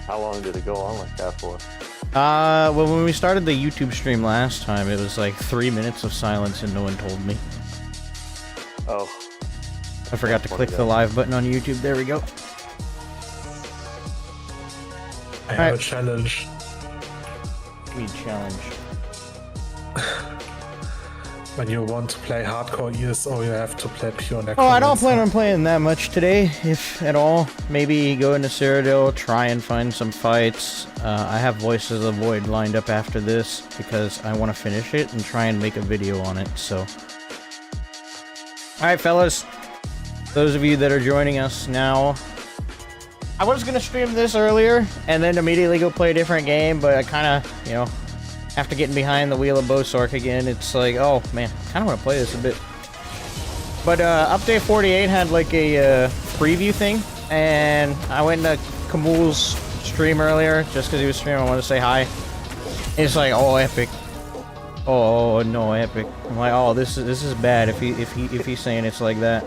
How long did it go on like that for? Well, when we started the YouTube stream last time, it was like 3 minutes of silence and no one told me. Oh. I forgot to click the live button on YouTube. There we go. I have a challenge. Give me a challenge. When you want to play hardcore ESO, you have to play pure necromancer. Oh, I don't plan on playing that much today, if at all. Maybe go into Cyrodiil, try and find some fights. I have Voices of the Void lined up after this because I want to finish it and try and make a video on it, so. Alright, fellas. Those of you that are joining us now. I was going to stream this earlier and then immediately go play a different game, but I kind of, you know, after getting behind the wheel of Bowsorc again, it's like, oh man, I kind of want to play this a bit. But update 48 had like a preview thing, and I went to Kamul's stream earlier just because he was streaming. I wanted to say hi. It's like, oh, epic. Oh no, epic. I'm like, oh, this is bad if he's saying it's like that.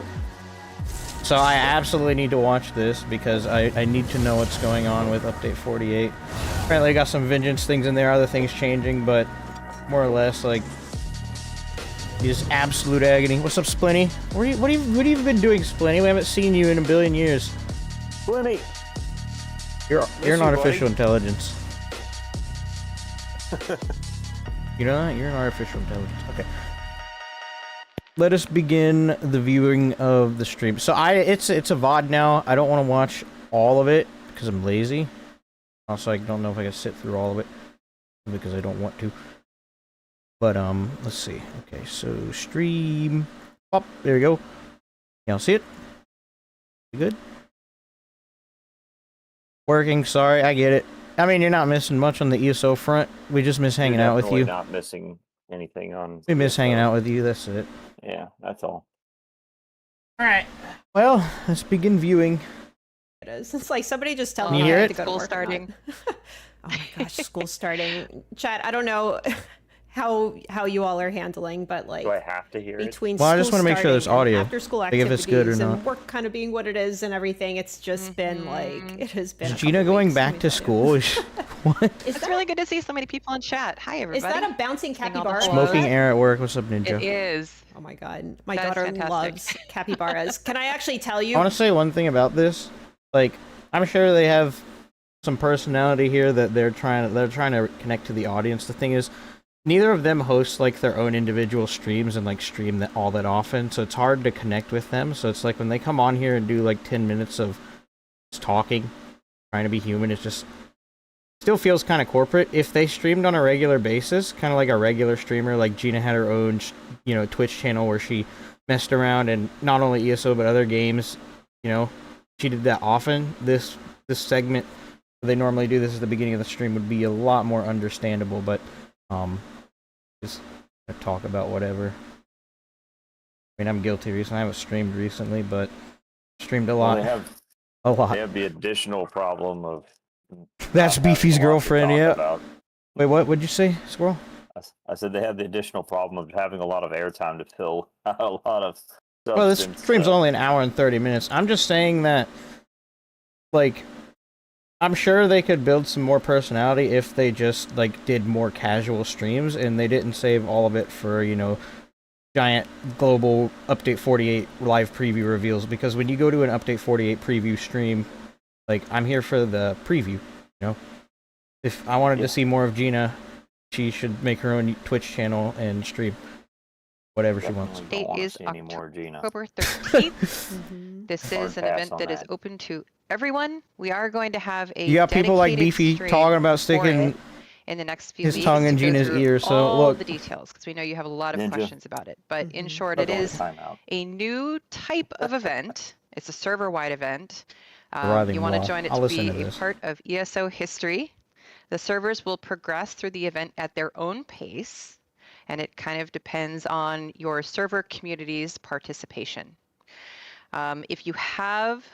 So I absolutely need to watch this because I need to know what's going on with update 48. Apparently I got some vengeance things in there, other things changing, but more or less like just absolute agony. What's up, Splinty? What have you been doing, Splinty? We haven't seen you in a billion years. Splinty! You're an artificial intelligence. You know that? You're an artificial intelligence. Okay. Let us begin the viewing of the stream. So it's a VOD now. I don't want to watch all of it because I'm lazy. Also, I don't know if I can sit through all of it because I don't want to. But let's see. Okay, so stream. Oh, there you go. Y'all see it? You good? Working. Sorry, I get it. I mean, you're not missing much on the ESO front. We just miss hanging out with you. Not missing anything on. We miss hanging out with you. That's it. Yeah, that's all. All right. Well, let's begin viewing. It is. It's like somebody just tell me you I hear have it? to go to School work starting. oh my gosh, school starting. Chat, I don't know how you all are handling, but like Do I have to hear it? between Well, I school just want to make sure there's starting and audio. after school Like if activities it's good or and not. work kind of being what it is and everything, it's just been like it has been. Is a Gina couple going weeks, let back me to tell you. school? What? It's really good to see so many people in chat. Hi, everybody. Is that a bouncing Seeing all the capybara? Smoking air at work. What's up, Ninja? It is. Oh my god, my That is daughter fantastic. loves capybaras. Can I actually tell you? I want to say one thing about this. Like, I'm sure they have some personality here that they're trying to connect to the audience. The thing is, neither of them host like their own individual streams and like stream that all that often, so it's hard to connect with them. So it's like when they come on here and do like 10 minutes of just talking, trying to be human, it's just still feels kind of corporate. If they streamed on a regular basis, kind of like a regular streamer, like Gina had her own, you know, Twitch channel where she messed around and not only ESO but other games, you know, she did that often. This segment they normally do this at the beginning of the stream would be a lot more understandable, but just talk about whatever. I mean, I'm guilty recently. I haven't streamed recently, but streamed a lot. Well, they have the additional problem of. That's not having Beefy's a lot to girlfriend, talk yeah. about. Wait, what'd you say, Squirrel? I said they have the additional problem of having a lot of airtime to fill a lot of stuff. Well, this stream's only an hour and 30 minutes. I'm just saying that, like, I'm sure they could build some more personality if they just, like, did more casual streams and they didn't save all of it for, you know, giant global Update 48 live preview reveals. Because when you go to an Update 48 preview stream, like, I'm here for the preview, you know? If I wanted to see more of Gina, she should make her own Twitch channel and stream whatever she wants. Date is October 13th. This is an event that is open to everyone. We are going to have a You got people like Beefy talking about sticking in the next few his weeks tongue in to go Gina's through ear, so all look. the details, because we know you have a lot of Ninja. questions about it. But in short, it is a new type of event. It's a server-wide event. You want to join it to be a part of ESO history. The servers will progress through the event at their own pace, and it kind of depends on your server community's participation. If you have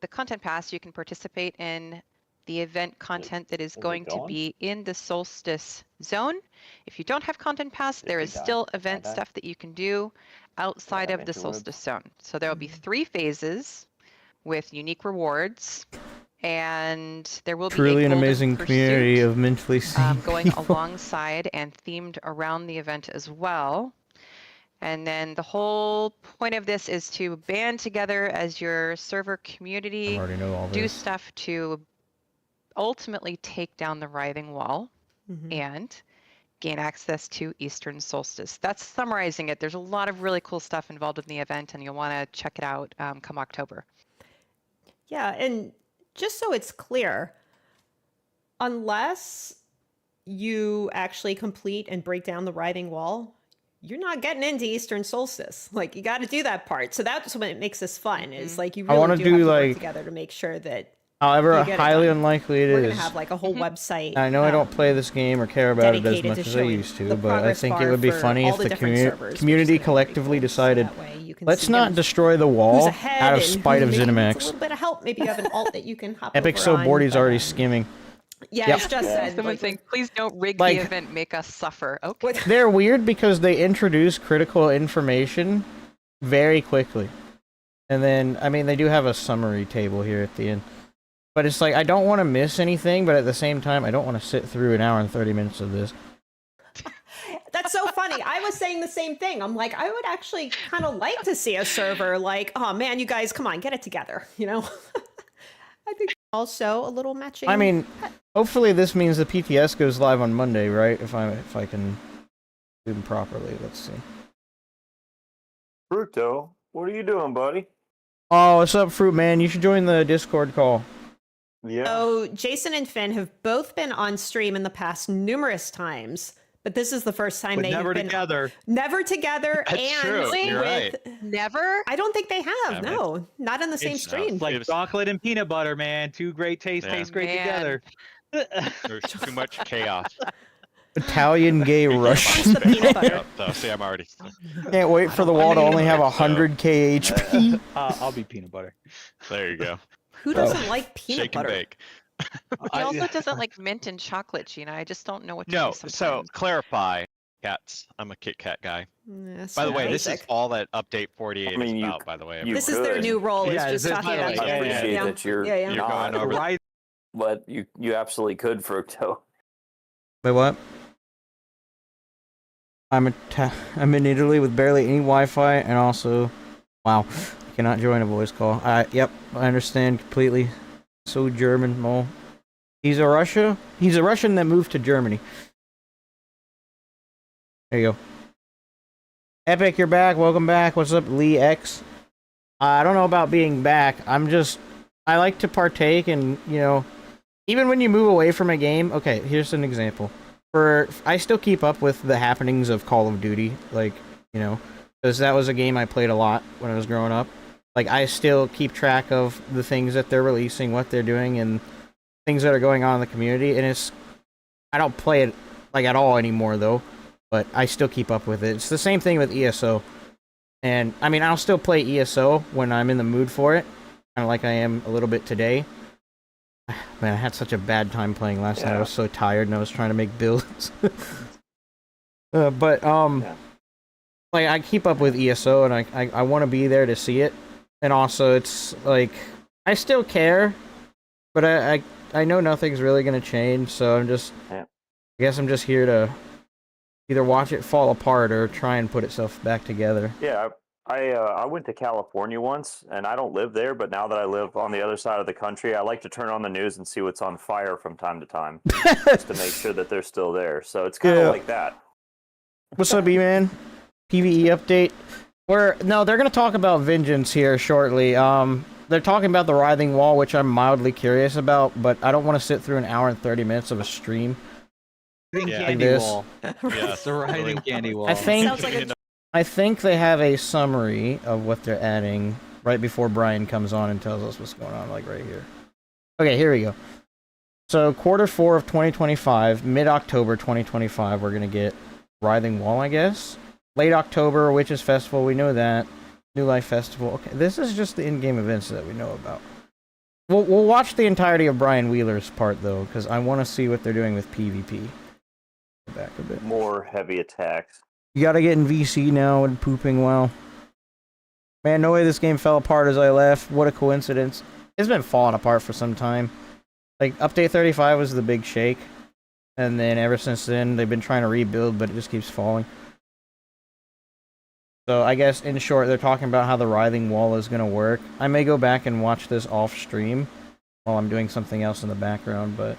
the content pass, you can participate in the event content that is going to be in the solstice zone. If you don't have content pass, there is still event stuff that you can do outside of the solstice zone. So there will be 3 phases with unique rewards, and there will be Truly a an golden amazing community pursuit, of mentally sane going people. alongside and themed around the event as well. And then the whole point of this is to band together as your server community, I already know all do this. stuff to ultimately take down the Writhing Wall and gain access to Eastern Solstice. That's summarizing it. There's a lot of really cool stuff involved in the event, and you'll want to check it out come October. Yeah, and just so it's clear, unless you actually complete and break down the Writhing Wall, you're not getting into Eastern Solstice. Like, you got to do that part. So that's what makes this fun, is like you really do have to work together to make sure that. However highly unlikely it is. We're going to have like a whole website. I know I don't play this game or care about it as much as I used to, but I think it would be funny if the community collectively decided, let's not destroy the wall out of spite of ZeniMax. A little bit of help. Maybe you have an alt that you can hop Epic-buttkkr already skimming. Yeah, it's just said. Someone saying, please don't rig the event, make us suffer. Okay. They're weird because they introduce critical information very quickly. And then, I mean, they do have a summary table here at the end. But it's like, I don't want to miss anything, but at the same time, I don't want to sit through an hour and 30 minutes of this. That's so funny. I was saying the same thing. I'm like, I would actually kind of like to see a server like, oh man, you guys, come on, get it together, you know? I think also a little matching. I mean, hopefully this means the PTS goes live on Monday, right? If I can do them properly. Let's see. Fruto, what are you doing, buddy? Oh, what's up, Fruit Man? You should join the Discord call. Yeah. So Jason and Finn have both been on stream in the past numerous times, but this is the first time they've been together. Never together. That's and true. You're right. Never? I don't think they have. No, not in the same stream. It's like chocolate and peanut butter, man. Two great tastes taste great together. There's too much chaos. Italian gay Russian. So see, I'm already. Can't wait for the wall to only have 100 KHP. I'll be peanut butter. There you go. Who doesn't like peanut Shake butter? and bake. He also doesn't like mint and chocolate, Gina. I just don't know what to No, do sometimes. so clarify, cats. I'm a Kit Kat guy. By the way, this is all that update 48 is about. By the way, this is their new role. Is just talking about. I appreciate that you're going over. Right. But you absolutely could, Fructo. Wait, what? I'm in Italy with barely any Wi-Fi, and also, wow, I cannot join a voice call. Yep, I understand completely. So German, mole. He's a Russian that moved to Germany. There you go. Epic, you're back. Welcome back. What's up, Lee X? I don't know about being back. I like to partake, and even when you move away from a game. Okay, here's an example. I still keep up with the happenings of Call of Duty, because that was a game I played a lot when I was growing up. Like, I still keep track of the things that they're releasing, what they're doing, and things that are going on in the community, and I don't play it, at all anymore, though, but I still keep up with it. It's the same thing with ESO, and, I mean, I'll still play ESO when I'm in the mood for it, kind of like I am a little bit today. Man, I had such a bad time playing last night. I was so tired, and I was trying to make builds. I keep up with ESO, and I want to be there to see it. And also, it's, I still care, but I know nothing's really going to change, so I guess I'm just here to either watch it fall apart or try and put itself back together. Yeah, I went to California once, and I don't live there, but now that I live on the other side of the country, I like to turn on the news and see what's on fire from time to time, just to make sure that they're still there. So it's kind of like that. What's up, E-Man? PvE update. No, they're going to talk about Vengeance here shortly. They're talking about the Writhing Wall, which I'm mildly curious about, but I don't want to sit through an hour and 30 minutes of a stream. Candy wall. Yes, the Writhing candy wall. I think they have a summary of what they're adding right before Brian comes on and tells us what's going on, right here. Okay, here we go. So, Q4 of 2025, mid-October 2025, we're going to get Writhing Wall, I guess. Late October, Witches Festival, we know that. New Life Festival. Okay, this is just the in-game events that we know about. We'll watch the entirety of Brian Wheeler's part, though, because I want to see what they're doing with PvP. Go back a bit. More heavy attacks. You gotta get in VC now and pooping well. Man, no way this game fell apart as I left. What a coincidence. It's been falling apart for some time. Like, update 35 was the big shake. And then ever since then, they've been trying to rebuild, but it just keeps falling. So I guess, in short, they're talking about how the writhing wall is going to work. I may go back and watch this off-stream while I'm doing something else in the background, but...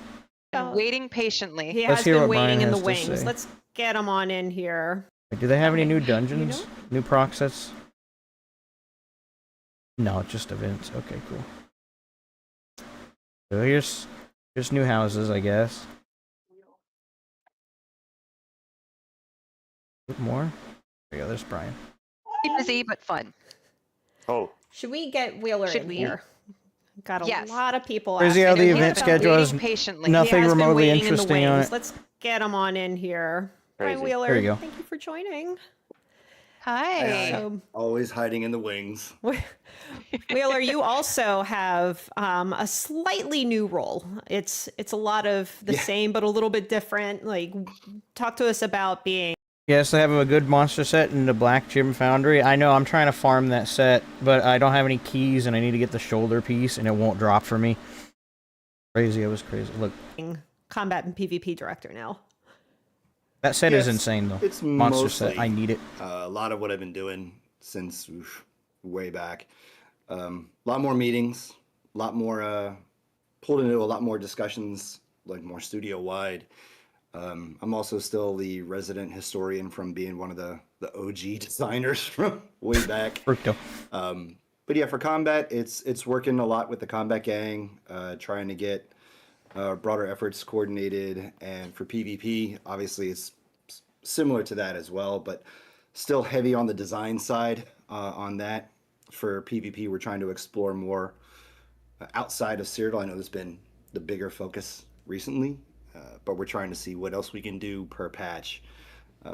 Waiting patiently. He has been waiting in the wings. Let's get him on in here. Do they have any new dungeons? New proc sets? No, just events. Okay, cool. So here's new houses, I guess. More? There you go, there's Brian. Busy, but fun. Oh. Should we get Wheeler in here? Got a lot of people. Crazy how the event schedule has nothing remotely interesting on it. Let's get him on in here. Crazy. Hi, Wheeler. There you go. Thank you for joining. Hi. Always hiding in the wings. Wheeler, you also have a slightly new role. It's a lot of the same, but a little bit different. Like, talk to us about being... Yes, I have a good monster set in the Black Gym Foundry. I know I'm trying to farm that set, but I don't have any keys, and I need to get the shoulder piece, and it won't drop for me. Crazy, it was crazy. Look. Combat and PvP director now. That set is insane, though. It's monster mostly, set. I need it. A lot of what I've been doing since way back. A lot more meetings, a lot more pulled into a lot more discussions, like more studio-wide. I'm also still the resident historian from being one of the OG designers from way back. Fructo. But yeah, for combat, it's working a lot with the combat gang, trying to get broader efforts coordinated. And for PvP, obviously it's similar to that as well, but still heavy on the design side on that. For PvP, we're trying to explore more outside of Cyrodiil. I know there's been the bigger focus recently. But we're trying to see what else we can do per patch.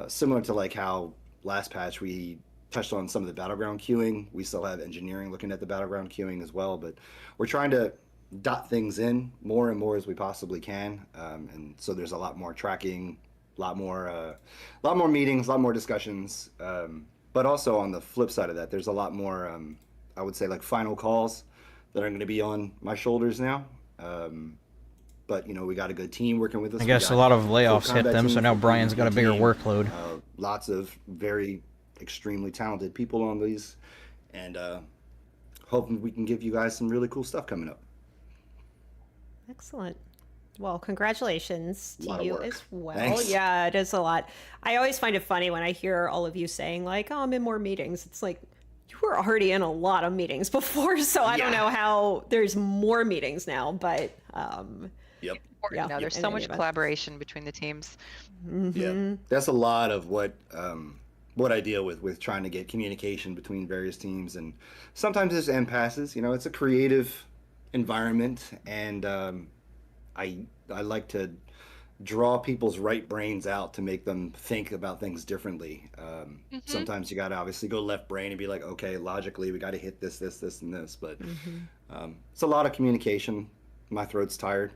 Similar to like how last patch we touched on some of the battleground queuing. We still have engineering looking at the battleground queuing as well, but we're trying to dot things in more and more as we possibly can. And so there's a lot more tracking, a lot more meetings, a lot more discussions. But also on the flip side of that, there's a lot more, I would say, like final calls that are going to be on my shoulders now. But, you know, we got a good team working with us. I guess a lot of layoffs hit them, so now Brian's got a bigger workload. Lots of very extremely talented people on these, and hoping we can give you guys some really cool stuff coming up. Excellent. Well, congratulations to you as well. Thanks. Yeah, it is a lot. I always find it funny when I hear all of you saying, like, oh, I'm in more meetings. It's like, you were already in a lot of meetings before, so I don't know how there's more meetings now, but... Yep. Now there's so much collaboration between the teams. Yeah, that's a lot of what I deal with trying to get communication between various teams, and sometimes there's impasses. You know, it's a creative environment, and I like to draw people's right brains out to make them think about things differently. Sometimes you got to obviously go left brain and be like, okay, logically we got to hit this, and this, but it's a lot of communication. My throat's tired.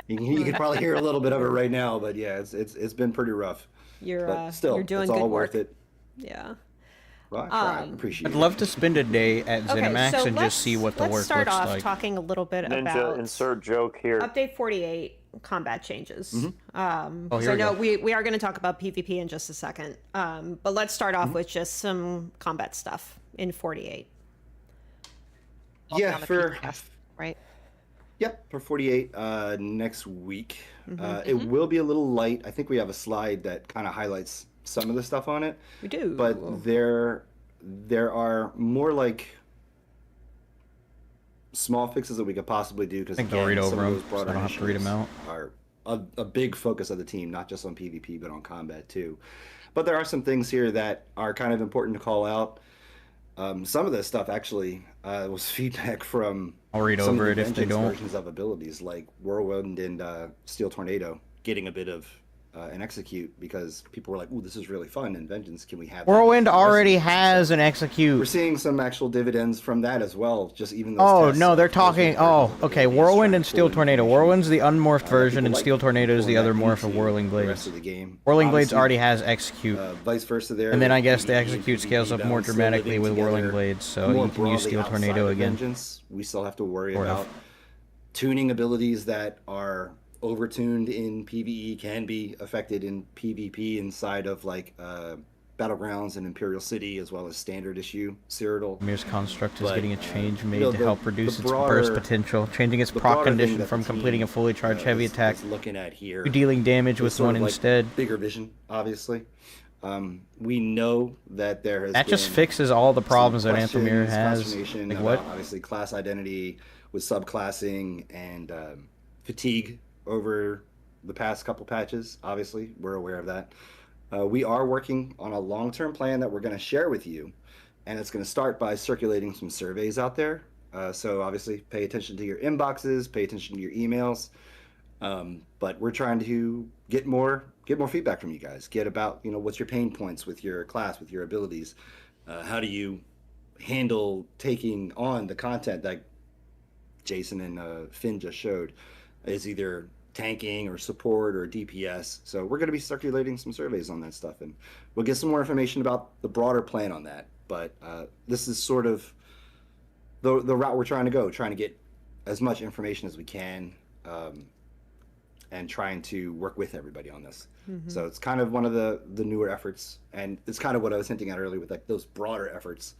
You can probably hear a little bit of it right now, but yeah, it's been pretty rough. But still, you're doing it's all good worth work. it. Yeah. Well, I appreciate it. I'd love to spend a day at ZeniMax and just see what the work looks like. Let's start off talking a little bit about insert joke here. Update 48 combat changes. So we no, we are going to talk about PvP in just a second. But let's start off with just some combat stuff in 48. Yeah, right? Yep, for 48 next week. It will be a little light. I think we have a slide that kind of highlights some of the stuff on it. We do. But there are more like small fixes that we could possibly do, because I think they'll read over them, so I don't have to read them out. Are a big focus of the team, not just on PvP, but on combat too. But there are some things here that are kind of important to call out. Some of this stuff actually was feedback from I'll read over it if they don't. Versions of abilities like Whirlwind and Steel Tornado getting a bit of and execute because people were like, "Ooh, this is really fun." And Vengeance, can we have Whirlwind that? already has an execute. We're seeing some actual dividends from that as well. Just even those. Oh no, they're talking. Oh, okay. Whirlwind and Steel Tornado. Whirlwind's the unmorphed version, and Steel Tornado is the other morph of Whirling Blades. The rest of the game. Whirling Blades already has execute. Vice versa there. And then I guess the execute scales up more dramatically with Whirling Blades, so you can use Steel Tornado again. Vengeance, we still have to worry about tuning abilities that are overtuned in PvE can be affected in PvP inside of like Battlegrounds and Imperial City, as well as standard issue Cyrodiil. Mir's construct is getting a change made to help reduce its burst potential, changing its proc condition from completing a fully charged heavy attack looking at here, to dealing damage with one instead. Bigger vision, obviously. We know that there has that just fixes all the problems that Anthemir has. Like what? Obviously, class identity with subclassing and fatigue over the past couple patches. Obviously, we're aware of that. We are working on a long-term plan that we're going to share with you, and it's going to start by circulating some surveys out there. So obviously, pay attention to your inboxes, pay attention to your emails. But we're trying to get more feedback from you guys. Get about, what's your pain points with your class, with your abilities. How do you handle taking on the content that Jason and Finn just showed? Is either tanking or support or DPS. So we're going to be circulating some surveys on that stuff, and we'll get some more information about the broader plan on that. But this is sort of the route we're trying to go, trying to get as much information as we can, and trying to work with everybody on this. So it's kind of one of the newer efforts, and it's kind of what I was hinting at earlier with like those broader efforts.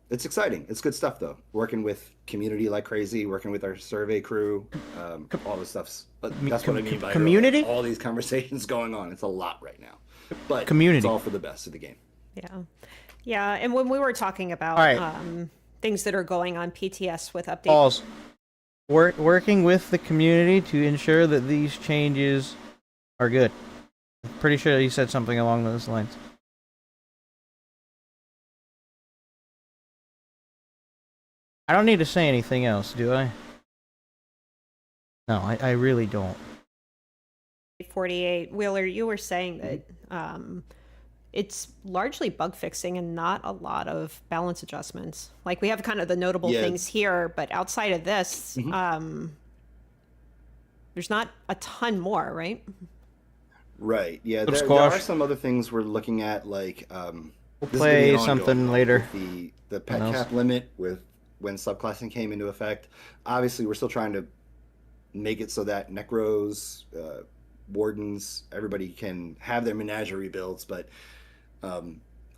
It's exciting. It's good stuff though. Working with community like crazy, working with our survey crew, all this stuff's. That's what I mean by community. All these conversations going on. It's a lot right now, but community. It's all for the best of the game. Yeah. And when we were talking about things that are going on PTS with updates, working with the community to ensure that these changes are good. I'm pretty sure you said something along those lines. I don't need to say anything else, do I? No, I really don't. 48 Wheeler, you were saying that it's largely bug fixing and not a lot of balance adjustments. Like we have kind of the notable things here, but outside of this, there's not a ton more, right? Right. Yeah. There are some other things we're looking at, like we'll play something later. The pet cap limit with when subclassing came into effect. Obviously, we're still trying to make it so that Necros, Wardens, everybody can have their menagerie builds, but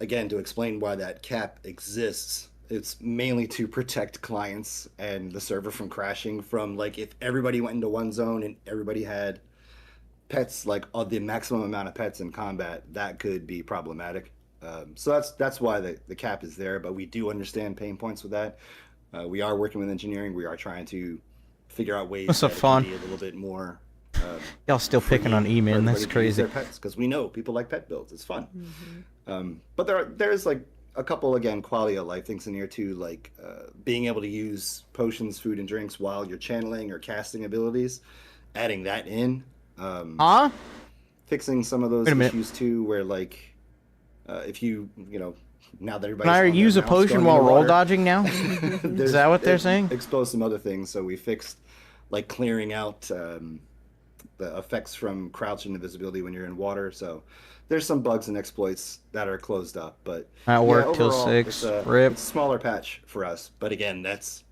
again, to explain why that cap exists, it's mainly to protect clients and the server from crashing from, like, if everybody went into one zone and everybody had pets, like the maximum amount of pets in combat, that could be problematic. So that's why the cap is there, but we do understand pain points with that. We are working with engineering. We are trying to figure out ways that it can be a little bit more. Y'all still picking on E-Man. That's crazy. Because we know people like pet builds. It's fun. But there's like a couple, again, quality of life things in here too, like being able to use potions, food, and drinks while you're channeling or casting abilities. Adding that in. Fixing some of those issues too, where like if you now that everybody's can I use a potion while roll dodging now? Is that what they're saying? Expose some other things. So we fixed like clearing out the effects from crouch and invisibility when you're in water. So there's some bugs and exploits that are closed up, but that worked till 6. It's a smaller patch for us, but again, that's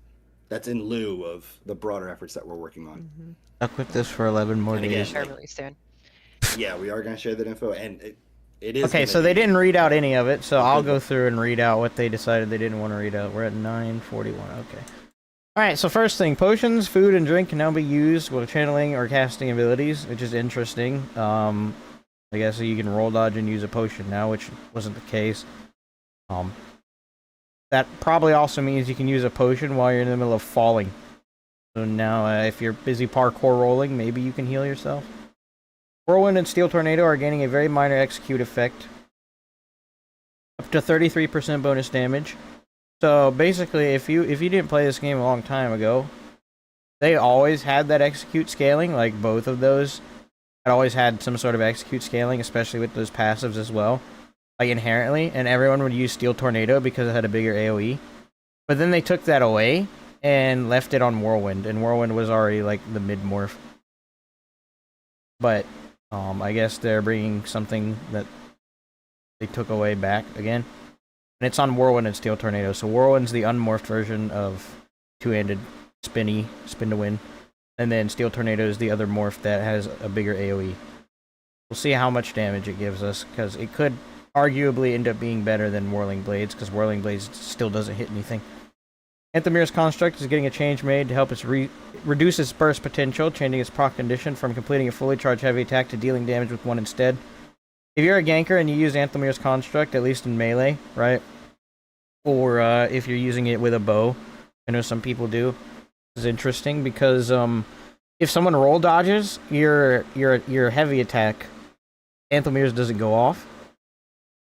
in lieu of the broader efforts that we're working on. Stuck with this for 11 more days. Really soon. Yeah, we are going to share that info, and it is okay. So they didn't read out any of it, so I'll go through and read out what they decided they didn't want to read out. We're at 9:41. Okay. All right. So first thing, potions, food, and drink can now be used while channeling or casting abilities, which is interesting. I guess you can roll dodge and use a potion now, which wasn't the case. That probably also means you can use a potion while you're in the middle of falling. So now, if you're busy parkour rolling, maybe you can heal yourself. Whirlwind and Steel Tornado are gaining a very minor execute effect. Up to 33% bonus damage. So basically, if you didn't play this game a long time ago, they always had that execute scaling, like both of those it always had some sort of execute scaling, especially with those passives as well, like inherently, and everyone would use Steel Tornado because it had a bigger AoE. But then they took that away and left it on Whirlwind, and Whirlwind was already like the mid-morph. But I guess they're bringing something that they took away back again. And it's on Whirlwind and Steel Tornado. So Whirlwind's the unmorphed version of two-handed spinny, spin to win. And then Steel Tornado is the other morph that has a bigger AoE. We'll see how much damage it gives us, because it could arguably end up being better than Whirling Blades, because Whirling Blades still doesn't hit anything. Anthemire's construct is getting a change made to help it reduce its burst potential, changing its proc condition from completing a fully charged heavy attack to dealing damage with one instead. If you're a ganker and you use Anthemire's construct, at least in melee, right? Or if you're using it with a bow, I know some people do. It's interesting because if someone roll dodges your heavy attack, Anthemire's doesn't go off.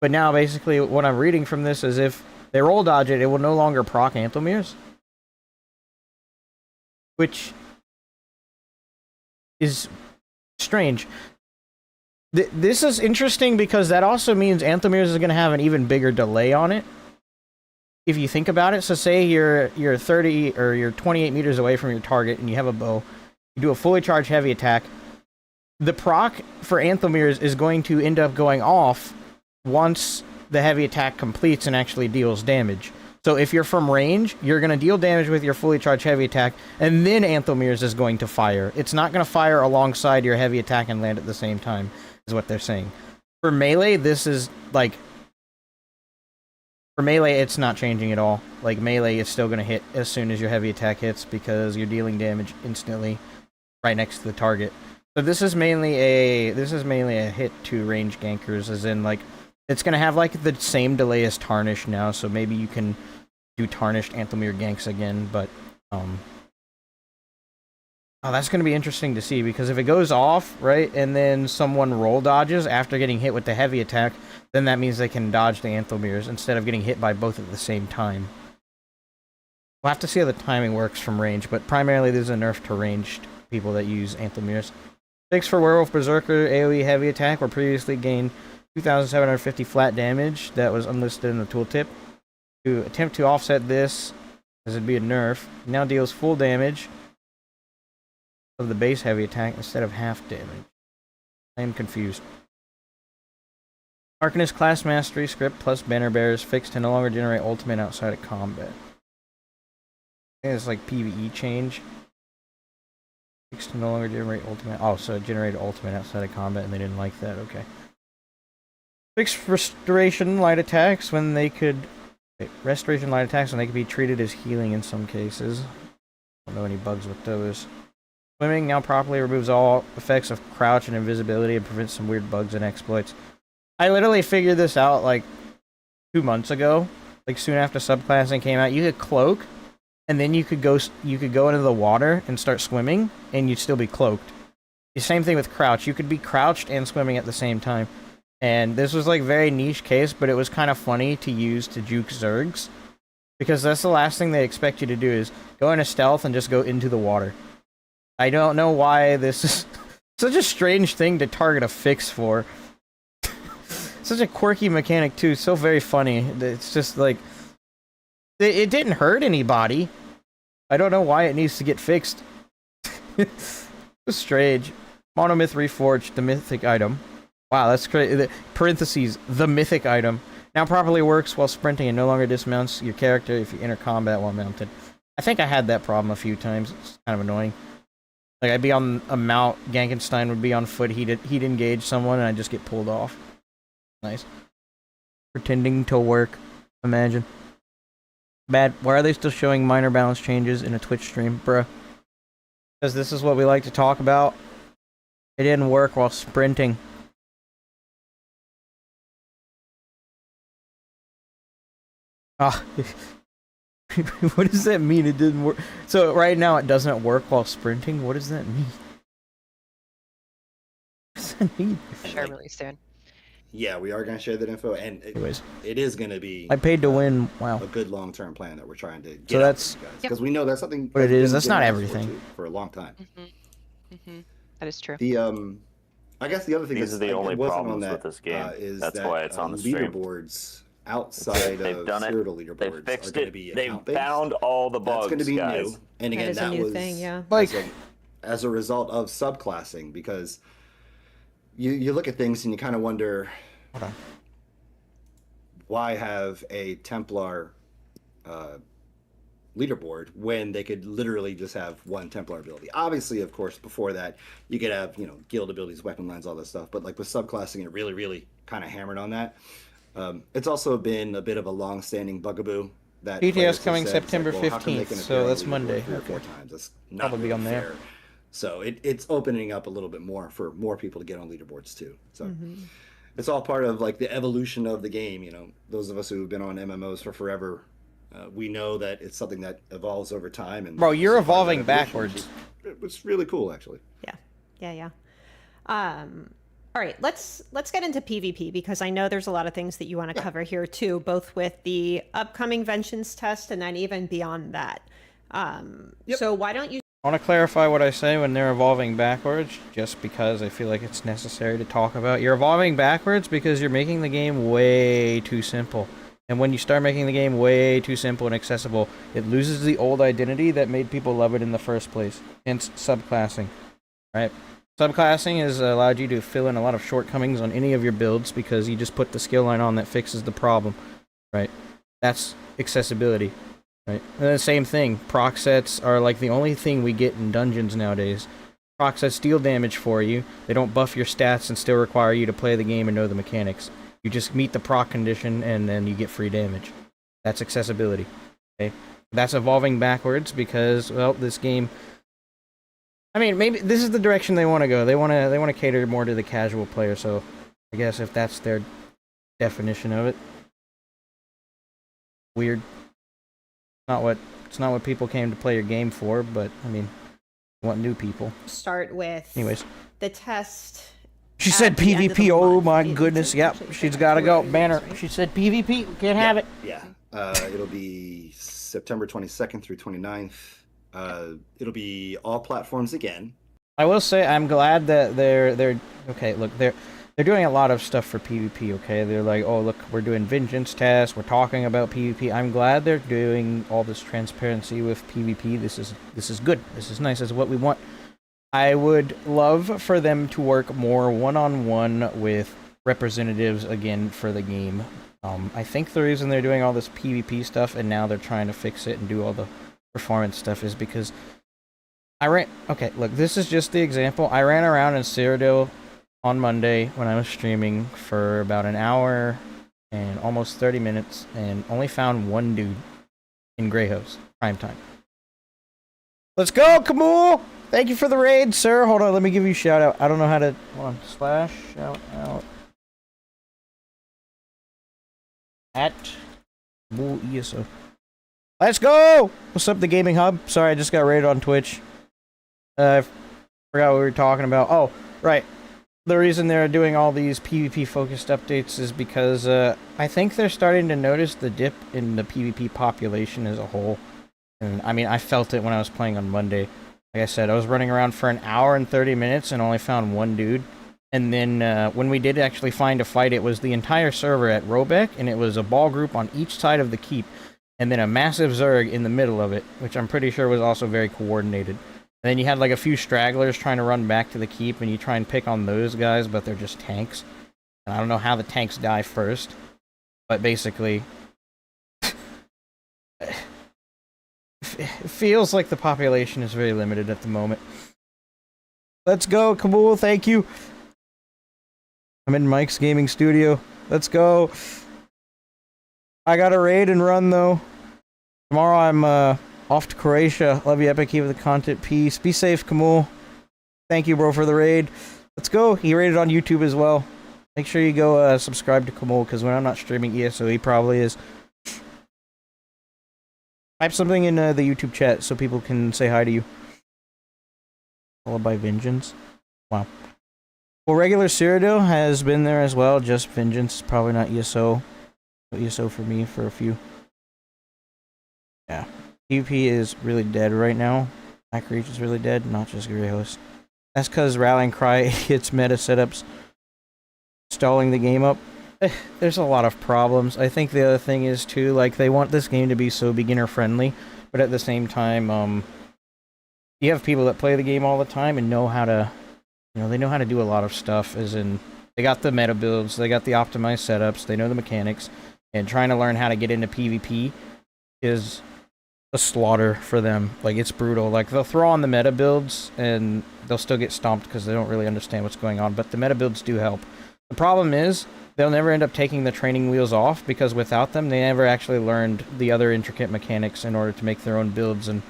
But now basically what I'm reading from this is if they roll dodge it, it will no longer proc Anthemire's. Which is strange. This is interesting because that also means Anthemire's is going to have an even bigger delay on it. If you think about it, so say you're 30 or you're 28 meters away from your target and you have a bow, you do a fully charged heavy attack, the proc for Anthemire's is going to end up going off once the heavy attack completes and actually deals damage. So if you're from range, you're going to deal damage with your fully charged heavy attack, and then Anthemire's is going to fire. It's not going to fire alongside your heavy attack and land at the same time, is what they're saying. For melee, this is like... For melee, it's not changing at all. Like, melee is still going to hit as soon as your heavy attack hits, because you're dealing damage instantly right next to the target. So this is mainly a hit to range gankers, as in, like, it's going to have, like, the same delay as Tarnish now, so maybe you can do Tarnished Anthemire ganks again, but, oh, that's going to be interesting to see, because if it goes off, right, and then someone roll dodges after getting hit with the heavy attack, then that means they can dodge the Anthemire's instead of getting hit by both at the same time. We'll have to see how the timing works from range, but primarily there's a nerf to ranged people that use Anthemire's. 6 for Werewolf Berserker AoE heavy attack, where previously gained 2,750 flat damage that was unlisted in the tooltip. To attempt to offset this, as it'd be a nerf, now deals full damage of the base heavy attack instead of half damage. I am confused. Arcanist class mastery script plus banner bearers fixed to no longer generate ultimate outside of combat. I think it's like PvE change. Fixed to no longer generate ultimate. Oh, so it generated ultimate outside of combat and they didn't like that. Okay. Fixed restoration light attacks when they could... Wait, restoration light attacks when they could be treated as healing in some cases. Don't know any bugs with those. Swimming now properly removes all effects of crouch and invisibility and prevents some weird bugs and exploits. I literally figured this out like 2 months ago, like soon after subclassing came out. You could cloak, and then you could go into the water and start swimming, and you'd still be cloaked. The same thing with crouch. You could be crouched and swimming at the same time. And this was like very niche case, but it was kind of funny to use to juke Zergs, because that's the last thing they expect you to do is go into stealth and just go into the water. I don't know why this is such a strange thing to target a fix for. Such a quirky mechanic too, so very funny. It's just like, it didn't hurt anybody. I don't know why it needs to get fixed. It's strange. Monomyth Reforged, the mythic item. Wow, that's crazy. Parentheses, the mythic item. Now properly works while sprinting and no longer dismounts your character if you enter combat while mounted. I think I had that problem a few times. It's kind of annoying. Like, I'd be on a mount, Gankenstein would be on foot, he'd engage someone, and I'd just get pulled off. Nice. Pretending to work. Imagine. Bad. Why are they still showing minor balance changes in a Twitch stream, bruh? Because this is what we like to talk about. It didn't work while sprinting. Ah. What does that mean? It didn't work. So right now it doesn't work while sprinting? What does that mean? What does that mean? Share really soon. Yeah, we are going to share that info, and it is going to be... I paid to win, wow. A good long-term plan that we're trying to get so that's, because we know that's something... But it is, that's not everything. For a long time. That is true. The I guess the other thing these are the only problems with this game. That's why it's on the stream. Leaderboards outside of Cyrodiil leaderboards they fixed are going to it. be They account-based. found all the bugs, That's going to be guys. new. And again, that new was thing, yeah. as a result of subclassing, because you look at things and you kind of wonder, why have a Templar leaderboard when they could literally just have one Templar ability? Obviously, of course, before that, you could have, guild abilities, weapon lines, all that stuff. But like with subclassing, it really, really kind of hammered on that. It's also been a bit of a long-standing bugaboo. That GTS coming September 15th, so that's Monday. 3 or 4 times. That's not probably really on fair. there. So it's opening up a little bit more for more people to get on leaderboards too. So it's all part of like the evolution of the game. Those of us who've been on MMOs for forever, we know that it's something that evolves over time. And bro, you're evolving backwards. It's really cool, actually. Yeah. All right, let's get into PvP, because I know there's a lot of things that you want to cover here too, both with the upcoming Vengeance test and then even beyond that. So why don't you? I want to clarify what I say when they're evolving backwards, just because I feel like it's necessary to talk about. You're evolving backwards because you're making the game way too simple. And when you start making the game way too simple and accessible, it loses the old identity that made people love it in the first place. Hence, subclassing, right? Subclassing has allowed you to fill in a lot of shortcomings on any of your builds because you just put the skill line on that fixes the problem, right? That's accessibility, right? And the same thing, proc sets are like the only thing we get in dungeons nowadays. Proc sets deal damage for you. They don't buff your stats and still require you to play the game and know the mechanics. You just meet the proc condition and then you get free damage. That's accessibility, okay? That's evolving backwards because, well, this game... I mean, maybe this is the direction they want to go. They want to cater more to the casual player. So, I guess if that's their definition of it, weird. It's not what people came to play your game for. But I mean, you want new people. Start with. Anyways, the test. She said PvP. Oh my goodness! Yep, she's got to go. Banner. She said PvP. We can't have it. Yeah. It'll be September 22nd through 29th. It'll be all platforms again. I will say I'm glad that they're okay. Look, they're doing a lot of stuff for PvP. Okay, they're like, oh look, we're doing vengeance tests. We're talking about PvP. I'm glad they're doing all this transparency with PvP. This is good. This is nice. This is what we want. I would love for them to work more one-on-one with representatives again for the game. I think the reason they're doing all this PvP stuff and now they're trying to fix it and do all the performance stuff is because okay, look, this is just the example. I ran around in Cyrodiil on Monday when I was streaming for about an hour and almost 30 minutes and only found one dude in Greyhouse prime time. Let's go, Kamul! Thank you for the raid, sir. Hold on, let me give you a shout out. I don't know how to. Hold on. / shout out at ESO. Let's go! What's up, the Gaming Hub? Sorry, I just got raided on Twitch. I forgot what we were talking about. Oh, right. The reason they're doing all these PvP-focused updates is because I think they're starting to notice the dip in the PvP population as a whole. And I mean, I felt it when I was playing on Monday. Like I said, I was running around for an hour and 30 minutes and only found one dude. And then when we did actually find a fight, it was the entire server at Robeck, and it was a ball group on each side of the keep. And then a massive Zerg in the middle of it, which I'm pretty sure was also very coordinated. And then you had like a few stragglers trying to run back to the keep, and you try and pick on those guys, but they're just tanks. And I don't know how the tanks die first, but basically... it feels like the population is very limited at the moment. Let's go, Kabul, thank you! I'm in Mike's gaming studio. Let's go! I got a raid and run, though. Tomorrow I'm off to Croatia. Love you, Epic, keep the content. Peace. Be safe, Kamul. Thank you, bro, for the raid. Let's go. He raided on YouTube as well. Make sure you go subscribe to Kamul, because when I'm not streaming ESO, he probably is. Type something in the YouTube chat so people can say hi to you. Followed by Vengeance. Wow. Well, regular Cyrodiil has been there as well. Just Vengeance. Probably not ESO. ESO for me for a few. Yeah. PvP is really dead right now. Black Reach is really dead, not just Greyhouse. That's because Rallying Cry hits meta setups, stalling the game up. There's a lot of problems. I think the other thing is, too, like, they want this game to be so beginner-friendly, but at the same time, you have people that play the game all the time and know how to, they know how to do a lot of stuff, as in, they got the meta builds, they got the optimized setups, they know the mechanics, and trying to learn how to get into PvP is a slaughter for them. Like, it's brutal. Like, they'll throw on the meta builds, and they'll still get stomped because they don't really understand what's going on, but the meta builds do help. The problem is, they'll never end up taking the training wheels off, because without them, they never actually learned the other intricate mechanics in order to make their own builds and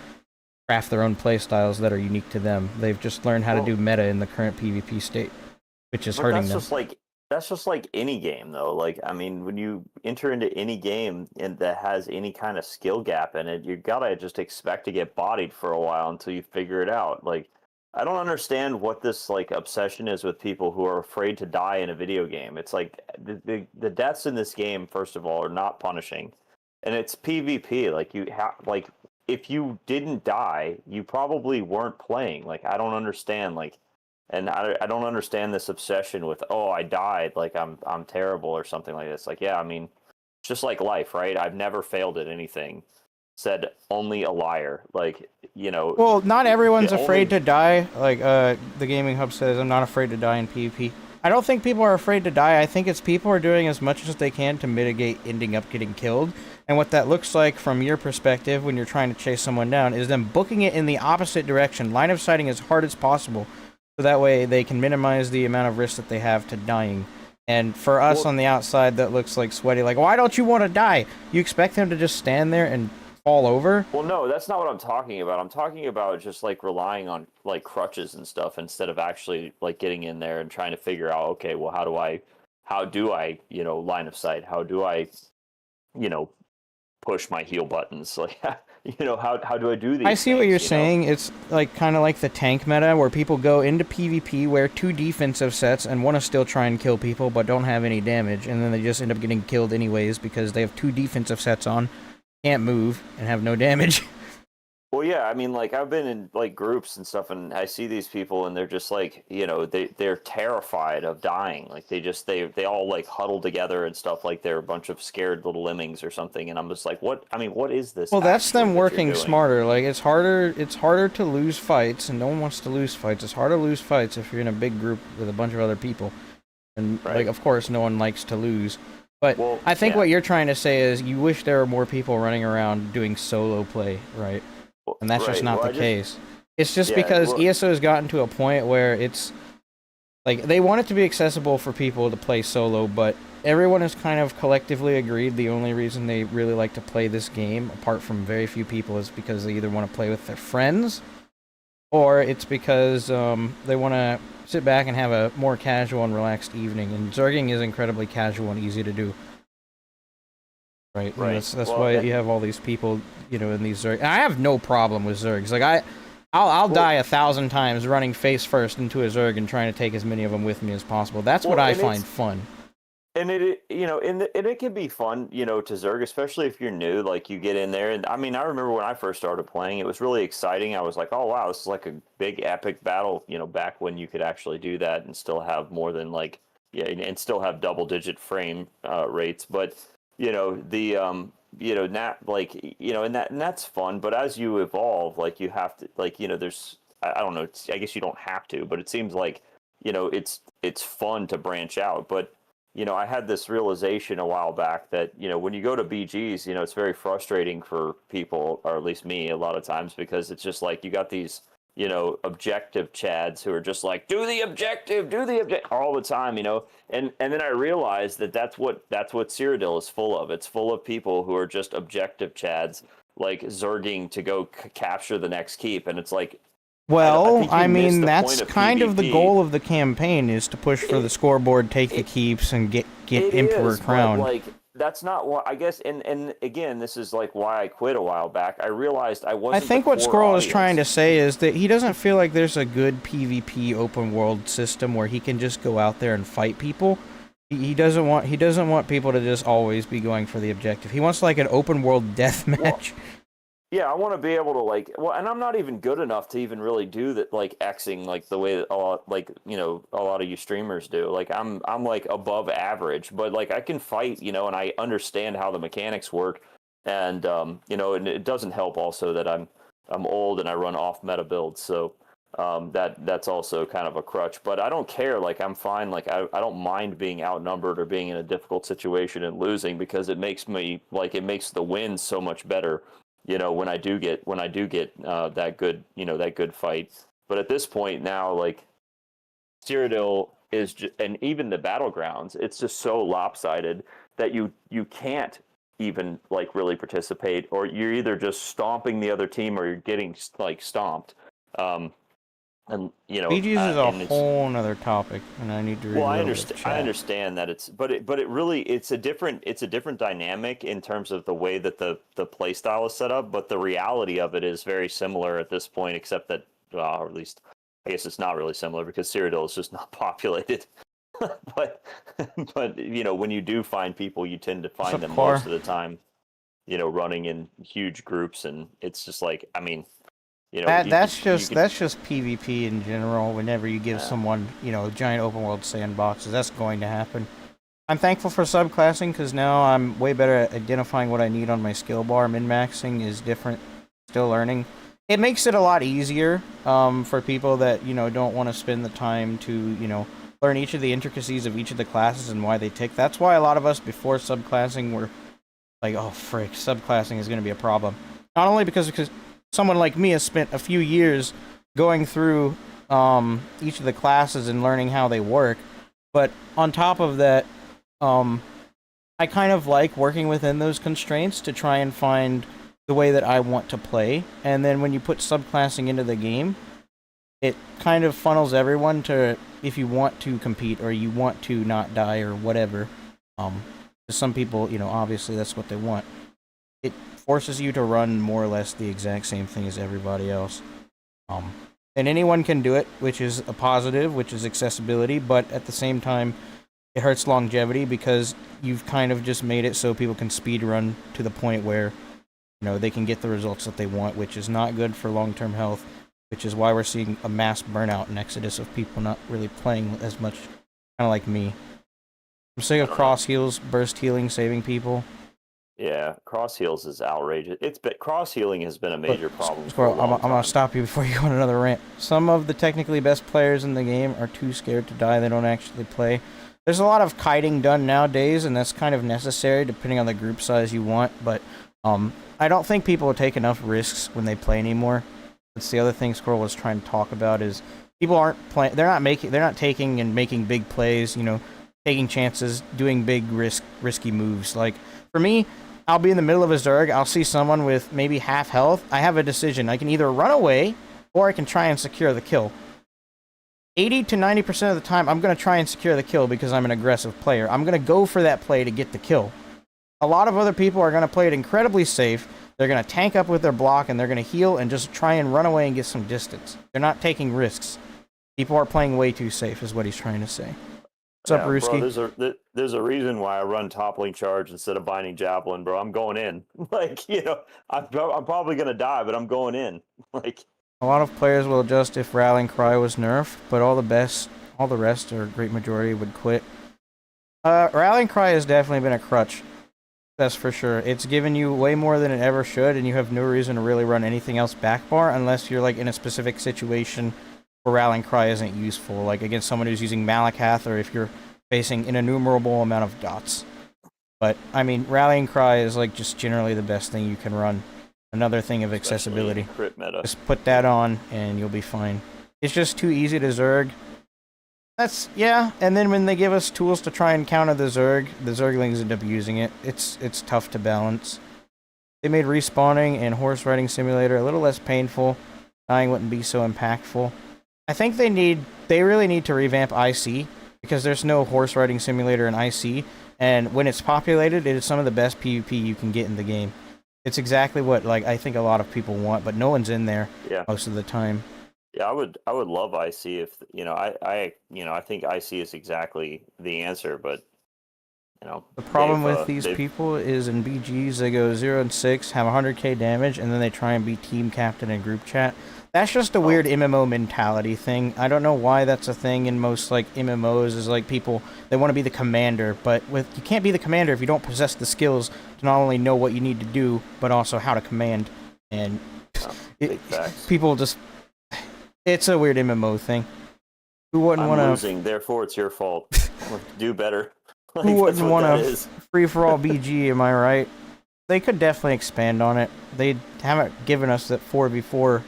craft their own playstyles that are unique to them. They've just learned how to do meta in the current PvP state, which is hurting them. That's just like any game, though. Like, I mean, when you enter into any game and that has any kind of skill gap in it, you gotta just expect to get bodied for a while until you figure it out. Like, I don't understand what this like obsession is with people who are afraid to die in a video game. It's like the deaths in this game, first of all, are not punishing, and it's PvP. Like, you have like, if you didn't die, you probably weren't playing. Like, I don't understand. Like. And I don't understand this obsession with, oh, I died, like I'm terrible or something like this. Like, yeah, I mean, it's just like life, right? I've never failed at anything. Said only a liar. Like, Well, not everyone's afraid to die. Like, the Gaming Hub says, I'm not afraid to die in PvP. I don't think people are afraid to die. I think it's people are doing as much as they can to mitigate ending up getting killed. And what that looks like from your perspective when you're trying to chase someone down is them booking it in the opposite direction, line of sighting as hard as possible. So that way they can minimize the amount of risk that they have to dying. And for us on the outside, that looks like sweaty. Like, why don't you want to die? You expect them to just stand there and fall over? Well, no, that's not what I'm talking about. I'm talking about just like relying on like crutches and stuff instead of actually like getting in there and trying to figure out, okay, well, how do I, line of sight? How do I, push my heal buttons? Like, how do I do these? I see what you're saying. It's like kind of like the tank meta where people go into PvP, wear 2 defensive sets, and want to still try and kill people, but don't have any damage, and then they just end up getting killed anyways because they have 2 defensive sets on, can't move, and have no damage. Well, yeah, I mean, like, I've been in, like, groups and stuff, and I see these people, and they're just, like, they're terrified of dying. Like, they all, like, huddle together and stuff like they're a bunch of scared little lemmings or something, and I'm just like, what is this? Well, that's them working smarter. Like, it's harder to lose fights, and no one wants to lose fights. It's harder to lose fights if you're in a big group with a bunch of other people. And, like, of course, no one likes to lose. But I think what you're trying to say is you wish there were more people running around doing solo play, right? And that's just not the case. It's just because ESO has gotten to a point where it's like they want it to be accessible for people to play solo, but everyone has kind of collectively agreed the only reason they really like to play this game, apart from very few people, is because they either want to play with their friends or it's because they want to sit back and have a more casual and relaxed evening. And Zerging is incredibly casual and easy to do. Right. That's why you have all these people, in these Zergs. And I have no problem with Zergs. Like, I'll die 1,000 times running face first into a Zerg and trying to take as many of them with me as possible. That's what I find fun. And it can be fun, to Zerg, especially if you're new. Like, you get in there, and I mean, I remember when I first started playing, it was really exciting. I was like, oh wow, this is like a big epic battle. back when you could actually do that and still have more than and still have double-digit frame rates, but. And that's fun, but as you evolve, like, you have to, there's, I don't know, I guess you don't have to, but it seems like, it's fun to branch out. But, I had this realization a while back that, when you go to BGs, it's very frustrating for people, or at least me a lot of times, because it's just like, you got these, objective chads who are just like, do the objective all the time, and then I realized that's what Cyrodiil is full of. It's full of people who are just objective chads, like Zerging to go capture the next keep, and it's like, well, I mean, that's kind of the goal of the campaign, is to push for the scoreboard, take the keeps, and get Emperor crowned. Like, that's not what I guess, and again, this is like why I quit a while back. I realized I wasn't. I think what Squirrel is trying to say is that he doesn't feel like there's a good PvP open world system where he can just go out there and fight people. He doesn't want people to just always be going for the objective. He wants like an open world death match. Yeah, I want to be able to like, well, and I'm not even good enough to even really do that, like Xing, like the way that a lot, like, you know, a lot of you streamers do. Like I'm like above average, but like I can fight, you know, and I understand how the mechanics work. And you know, and it doesn't help also that I'm old and I run off meta builds, so that's also kind of a crutch. But I don't care. Like I'm fine. Like I don't mind being outnumbered or being in a difficult situation and losing, because it makes me like, it makes the win so much better. You know, when I do get that good, you know, that good fight. But at this point now, like Cyrodiil is just, and even the battlegrounds, it's just so lopsided that you can't even like really participate, or you're either just stomping the other team or you're getting like stomped. And you know, BGs is a whole nother topic, and I need to read. Well, I understand that it's, but it really, it's a different dynamic in terms of the way that the play style is set up. But the reality of it is very similar at this point, except that, well, or at least I guess it's not really similar because Cyrodiil is just not populated. but you know, when you do find people, you tend to find them most of the time, you know, running in huge groups, and it's just like, I mean. You know, that's just PvP in general. Whenever you give someone, you know, giant open world sandboxes, that's going to happen. I'm thankful for subclassing because now I'm way better at identifying what I need on my skill bar. Min-maxing is different. Still learning. It makes it a lot easier for people that, you know, don't want to spend the time to, you know, learn each of the intricacies of each of the classes and why they tick. That's why a lot of us before subclassing were like, oh frick, subclassing is going to be a problem. Not only because someone like me has spent a few years going through each of the classes and learning how they work, but on top of that, I kind of like working within those constraints to try and find the way that I want to play. And then when you put subclassing into the game, it kind of funnels everyone to, if you want to compete or you want to not die or whatever. Some people, you know, obviously that's what they want. It forces you to run more or less the exact same thing as everybody else. And anyone can do it, which is a positive, which is accessibility, but at the same time, it hurts longevity because you've kind of just made it so people can speed run to the point where, you know, they can get the results that they want, which is not good for long-term health, which is why we're seeing a mass burnout and exodus of people not really playing as much, kind of like me. I'm sick of cross heals, burst healing, saving people. Yeah, cross heals is outrageous. Cross healing has been a major problem. Squirrel, I'm gonna stop you before you go on another rant. Some of the technically best players in the game are too scared to die. They don't actually play. There's a lot of kiting done nowadays, and that's kind of necessary depending on the group size you want. But I don't think people take enough risks when they play anymore. That's the other thing Squirrel was trying to talk about is people aren't playing. They're not taking and making big plays. You know, taking chances, doing big risky moves. Like for me, I'll be in the middle of a Zerg, I'll see someone with maybe half health, I have a decision. I can either run away, or I can try and secure the kill. 80 to 90% of the time, I'm going to try and secure the kill because I'm an aggressive player. I'm going to go for that play to get the kill. A lot of other people are going to play it incredibly safe, they're going to tank up with their block, and they're going to heal and just try and run away and get some distance. They're not taking risks. People are playing way too safe, is what he's trying to say. What's up, Ruski? Bro, there's a reason why I run toppling charge instead of binding javelin, bro. I'm going in. Like, you know, I'm probably gonna die, but I'm going in. Like, a lot of players will adjust if Rallying Cry was nerfed, but all the rest, or a great majority, would quit. Rallying Cry has definitely been a crutch. That's for sure. It's given you way more than it ever should, and you have no reason to really run anything else back bar unless you're like in a specific situation where Rallying Cry isn't useful, like against someone who's using Malakath, or if you're facing an innumerable amount of dots. But, I mean, Rallying Cry is like just generally the best thing you can run. Another thing of accessibility. Crit meta. Just put that on, and you'll be fine. It's just too easy to Zerg. Yeah, and then when they give us tools to try and counter the Zerglings end up using it. It's tough to balance. They made respawning and horse riding simulator a little less painful. Dying wouldn't be so impactful. I think they really need to revamp IC, because there's no horse riding simulator in IC, and when it's populated, it is some of the best PvP you can get in the game. It's exactly what, like, I think a lot of people want, but no one's in there most of the time. Yeah, I would love IC if, you know, I think IC is exactly the answer, but The problem with these people is in BGs they go 0 and 6, have 100k damage, and then they try and be team captain in group chat. That's just a weird MMO mentality thing. I don't know why that's a thing in most like MMOs. Is like people they want to be the commander, but you can't be the commander if you don't possess the skills to not only know what you need to do, but also how to command. And people just it's a weird MMO thing. Who wouldn't want to losing? Therefore, it's your fault. Do better. Who wouldn't want a free-for-all BG, am I right? They could definitely expand on it. They haven't given us that 4v4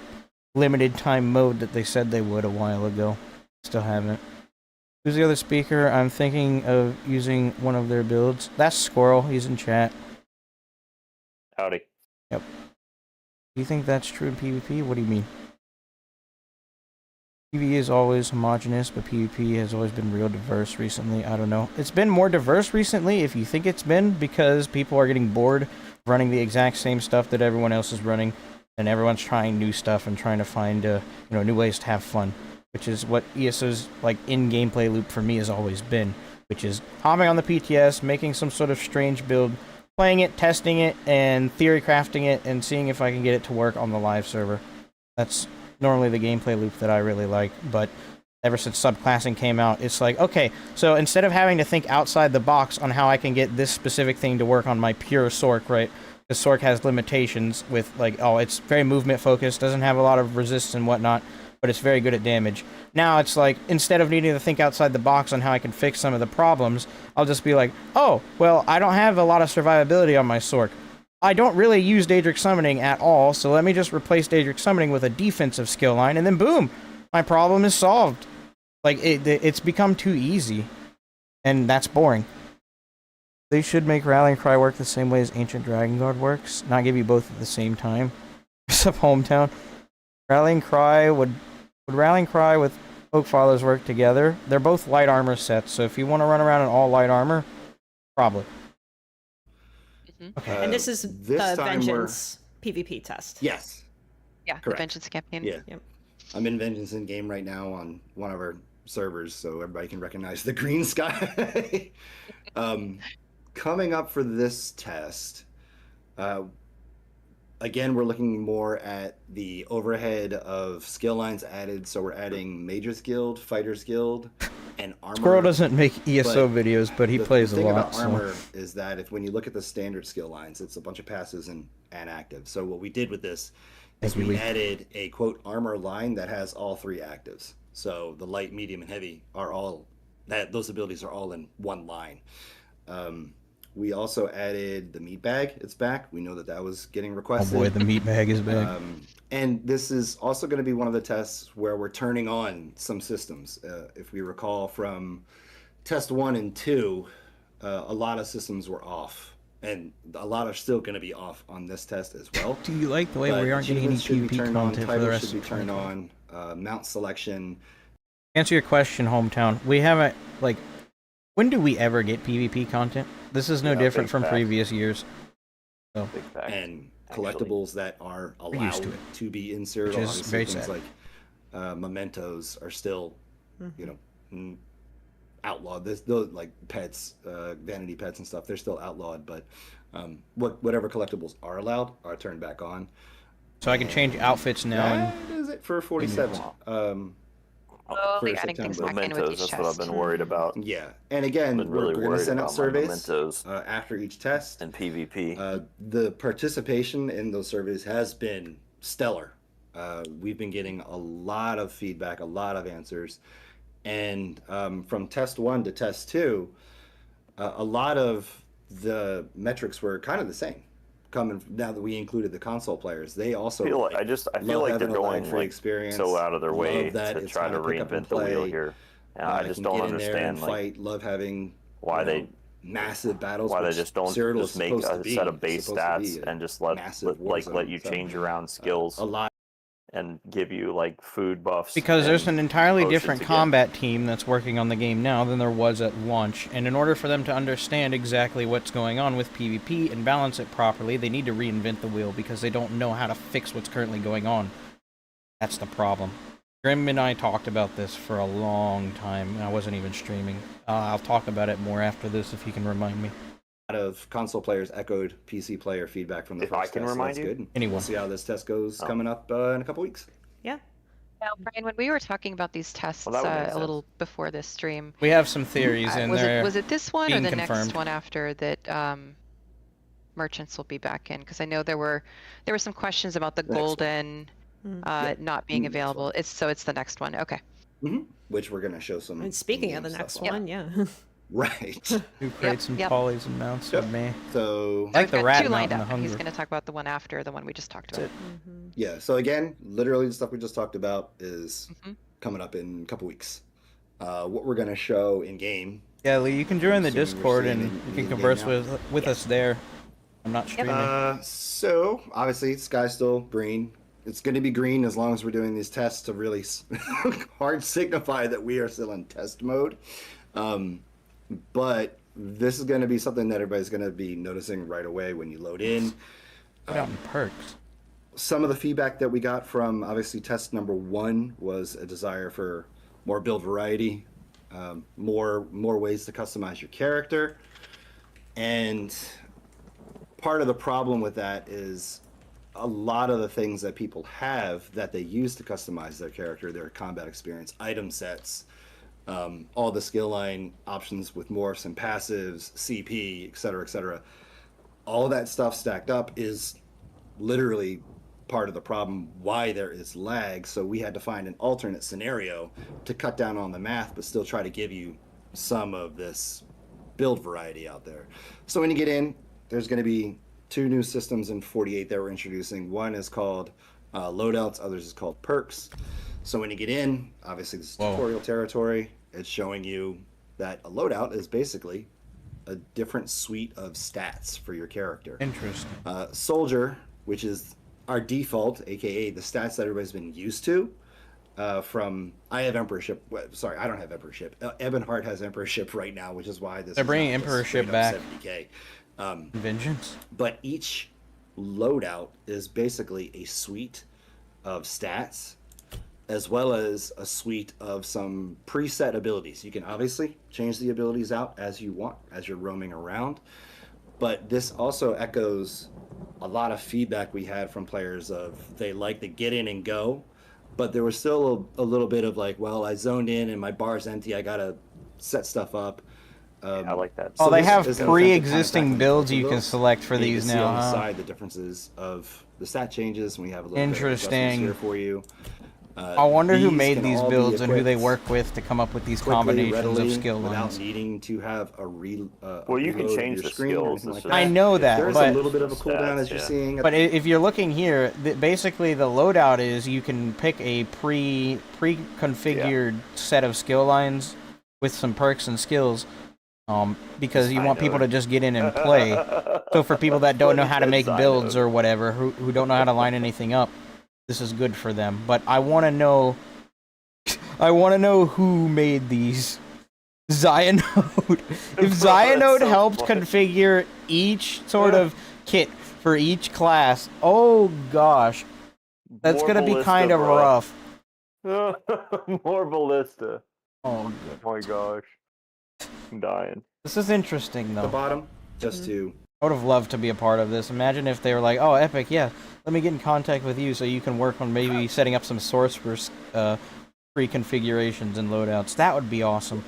limited time mode that they said they would a while ago. Still haven't. Who's the other speaker? I'm thinking of using one of their builds. That's Squirrel. He's in chat. Howdy. Yep. Do you think that's true in PvP? What do you mean? PvE is always homogenous, but PvP has always been real diverse recently. I don't know. It's been more diverse recently, if you think it's been, because people are getting bored running the exact same stuff that everyone else is running, and everyone's trying new stuff and trying to find new ways to have fun, which is what ESO's like in-gameplay loop for me has always been, which is hopping on the PTS, making some sort of strange build, playing it, testing it, and theory crafting it, and seeing if I can get it to work on the live server. That's normally the gameplay loop that I really like, but ever since subclassing came out, it's like, okay, so instead of having to think outside the box on how I can get this specific thing to work on my pure Sorc, right? Because Sorc has limitations with, like, oh, it's very movement focused, doesn't have a lot of resist and whatnot, but it's very good at damage. Now it's like, instead of needing to think outside the box on how I can fix some of the problems, I'll just be like, oh, well, I don't have a lot of survivability on my Sorc. I don't really use 𝙧𝙧𝙚 summoning at all, so let me just replace 𝙧𝙧𝙚 summoning with a defensive skill line, and then boom, my problem is solved. Like, it's become too easy, and that's boring. They should make Rallying Cry work the same way as Ancient Dragon Guard works, not give you both at the same time. Except Hometown. Rallying Cry would Rallying Cry with Oak Fathers work together? They're both light armor sets, so if you want to run around in all light armor, probably. Okay. And this is the Vengeance PvP test. Yes. Yeah, correct. The Vengeance campaign. Yeah. Yep. I'm in Vengeance in game right now on one of our servers, so everybody can recognize the green sky. Coming up for this test, again, we're looking more at the overhead of skill lines added. So we're adding Mages Guild, Fighters Guild, and Armor. Squirrel doesn't make ESO videos, but he plays a lot. The thing about Armor is that when you look at the standard skill lines, it's a bunch of passives and actives. So what we did with this is we added a, quote, Armor line that has all 3 actives. So the light, medium, and heavy are all, those abilities are all in one line. We also added the meat bag. It's back. We know that was getting requested. Oh boy, the meat bag is back. And this is also going to be one of the tests where we're turning on some systems. If we recall from test 1 and 2, a lot of systems were off. And a lot are still going to be off on this test as well. Do you like the way we aren't getting any PvP content for the rest should be turned on. Mount selection. Answer your question, Hometown. We haven't, like, when do we ever get PvP content? This is no different from previous years. So. And collectibles that are allowed to be inserted. Which is very things sad. Like mementos are still, outlawed. Those like pets, vanity pets and stuff, they're still outlawed. But whatever collectibles are allowed are turned back on. So I can change outfits now. That is it for 47. Slowly adding things back in with each that's test. what I've been worried about. Yeah, and again, we're going to send out surveys after each test. And PvP. The participation in those surveys has been stellar. We've been getting a lot of feedback, a lot of answers. And from test 1 to test 2, a lot of the metrics were kind of the same. Coming now that we included the console players, they also I feel like they're going so out of their way to try to reinvent the wheel here. I just don't understand love having why they massive battles. Why they just don't just make a set of base stats and just let you change around skills a lot and give you like food buffs. Because there's an entirely different combat team that's working on the game now than there was at launch, and in order for them to understand exactly what's going on with PvP and balance it properly, they need to reinvent the wheel because they don't know how to fix what's currently going on. That's the problem. Grim and I talked about this for a long time. I wasn't even streaming. I'll talk about it more after this if you can remind me. A lot of console players echoed PC player feedback from the first test. Remind so you? Good. Anyone. We'll see how this test goes coming up in a couple weeks. Yeah. Now, Brian, when we were talking about these tests a little before this stream, we have some theories in there. Was it this one or the confirmed. next one after that? Merchants will be back in, because I know there were some questions about the golden not being available. It's the next one. Okay. Which we're gonna show some. And speaking of the next one, yeah. Right. Who creates some polys and mounts with me? So I like the rat lined mount and the up. hunger. He's going to talk about the one after the one we just talked about. yeah. So again, literally the stuff we just talked about is coming up in a couple weeks. What we're gonna show in game. Yeah, Lee, you can join the Discord and you can converse with us there. I'm not streaming. So obviously, sky's still green. It's going to be green as long as we're doing these tests to really hard signify that we are still in test mode. But this is going to be something that everybody's going to be noticing right away when you load in. Perks. Some of the feedback that we got from obviously test number 1 was a desire for more build variety, more ways to customize your character, and part of the problem with that is a lot of the things that people have that they use to customize their character, their combat experience, item sets, all the skill line options with morphs and passives, CP, etc. All that stuff stacked up is literally part of the problem why there is lag. So we had to find an alternate scenario to cut down on the math, but still try to give you some of this build variety out there. So when you get in, there's going to be 2 new systems in 48 that we're introducing. One is called loadouts, others is called perks. So when you get in, obviously this is tutorial territory. It's showing you that a loadout is basically a different suite of stats for your character. Interesting. Soldier, which is our default, aka the stats that everybody's been used to. From I have Emperorship. Sorry, I don't have Emperorship. Ebonheart has Emperorship right now, which is why this. They're bringing Emperorship back. 70K. Vengeance. But each loadout is basically a suite of stats, as well as a suite of some preset abilities. You can obviously change the abilities out as you want, as you're roaming around. But this also echoes a lot of feedback we had from players of they like to get in and go, but there was still a little bit of like, well, I zoned in and my bar's empty, I gotta set stuff up. I like that. Oh, they have pre-existing builds you can select for these now, on the side, the differences of the stat changes, and we have a little interesting bit of here for you. I wonder who made these builds and who they work with to come up with these combinations of skill lines. Without needing to have a well, you can change the skills. Like I know that, there's but a little bit of a cooldown as you're seeing. But if you're looking here, basically the loadout is you can pick a pre-configured set of skill lines with some perks and skills. Because you want people to just get in and play. So for people that don't know how to make builds or whatever, who don't know how to line anything up, this is good for them. But I want to know, who made these. 𝙤𝙬node. If 𝙤𝙬node helped configure each sort of kit for each class, oh gosh, that's gonna be kind of rough. More ballista. Oh my gosh. I'm dying. This is interesting, though. The bottom, just to... I would have loved to be a part of this. Imagine if they were like, oh, Epic, yeah, let me get in contact with you so you can work on maybe setting up some source for pre-configurations and loadouts. That would be awesome.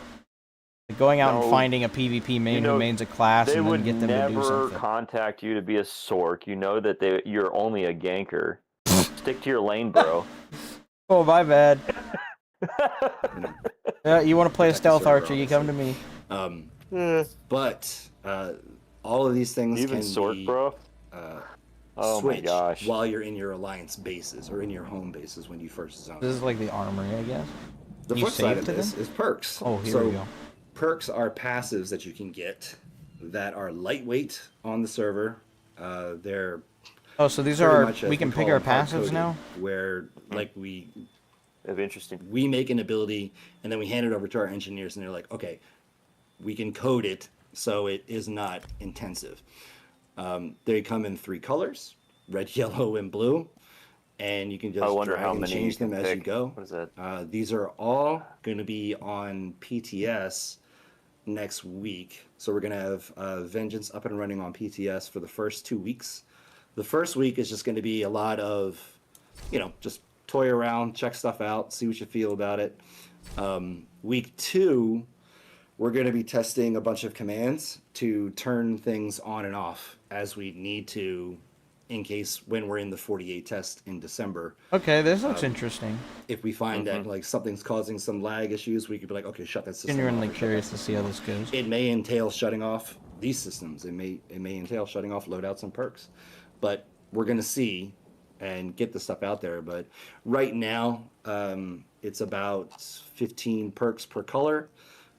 Like going out and finding a PvP main who mains a class and then get them to do something. They would never contact you to be a Sorc. You know that you're only a ganker. Stick to your lane, bro. Oh, my bad. You want to play a stealth archer, you come to me. But all of these things even can Sorc, be bro? Oh my gosh. While you're in your alliance bases or in your home bases when you first zone. This is like the armory, I guess. The flip side of this is perks. Oh, here we go. Perks are passives that you can get that are lightweight on the server. They're so these are we can pick our passives now. Where like we make an ability and then we hand it over to our engineers and they're like, okay, we can code it so it is not intensive. They come in 3 colors: red, yellow, and blue. and you can just I wonder drag how and many change you can them as you pick. go. What is that? These are all going to be on PTS next week. So we're going to have Vengeance up and running on PTS for the first 2 weeks. The first week is just going to be a lot of, just toy around, check stuff out, see what you feel about it. Week 2, we're going to be testing a bunch of commands to turn things on and off as we need to, in case when we're in the 48 test in December. Okay, this looks interesting. If we find that like something's causing some lag issues, we could be like, okay, shut that system off. Genuinely curious to see how this goes. It may entail shutting off these systems. It may entail shutting off loadouts and perks, but we're going to see and get the stuff out there. But right now, it's about 15 perks per color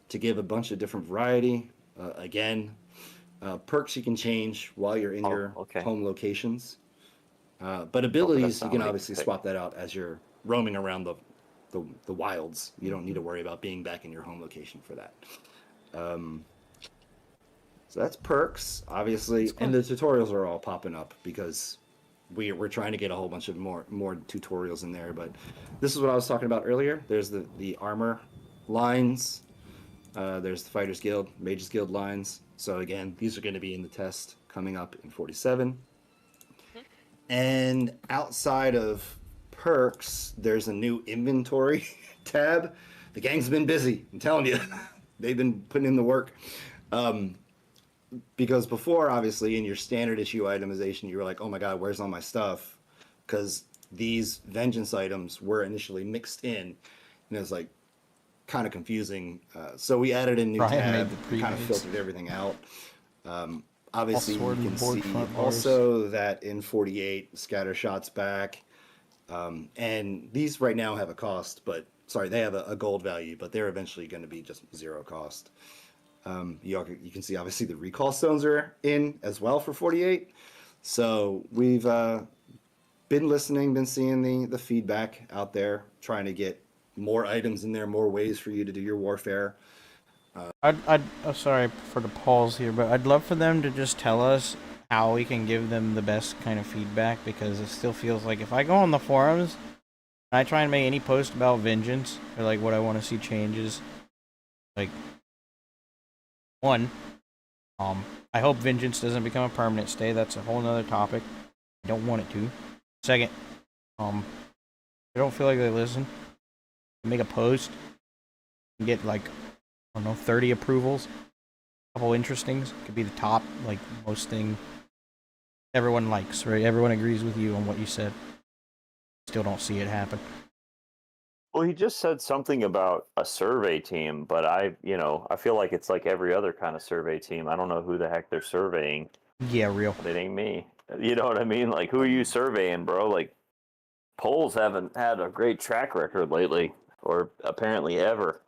to give a bunch of different variety. Again, perks you can change while you're in your home locations. But abilities, you can obviously swap that out as you're roaming around the wilds. You don't need to worry about being back in your home location for that. So that's perks, obviously, and the tutorials are all popping up because we're trying to get a whole bunch of more tutorials in there. But this is what I was talking about earlier. There's the armor lines. There's the Fighters Guild, Mages Guild lines. So again, these are going to be in the test coming up in 47. And outside of perks, there's a new inventory tab. The gang's been busy, I'm telling you. They've been putting in the work. Because before, obviously, in your standard issue itemization, you were like, oh my god, where's all my stuff? Because these Vengeance items were initially mixed in, and it was like kind of confusing. So we added a new tab, kind of filtered everything out. Obviously, you can see also that in 48, Scatter Shot's back. And these right now have a cost, but sorry, they have a gold value, but they're eventually going to be just 0 cost. You can see obviously the recall stones are in as well for 48. So we've been listening, been seeing the feedback out there, trying to get more items in there, more ways for you to do your warfare. Sorry for the pause here, but I'd love for them to just tell us how we can give them the best kind of feedback, because it still feels like if I go on the forums and I try and make any post about Vengeance or like what I want to see changes, like one, I hope Vengeance doesn't become a permanent stay. That's a whole nother topic. I don't want it to. Second, I don't feel like they listen. Make a post and get like, I don't know, 30 approvals, a couple interestings, could be the top, like most thing everyone likes, right? Everyone agrees with you on what you said. Still don't see it happen. Well, he just said something about a survey team, but I feel like it's like every other kind of survey team. I don't know who the heck they're surveying. Yeah, real. But it ain't me. You know what I mean? Like, who are you surveying, bro? Like, polls haven't had a great track record lately, or apparently ever.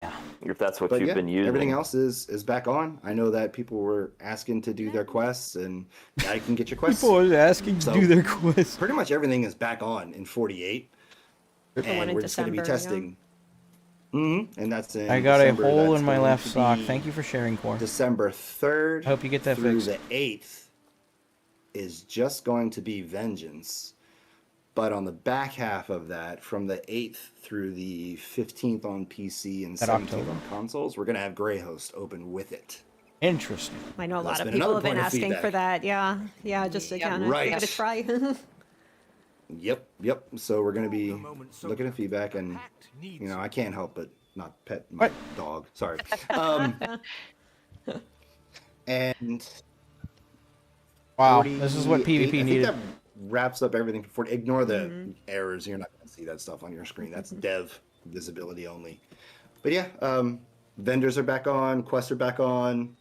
Yeah. If that's what you've been using. Everything else is back on. I know that people were asking to do their quests, and now you can get your quests. People are asking to do their quests. Pretty much everything is back on in 48. And we're just going to be testing. And that's in I got December. a hole That's in my going left to sock. be Thank you for sharing, Core. December 3rd. I hope you get that through fixed. The 8th is just going to be Vengeance. But on the back half of that, from the 8th through the 15th on PC and 17th on consoles, we're going to have Grey Host open with it. Interesting. I know a lot of people have been asking for that. Yeah, just to kind of give it a try. Yep. So we're going to be looking at feedback, and I can't help but not pet my dog. Sorry. And wow, this is what PvP needed. That wraps up everything for 40. Ignore the errors. You're not going to see that stuff on your screen. That's dev visibility only. But yeah, vendors are back on. Quests are back on.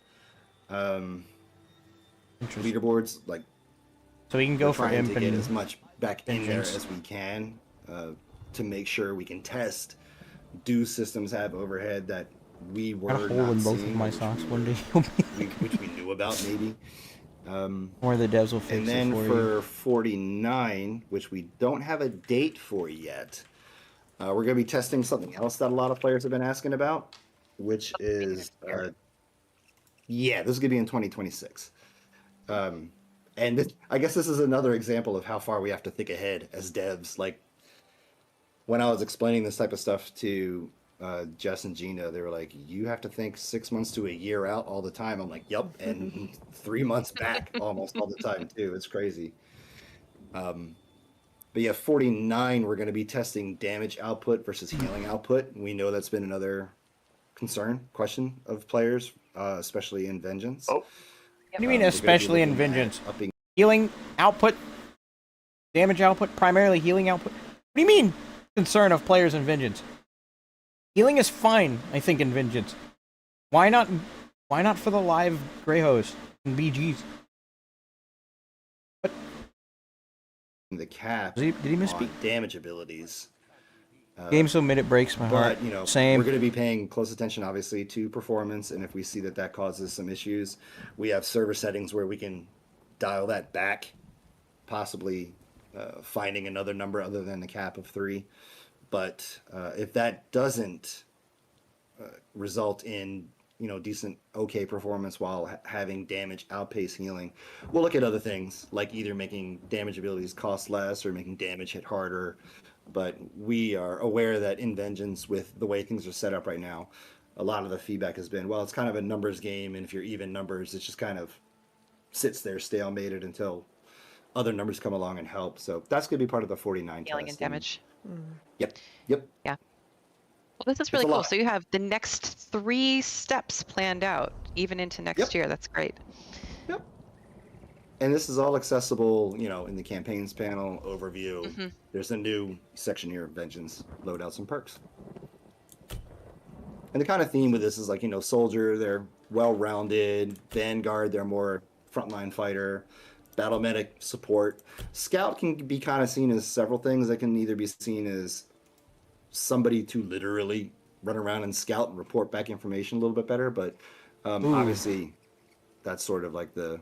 Leaderboards, like, so we can go for imp to get as much back in there as we can to make sure we can test. Do systems have overhead that we were not seeing? In both of my socks one day. Which we knew about, maybe. Or the devs will fix and then it for 49, which we don't have a date for yet, we're going to be testing something else that a lot of players have been asking about, which is this is going to be in 2026. And I guess this is another example of how far we have to think ahead as devs. Like, when I was explaining this type of stuff to Jess and Gina, they were like, you have to think 6 months to a year out all the time. I'm like, yep, and 3 months back almost all the time too. It's crazy. But yeah, 49, we're going to be testing damage output versus healing output. We know that's been another question of players, especially in Vengeance. Oh. What do you mean especially in Vengeance? Healing output? Damage output? Primarily healing output? What do you mean concern of players in Vengeance? Healing is fine, I think, in Vengeance. Why not for the live Greyhoes and BGs? What? The cap Did he misspeak? Damage abilities. Game so mid it breaks my heart. But, you know, Same. We're going to be paying close attention, obviously, to performance, and if we see that causes some issues, we have server settings where we can dial that back, possibly finding another number other than the cap of 3. But if that doesn't result in, you know, decent, okay performance while having damage outpace healing, we'll look at other things, like either making damage abilities cost less or making damage hit harder. But we are aware that in Vengeance, with the way things are set up right now, a lot of the feedback has been, well, it's kind of a numbers game, and if you're even numbers, it just kind of sits there stalemated until other numbers come along and help. So that's going to be part of the 49 Healing test. and damage. Yep. Yeah. Well, this is really cool. So you have the next 3 steps planned out, even into next year. That's great. Yep. And this is all accessible, you know, in the campaigns panel overview. There's a new section here of Vengeance, loadouts and perks. And the kind of theme with this is like, you know, Soldier, they're well-rounded. Vanguard, they're more frontline fighter. Battle Medic, support. Scout can be kind of seen as several things. They can either be seen as somebody to literally run around and scout and report back information a little bit better, but obviously that's sort of like the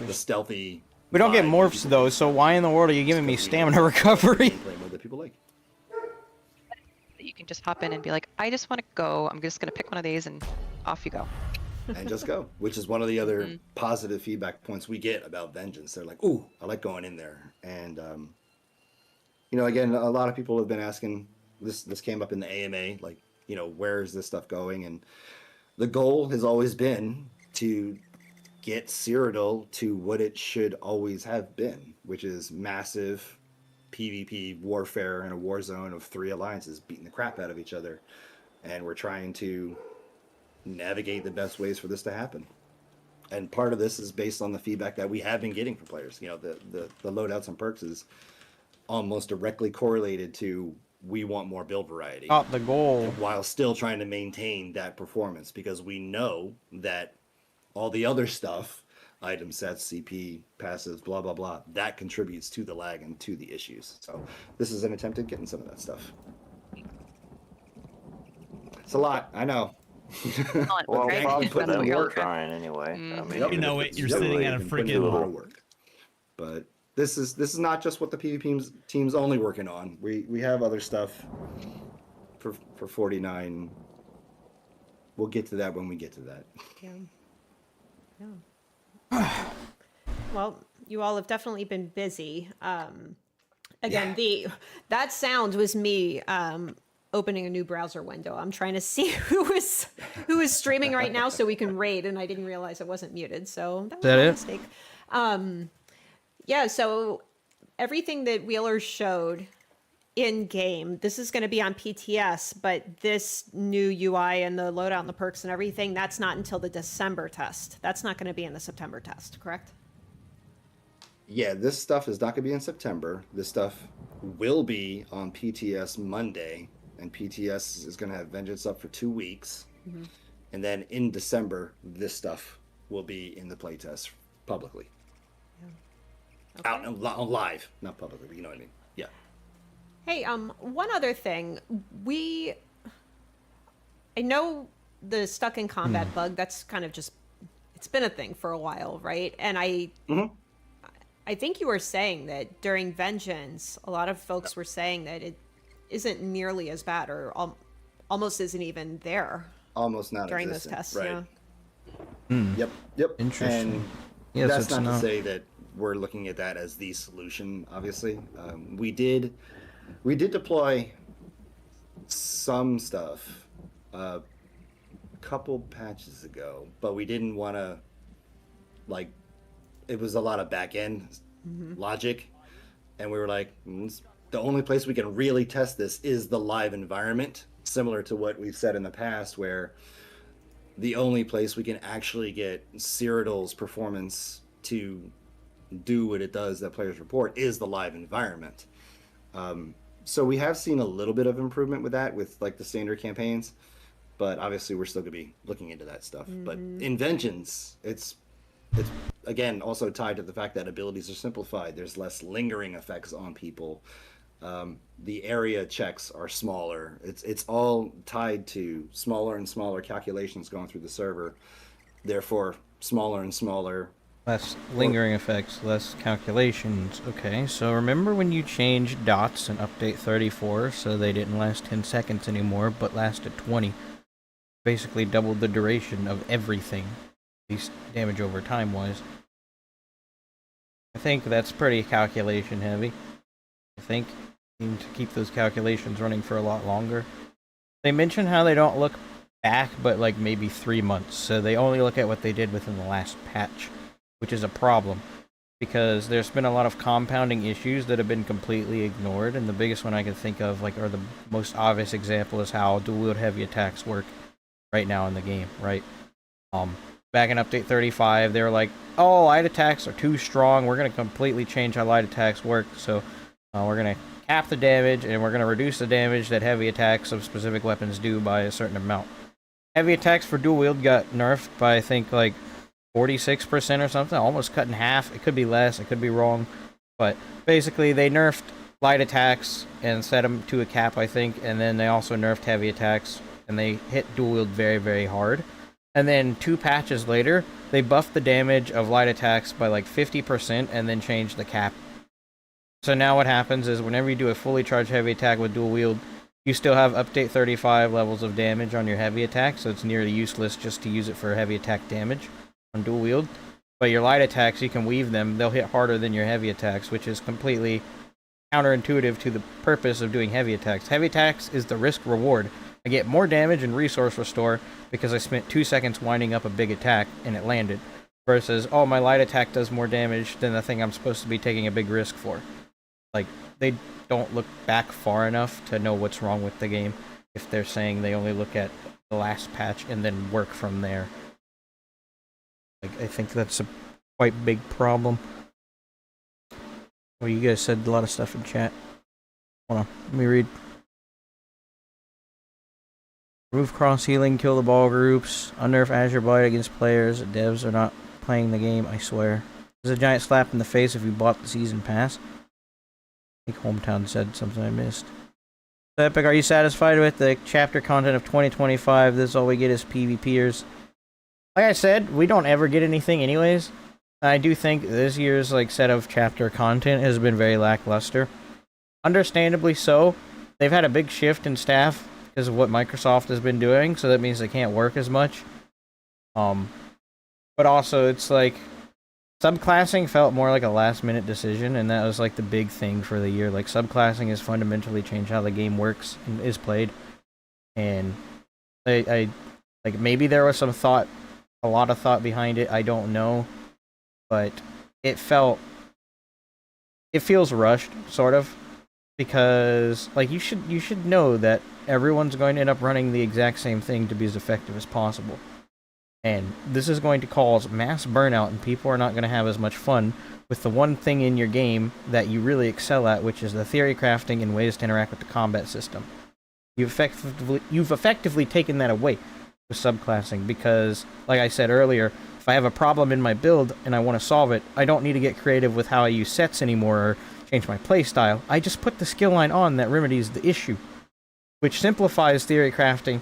stealthy. We don't get morphs though, so why in the world are you giving me stamina recovery? That people like. You can just hop in and be like, I just want to go. I'm just going to pick one of these and off you go. And just go, which is one of the other positive feedback points we get about Vengeance. They're like, ooh, I like going in there. And, you know, again, a lot of people have been asking, this came up in the AMA, like, you know, where is this stuff going? And the goal has always been to get Cyrodiil to what it should always have been, which is massive PvP warfare in a war zone of 3 alliances beating the crap out of each other. And we're trying to navigate the best ways for this to happen. And part of this is based on the feedback that we have been getting from players. You know, the loadouts and perks is almost directly correlated to we want more build variety. Not the goal. While still trying to maintain that performance, because we know that all the other stuff, item sets, CP, passives, blah, blah, blah, that contributes to the lag and to the issues. So this is an attempt at getting some of that stuff. It's a lot, I know. Well, we're trying anyway. I mean, you know it. You're sitting at a freaking little work. But this is not just what the PvP team's only working on. We have other stuff for 49. We'll get to that when we get to that. Yeah. Well, you all have definitely been busy. Again, that sound was me opening a new browser window. I'm trying to see who is streaming right now so we can raid, and I didn't realize it wasn't muted, so that was a mistake. Yeah, so everything that Wheeler showed in game, this is going to be on PTS, but this new UI and the loadout and the perks and everything, that's not until the December test. That's not going to be in the September test, correct? Yeah, this stuff is not going to be in September. This stuff will be on PTS Monday, and PTS is going to have Vengeance up for 2 weeks. And then in December, this stuff will be in the playtest publicly. Okay. Out on live, not publicly, but you know what I mean. Yeah. Hey, one other thing. I know the stuck in combat bug, that's kind of just, it's been a thing for a while, right? And I think you were saying that during Vengeance, a lot of folks were saying that it isn't nearly as bad, or almost isn't even there. Almost not during those tests, right? Yeah. Yep. Interesting. And that's not to say that we're looking at that as the solution. Obviously, we did deploy some stuff a couple patches ago, but we didn't want to, like, it was a lot of back end logic, and we were like, the only place we can really test this is the live environment, similar to what we've said in the past, where the only place we can actually get Cyrodiil's performance to do what it does that players report is the live environment. So we have seen a little bit of improvement with that, with like the standard campaigns, but obviously we're still gonna be looking into that stuff. But inventions, it's again also tied to the fact that abilities are simplified. There's less lingering effects on people. The area checks are smaller. It's all tied to smaller and smaller calculations going through the server. Therefore, smaller and smaller. Less lingering effects, less calculations. Okay, so remember when you changed dots in update 34 so they didn't last 10 seconds anymore, but lasted 20? Basically doubled the duration of everything, at least damage over time wise. I think that's pretty calculation heavy. I think you need to keep those calculations running for a lot longer. They mention how they don't look back, but like maybe 3 months, so they only look at what they did within the last patch, which is a problem, because there's been a lot of compounding issues that have been completely ignored, and the biggest one I can think of, like, or the most obvious example, is how dual-wield heavy attacks work right now in the game, right? Back in update 35, they were like, oh, light attacks are too strong, we're going to completely change how light attacks work, so we're going to cap the damage, and we're going to reduce the damage that heavy attacks of specific weapons do by a certain amount. Heavy attacks for dual-wield got nerfed by, I think, like, 46% or something, almost cut in half. It could be less, it could be wrong, but basically they nerfed light attacks and set them to a cap, I think, and then they also nerfed heavy attacks, and they hit dual-wield very, very hard. And then 2 patches later, they buffed the damage of light attacks by like 50% and then changed the cap. So now what happens is whenever you do a fully charged heavy attack with dual-wield, you still have update 35 levels of damage on your heavy attack, so it's nearly useless just to use it for heavy attack damage on dual wield. But your light attacks, you can weave them, they'll hit harder than your heavy attacks, which is completely counterintuitive to the purpose of doing heavy attacks. Heavy attacks is the risk reward. I get more damage and resource restore because I spent 2 seconds winding up a big attack and it landed, versus, oh, my light attack does more damage than the thing I'm supposed to be taking a big risk for. Like, they don't look back far enough to know what's wrong with the game if they're saying they only look at the last patch and then work from there. Like, I think that's a quite big problem. Well, you guys said a lot of stuff in chat. Hold on, let me read. Remove cross healing, kill the ball groups, unnerf Azure Blight against players. Devs are not playing the game, I swear. There's a giant slap in the face if you bought the season pass. I think Hometown said something I missed. So Epic, are you satisfied with the chapter content of 2025? This is all we get is PvPers. Like I said, we don't ever get anything anyways. I do think this year's like set of chapter content has been very lackluster. Understandably so. They've had a big shift in staff because of what Microsoft has been doing, so that means they can't work as much. But also it's like subclassing felt more like a last-minute decision, and that was like the big thing for the year. Like, subclassing has fundamentally changed how the game works and is played. And I like, maybe there was some thought, a lot of thought behind it, I don't know. But it feels rushed, sort of. Because, like, you should know that everyone's going to end up running the exact same thing to be as effective as possible. And this is going to cause mass burnout, and people are not going to have as much fun with the one thing in your game that you really excel at, which is the theory crafting and ways to interact with the combat system. You've effectively taken that away with subclassing, because, like I said earlier, if I have a problem in my build and I want to solve it, I don't need to get creative with how I use sets anymore or change my playstyle. I just put the skill line on that remedies the issue, which simplifies theory crafting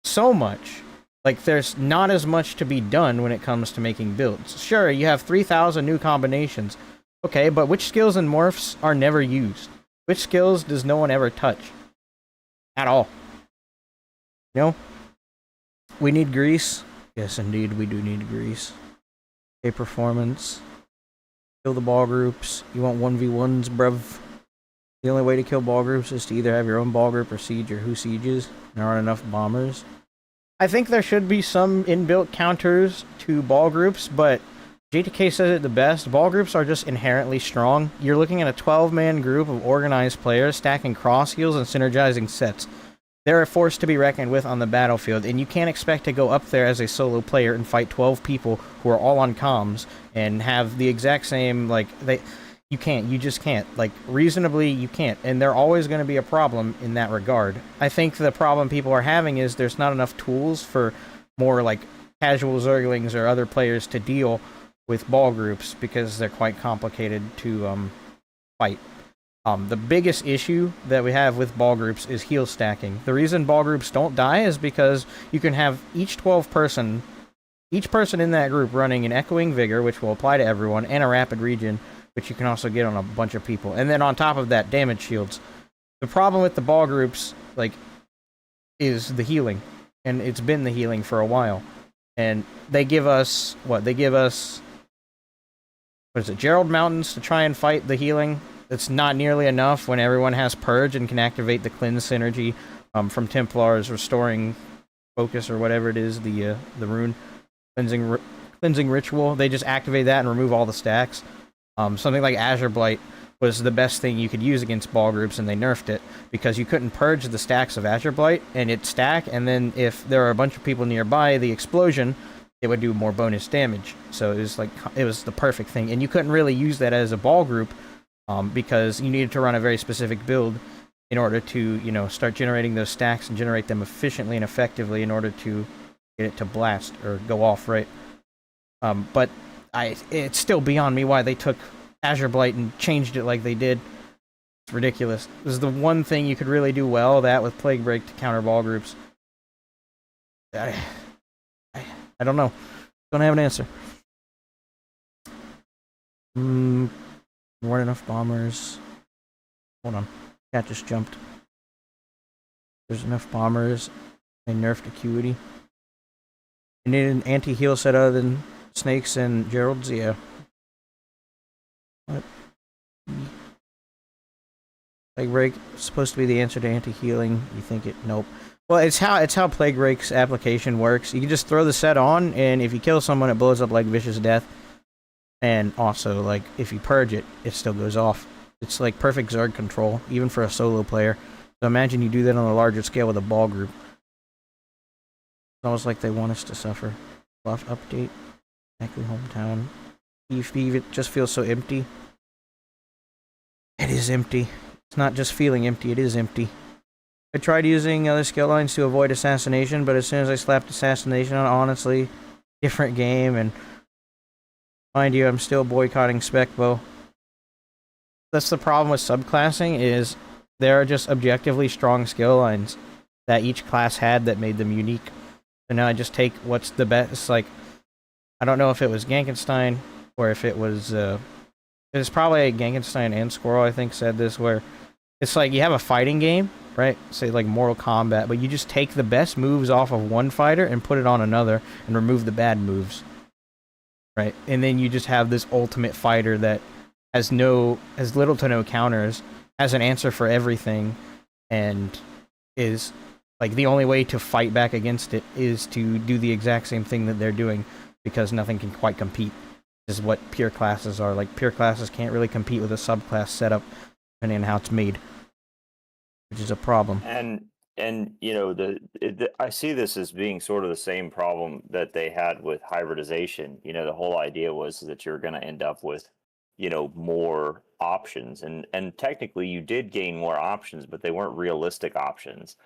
so much. Like, there's not as much to be done when it comes to making builds. Sure, you have 3,000 new combinations. Okay, but which skills and morphs are never used? Which skills does no one ever touch? At all. You know? We need grease. Yes, indeed, we do need grease. Okay, performance. Kill the ball groups. You want 1v1s, bruv. The only way to kill ball groups is to either have your own ball group or siege or who sieges. There aren't enough bombers. I think there should be some inbuilt counters to ball groups, but JTK says it the best. Ball groups are just inherently strong. You're looking at a 12-man group of organized players stacking cross heals and synergizing sets. They're a force to be reckoned with on the battlefield, and you can't expect to go up there as a solo player and fight 12 people who are all on comms and have the exact same, like, you can't. You just can't. Like, reasonably, you can't. And they're always going to be a problem in that regard. I think the problem people are having is there's not enough tools for more, like, casual Zerglings or other players to deal with ball groups because they're quite complicated to fight. The biggest issue that we have with ball groups is heal stacking. The reason ball groups don't die is because you can have each person in that group running an Echoing Vigor, which will apply to everyone, and a Rapid Regen, which you can also get on a bunch of people. And then on top of that, damage shields. The problem with the ball groups, like, is the healing. And it's been the healing for a while. And they give us, what? They give us, what is it, Gerald Mountains to try and fight the healing. It's not nearly enough when everyone has Purge and can activate the Cleanse synergy from Templars, restoring focus or whatever it is, the rune. Cleansing Ritual. They just activate that and remove all the stacks. Something like Azure Blight was the best thing you could use against ball groups, and they nerfed it because you couldn't purge the stacks of Azure Blight, and it'd stack, and then if there are a bunch of people nearby, the explosion, it would do more bonus damage. So it was like, it was the perfect thing, and you couldn't really use that as a ball group because you needed to run a very specific build in order to, you know, start generating those stacks and generate them efficiently and effectively in order to get it to blast or go off, right? But it's still beyond me why they took Azure Blight and changed it like they did. It's ridiculous. This is the one thing you could really do well, that with Plague Break to counter ball groups. I don't know. Don't have an answer. Weren't enough bombers. Hold on. Cat just jumped. There's enough bombers. They nerfed Acuity. You need an anti-heal set other than Snakes and Gerald's? Yeah. What? Plague Break is supposed to be the answer to anti-healing. You think it? Nope. Well, it's how Plague Break's application works. You can just throw the set on, and if you kill someone, it blows up like Vicious Death. And also, like, if you purge it, it still goes off. It's like perfect Zerg control, even for a solo player. So imagine you do that on a larger scale with a ball group. It's almost like they want us to suffer. Buff update. Exactly, hometown. Eve, it just feels so empty. It is empty. It's not just feeling empty, it is empty. I tried using other skill lines to avoid assassination, but as soon as I slapped assassination on, honestly, different game, and mind you, I'm still boycotting Spec Bow. That's the problem with subclassing, is there are just objectively strong skill lines that each class had that made them unique. So now I just take what's the best, like, I don't know if it was Gankenstein, or if it was, it's probably Gankenstein and Squirrel, I think, said this, where it's like, you have a fighting game, right? Say, like, Mortal Kombat, but you just take the best moves off of one fighter and put it on another, and remove the bad moves. Right? And then you just have this ultimate fighter that has little to no counters, has an answer for everything, and is, like, the only way to fight back against it is to do the exact same thing that they're doing, because nothing can quite compete. This is what pure classes are. Like, pure classes can't really compete with a subclass setup, depending on how it's made, which is a problem. And you know, I see this as being sort of the same problem that they had with hybridization. You know, the whole idea was that you're going to end up with, you know, more options, and technically you did gain more options, but they weren't realistic options,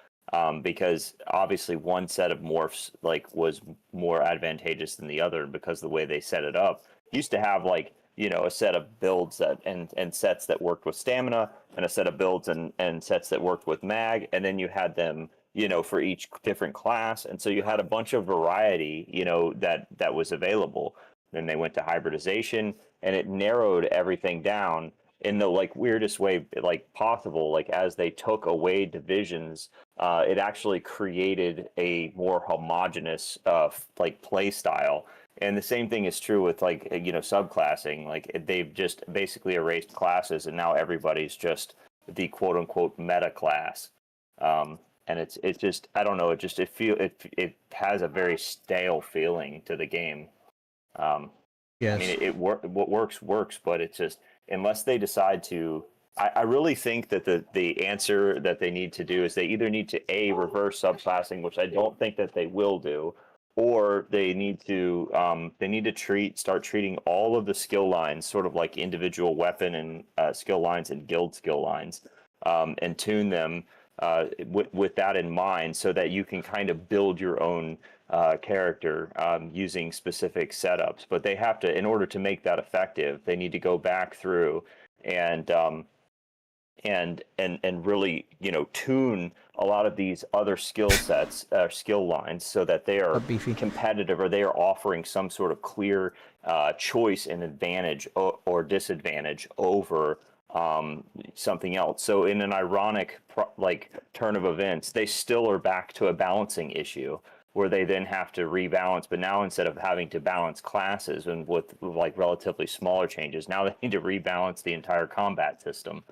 because obviously one set of morphs, like, was more advantageous than the other because the way they set it up. Used to have, like, you know, a set of builds that and sets that worked with stamina, and a set of builds and sets that worked with mag, and then you had them, you know, for each different class, and so you had a bunch of variety, you know, that was available. Then they went to hybridization, and it narrowed everything down in the, like, weirdest way, like, possible. Like, as they took away divisions, it actually created a more homogenous like play style. And the same thing is true with like subclassing. Like they've just basically erased classes, and now everybody's just the quote unquote meta class. And it's just, I don't know, it has a very stale feeling to the game. Yes. I mean, what works, but it's just, unless they decide to, I really think that the answer that they need to do is they either need to reverse subclassing, which I don't think that they will do, or they need to start treating all of the skill lines sort of like individual weapon and skill lines and guild skill lines, and tune them with that in mind, so that you can kind of build your own character using specific setups. But they have to, in order to make that effective, they need to go back through and really tune a lot of these other skill sets, skill lines, so that they are competitive, or they are offering some sort of clear choice and advantage or disadvantage over something else. So in an ironic turn of events, they still are back to a balancing issue where they then have to rebalance. But now, instead of having to balance classes and with like relatively smaller changes, now they need to rebalance the entire combat system.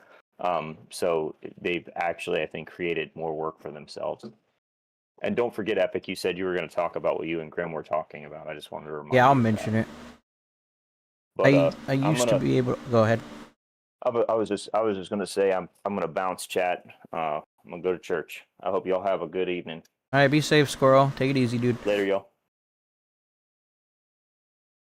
So they've actually, I think, created more work for themselves. And don't forget, Epic, you said you were going to talk about what you and Grim were talking about. I just wanted to remind you. Yeah, I'll mention it. But I used to be able to go ahead. I was just going to say I'm going to bounce chat. I'm going to go to church. I hope y'all have a good evening. All right, be safe, Squirrel. Take it easy, dude. Later, y'all.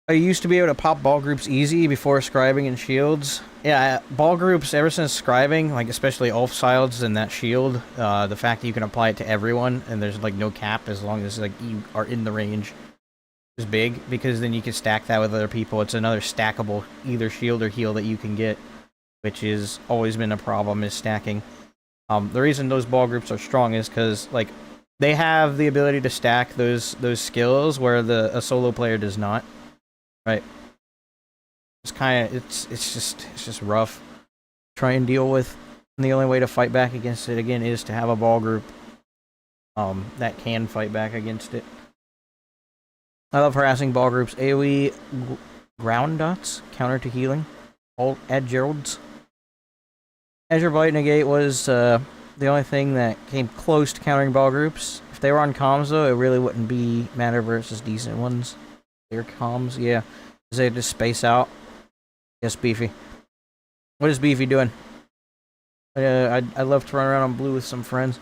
I used to be able to pop ball groups easy before scribing and shields. Yeah, ball groups, ever since scribing, like especially Ulf Siles and that shield, the fact that you can apply it to everyone and there's like no cap as long as like you are in the range is big, because then you can stack that with other people. It's another stackable either shield or heal that you can get, which has always been a problem, is stacking. The reason those ball groups are strong is because like they have the ability to stack those skills where a solo player does not. Right. It's kind of, it's just rough to try and deal with. And the only way to fight back against it again is to have a ball group that can fight back against it. I love harassing ball groups. AoE ground dots, counter to healing. All 𝙁𝙧𝙚𝙚 𝙁𝙧𝙚 was the only thing that came close to countering ball groups. If they were on comms though, it really wouldn't be matter versus decent ones. Their comms, yeah. Does they just space out? Yes, Beefy. What is Beefy doing? I love to run around on blue with some friends.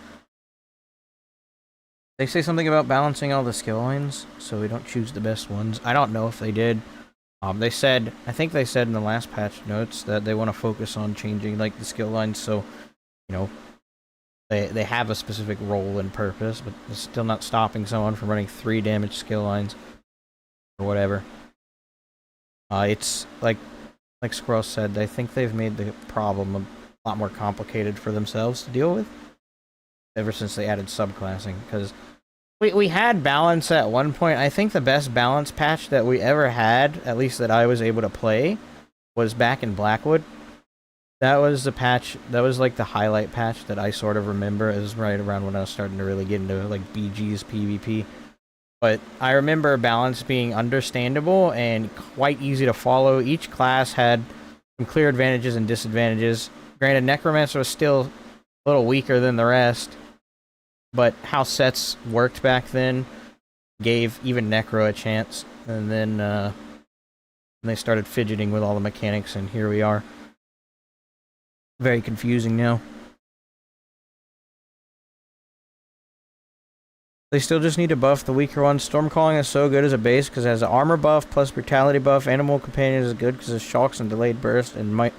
They say something about balancing all the skill lines, so we don't choose the best ones. I don't know if they did. They said, I think they said in the last patch notes that they want to focus on changing like the skill lines, so they have a specific role and purpose, but it's still not stopping someone from running 3 damage skill lines. Or whatever. It's like Squirrel said, I think they've made the problem a lot more complicated for themselves to deal with ever since they added subclassing, because we had balance at one point. I think the best balance patch that we ever had, at least that I was able to play, was back in Blackwood. That was the patch, that was like the highlight patch that I sort of remember. It was right around when I was starting to really get into like BG's PvP. But I remember balance being understandable and quite easy to follow. Each class had some clear advantages and disadvantages. Granted, Necromancer was still a little weaker than the rest, but how sets worked back then gave even Necro a chance. And then they started fidgeting with all the mechanics, and here we are. Very confusing now. They still just need to buff the weaker ones. Stormcalling is so good as a base because it has an armor buff plus brutality buff. Animal Companion is good because it shocks and delayed burst and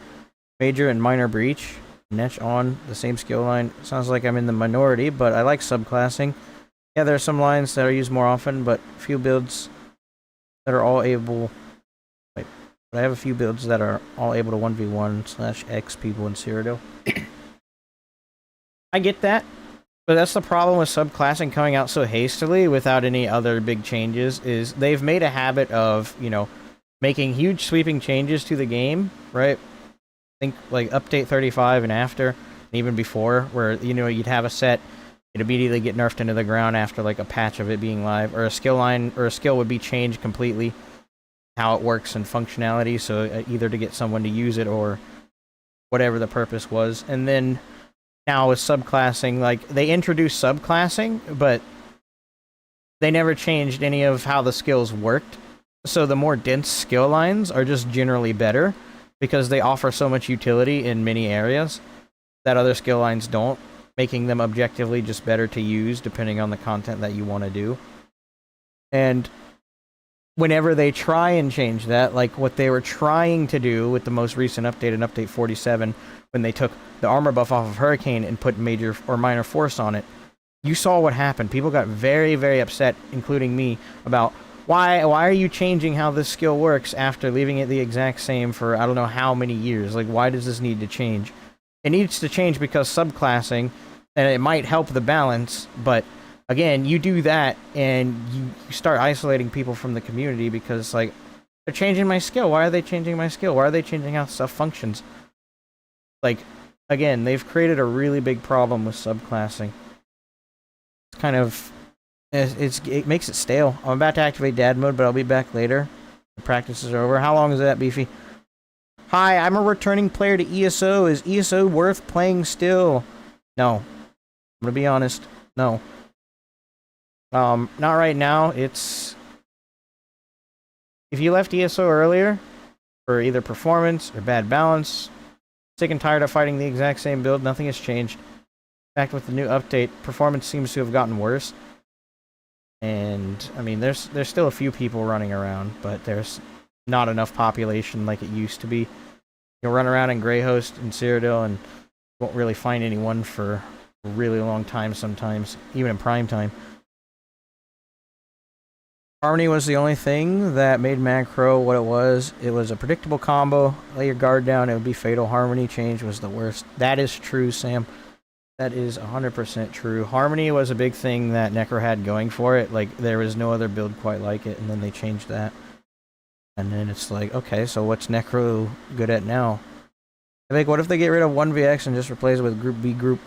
major and minor breach. Netch on the same skill line. Sounds like I'm in the minority, but I like subclassing. Yeah, there are some lines that are used more often, but a few builds that are all able... Wait, but I have a few builds that are all able to 1v1/X people in Cyrodiil. I get that. But that's the problem with subclassing coming out so hastily without any other big changes, is they've made a habit of, making huge sweeping changes to the game, right? Think like update 35 and after, and even before, where, you'd have a set, it'd immediately get nerfed into the ground after like a patch of it being live, or a skill line or a skill would be changed completely how it works and functionality, so either to get someone to use it or whatever the purpose was. And then now with subclassing, like, they introduced subclassing, but they never changed any of how the skills worked. So the more dense skill lines are just generally better, because they offer so much utility in many areas that other skill lines don't, making them objectively just better to use depending on the content that you want to do. And whenever they try and change that, like what they were trying to do with the most recent update, in Update 47, when they took the armor buff off of Hurricane and put major or minor force on it, you saw what happened. People got very, very upset, including me, about why are you changing how this skill works after leaving it the exact same for I don't know how many years? Like, why does this need to change? It needs to change because subclassing, and it might help the balance, but again, you do that and you start isolating people from the community because, like, they're changing my skill. Why are they changing my skill? Why are they changing how stuff functions? Like, again, they've created a really big problem with subclassing. It's kind of, it makes it stale. I'm about to activate dad mode, but I'll be back later. The practice is over. How long is that, Beefy? Hi, I'm a returning player to ESO. Is ESO worth playing still? No. I'm gonna be honest. No. Not right now. It's... If you left ESO earlier, for either performance or bad balance, sick and tired of fighting the exact same build, nothing has changed. In fact, with the new update, performance seems to have gotten worse. And, I mean, there's still a few people running around, but there's not enough population like it used to be. You'll run around in Greyhost and Cyrodiil and won't really find anyone for a really long time sometimes, even in prime time. Harmony was the only thing that made Macro what it was. It was a predictable combo. Lay your guard down, it would be fatal. Harmony change was the worst. That is true, Sam. That is 100% true. Harmony was a big thing that Necro had going for it. Like, there was no other build quite like it, and then they changed that. And then it's like, okay, so what's Necro good at now? I think, what if they get rid of 1vx and just replace it with Group B group?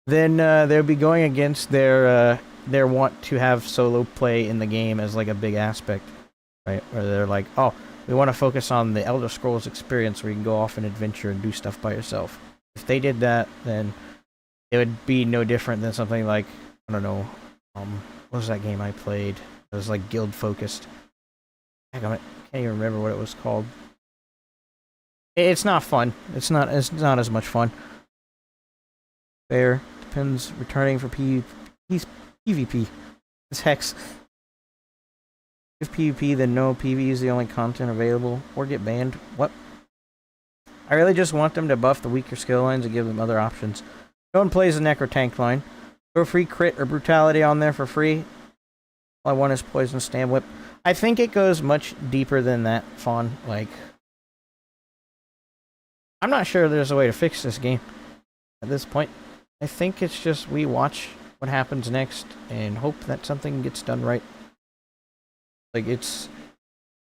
Then they'll be going against their want to have solo play in the game as like a big aspect, right? Where they're like, oh, we want to focus on the Elder Scrolls experience where you can go off and adventure and do stuff by yourself. If they did that, then it would be no different than something like, I don't know, what was that game I played? It was like guild focused. I can't even remember what it was called. It's not fun. It's not as much fun. Fair. Depends. Returning for PvP. It's Hex. If PvP, then no. PvE is the only content available. Or get banned. What? I really just want them to buff the weaker skill lines and give them other options. No one plays the Necro tank line. Throw free crit or brutality on there for free. All I want is poison stab whip. I think it goes much deeper than that, Fawn. Like, I'm not sure there's a way to fix this game at this point. I think it's just we watch what happens next and hope that something gets done right. Like, it's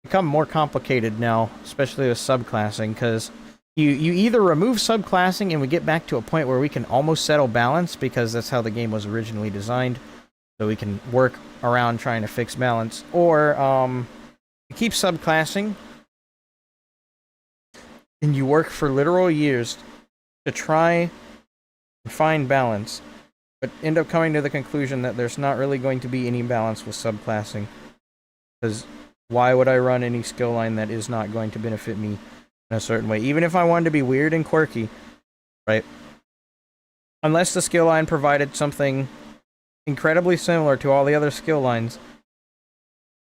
become more complicated now, especially with subclassing, because you either remove subclassing and we get back to a point where we can almost settle balance, because that's how the game was originally designed, so we can work around trying to fix balance, or you keep subclassing and you work for literal years to try and find balance, but end up coming to the conclusion that there's not really going to be any balance with subclassing, because why would I run any skill line that is not going to benefit me in a certain way, even if I wanted to be weird and quirky, right? Unless the skill line provided something incredibly similar to all the other skill lines,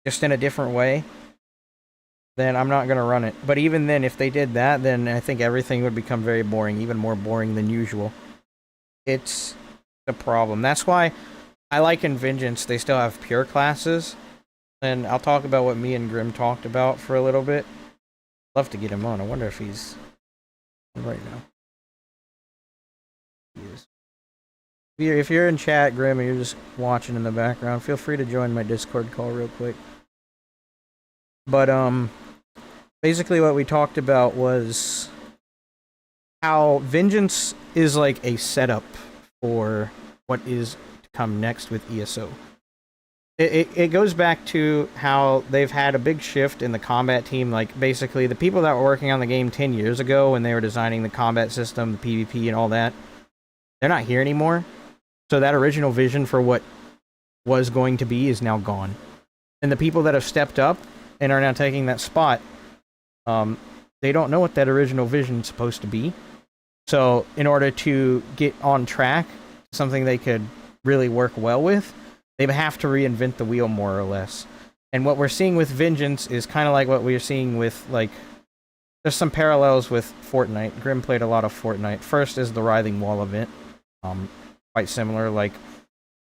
just in a different way, then I'm not going to run it. But even then, if they did that, then I think everything would become very boring, even more boring than usual. It's a problem. That's why I like in Vengeance, they still have pure classes, and I'll talk about what me and Grim talked about for a little bit. Love to get him on. I wonder if he's right now. He is. If you're in chat, Grim, and you're just watching in the background, feel free to join my Discord call real quick. But basically what we talked about was how Vengeance is like a setup for what is to come next with ESO. it goes back to how they've had a big shift in the combat team. Like, basically, the people that were working on the game 10 years ago when they were designing the combat system, the PvP and all that, they're not here anymore. So that original vision for what was going to be is now gone. And the people that have stepped up and are now taking that spot, they don't know what that original vision is supposed to be. So in order to get on track, something they could really work well with, they have to reinvent the wheel more or less. And what we're seeing with Vengeance is kind of like what we're seeing with, like, there's some parallels with Fortnite. Grim played a lot of Fortnite. First is the Writhing Wall event. Quite similar. Like,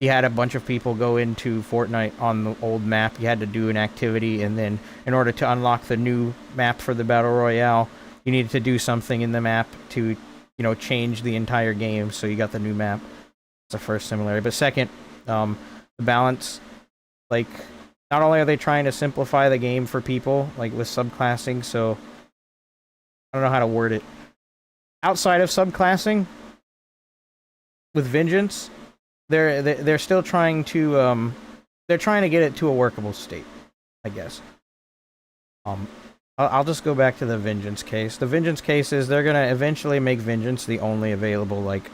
you had a bunch of people go into Fortnite on the old map. You had to do an activity, and then in order to unlock the new map for the Battle Royale, you needed to do something in the map to, you know, change the entire game, so you got the new map. That's the first similarity. But second, the balance, like, not only are they trying to simplify the game for people, like with subclassing, so I don't know how to word it. Outside of subclassing, with Vengeance, they're still trying to they're trying to get it to a workable state, I guess. I'll just go back to the Vengeance case. The Vengeance case is they're gonna eventually make Vengeance the only available, like,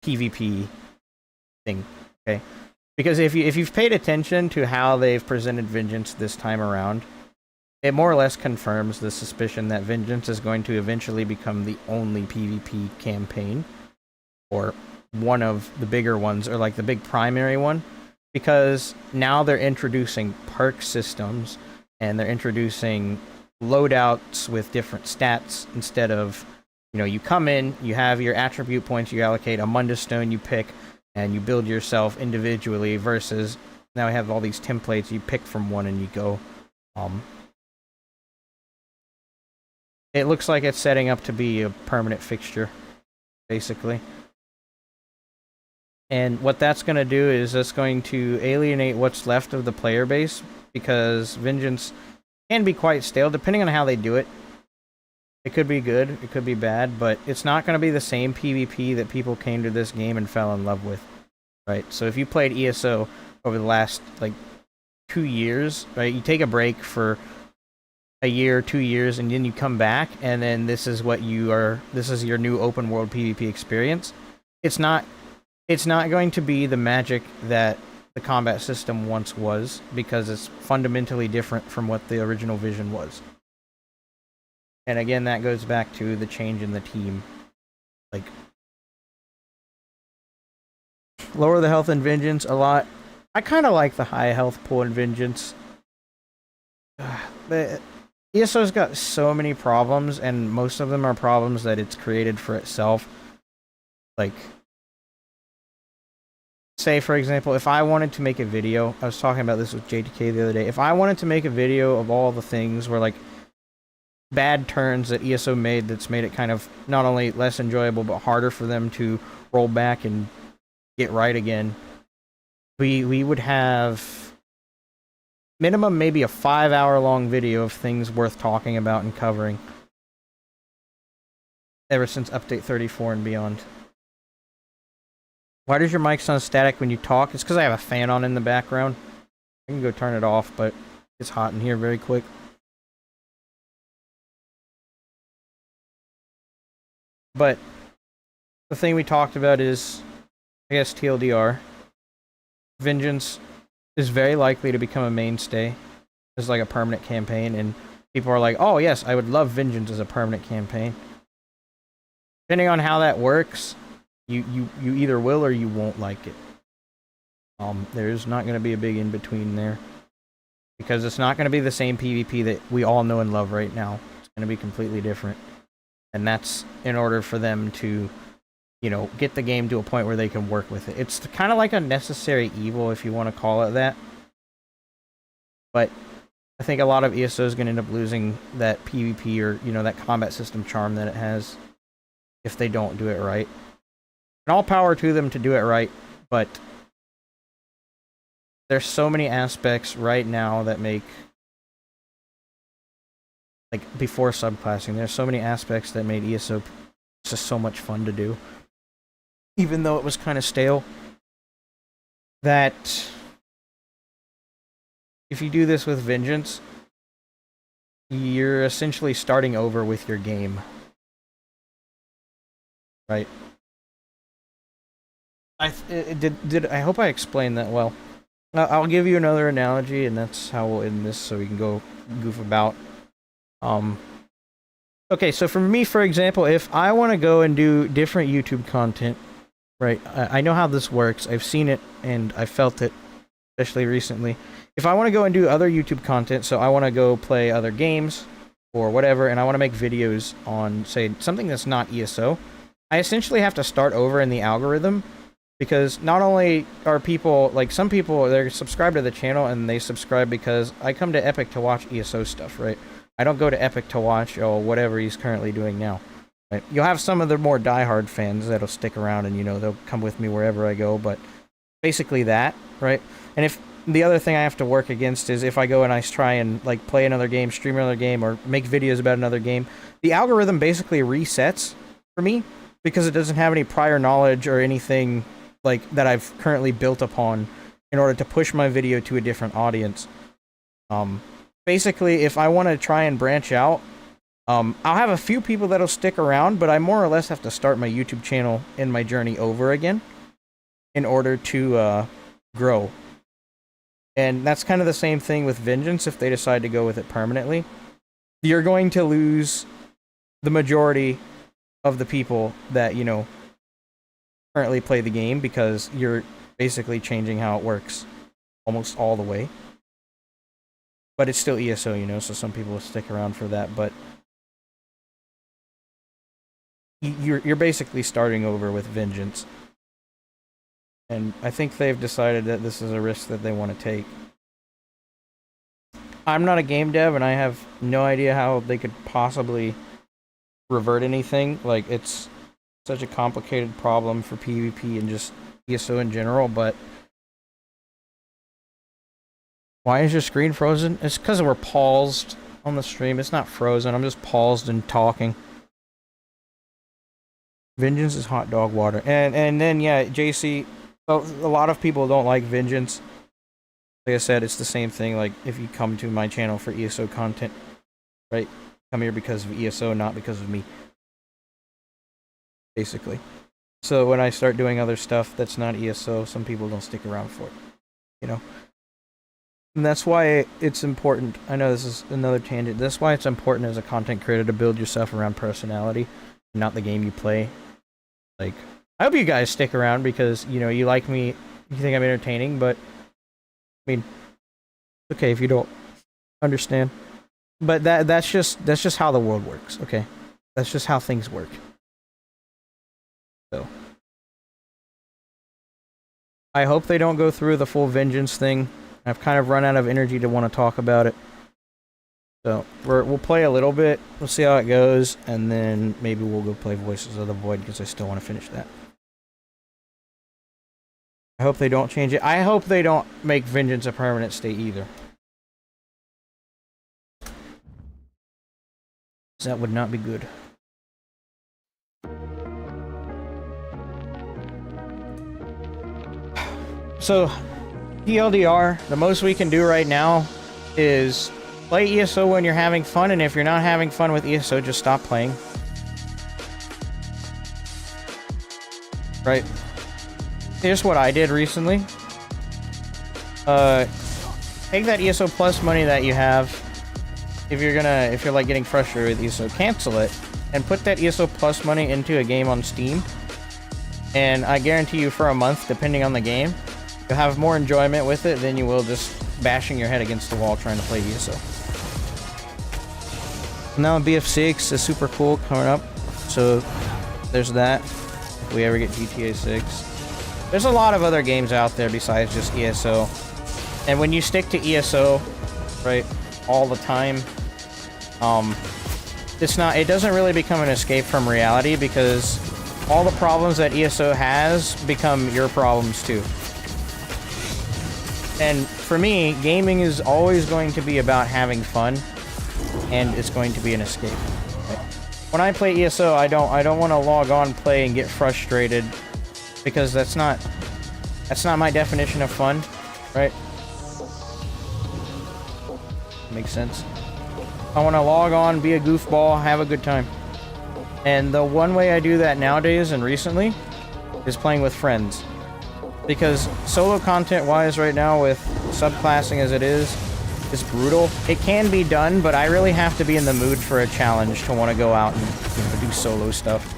PvP thing. Okay, because if you've paid attention to how they've presented Vengeance this time around, it more or less confirms the suspicion that Vengeance is going to eventually become the only PvP campaign, or one of the bigger ones, or like the big primary one, because now they're introducing perk systems and they're introducing loadouts with different stats instead of, you know, you come in, you have your attribute points, you allocate a Mundus Stone, you pick, and you build yourself individually, versus now we have all these templates, you pick from one and you go. It looks like it's setting up to be a permanent fixture, basically. And what that's going to do is it's going to alienate what's left of the player base, because Vengeance can be quite stale, depending on how they do it. It could be good, it could be bad, but it's not going to be the same PvP that people came to this game and fell in love with, right? So if you played ESO over the last, like, 2 years, right, you take a break for a year, 2 years, and then you come back, and then this is what you are, this is your new open world PvP experience. It's not going to be the magic that the combat system once was, because it's fundamentally different from what the original vision was. And again, that goes back to the change in the team. Like, lower the health in Vengeance a lot. I kind of like the high health pool in Vengeance. But ESO's got so many problems, and most of them are problems that it's created for itself. Like, say, for example, if I wanted to make a video, I was talking about this with JTK the other day, if I wanted to make a video of all the things where, like, bad turns that ESO made that's made it kind of not only less enjoyable but harder for them to roll back and get right again, we would have minimum maybe a 5-hour long video of things worth talking about and covering ever since update 34 and beyond. Why does your mic sound static when you talk? It's because I have a fan on in the background. I can go turn it off, but it's hot in here very quick. But the thing we talked about is, I guess, TLDR. Vengeance is very likely to become a mainstay as, like, a permanent campaign, and people are like, oh yes, I would love Vengeance as a permanent campaign. Depending on how that works, you either will or you won't like it. There's not going to be a big in-between there, because it's not going to be the same PvP that we all know and love right now. It's going to be completely different. And that's in order for them to, you know, get the game to a point where they can work with it. It's kind of like a necessary evil, if you want to call it that. But I think a lot of ESO is going to end up losing that PvP, or, you know, that combat system charm that it has, if they don't do it right. And all power to them to do it right, but there's so many aspects right now that make, like, before subclassing, there's so many aspects that made ESO just so much fun to do, even though it was kind of stale, that if you do this with Vengeance, you're essentially starting over with your game. Right? I hope I explained that well. I'll give you another analogy, and that's how we'll end this, so we can go goof about. Okay, so for me, for example, if I want to go and do different YouTube content, right? I know how this works. I've seen it, and I felt it, especially recently. If I want to go and do other YouTube content, so I want to go play other games, or whatever, and I want to make videos on, say, something that's not ESO, I essentially have to start over in the algorithm, because not only are people, like, some people, they're subscribed to the channel, and they subscribe because I come to Epic to watch ESO stuff, right? I don't go to Epic to watch, whatever he's currently doing now. Right? You'll have some of the more diehard fans that'll stick around and, you know, they'll come with me wherever I go, but basically that, right? And if the other thing I have to work against is if I go and I try and, like, play another game, stream another game, or make videos about another game, the algorithm basically resets for me because it doesn't have any prior knowledge or anything, like, that I've currently built upon in order to push my video to a different audience. Basically, if I want to try and branch out, I'll have a few people that'll stick around, but I more or less have to start my YouTube channel and my journey over again in order to grow. And that's kind of the same thing with Vengeance if they decide to go with it permanently. You're going to lose the majority of the people that, you know, currently play the game because you're basically changing how it works almost all the way. But it's still ESO, you know, so some people will stick around for that, but you're basically starting over with Vengeance. And I think they've decided that this is a risk that they want to take. I'm not a game dev, and I have no idea how they could possibly revert anything. Like, it's such a complicated problem for PvP and just ESO in general, but why is your screen frozen? It's because we're paused on the stream. It's not frozen. I'm just paused and talking. Vengeance is hot dog water. And then, yeah, JC, a lot of people don't like Vengeance. Like I said, it's the same thing. Like, if you come to my channel for ESO content, right? Come here because of ESO, not because of me. Basically. So when I start doing other stuff that's not ESO, some people don't stick around for it. You know? And that's why it's important. I know this is another tangent. That's why it's important as a content creator to build yourself around personality, not the game you play. Like, I hope you guys stick around because, you know, you like me, you think I'm entertaining, but, I mean, it's okay if you don't understand. But that's just how the world works, okay? That's just how things work. So, I hope they don't go through the full Vengeance thing. I've kind of run out of energy to want to talk about it. So, we'll play a little bit, we'll see how it goes, and then maybe we'll go play Voices of the Void, because I still want to finish that. I hope they don't change it. I hope they don't make Vengeance a permanent state either. That would not be good. So, TLDR, the most we can do right now is play ESO when you're having fun, and if you're not having fun with ESO, just stop playing. Right? Here's what I did recently. Take that ESO Plus money that you have, if you're like getting frustrated with ESO, cancel it, and put that ESO Plus money into a game on Steam. And I guarantee you for a month, depending on the game, you'll have more enjoyment with it than you will just bashing your head against the wall trying to play ESO. Now BF6 is super cool coming up, so there's that. If we ever get GTA 6. There's a lot of other games out there besides just ESO. And when you stick to ESO, right, all the time, it doesn't really become an escape from reality, because all the problems that ESO has become your problems too. And for me, gaming is always going to be about having fun, and it's going to be an escape. Right? When I play ESO, I don't want to log on, play, and get frustrated, because that's not my definition of fun, right? Makes sense. I want to log on, be a goofball, have a good time. And the one way I do that nowadays and recently is playing with friends. Because solo content-wise right now, with subclassing as it is brutal. It can be done, but I really have to be in the mood for a challenge to want to go out and, you know, do solo stuff.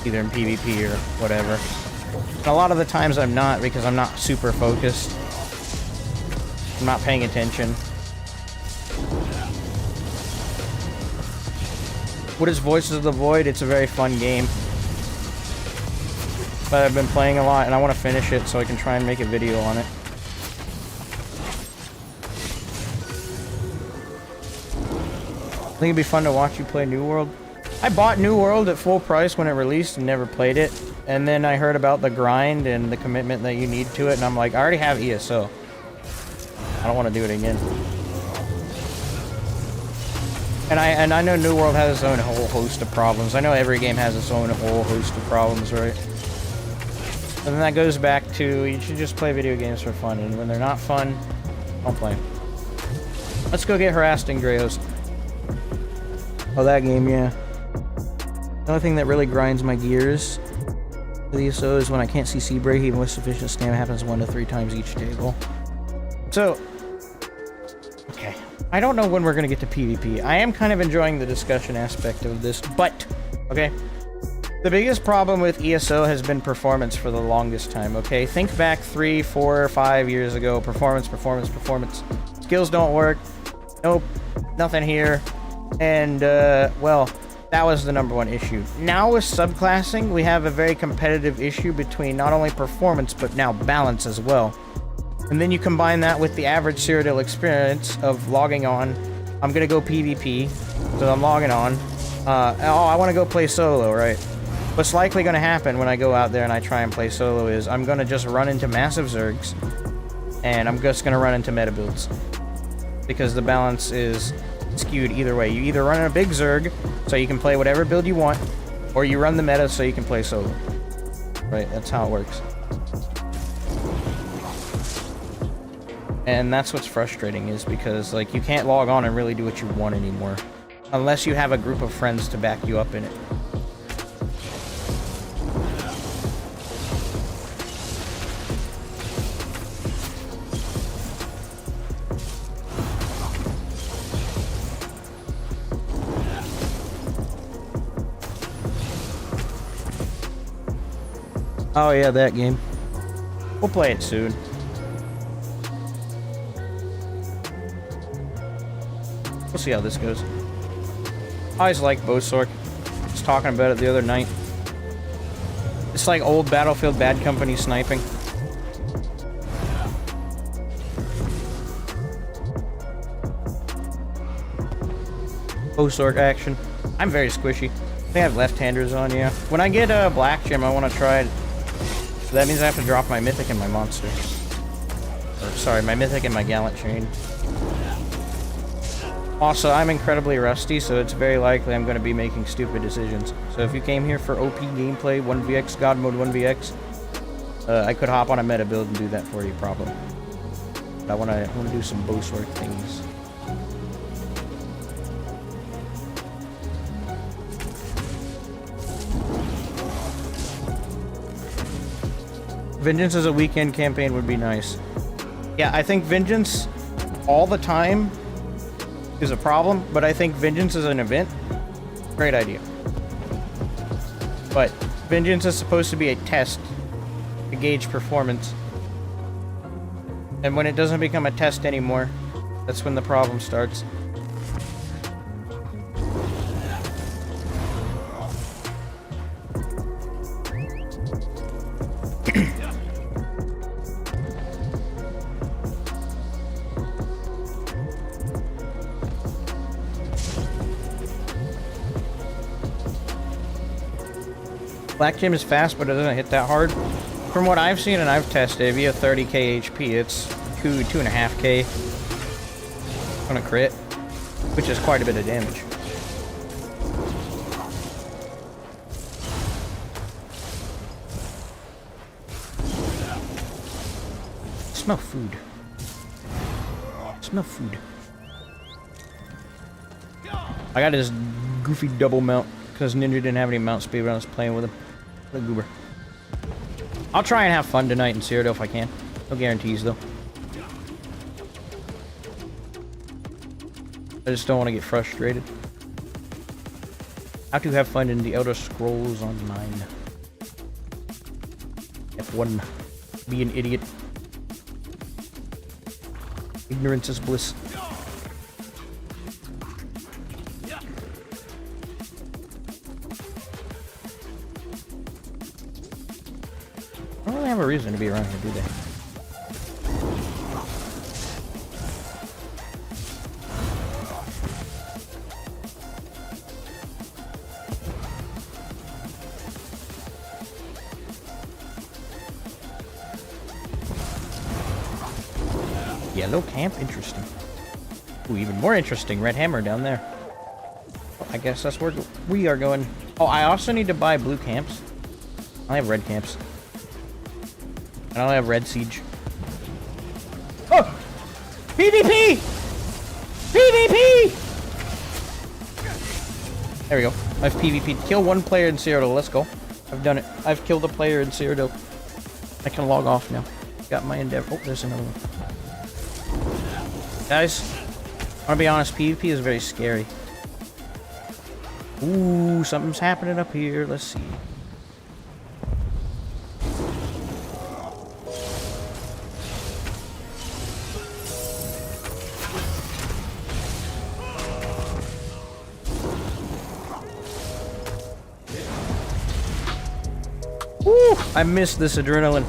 Either in PvP or whatever. And a lot of the times I'm not, because I'm not super focused. I'm not paying attention. What is Voices of the Void? It's a very fun game. But I've been playing a lot, and I want to finish it so I can try and make a video on it. I think it'd be fun to watch you play New World. I bought New World at full price when it released and never played it. And then I heard about the grind and the commitment that you need to it, and I'm like, I already have ESO. I don't want to do it again. And I know New World has its own whole host of problems. I know every game has its own whole host of problems, right? And then that goes back to, you should just play video games for fun, and when they're not fun, don't play them. Let's go get harassed in Greyhost. Oh, that game, yeah. The only thing that really grinds my gears with ESO is when I can't see C-break even with sufficient stamina. Happens 1 to 3 times each table. So, okay. I don't know when we're gonna get to PvP. I am kind of enjoying the discussion aspect of this, but, okay. The biggest problem with ESO has been performance for the longest time, okay? Think back 3, 4, 5 years ago. Performance. Skills don't work. Nope. Nothing here. And, well, that was the #1 issue. Now with subclassing, we have a very competitive issue between not only performance, but now balance as well. And then you combine that with the average Cyrodiil experience of logging on. I'm gonna go PvP, so I'm logging on. Oh, I want to go play solo, right? What's likely gonna happen when I go out there and I try and play solo is I'm gonna just run into massive Zergs, and I'm just gonna run into meta builds. Because the balance is skewed either way. You either run in a big Zerg, so you can play whatever build you want, or you run the meta so you can play solo. Right, that's how it works. And that's what's frustrating, is because, like, you can't log on and really do what you want anymore. Unless you have a group of friends to back you up in it. Oh yeah, that game. We'll play it soon. We'll see how this goes. I always liked Bowsorc. I was talking about it the other night. It's like old Battlefield Bad Company sniping. Bowsorc action. I'm very squishy. I think I have left-handers on, yeah. When I get a Black Gem, I want to try it. So that means I have to drop my Mythic and my Monster. Or, sorry, my Mythic and my Gallant Chain. Also, I'm incredibly rusty, so it's very likely I'm going to be making stupid decisions. So if you came here for OP gameplay, 1vx, God Mode 1vx, I could hop on a meta build and do that for you, probably. But I want to do some Bowsorc things. Vengeance as a weekend campaign would be nice. Yeah, I think Vengeance all the time is a problem, but I think Vengeance as an event, great idea. But Vengeance is supposed to be a test to gauge performance. And when it doesn't become a test anymore, that's when the problem starts. Black Gem is fast, but it doesn't hit that hard. From what I've seen and I've tested, if you have 30k HP, it's 2.5k on a crit, which is quite a bit of damage. Smell food. Smell food. I got his goofy double mount because Ninja didn't have any mount speed when I was playing with him. The goober. I'll try and have fun tonight in Cyrodiil if I can. No guarantees though. I just don't want to get frustrated. How to have fun in the Elder Scrolls Online. F1. Be an idiot. Ignorance is bliss. I don't really have a reason to be around here, do they? Yellow camp, interesting. Ooh, even more interesting, red hammer down there. Oh, I guess that's where we are going. Oh, I also need to buy blue camps. I have red camps. I don't have red siege. Oh! PvP! PvP! There we go. I've PvP'd. Kill one player in Cyrodiil. Let's go. I've done it. I've killed a player in Cyrodiil. I can log off now. Got my endeavor. Oh, there's another one. Guys, I want to be honest, PvP is very scary. Ooh, something's happening up here. Let's see. Woo! I missed this adrenaline.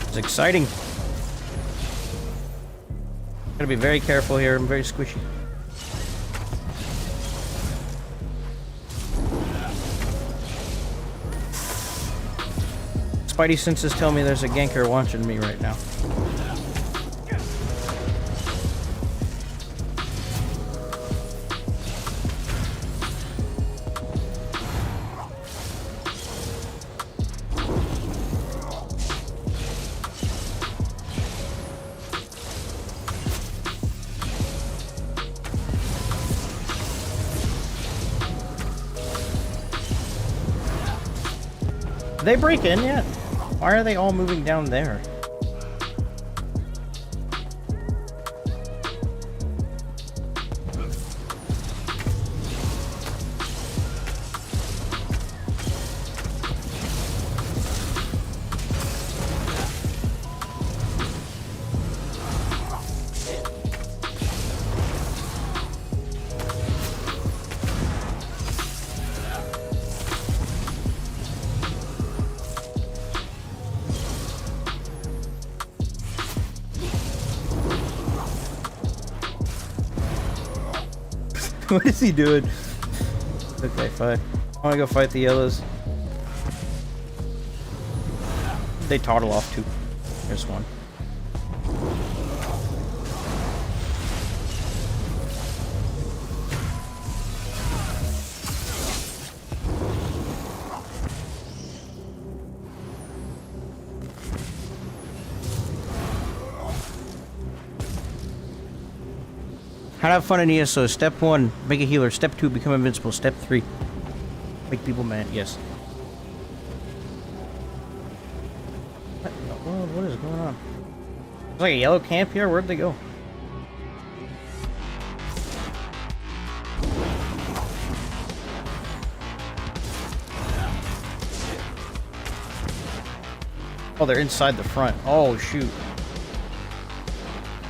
It's exciting. Gotta be very careful here. I'm very squishy. Spidey senses tell me there's a ganker watching me right now. Did they break in yet? Why are they all moving down there? What is he doing? Okay, fine. I wanna go fight the yellows. They toddle off too. There's one. How to have fun in ESO. Step 1, make a healer. Step 2, become invincible. Step 3, make people mad. Yes. What in the world? What is going on? There's like a yellow camp here. Where'd they go? Oh, they're inside the front. Oh, shoot.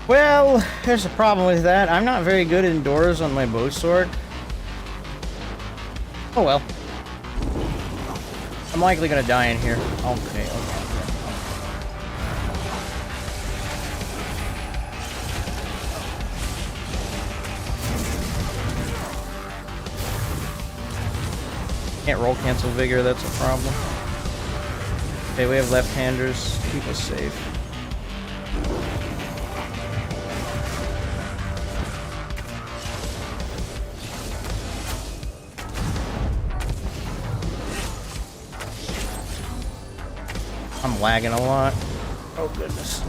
Well, there's a problem with that. I'm not very good indoors on my Bowsorc. Oh well. I'm likely gonna die in here. Okay. Can't roll cancel vigor, that's a problem. Okay, we have left-handers. Keep us safe. lagging a lot. Oh, goodness.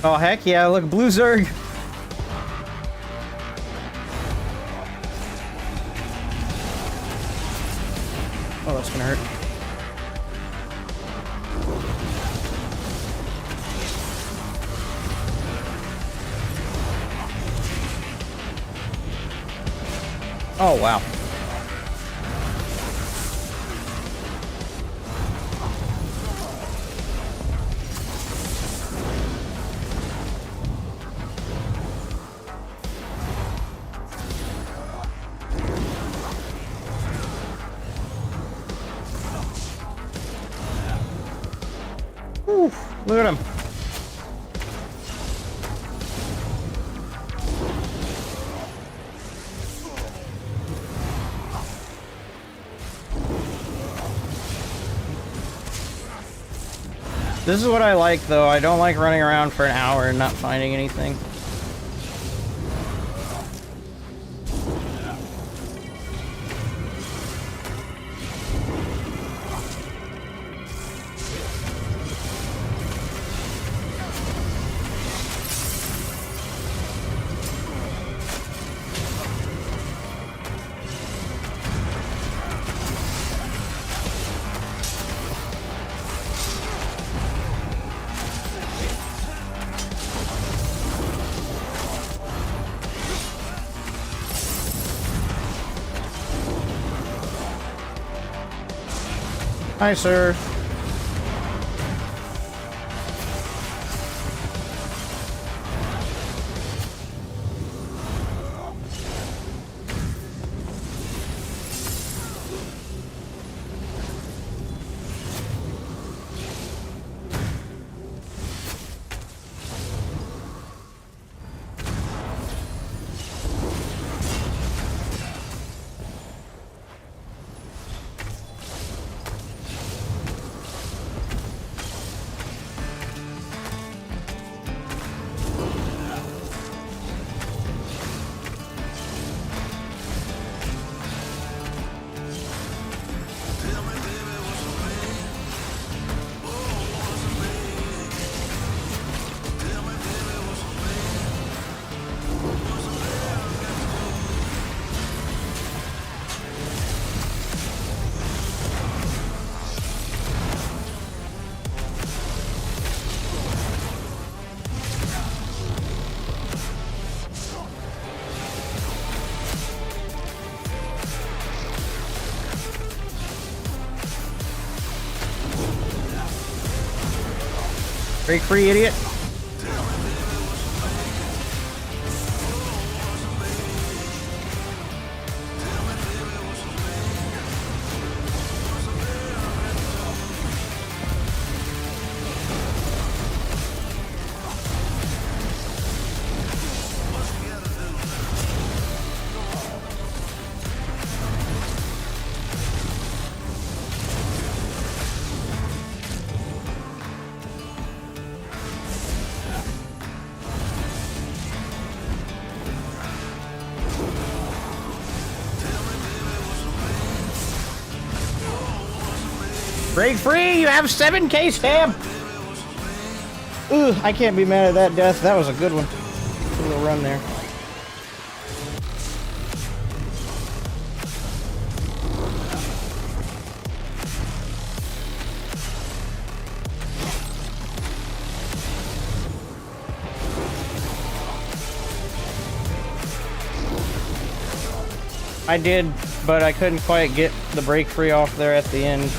Oh, heck yeah, look, blue Zerg. Oh, that's gonna hurt. Oh, wow. Look at him. This is what I like, though. I don't like running around for an hour and not finding anything. Hi, sir. Break free, idiot. Break free! You have 7K stamp! Ugh, I can't be mad at that death. That was a good one. Good little run there. I did, but I couldn't quite get the break free off there at the end.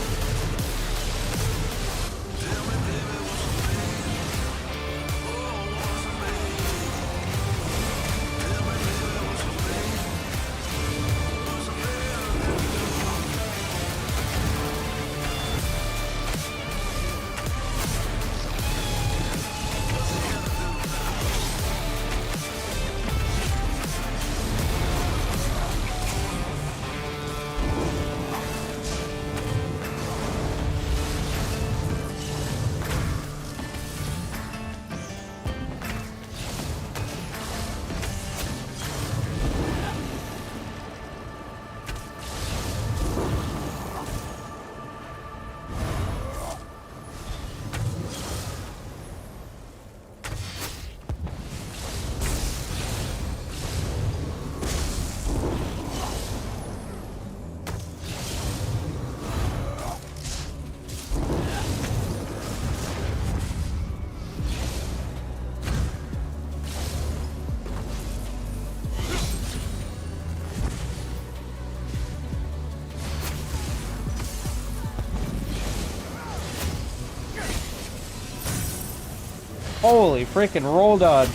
Holy freaking roll dodge.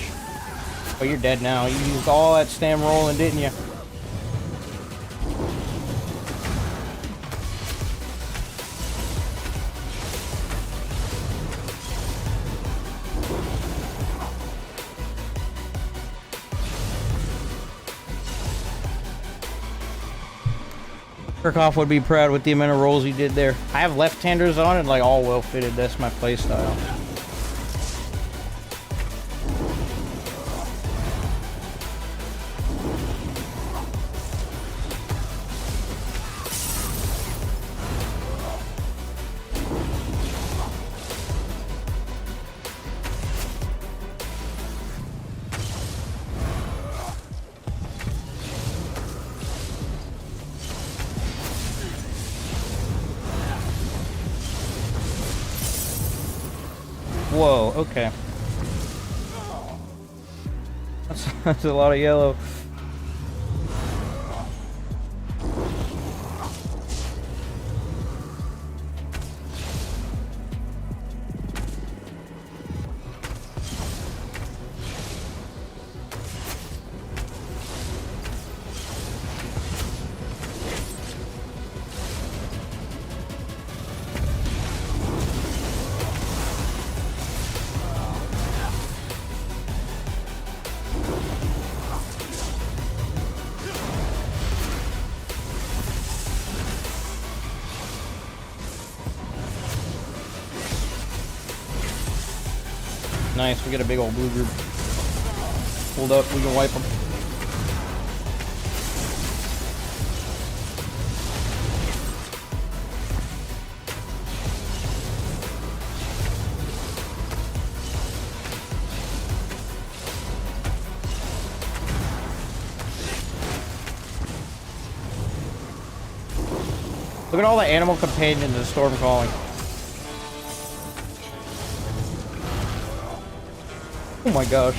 Oh, you're dead now. You used all that stam rolling, didn't you? Kirchhoff would be proud with the amount of rolls he did there. I have left-handers on and like all well fitted. That's my play style. Whoa, okay. That's a lot of yellow. Nice, we got a big old blue group. Hold up, we can wipe them. Look at all the animal companions in Storm Calling. Oh my gosh.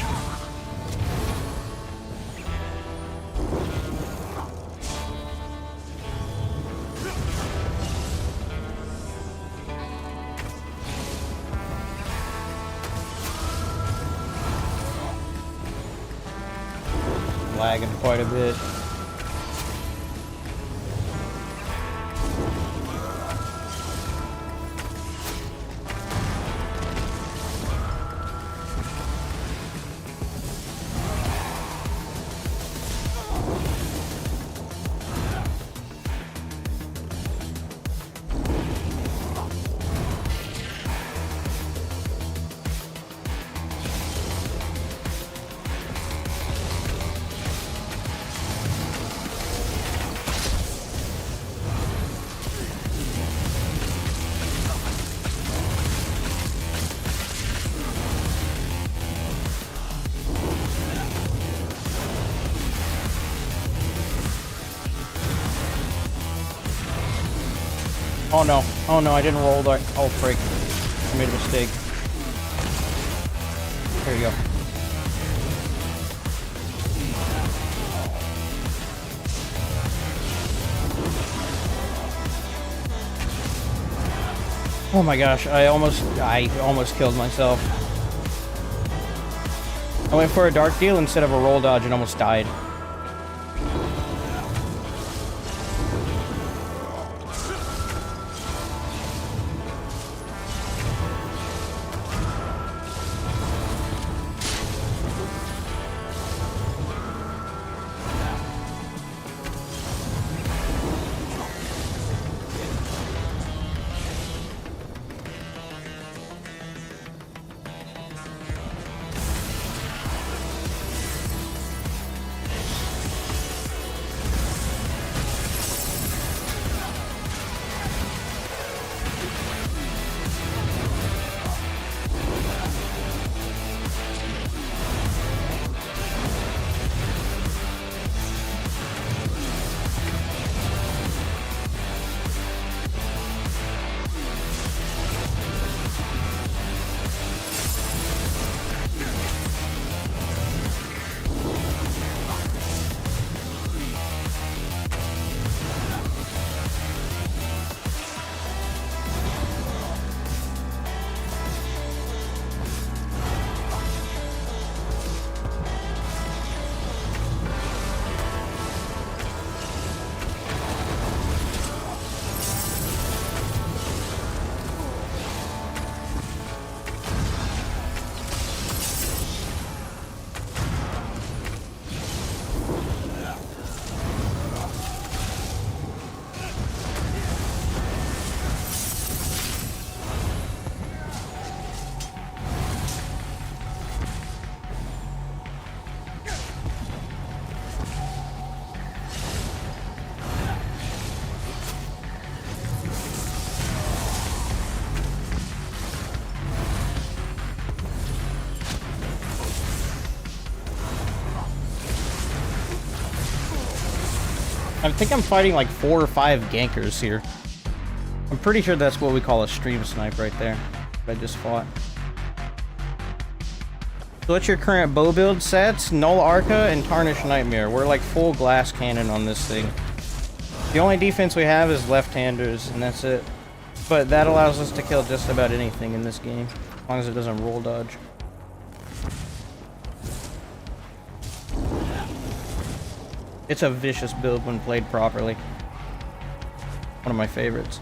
Lagging quite a bit. Oh no. Oh no, I didn't roll that. Oh freak. I made a mistake. There you go. Oh my gosh, I almost killed myself. I went for a dark deal instead of a roll dodge and almost died. I think I'm fighting like 4 or 5 gankers here. I'm pretty sure that's what we call a stream snipe right there. I just fought. So what's your current bow build sets? Null Arca and Tarnished Nightmare. We're like full glass cannon on this thing. The only defense we have is left-handers, and that's it. But that allows us to kill just about anything in this game, as long as it doesn't roll dodge. It's a vicious build when played properly. One of my favorites.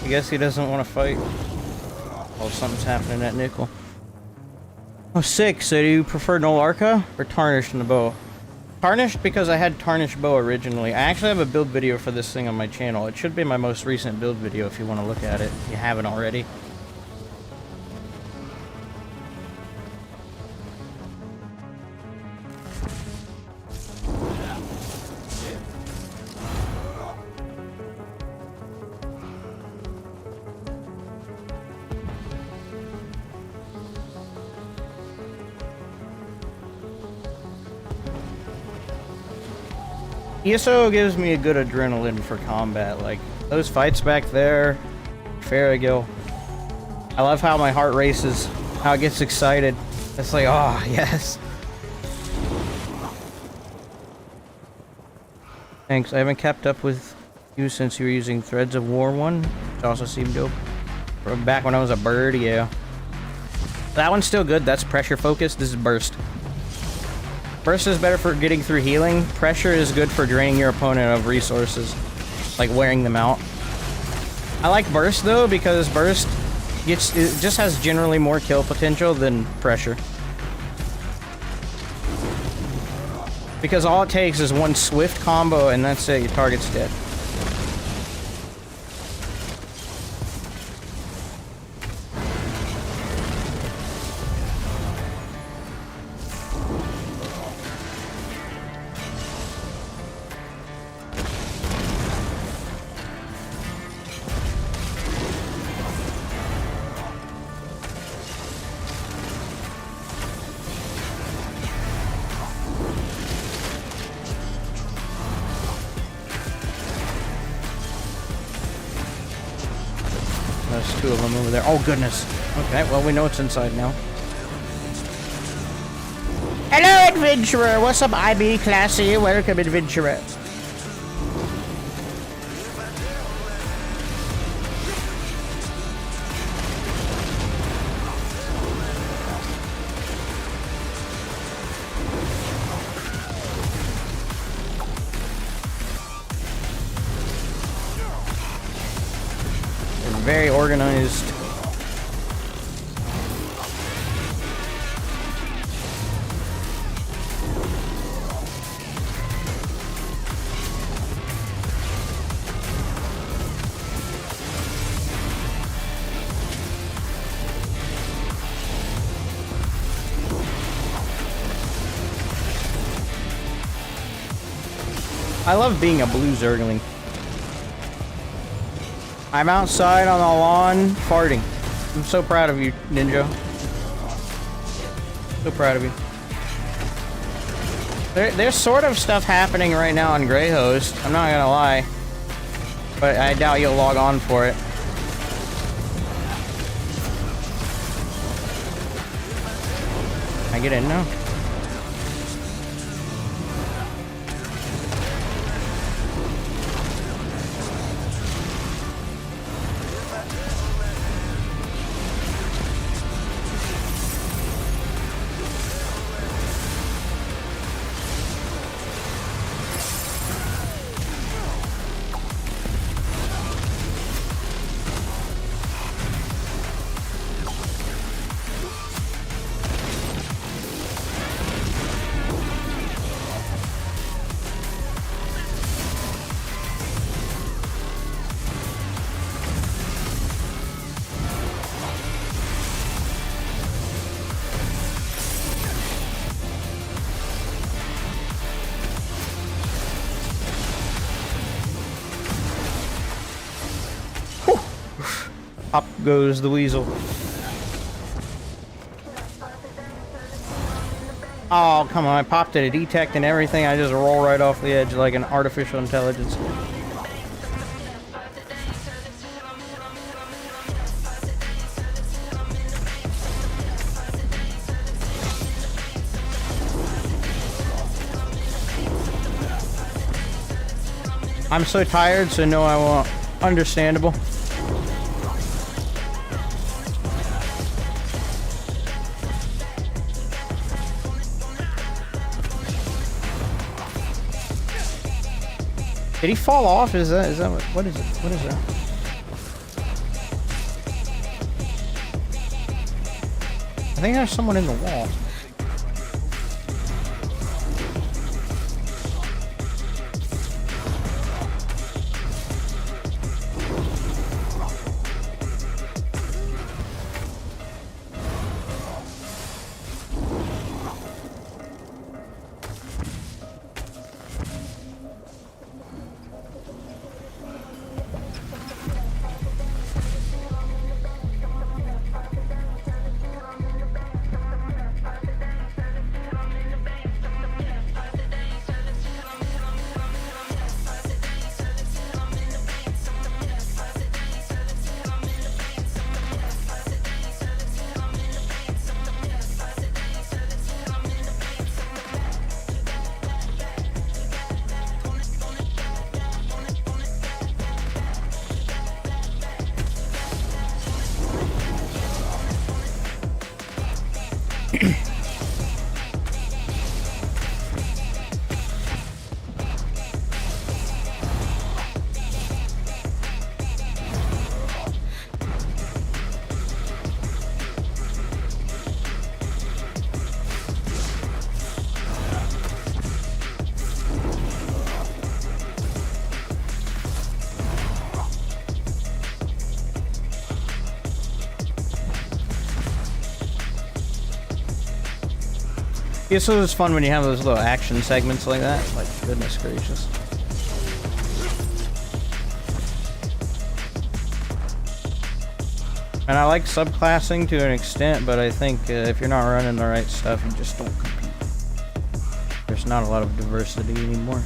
I guess he doesn't want to fight. Oh, something's happening at Nickel. Oh, 6. So do you prefer Null Arca or Tarnished in the bow? Tarnished because I had Tarnished bow originally. I actually have a build video for this thing on my channel. It should be my most recent build video if you want to look at it, if you haven't already. ESO gives me a good adrenaline for combat, like those fights back there, Farragill. I love how my heart races, how it gets excited. It's like, oh, yes. Thanks, I haven't kept up with you since you were using Threads of War 1, which also seemed dope. From back when I was a bird, yeah. That one's still good, that's pressure focused, this is burst. Burst is better for getting through healing. Pressure is good for draining your opponent of resources, like wearing them out. I like burst though because burst it just has generally more kill potential than pressure. Because all it takes is one swift combo and that's it, your target's dead. There's 2 of them over there. Oh, goodness. Okay, well, we know it's inside now. Hello, adventurer! What's up, IB Classy? Welcome, adventurer. Very organized. I love being a blue Zergling. I'm outside on the lawn farting. I'm so proud of you, Ninja. So proud of you. There's sort of stuff happening right now on Greyhost. I'm not gonna lie. But I doubt you'll log on for it. Can I get in now? Up goes the weasel. Oh, come on, I popped it, a detect and everything, I just roll right off the edge like an artificial intelligence. I'm so tired, so no, I won't. Understandable. Did he fall off? Is that what is it? What is that? I think there's someone in the wall. ESO is fun when you have those little action segments like that. Like, goodness gracious. And I like subclassing to an extent, but I think if you're not running the right stuff, you just don't compete. There's not a lot of diversity anymore.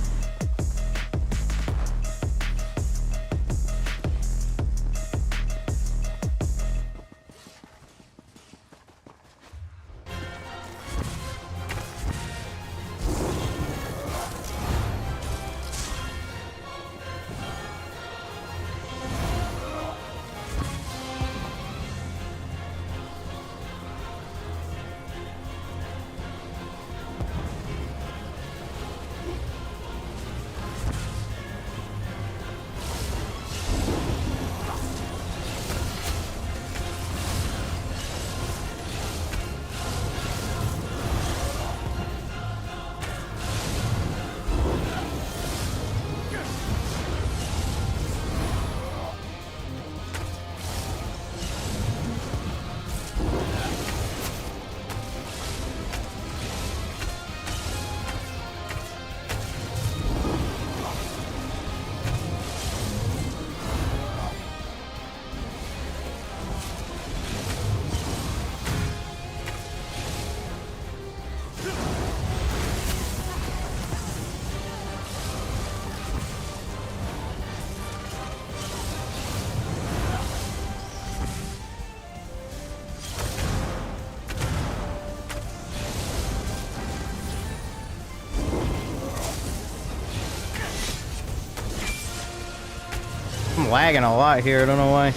I'm lagging a lot here, I don't know why.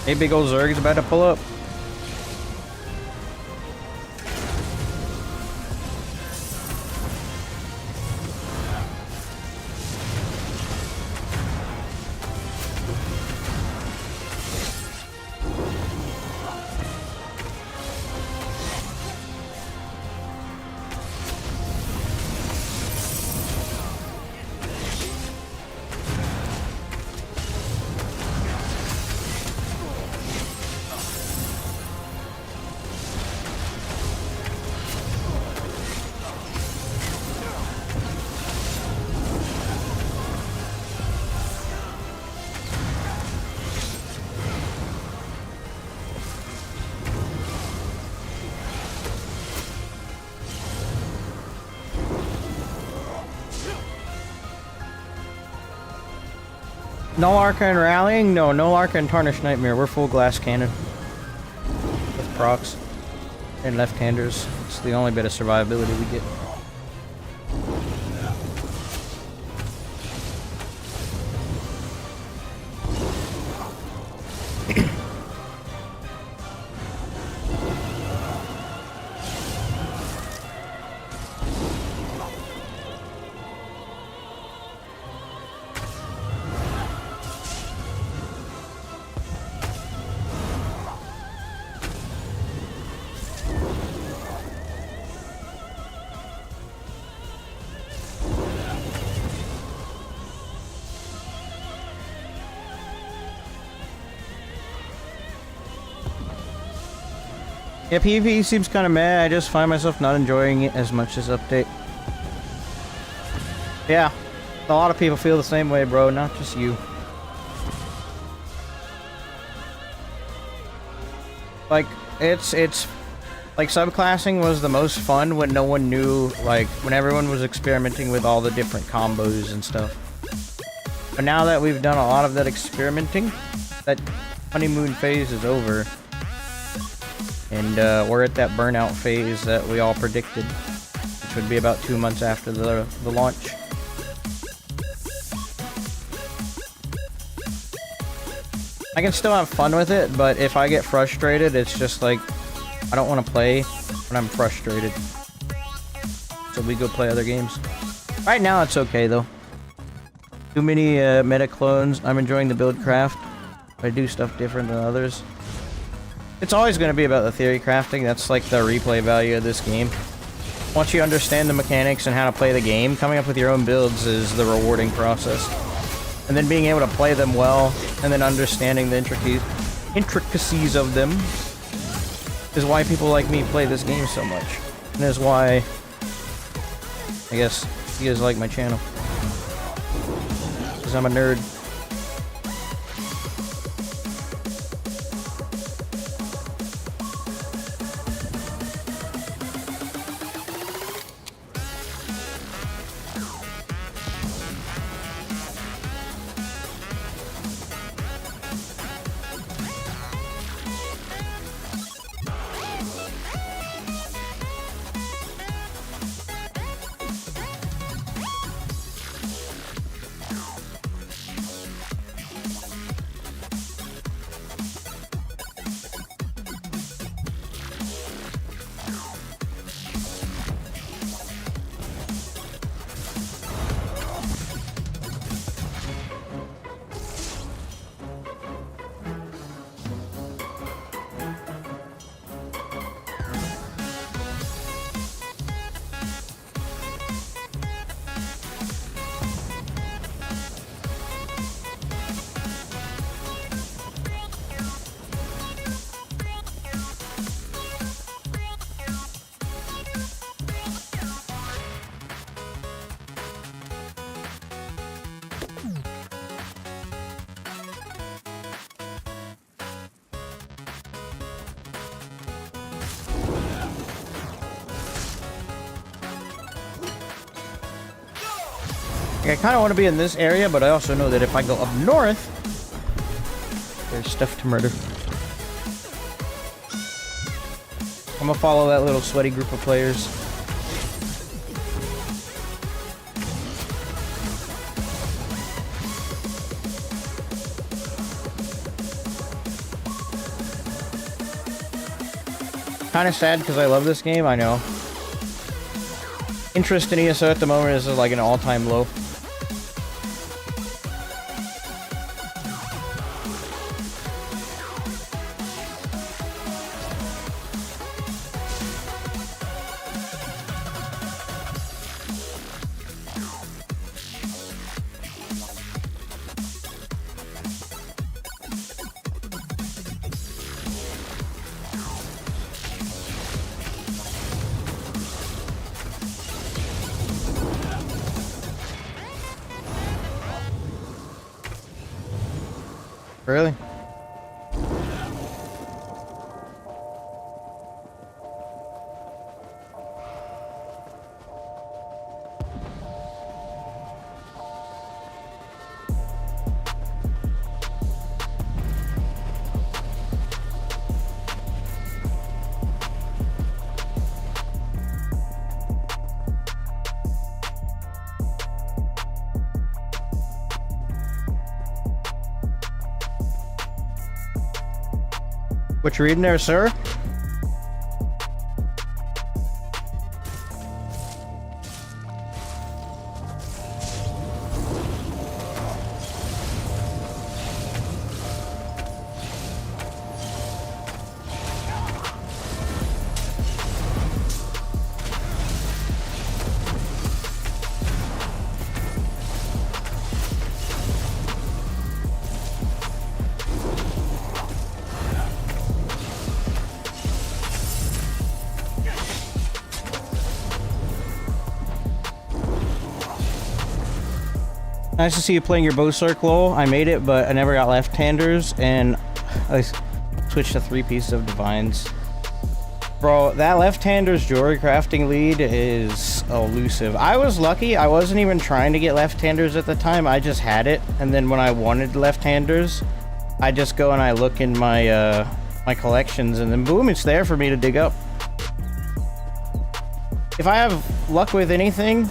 Hey, big old Zerg's about to pull up. 𝙁𝙧𝙚 and rallying? No, 𝙁𝙧𝙚 and Tarnished Nightmare. We're full glass cannon. With procs. And left-handers. It's the only bit of survivability we get. Yeah, PvP seems kind of meh. I just find myself not enjoying it as much as update. Yeah, a lot of people feel the same way, bro, not just you. Like, it's like subclassing was the most fun when no one knew, like, when everyone was experimenting with all the different combos and stuff. But now that we've done a lot of that experimenting, that honeymoon phase is over. And we're at that burnout phase that we all predicted, which would be about 2 months after the launch. I can still have fun with it, but if I get frustrated, it's just like, I don't want to play when I'm frustrated. So we go play other games. Right now it's okay though. Too many meta clones. I'm enjoying the build craft. I do stuff different than others. It's always going to be about the theory crafting. That's like the replay value of this game. Once you understand the mechanics and how to play the game, coming up with your own builds is the rewarding process. And then being able to play them well, and then understanding the intricacies of them, is why people like me play this game so much. And is why, I guess, you guys like my channel. Because I'm a nerd. I kind of want to be in this area, but I also know that if I go up north, there's stuff to murder. I'm gonna follow that little sweaty group of players. Kind of sad because I love this game, I know. Interest in ESO at the moment is like an all-time low. Really? What you reading there, sir? Nice to see you playing your Bowsorc lol. I made it, but I never got left-handers, and I switched to 3 pieces of divines. Bro, that left-handers jewelry crafting lead is elusive. I was lucky. I wasn't even trying to get left-handers at the time. I just had it, and then when I wanted left-handers, I just go and I look in my my collections, and then boom, it's there for me to dig up. If I have luck with anything,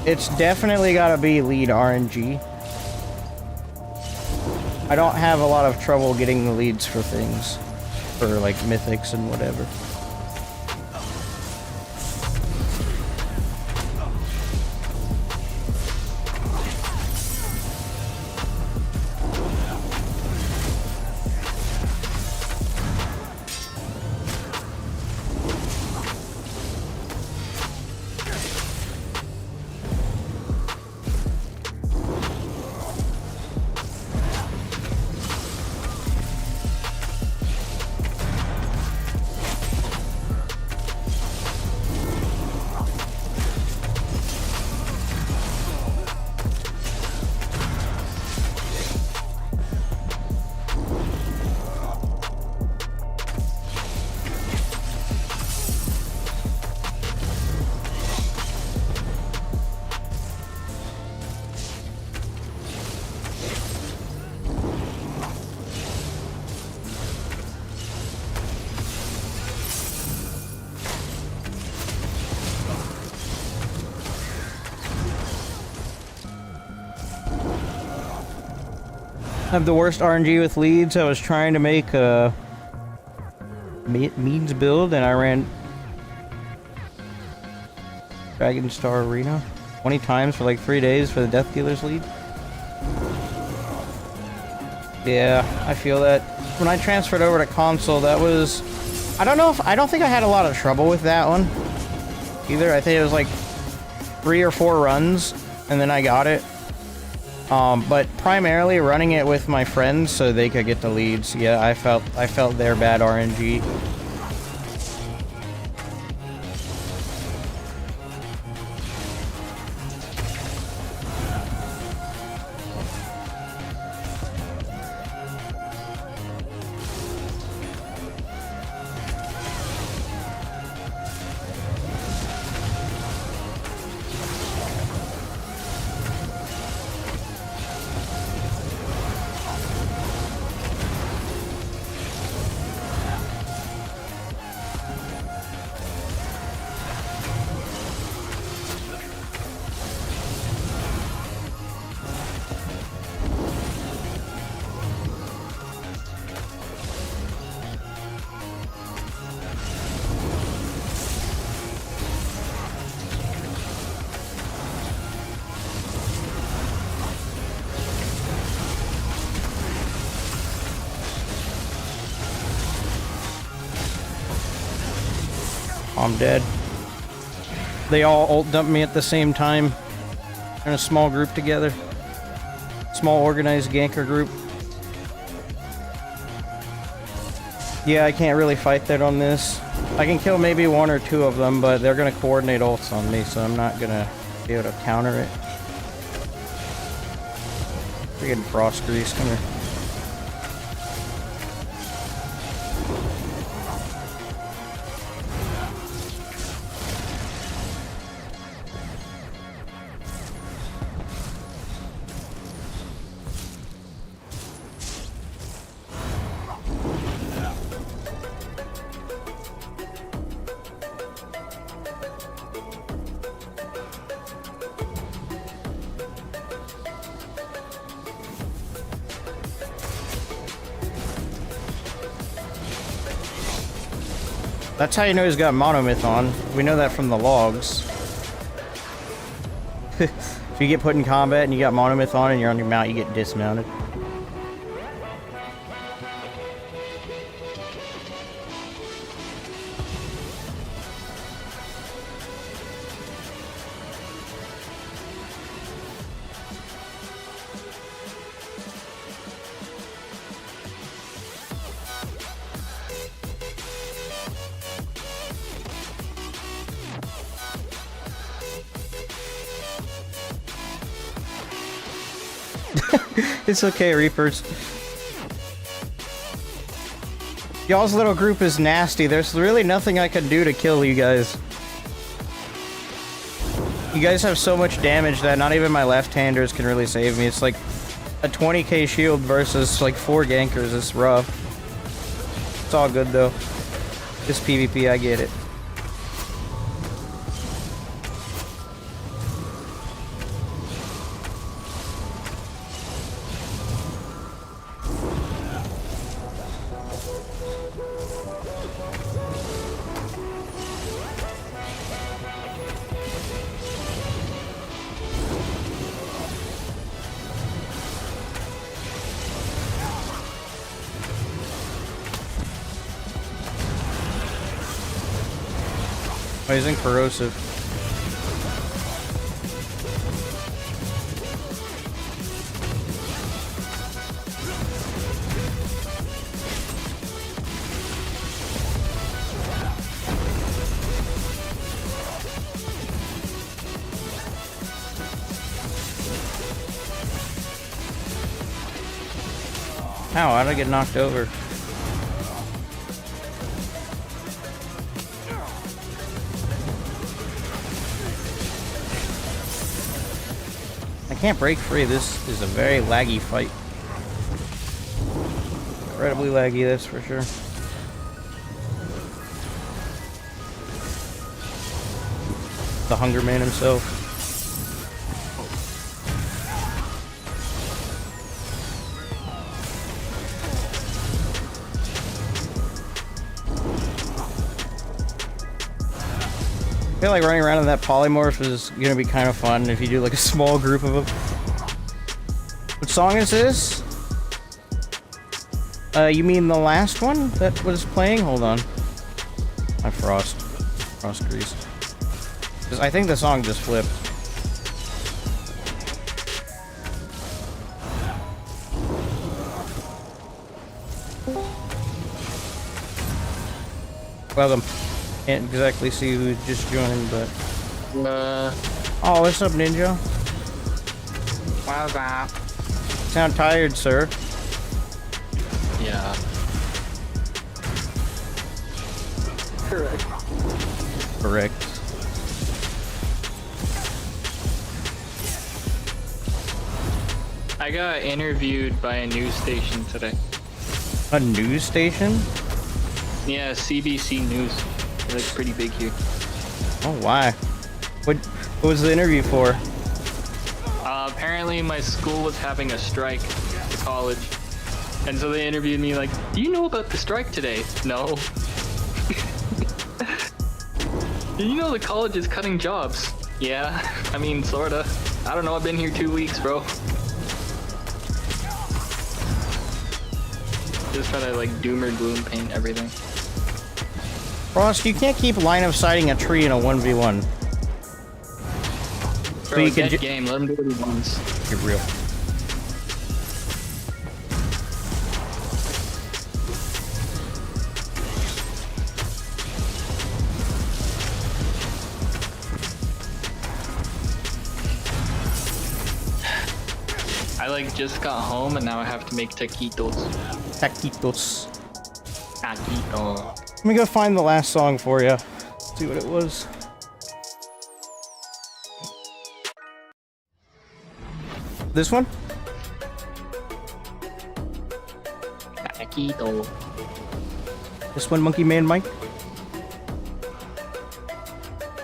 it's definitely gotta be lead RNG. I don't have a lot of trouble getting the leads for things. For like mythics and whatever. I have the worst RNG with leads. I was trying to make a means build, and I ran Dragon Star Arena 20 times for like 3 days for the Death Dealer's lead. Yeah, I feel that. When I transferred over to console, that was... I don't think I had a lot of trouble with that one either. I think it was like 3 or 4 runs, and then I got it. But primarily running it with my friends so they could get the leads. Yeah, I felt their bad RNG. I'm dead. They all ult dumped me at the same time. In a small group together. Small organized ganker group. Yeah, I can't really fight that on this. I can kill maybe 1 or 2 of them, but they're gonna coordinate ults on me, so I'm not gonna be able to counter it. Freaking frost grease, come here. That's how you know he's got monomyth on. We know that from the logs. If you get put in combat and you got monomyth on and you're on your mount, you get dismounted. It's okay, Reapers. Y'all's little group is nasty. There's really nothing I can do to kill you guys. You guys have so much damage that not even my left-handers can really save me. It's like a 20k shield versus like 4 gankers. It's rough. It's all good though. This PvP, I get it. Oh, he's in corrosive. Ow, how'd I get knocked over? I can't break free. This is a very laggy fight. Incredibly laggy, that's for sure. The Hunger Man himself. I feel like running around in that polymorph is gonna be kind of fun if you do like a small group of them. What song is this? You mean the last one that was playing? Hold on. My frost grease. 'Cause I think the song just flipped. Welcome. Can't exactly see who just joined, but... Oh, what's up, Ninja? What's up? Sound tired, sir. Yeah. Correct. I got interviewed by a news station today. A news station? Yeah, CBC News. They're like pretty big here. Oh, why? What was the interview for? Apparently my school was having a strike, the college. And so they interviewed me like, do you know about the strike today? No. Do you know the college is cutting jobs? Yeah, I mean, sorta. I don't know, I've been here 2 weeks, bro. Just try to like doom or gloom paint everything. Frost, you can't keep line of sighting a tree in a 1v1. Bro, you can game, let him do what he wants. You're real. I like just got home and now I have to make taquitos. Taquitos. Taquito. Let me go find the last song for you. See what it was. This one? Taquito. This one, Monkey Man Mike?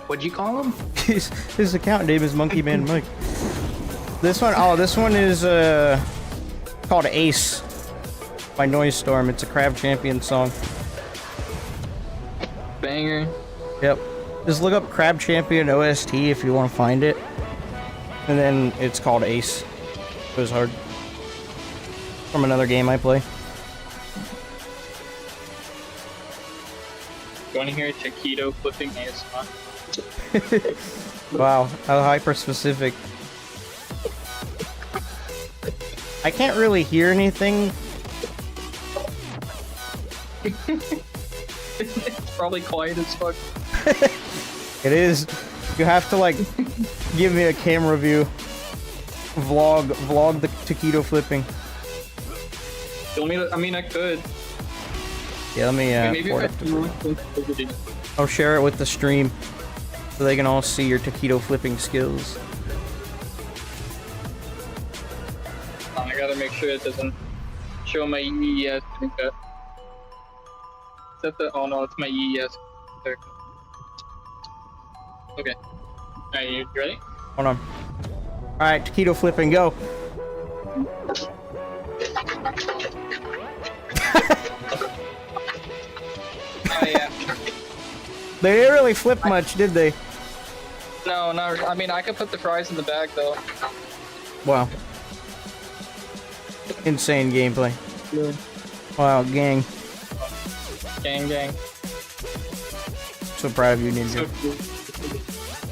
What'd you call him? His account name is Monkey Man Mike. This one, oh, this one is called Ace by Noise Storm. It's a Crab Champion song. banger. Yep. Just look up Crab Champion OST if you want to find it. And then it's called Ace. It was hard. From another game I play. You want to hear taquito flipping ASMR? Wow, how hyper specific. I can't really hear anything. It's probably quiet as fuck. It is. You have to like give me a camera view. Vlog the taquito flipping. You want me to, I mean, I could. Yeah, let me Maybe forward if it. I'll share it with the stream so they can all see your taquito flipping skills. I gotta make sure it doesn't show my EES. Is that the? Oh no, it's my EES. There. Okay. Are you ready? Hold on. Alright, taquito flipping, go. Oh yeah. They didn't really flip much, did they? No, I mean, I could put the fries in the bag though. Wow. Insane gameplay. Good. Wow, gang. Gang. So proud of you, Ninja.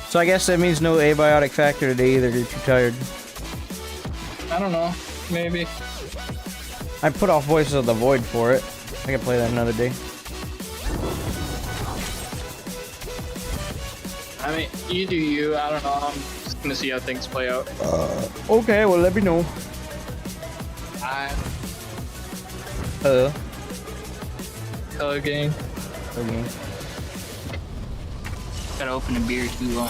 So I guess that means no abiotic factor today either, you're too tired. I don't know. Maybe. I put off Voices of the Void for it. I can play that another day. I mean, you do you. I don't know. I'm just gonna see how things play out. Okay, well, let me know. Gang. Okay. Gotta open a beer too long.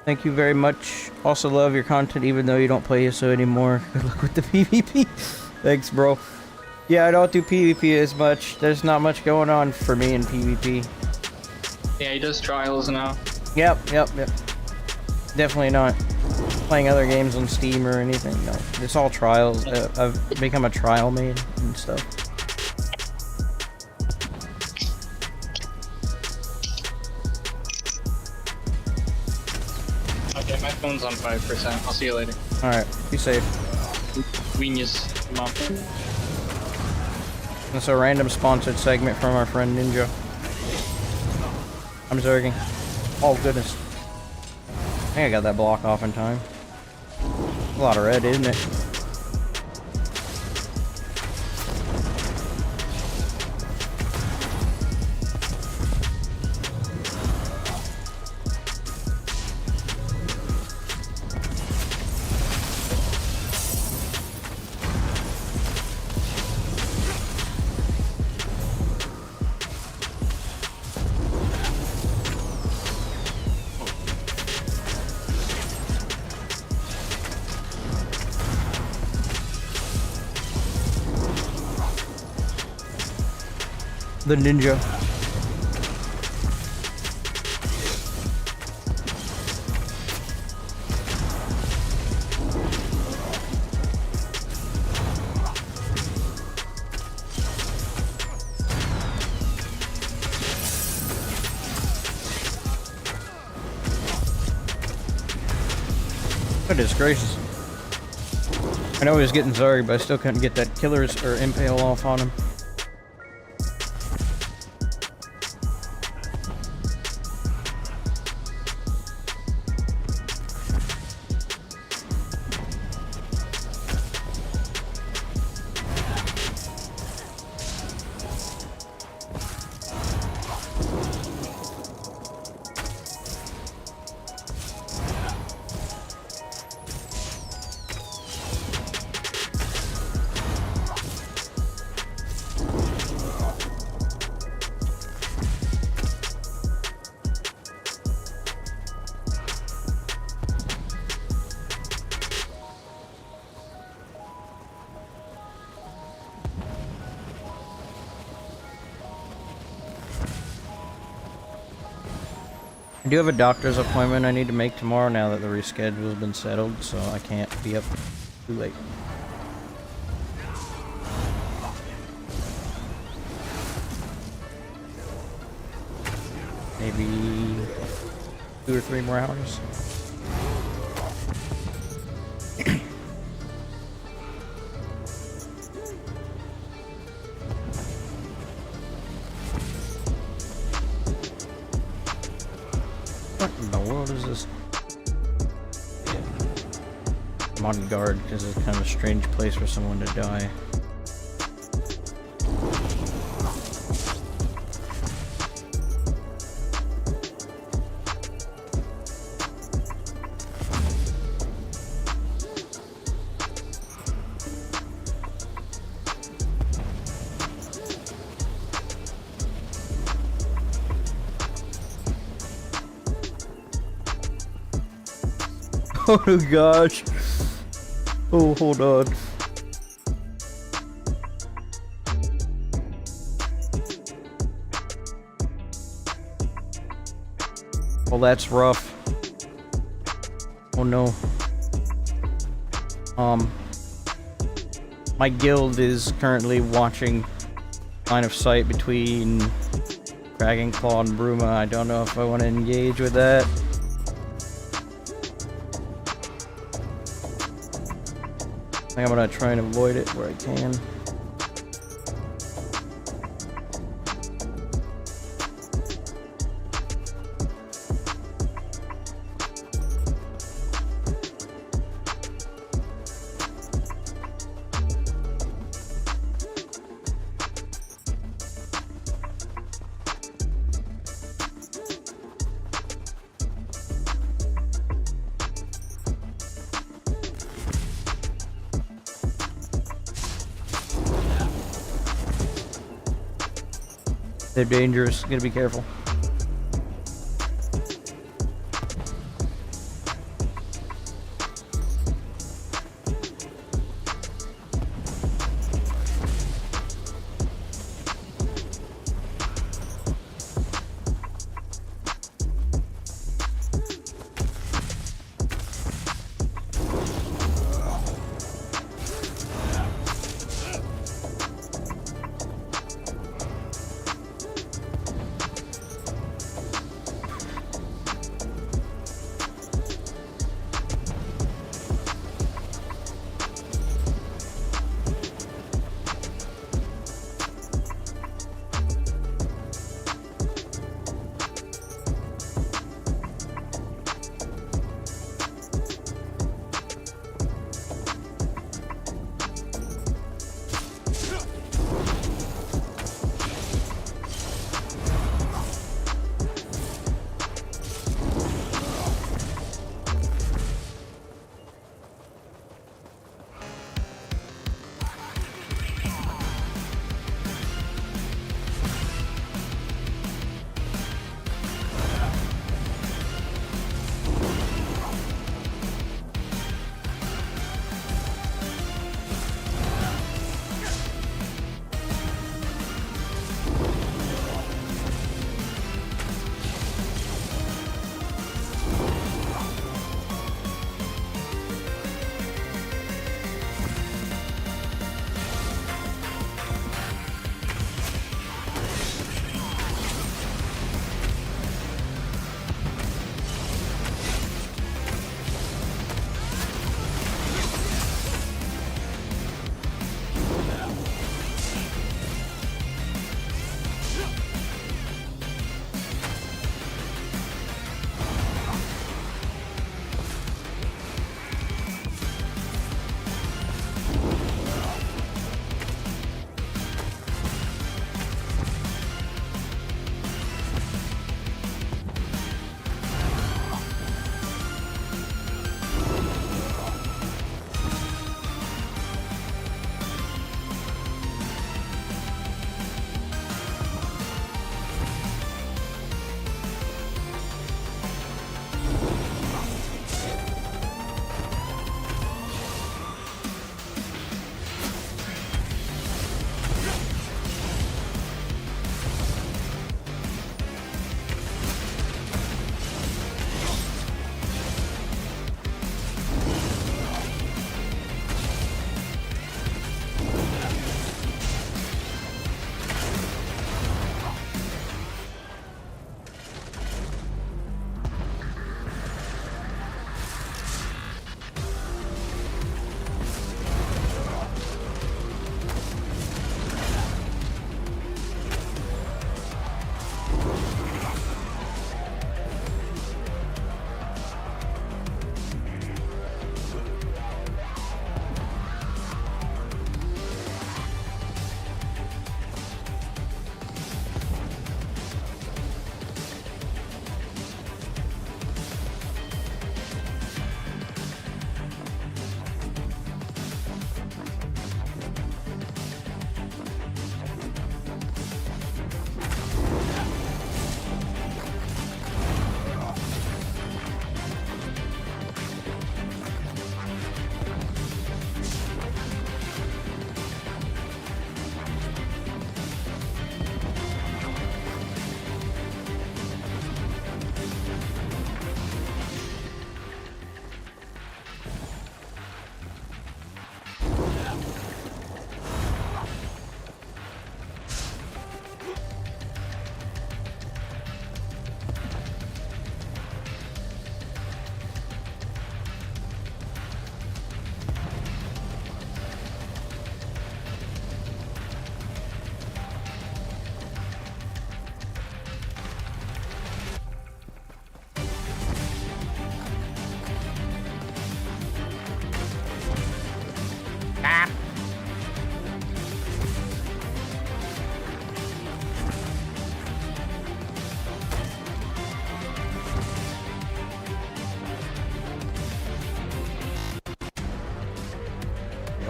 Thank you very much. Also love your content even though you don't play ESO anymore. Good luck with the PvP. Thanks, bro. Yeah, I don't do PvP as much. There's not much going on for me in PvP. Yeah, he does trials now. Yep. Definitely not playing other games on Steam or anything. No, it's all trials. I've become a trial main and stuff. Okay, my phone's on 5%. I'll see you later. Alright, be safe. Genius, mom. That's a random sponsored segment from our friend Ninja. I'm zerging. Oh goodness. I think I got that block off in time. A lot of red, isn't it? The ninja. Goodness gracious. I know he was getting Zari, but I still couldn't get that killer's or impale off on him. I do have a doctor's appointment I need to make tomorrow now that the reschedule has been settled, so I can't be up too late. maybe 2 or 3 more hours. What in the world is this? Modern guard, because it's kind of a strange place for someone to die. Oh gosh. Oh, hold on. Well, that's rough. Oh no. My guild is currently watching line of sight between Dragon Claw and Bruma. I don't know if I want to engage with that. I think I'm gonna try and avoid it where I can. They're dangerous. Gotta be careful.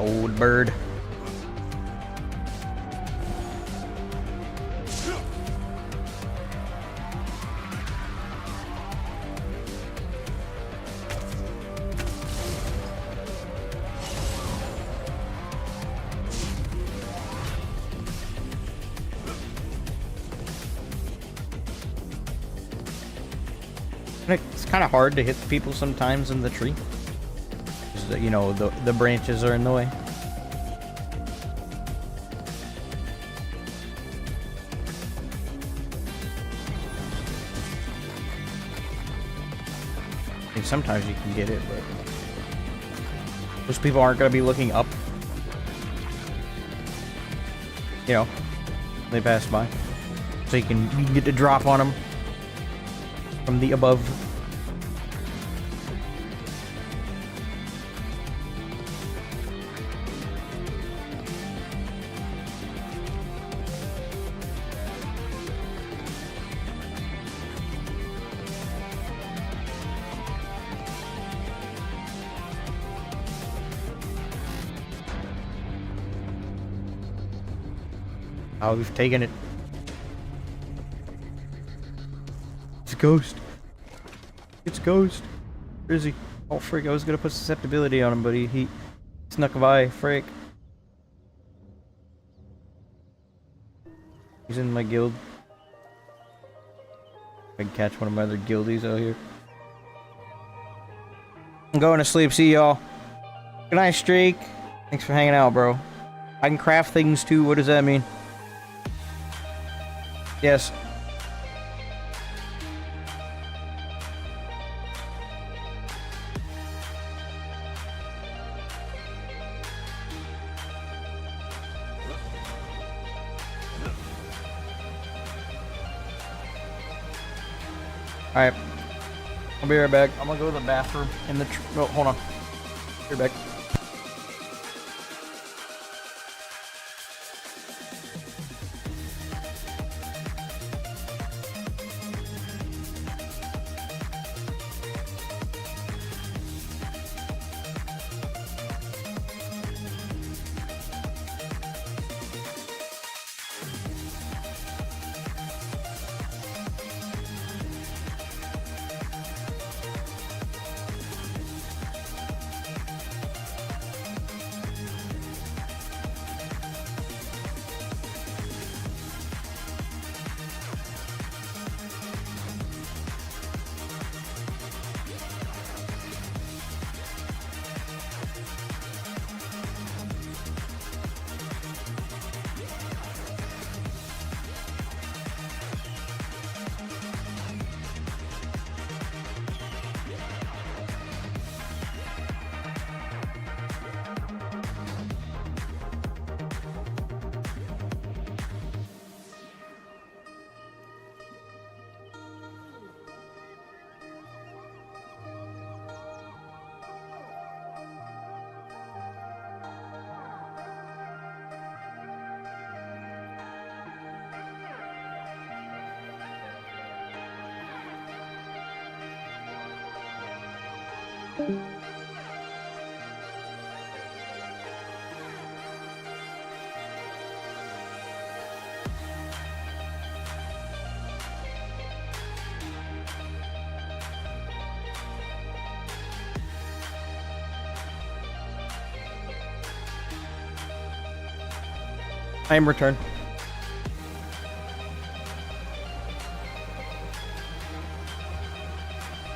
old bird. It's kind of hard to hit people sometimes in the tree. You know, the branches are in the way. I mean, sometimes you can get it, but most people aren't going to be looking up. You know, they pass by, so you can get the drop on them from the above. Oh, we've taken it. It's a ghost. It's a ghost. Where is he? Oh, frick. I was going to put susceptibility on him, but he snuck by. Frick. He's in my guild. I can catch one of my other guildies out here. I'm going to sleep. See y'all. Good night, Streak. Thanks for hanging out, bro. I can craft things too. What does that mean? Yes. Alright. I'll be right back. I'm gonna go to the bathroom in the oh, hold on. Be right back. I am returned.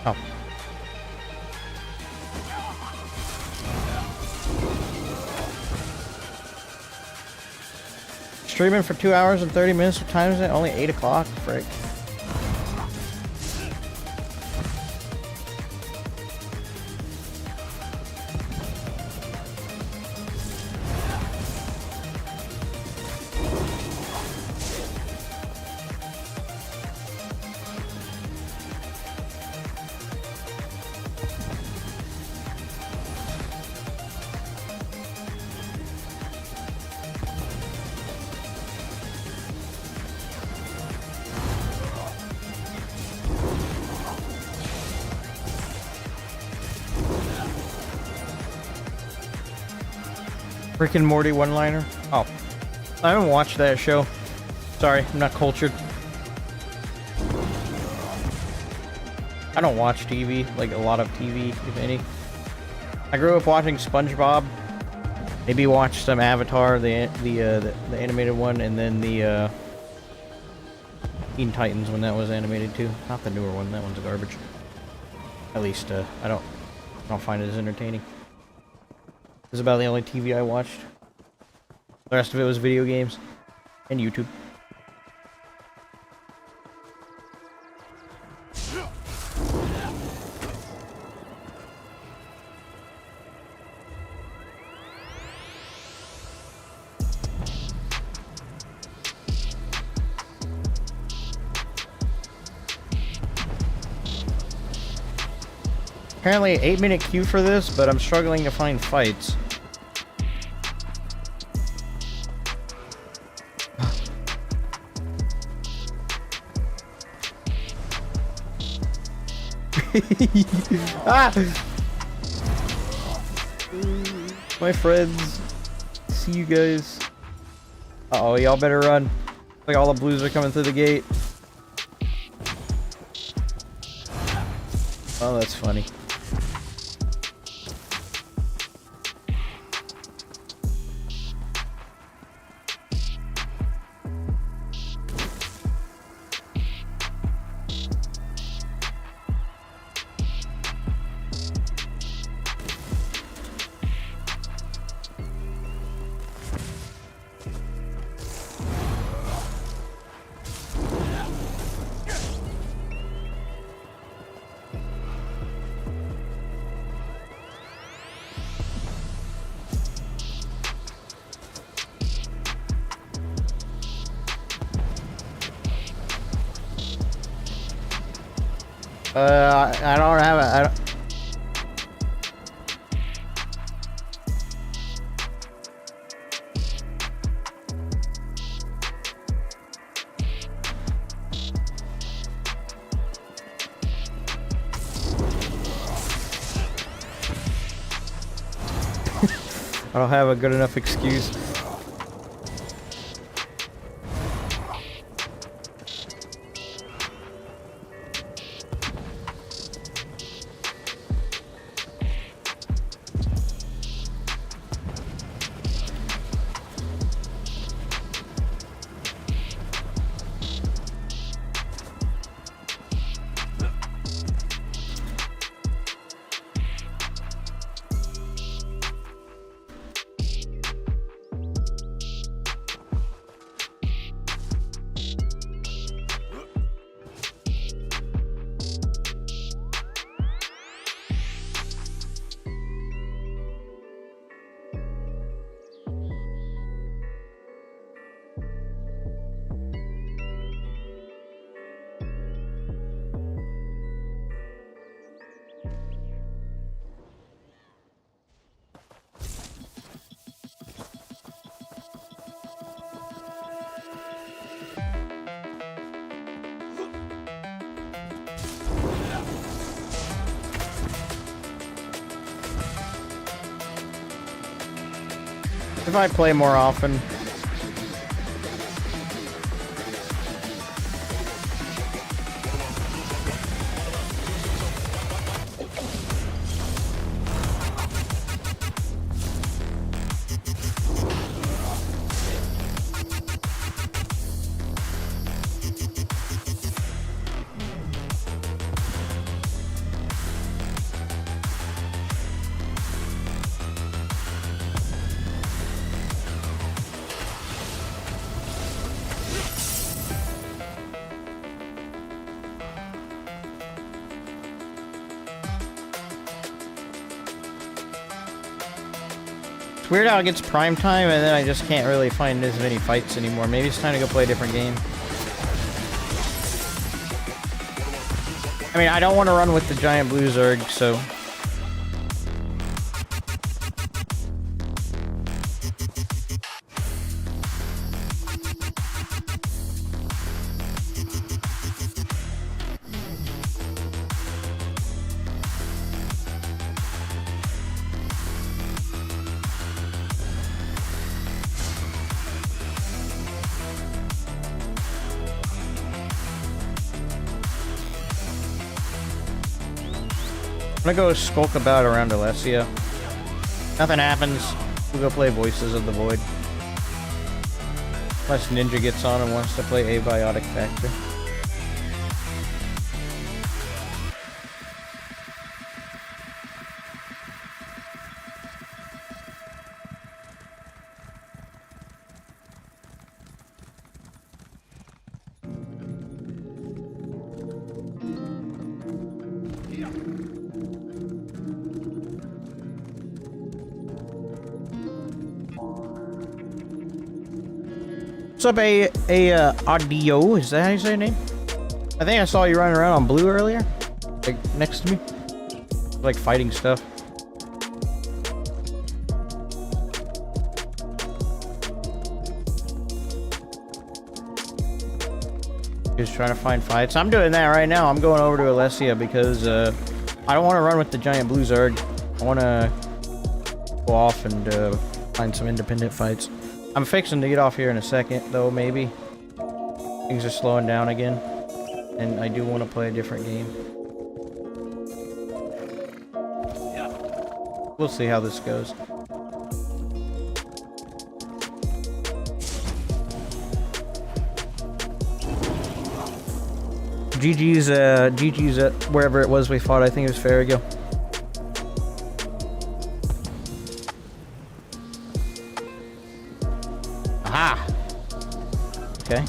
Oh. Streaming for 2 hours and 30 minutes. What time is it? Only 8 o'clock. Frick. Rick and Morty one-liner? Oh. I haven't watched that show. Sorry, I'm not cultured. I don't watch TV, like a lot of TV, if any. I grew up watching SpongeBob. Maybe watch some Avatar, the animated one, and then the Teen Titans when that was animated too. Not the newer one. That one's garbage. At least I don't find it as entertaining. This is about the only TV I watched. The rest of it was video games and YouTube. Apparently 8-minute queue for this, but I'm struggling to find fights. Ah! My friends. See you guys. Uh-oh, y'all better run. Like all the blues are coming through the gate. Oh, that's funny. I don't have it. I don't have a good enough excuse. If I play more often. It's weird how it gets prime time and then I just can't really find as many fights anymore. Maybe it's time to go play a different game. I mean, I don't want to run with the giant blue Zerg, so... gonna go skulk about around Alessia. Nothing happens. We'll go play Voices of the Void. Unless Ninja gets on and wants to play 𝙑𝙧𝙚𝙀𝙗𝙗𝙗. What's up, Audio? Is that how you say your name? I think I saw you running around on blue earlier. Like, next to me. Like, fighting stuff. Just trying to find fights. I'm doing that right now. I'm going over to Alessia because, I don't want to run with the giant blue Zerg. I want to go off and, find some independent fights. I'm fixing to get off here in a second, though, maybe. Things are slowing down again. And I do want to play a different game. We'll see how this goes. GG's at wherever it was we fought. I think it was Farrago. Aha! Okay.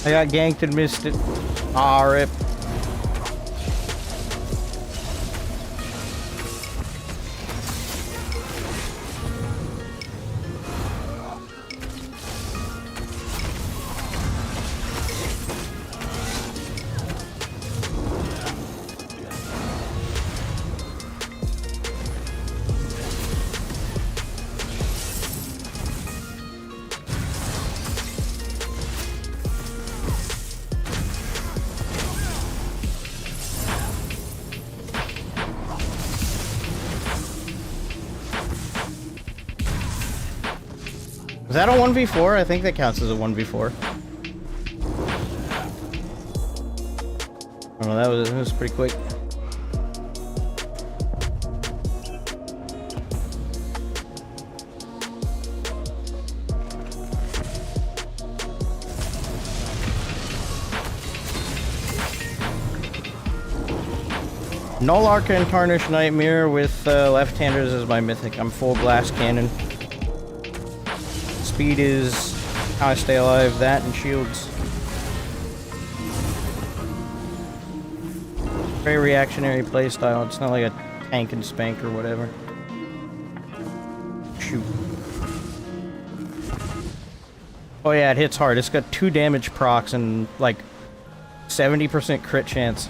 I got ganked and missed it. Aw, rip. Is that a 1v4? I think that counts as a 1v4. Oh, that was pretty quick. Null Arca and Tarnished Nightmare with left-handers as my mythic. I'm full blast cannon. Speed is how I stay alive, that and shields. Very reactionary playstyle. It's not like a tank and spank or whatever. Shoot. Oh yeah, it hits hard. It's got 2 damage procs and like 70% crit chance.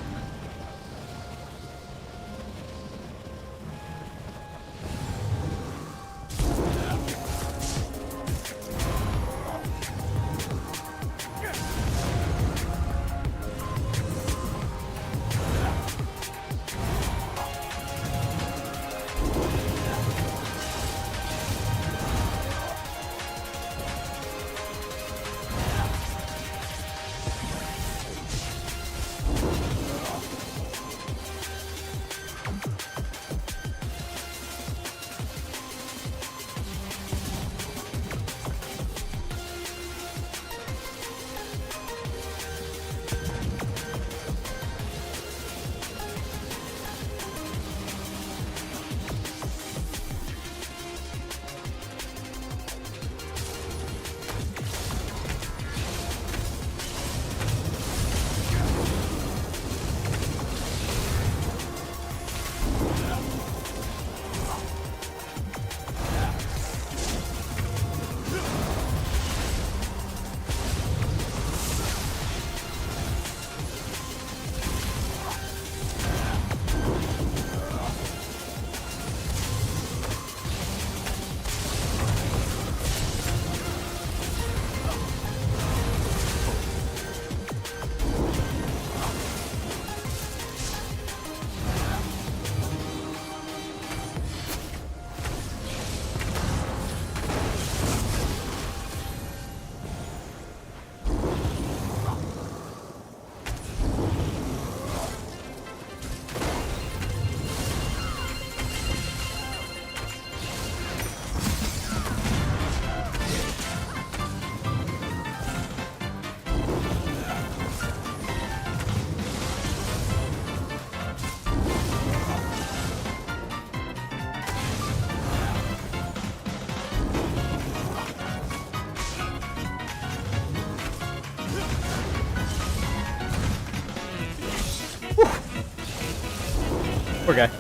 Poor guy.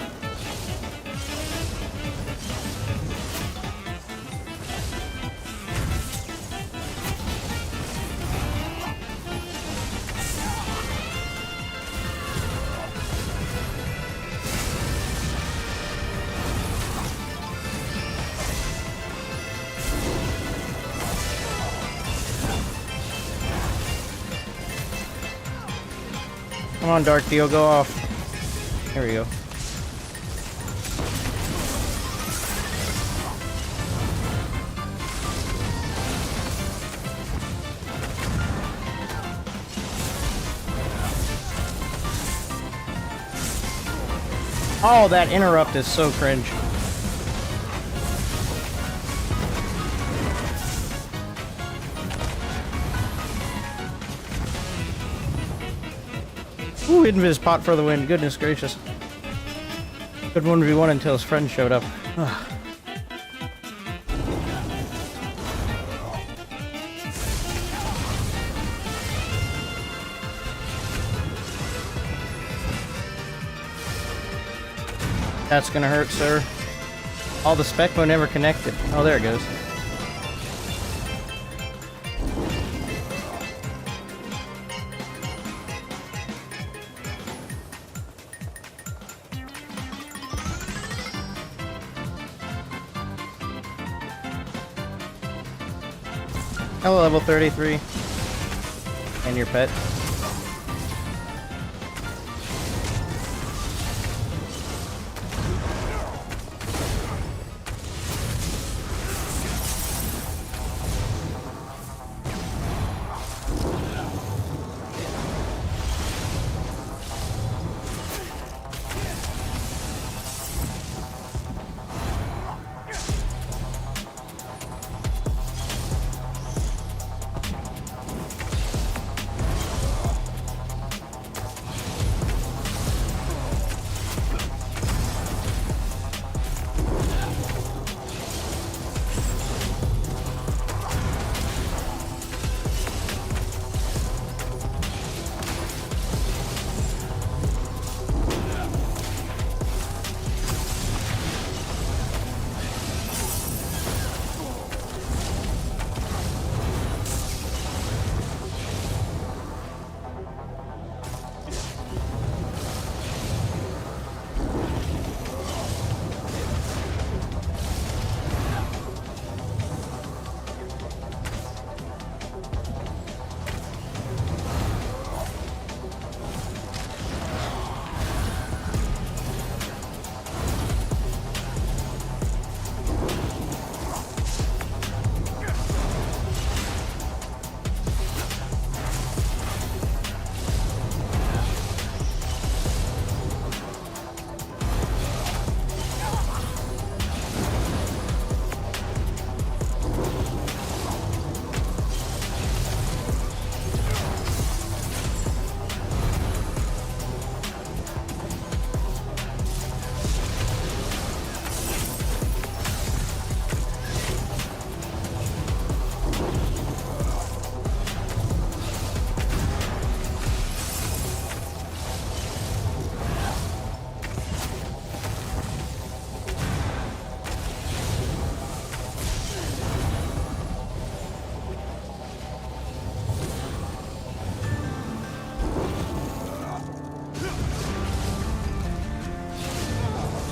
Come on, Dark Deal, go off. Here we go. Oh, that interrupt is so cringe. Ooh, Invis pot for the win. Goodness gracious. Good 1v1 until his friend showed up. Ugh. That's gonna hurt, sir. Oh, the Specmo never connected. Oh, there it goes. Hello, level 33. And your pet.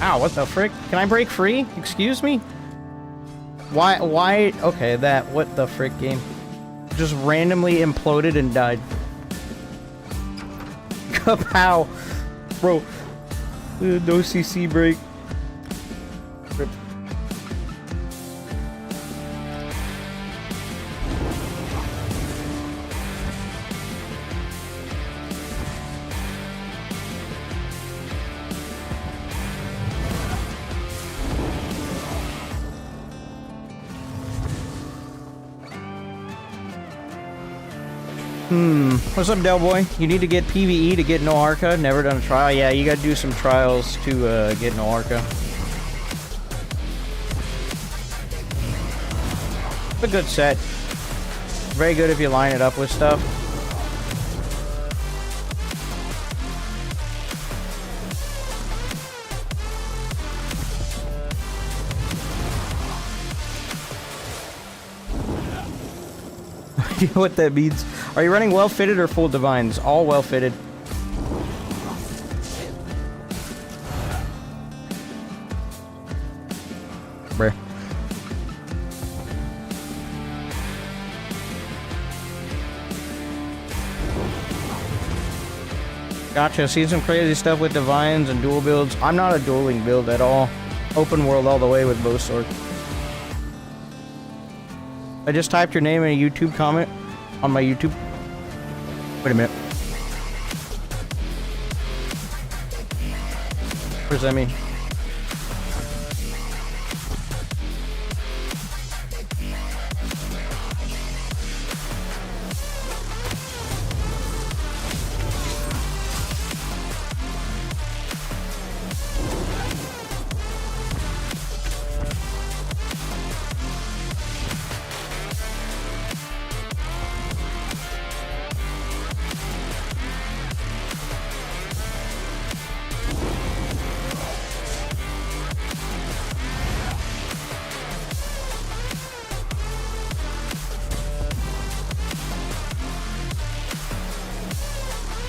Ow, what the frick? Can I break free? Excuse me? Why? Okay, what the frick game? Just randomly imploded and died. Kapow! Bro. No CC break. Rip. What's up, Del Boy? You need to get PvE to get no Arca. Never done a trial. Yeah, you gotta do some trials to get no Arca. It's a good set. Very good if you line it up with stuff. idea what that means. Are you running well fitted or full divines? All well fitted. Bruh. Gotcha. Seen some crazy stuff with divines and dual builds. I'm not a dueling build at all. Open world all the way with Bowsorc. I just typed your name in a YouTube comment on my YouTube. Wait a minute. What does that mean?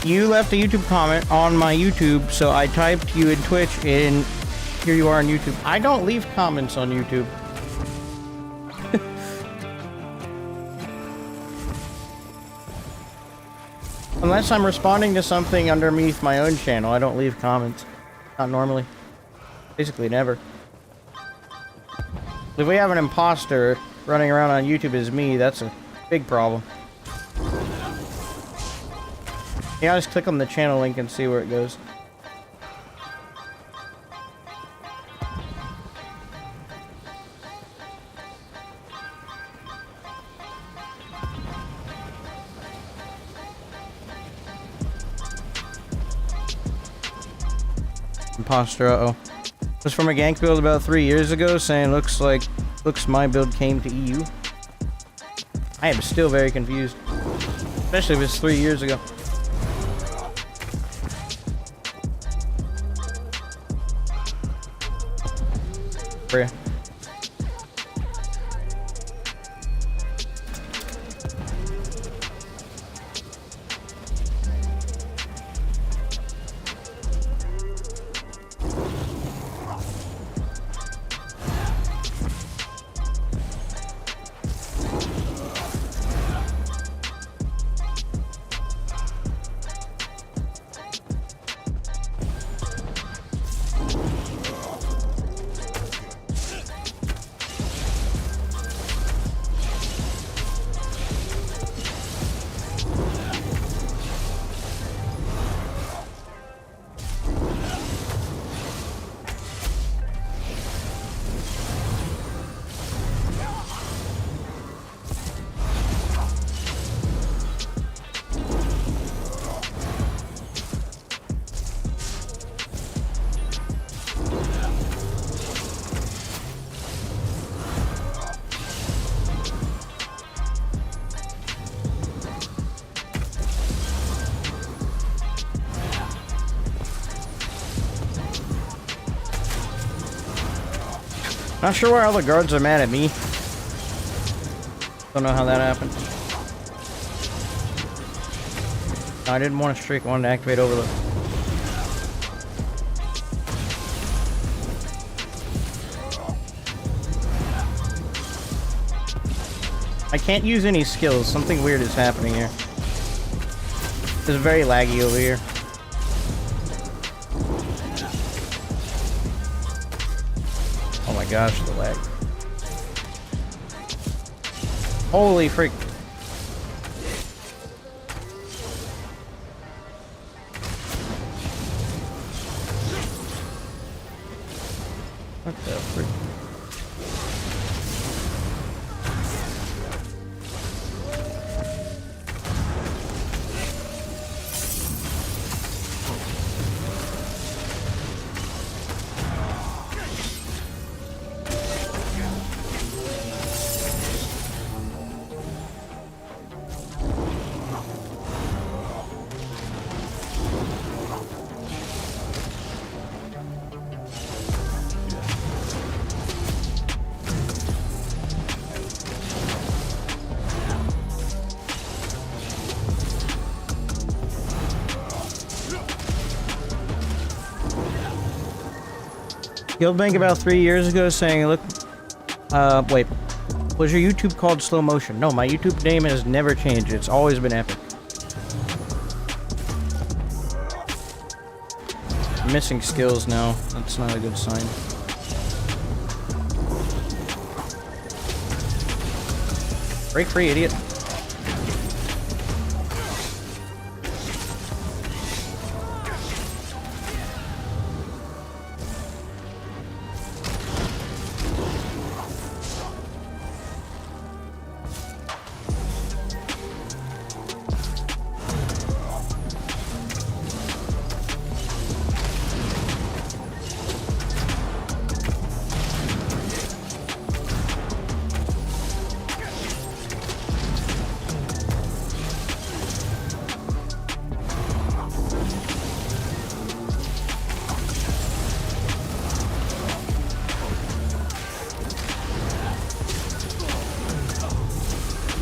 You left a YouTube comment on my YouTube, so I typed you in Twitch, and here you are on YouTube. I don't leave comments on YouTube. Unless I'm responding to something underneath my own channel, I don't leave comments. Not normally. Basically never. If we have an imposter running around on YouTube as me, that's a big problem. Yeah, just click on the channel link and see where it goes. Imposter, uh-oh. Was from a gank build about 3 years ago, saying looks my build came to EU. I am still very confused. Especially if it's 3 years ago. Yeah. Not sure why all the guards are mad at me. Don't know how that happened. I didn't want to streak, wanted to activate overload. I can't use any skills. Something weird is happening here. It's very laggy over here. Oh my gosh, the lag. Holy freak. What the freak? Guildbank about 3 years ago saying, look, wait, was your YouTube called Slow Motion? No, my YouTube name has never changed. It's always been Epic. I'm missing skills now. That's not a good sign. Break free, idiot.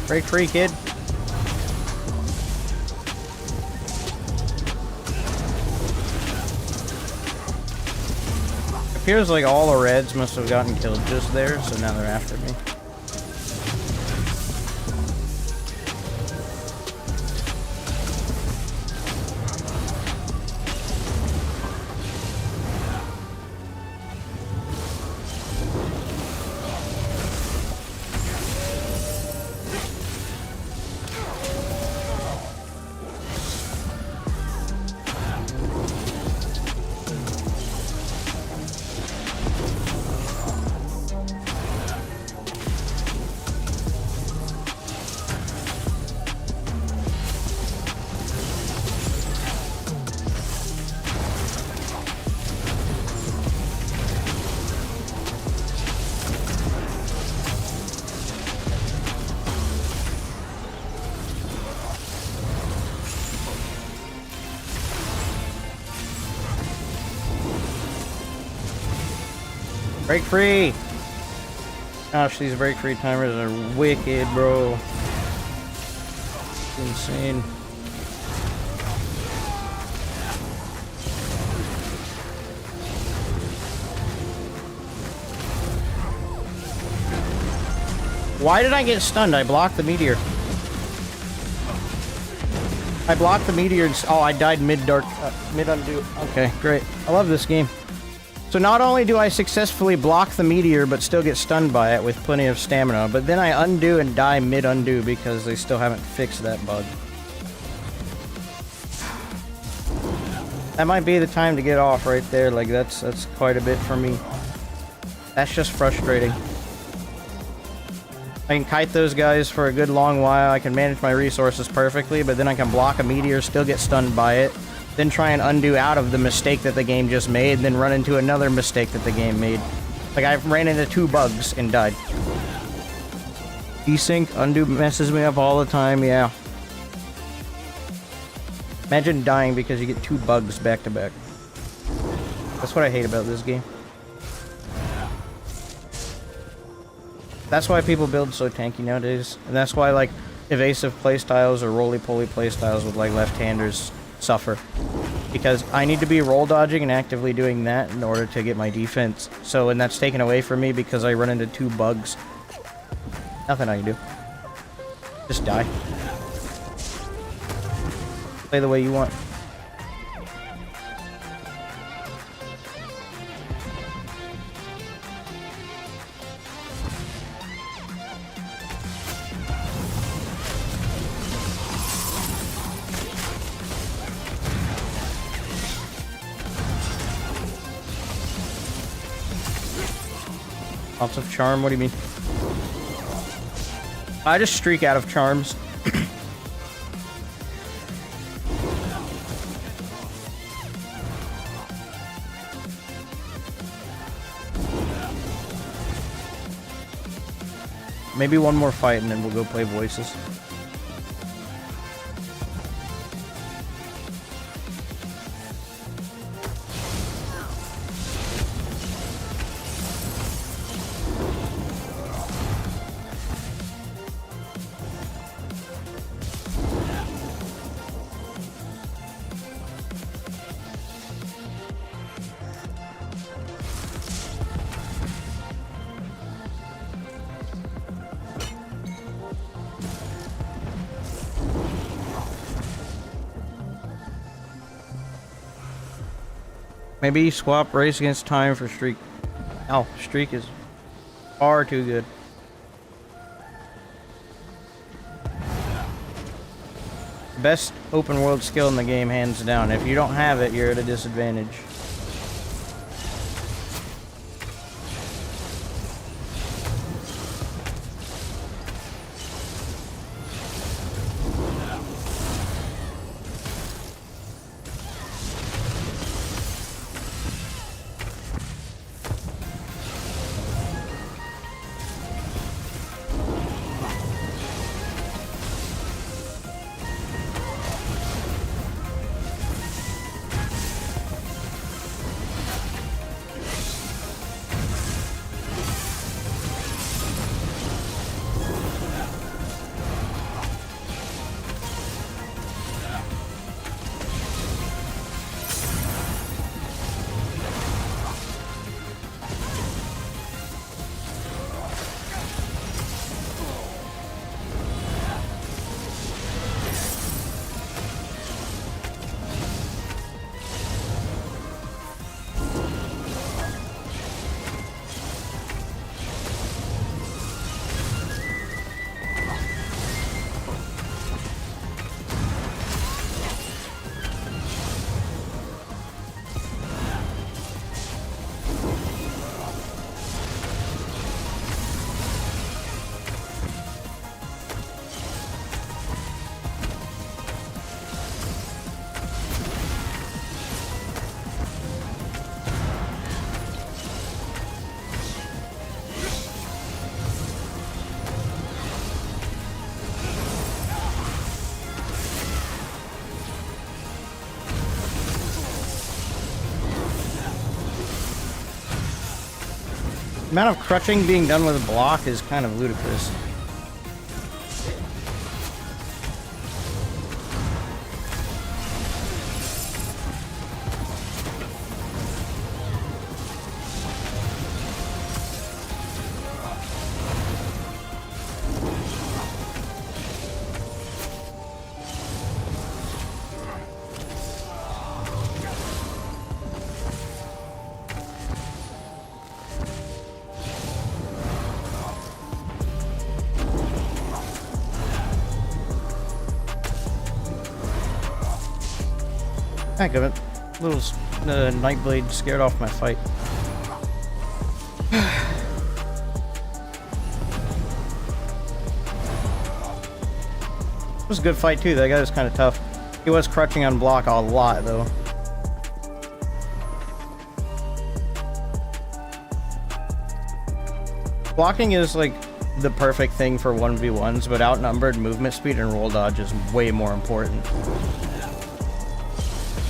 Break free, kid. Appears like all the reds must have gotten killed just there, so now they're after me. Break free! Gosh, these break free timers are wicked, bro. It's insane. Why did I get stunned? I blocked the meteor. I blocked the meteor and... Oh, I died mid-dark... mid-undo. Okay, great. I love this game. So not only do I successfully block the meteor, but still get stunned by it with plenty of stamina, but then I undo and die mid-undo because they still haven't fixed that bug. That might be the time to get off right there, like that's quite a bit for me. That's just frustrating. I can kite those guys for a good long while, I can manage my resources perfectly, but then I can block a meteor, still get stunned by it, then try and undo out of the mistake that the game just made, and then run into another mistake that the game made. Like, I ran into 2 bugs and died. Desync, undo messes me up all the time, yeah. Imagine dying because you get 2 bugs back to back. That's what I hate about this game. That's why people build so tanky nowadays. And that's why, like, evasive playstyles or roly-poly playstyles with, like, left-handers suffer. Because I need to be roll dodging and actively doing that in order to get my defense. So, and that's taken away from me because I run into 2 bugs. Nothing I can do. Just die. Play the way you want. Lots of charm, what do you mean? I just streak out of charms. Maybe one more fight and then we'll go play voices. Maybe swap race against time for streak. Oh, streak is far too good. Best open world skill in the game, hands down. If you don't have it, you're at a disadvantage. The amount of crutching being done with a block is kind of ludicrous. Heck of it. Little Nightblade scared off my fight. It was a good fight too. That guy was kind of tough. He was crutching on block a lot though. Blocking is like the perfect thing for 1v1s, but outnumbered movement speed and roll dodge is way more important.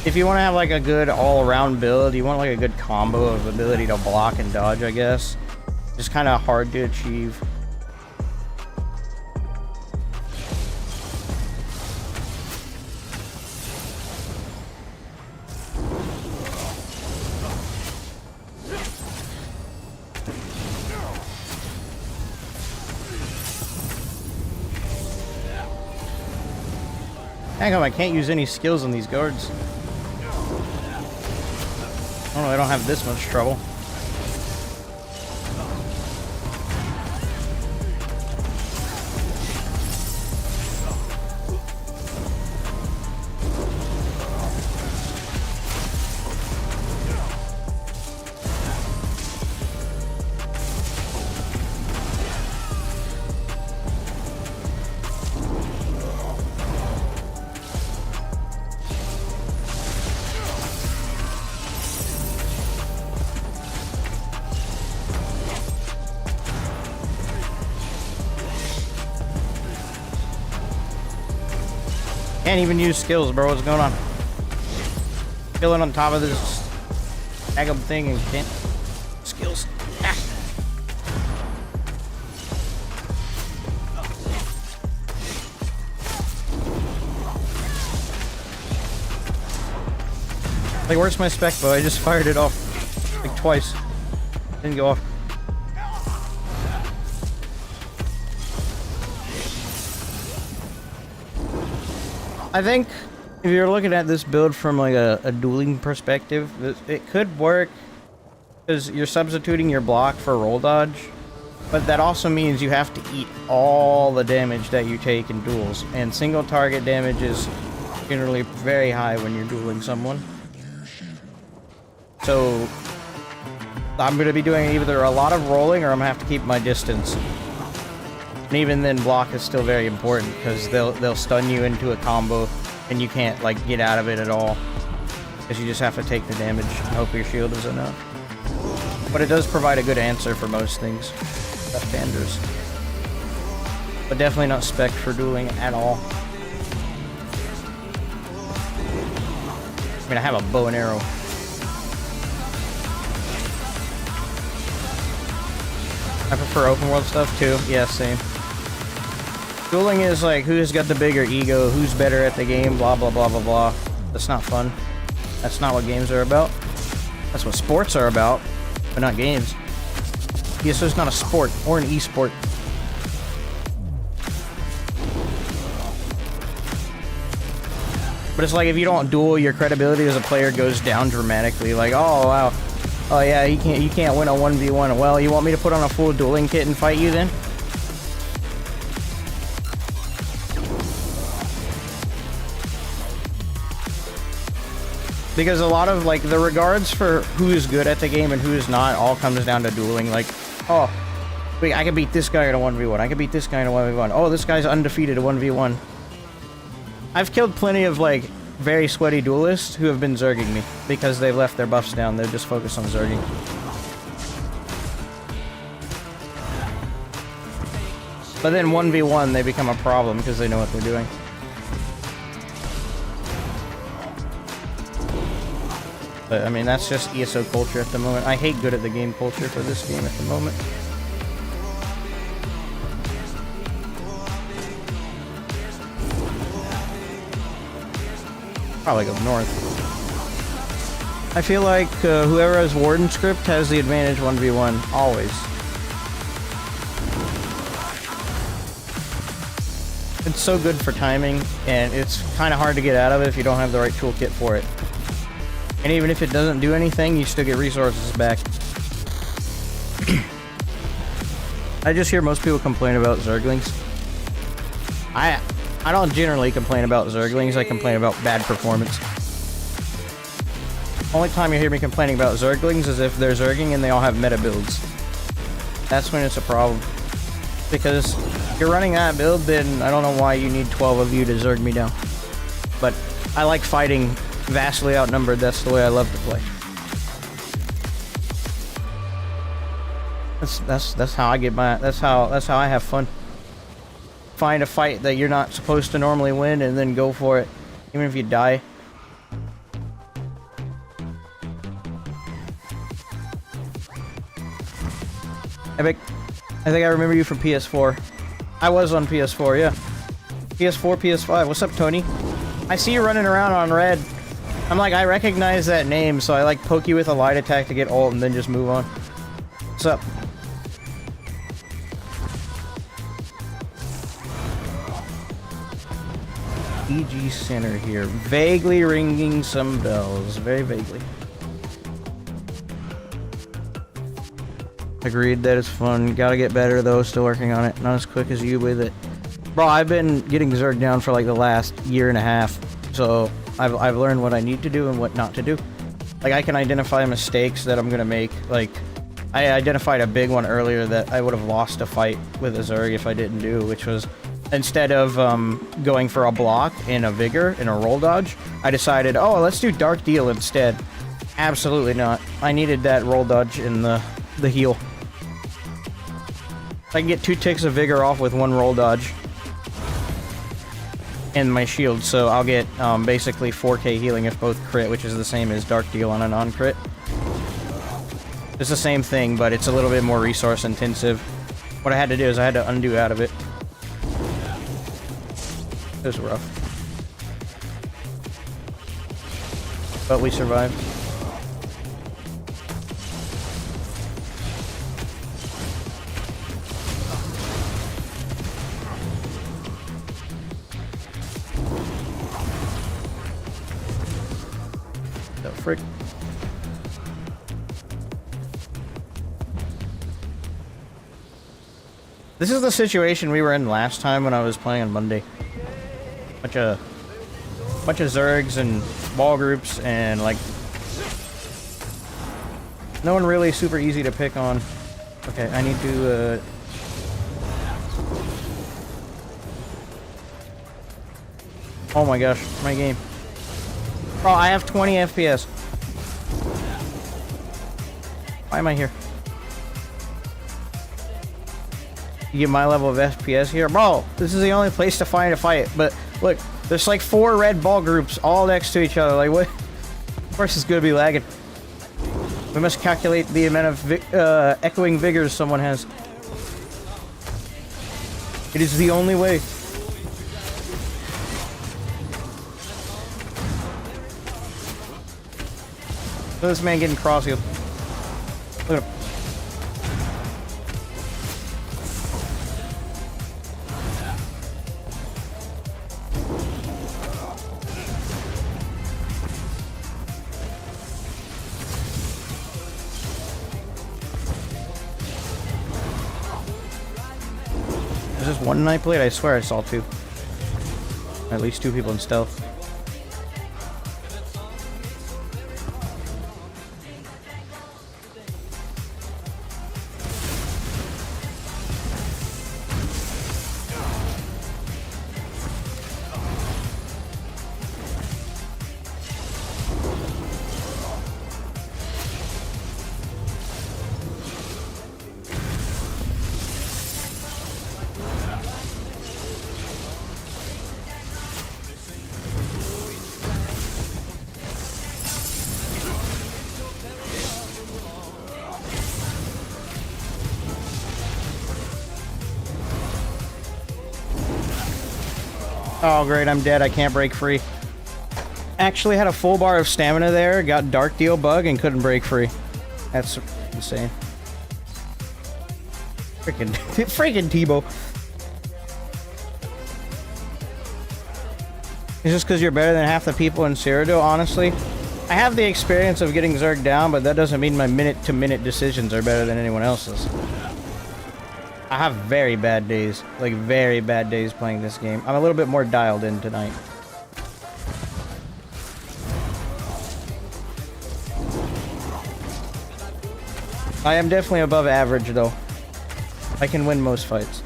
If you want to have like a good all-around build, you want like a good combo of ability to block and dodge, I guess. Just kind of hard to achieve. Hang on, I can't use any skills on these guards. Oh, I don't have this much trouble. Can't even use skills, bro. What's going on? Killing on top of this bag thing and can't skills. Ah. Like, where's my spec bow? I just fired it off like twice. Didn't go off. I think If you're looking at this build from like a dueling perspective, it could work because you're substituting your block for roll dodge, but that also means you have to eat all the damage that you take in duels, and single target damage is generally very high when you're dueling someone. So I'm going to be doing either a lot of rolling or I'm going to have to keep my distance. And even then, block is still very important because they'll stun you into a combo and you can't like get out of it at all because you just have to take the damage and hope your shield is enough. But it does provide a good answer for most things, left-handers. But definitely not spec for dueling at all. I mean, I have a bow and arrow. I prefer open world stuff too. Yeah, same. Dueling is like who's got the bigger ego, who's better at the game, blah blah blah blah blah. That's not fun. That's not what games are about. That's what sports are about, but not games. ESO is not a sport or an e-sport. But it's like if you don't duel, your credibility as a player goes down dramatically. Like, oh wow, oh yeah, you can't win a 1v1. Well, you want me to put on a full dueling kit and fight you then? Because a lot of, like, the regards for who is good at the game and who is not all comes down to dueling. Like, oh, wait, I can beat this guy in a 1v1. I can beat this guy in a 1v1. Oh, this guy's undefeated at 1v1. I've killed plenty of, like, very sweaty duelists who have been zerging me because they've left their buffs down. They're just focused on zerging. But then 1v1, they become a problem because they know what they're doing. But, I mean, that's just ESO culture at the moment. I hate good at the game culture for this game at the moment. Probably go north. I feel like whoever has Warden script has the advantage 1v1, always. It's so good for timing, and it's kind of hard to get out of it if you don't have the right toolkit for it. And even if it doesn't do anything, you still get resources back. I just hear most people complain about Zerglings. I don't generally complain about Zerglings, I complain about bad performance. Only time you hear me complaining about Zerglings is if they're Zerging and they all have meta builds. That's when it's a problem. Because if you're running that build, then I don't know why you need 12 of you to Zerg me down. But I like fighting vastly outnumbered. That's the way I love to play. That's how I get my that's how I have fun. Find a fight that you're not supposed to normally win and then go for it, even if you die. Epic, I think I remember you from PS4. I was on PS4, yeah. PS4, PS5. What's up, Tony? I see you running around on red. I'm like, I recognize that name, so I like poke you with a light attack to get ult and then just move on. What's up? EG Center here. Vaguely ringing some bells. Very vaguely. Agreed, that is fun. Gotta get better though, still working on it. Not as quick as you with it. Bro, I've been getting zerged down for like the last year and a half, so I've learned what I need to do and what not to do. Like, I can identify mistakes that I'm gonna make. Like, I identified a big one earlier that I would have lost a fight with a Zerg if I didn't do, which was instead of going for a block in a Vigor, in a roll dodge, I decided, oh, let's do Dark Deal instead. Absolutely not. I needed that roll dodge in the heal. I can get 2 ticks of Vigor off with 1 roll dodge and my shield, so I'll get basically 4k healing if both crit, which is the same as Dark Deal on a non-crit. It's the same thing, but it's a little bit more resource intensive. What I had to do is I had to undo out of it. It was rough. But we survived. frick? This is the situation we were in last time when I was playing on Monday. Bunch of Zergs and ball groups and like no one really super easy to pick on. Okay, I need to oh my gosh, my game. Oh, I have 20 FPS. Why am I here? You get my level of FPS here? Bro, this is the only place to find a fight. But look, there's like 4 red ball groups all next to each other. Like what? Of course it's gonna be lagging. We must calculate the amount of echoing vigors someone has. It is the only way. Look at this man getting cross-healed. Look at him. There's just one night blade? I swear I saw 2. At least 2 people in stealth. Oh great, I'm dead. I can't break free. Actually had a full bar of stamina there, got dark deal bug, and couldn't break free. That's insane. Freaking Tebow. It's just because you're better than half the people in Cyrodiil, honestly. I have the experience of getting Zerg down, but that doesn't mean my minute-to-minute decisions are better than anyone else's. I have very bad days, like very bad days playing this game. I'm a little bit more dialed in tonight. I am definitely above average though. I can win most fights.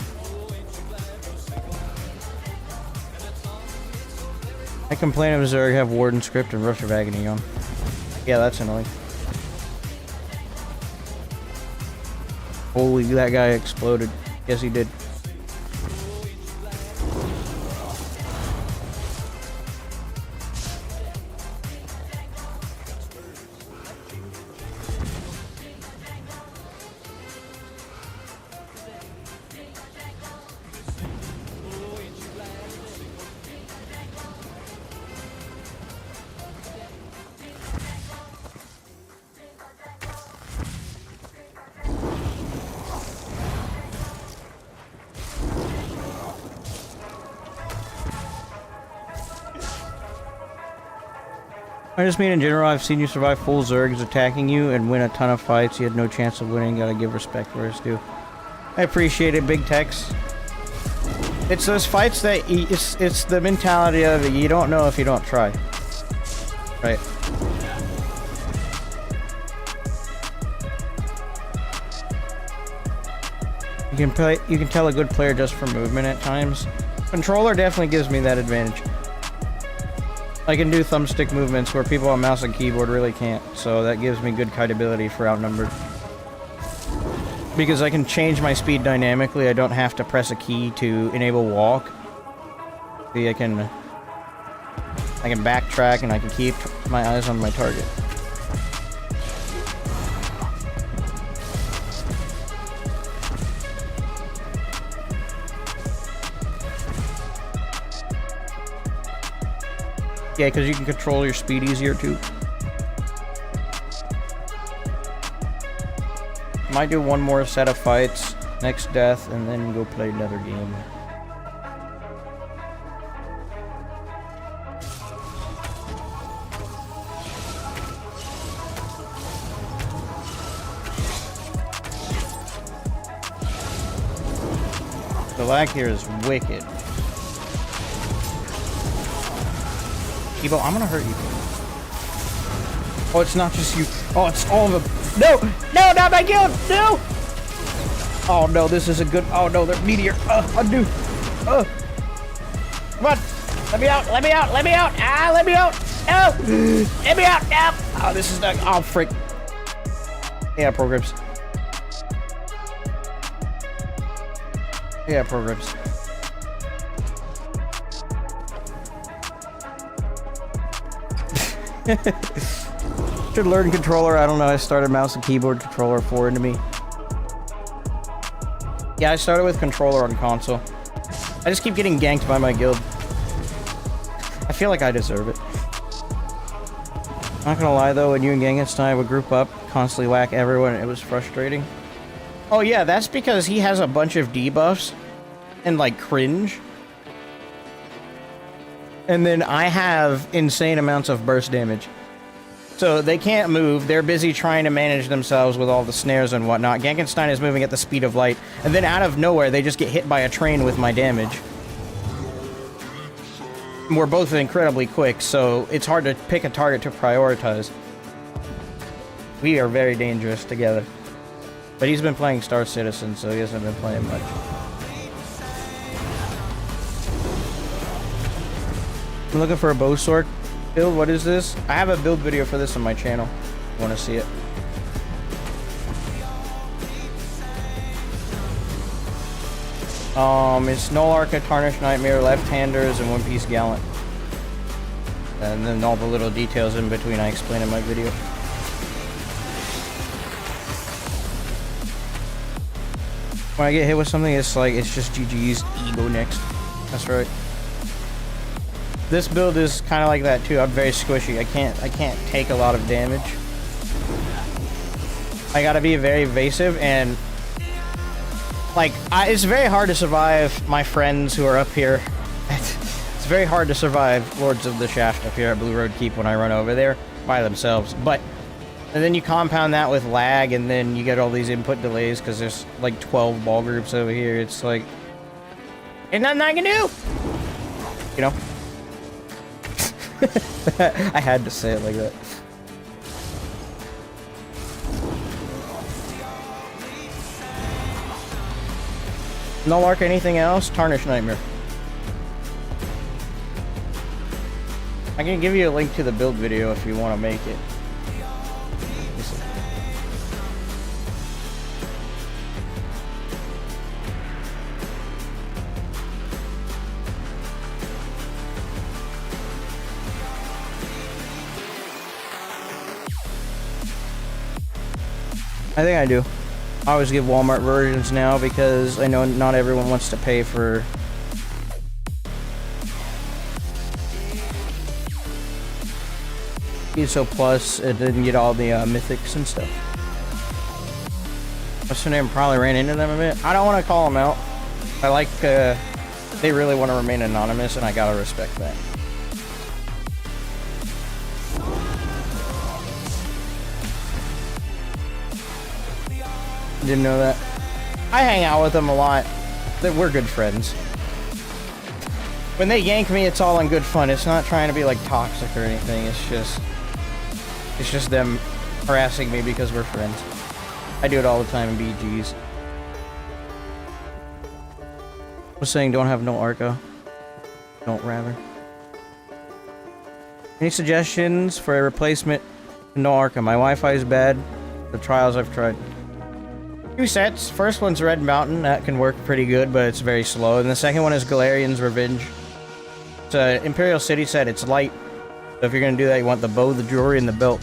I complain of Zerg have Warden Script and Rush of Agony on. Yeah, that's annoying. Holy, that guy exploded. Yes, he did. I just mean in general, I've seen you survive full Zergs attacking you and win a ton of fights. You had no chance of winning. Gotta give respect where it's due. I appreciate it, Big Tex. It's those fights that it's the mentality of you don't know if you don't try. Right. You can tell a good player just from movement at times. Controller definitely gives me that advantage. I can do thumbstick movements where people on mouse and keyboard really can't, so that gives me good kiteability for outnumbered. Because I can change my speed dynamically, I don't have to press a key to enable walk. See, I can backtrack and I can keep my eyes on my target. Yeah, because you can control your speed easier too. Might do one more set of fights, next death, and then go play another game. The lag here is wicked. Evo, I'm gonna hurt you. Oh, it's not just you. Oh, it's all of them. No! No, not my guild! No! Oh no, this isn't good. Oh no, they're meteor. Undo. Come on. Let me out. Let me out. Let me out. Ah, let me out. No! Let me out. No! Oh, this is not. Oh, frick. Yeah, programs. Yeah, programs. Should learn controller. I don't know. I started mouse and keyboard, controller 4 into me. Yeah, I started with controller on console. I just keep getting ganked by my guild. I feel like I deserve it. Not gonna lie though, when you and 𝙁𝙧𝙚𝙚 would group up, constantly whack everyone, it was frustrating. Oh yeah, that's because he has a bunch of debuffs and like cringe. And then I have insane amounts of burst damage. So they can't move, they're busy trying to manage themselves with all the snares and whatnot. 𝙁𝙧𝙚𝙚 is moving at the speed of light, and then out of nowhere they just get hit by a train with my damage. We're both incredibly quick, so it's hard to pick a target to prioritize. We are very dangerous together. But he's been playing Star Citizen, so he hasn't been playing much. I'm looking for a Bowsorc build. What is this? I have a build video for this on my channel. Want to see it? It's 𝙁𝙧𝙚𝙚, Tarnished Nightmare, Left-Handers, and One Piece Gallant. And then all the little details in between I explain in my video. When I get hit with something, it's like, it's just GG's, ego next. That's right. This build is kind of like that too. I'm very squishy. I can't take a lot of damage. I gotta be very evasive, and like, it's very hard to survive my friends who are up here. It's very hard to survive Lords of the Shaft up here at Blue Road Keep when I run over there by themselves. But, and then you compound that with lag, and then you get all these input delays because there's like 12 ball groups over here. It's like, ain't nothing I can do! You know? I had to say it like that. 𝙁𝙧𝙚, anything else? Tarnished Nightmare. I can give you a link to the build video if you want to make it. I think I do. I always give Walmart versions now because I know not everyone wants to pay for ESO Plus and then get all the mythics and stuff. What's her name? Probably ran into them a bit. I don't want to call them out. I like, they really want to remain anonymous, and I gotta respect that. Didn't know that. I hang out with them a lot. We're good friends. When they yank me, it's all in good fun. It's not trying to be like toxic or anything. It's just them harassing me because we're friends. I do it all the time in BGs. I was saying don't have no Arca. Don't rather. Any suggestions for a replacement to no Arca? My Wi-Fi is bad. The trials I've tried. 2 sets. First one's Red Mountain. That can work pretty good, but it's very slow. And the second one is Galarian's Revenge. It's an Imperial City set. It's light. So if you're gonna do that, you want the bow, the jewelry, and the belt.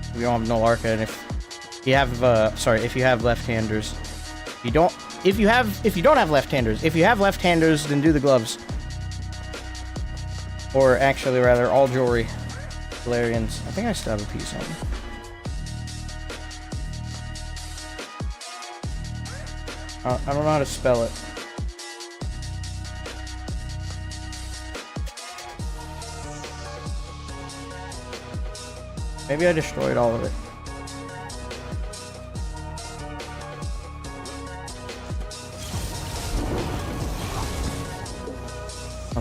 If you don't have no Arca, and if you have, if you have left-handers. If you don't have left-handers. If you have left-handers, then do the gloves. Or actually, rather, all jewelry. Galarians. I think I still have a piece on them. I don't know how to spell it. Maybe I destroyed all of it.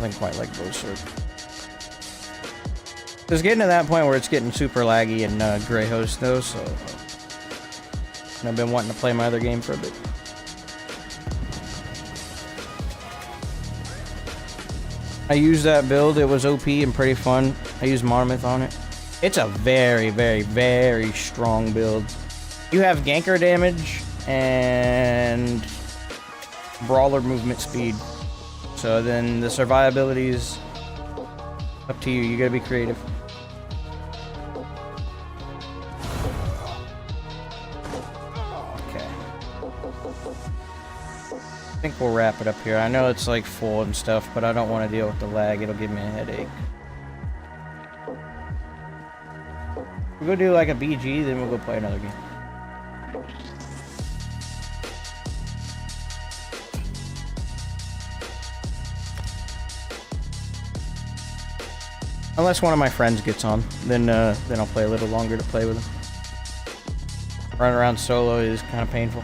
Nothing quite like Bowsorc. It's getting to that point where it's getting super laggy in 𝙭𝙧𝙚 though, so and I've been wanting to play my other game for a bit. I used that build, it was OP and pretty fun. I used Monolith on it. It's a very, very, very strong build. You have ganker damage and brawler movement speed. So then the survivability is up to you. You gotta be creative. Okay. I think we'll wrap it up here. I know it's like full and stuff, but I don't want to deal with the lag. It'll give me a headache. We'll go do like a BG, then we'll go play another game. Unless one of my friends gets on, then I'll play a little longer to play with him. Running around solo is kind of painful.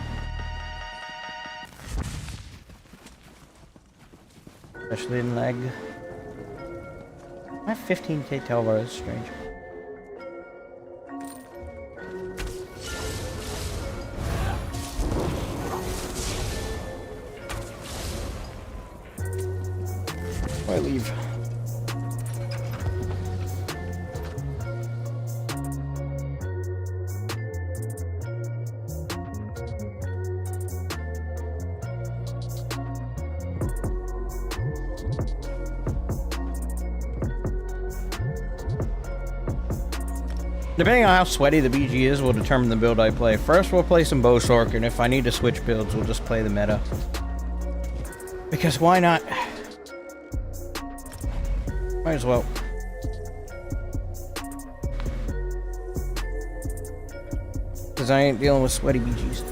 Especially in lag. I have 15k 𝙬𝙗, that's strange. Why leave? Depending on how sweaty the BG is will determine the build I play. First we'll play some Bowsorc, and if I need to switch builds, we'll just play the meta. Because why not? Might as well. Because I ain't dealing with sweaty BGs.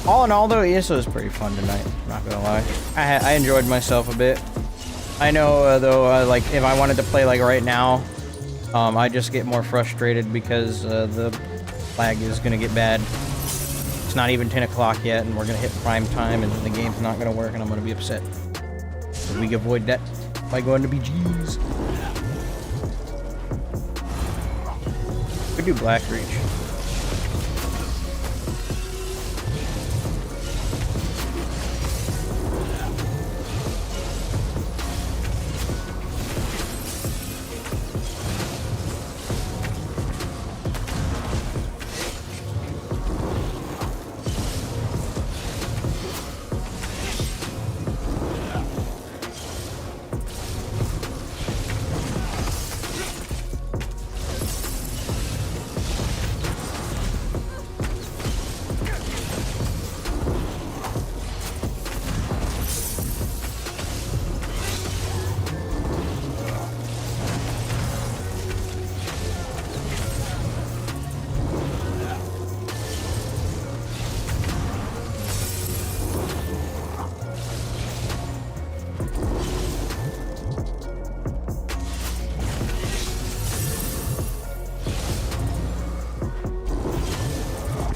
All in all, though, ESO is pretty fun tonight. I'm not gonna lie. I enjoyed myself a bit. I know, though, like if I wanted to play like right now, I just get more frustrated because the lag is gonna get bad. It's not even 10 o'clock yet, and we're gonna hit prime time, and the game's not gonna work, and I'm gonna be upset. So we can avoid that by going to BGs. We do Black Reach.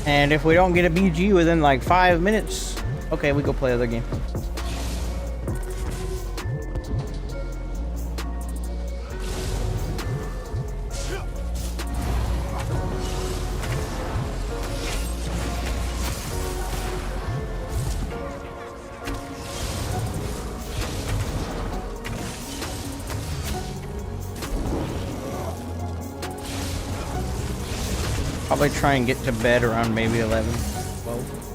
And if we don't get a BG within like 5 minutes, okay, we go play other game. Probably try and get to bed around maybe 11, 12.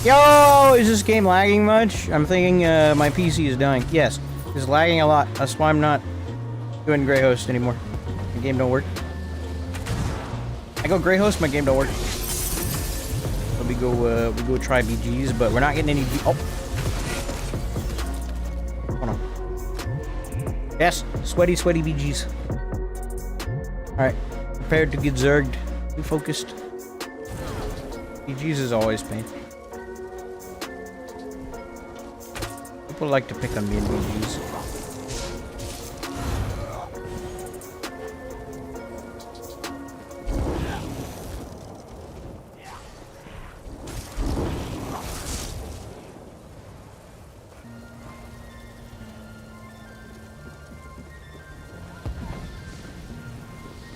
Yo, is this game lagging much? I'm thinking my PC is dying. Yes, it's lagging a lot. That's why I'm not doing 𝙭𝙧 anymore. My game don't work. I go 𝙭𝙧, my game don't work. So we go try BGs, but we're not getting any. Oh, hold on. Yes, sweaty BGs. Alright, prepared to get zerged. Be focused. BGs is always pain. People like to pick on me and BGs.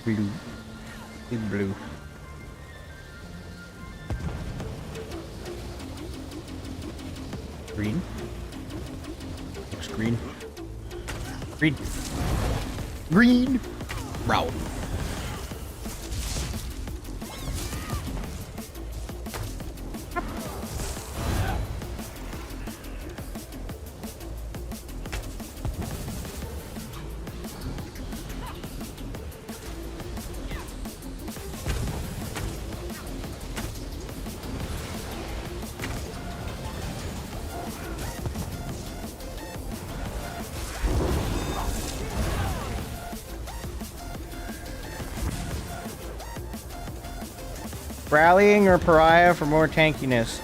Blue. Big blue. Green. Looks green. Green. Green. Brown. Rallying or Pariah for more tankiness.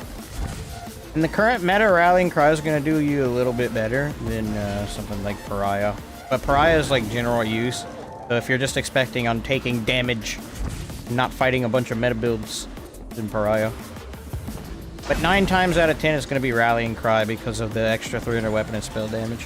In the current meta, Rallying Cry is going to do you a little bit better than something like Pariah. But Pariah is like general use. So if you're just expecting on taking damage, not fighting a bunch of meta builds, then Pariah. But 9 times out of 10 it's going to be Rallying Cry because of the extra 300 weapon and spell damage.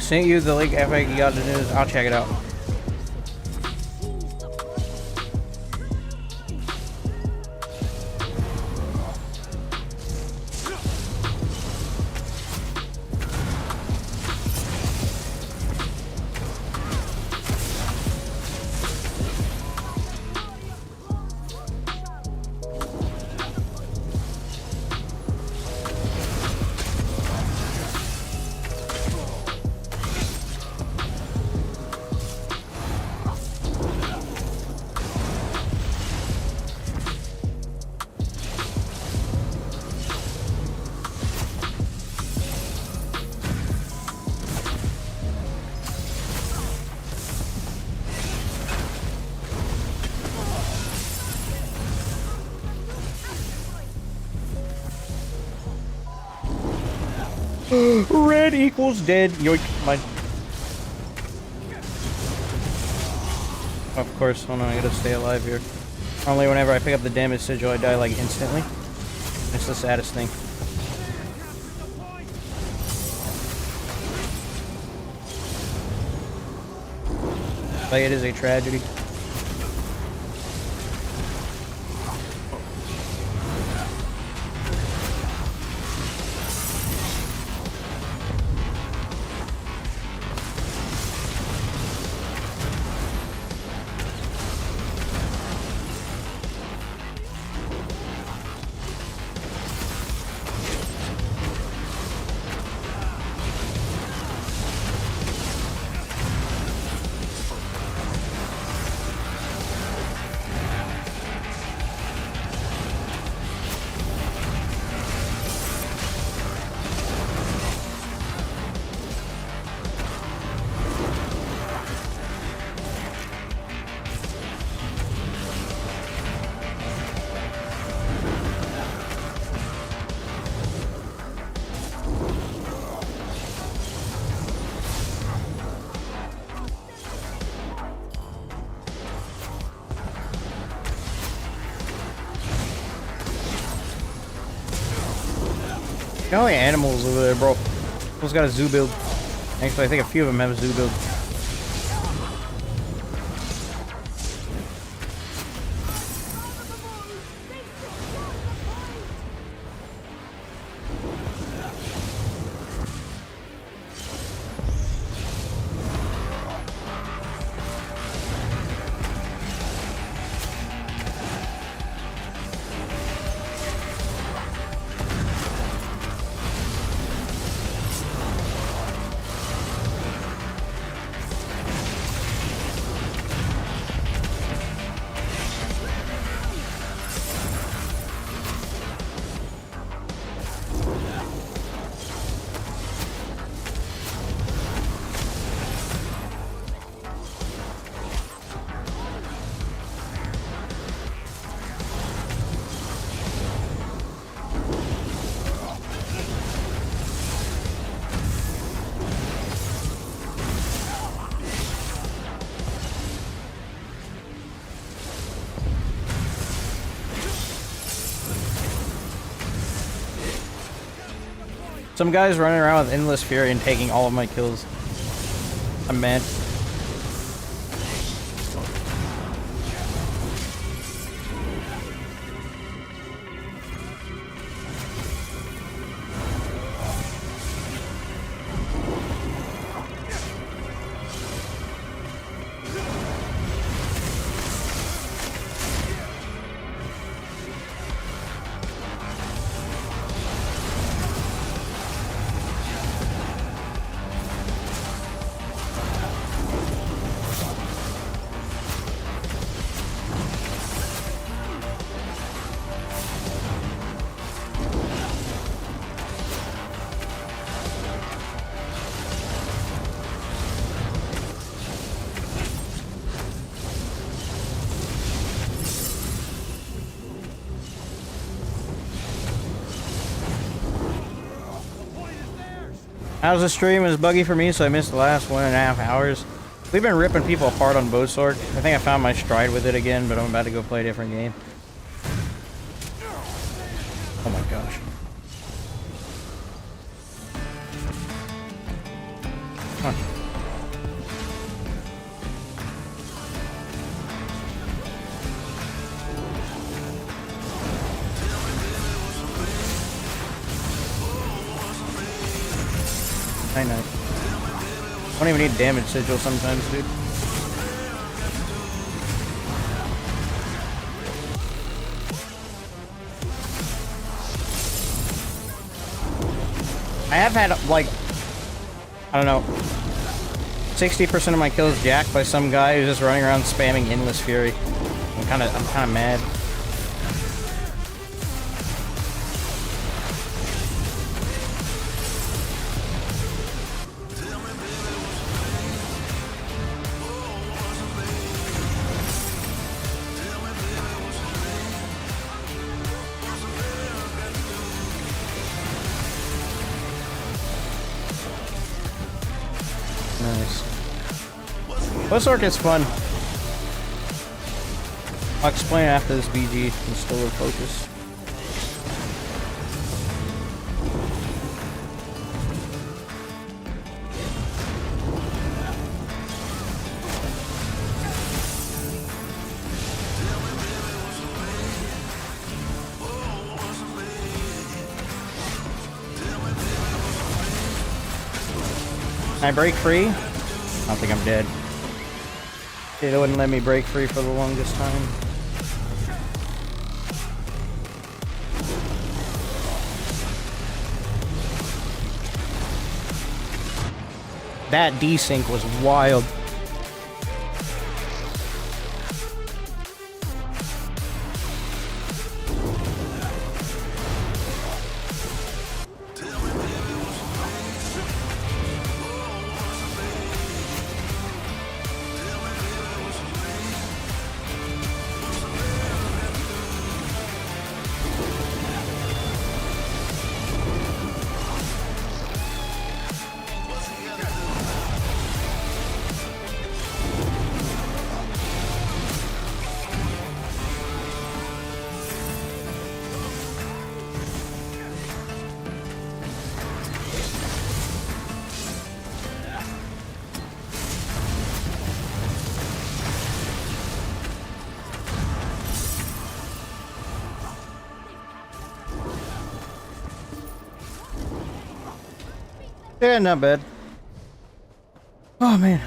Sent you the link, epic, you got the news. I'll check it out. Red equals dead. Yoink. Mine. Of course, hold on, I gotta stay alive here. Only whenever I pick up the damage sigil, I die like instantly. It's the saddest thing. Like, it is a tragedy. Got all the animals over there, bro. Almost got a zoo build. Actually, I think a few of them have a zoo build. Some guy's running around with Endless Fury and taking all of my kills. I'm mad. How's the stream? It was buggy for me, so I missed the last 1.5 hours. We've been ripping people apart on Bowsorc. I think I found my stride with it again, but I'm about to go play a different game. Oh my gosh. Come on. I know. I don't even need damage sigil sometimes, dude. I have had, like, I don't know, 60% of my kills jacked by some guy who's just running around spamming Endless Fury. I'm kind of mad. Nice. Bowsorc is fun. I'll explain after this BG and still focus. Can I break free? I don't think I'm dead. They wouldn't let me break free for the longest time. That desync was wild. Yeah, not bad. Oh man.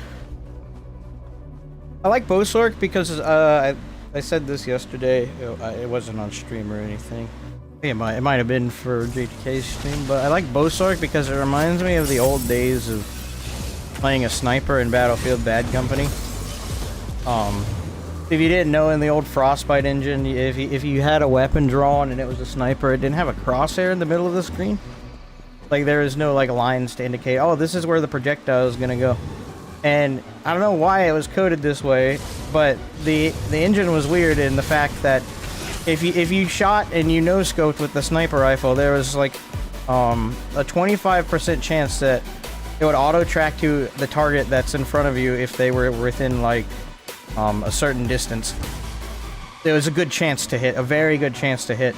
I like Bowsorc because I said this yesterday. It wasn't on stream or anything. It might have been for JTK's stream, but I like Bowsorc because it reminds me of the old days of playing a sniper in Battlefield Bad Company. If you didn't know, in the old Frostbite engine, if you had a weapon drawn and it was a sniper, it didn't have a crosshair in the middle of the screen. Like, there is no like lines to indicate, oh, this is where the projectile is gonna go. And I don't know why it was coded this way, but the engine was weird in the fact that if you shot and you no-scoped with the sniper rifle, there was like a 25% chance that it would auto-track to the target that's in front of you if they were within like a certain distance. There was a good chance to hit, a very good chance to hit.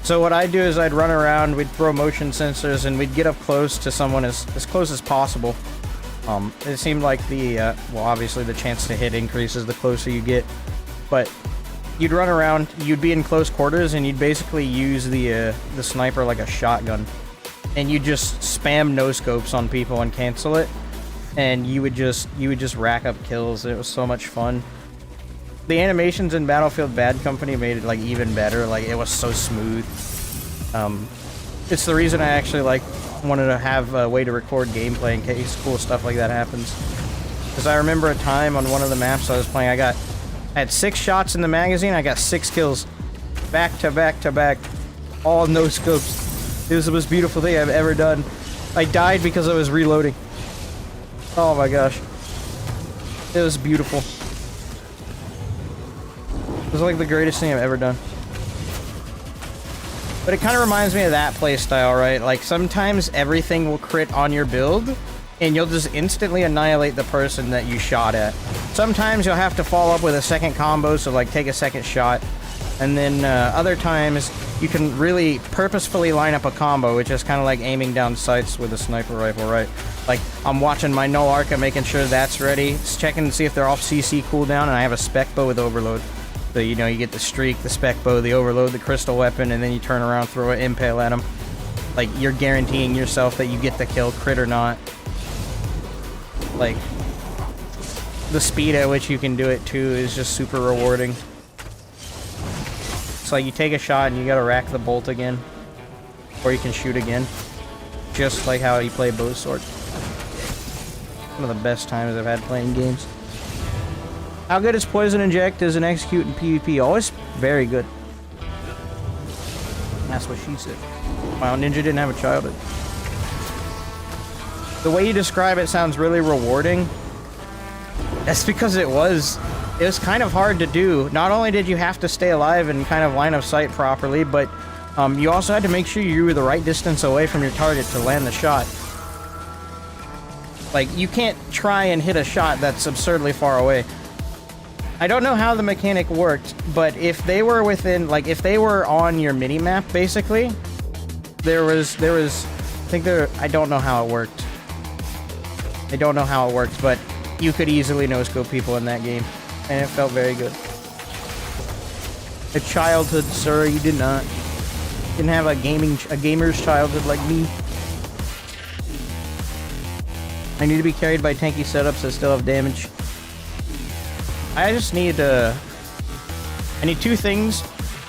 So what I'd do is I'd run around, we'd throw motion sensors, and we'd get up close to someone as close as possible. It seemed like well, obviously the chance to hit increases the closer you get, but you'd run around, you'd be in close quarters, and you'd basically use the sniper like a shotgun, and you'd just spam no-scopes on people and cancel it, and you would just rack up kills. It was so much fun. The animations in Battlefield Bad Company made it like even better. Like, it was so smooth. It's the reason I actually wanted to have a way to record gameplay in case cool stuff like that happens. Because I remember a time on one of the maps I was playing, I had 6 shots in the magazine, I got 6 kills. Back to back to back. All no scopes. It was the most beautiful thing I've ever done. I died because I was reloading. Oh my gosh. It was beautiful. It was like the greatest thing I've ever done. But it kind of reminds me of that playstyle, right? Like, sometimes everything will crit on your build, and you'll just instantly annihilate the person that you shot at. Sometimes you'll have to follow up with a second combo, so like take a second shot. And then other times, you can really purposefully line up a combo, which is kind of like aiming down sights with a sniper rifle, right? Like, I'm watching my no arca, making sure that's ready, just checking to see if they're off CC cooldown, and I have a spec bow with overload. So, you know, you get the streak, the spec bow, the overload, the crystal weapon, and then you turn around, throw an impale at them. Like, you're guaranteeing yourself that you get the kill, crit or not. Like, the speed at which you can do it, too, is just super rewarding. It's like you take a shot and you gotta rack the bolt again. Or you can shoot again. Just like how you play Bowsorc. One of the best times I've had playing games. How good is Poison Inject as an execute in PvP? Always very good. That's what she said. Wow, Ninja didn't have a childhood. The way you describe it sounds really rewarding. That's because it was kind of hard to do. Not only did you have to stay alive and kind of line of sight properly, but you also had to make sure you were the right distance away from your target to land the shot. Like, you can't try and hit a shot that's absurdly far away. I don't know how the mechanic worked, but if they were within, like, if they were on your mini-map, basically, I don't know how it worked. I don't know how it worked, but you could easily no-scope people in that game, and it felt very good. A childhood, sir, you did not. You didn't have a gamer's childhood like me. I need to be carried by tanky setups that still have damage. I just need I need 2 things.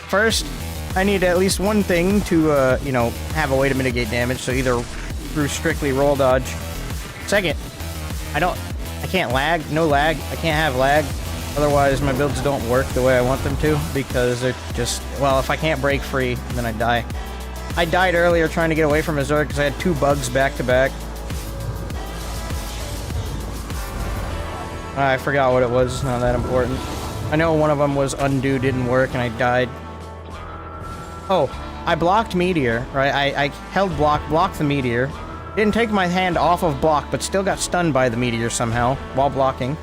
First, I need at least one thing to, you know, have a way to mitigate damage, so either through strictly roll dodge. Second, I can't lag, no lag, I can't have lag, otherwise my builds don't work the way I want them to, because they're just, well, if I can't break free, then I die. I died earlier trying to get away from Azure because I had 2 bugs back to back. I forgot what it was, it's not that important. I know one of them was undo, didn't work, and I died. Oh, I blocked Meteor, right? I held blocked the Meteor. Didn't take my hand off of block, but still got stunned by the Meteor somehow, while blocking.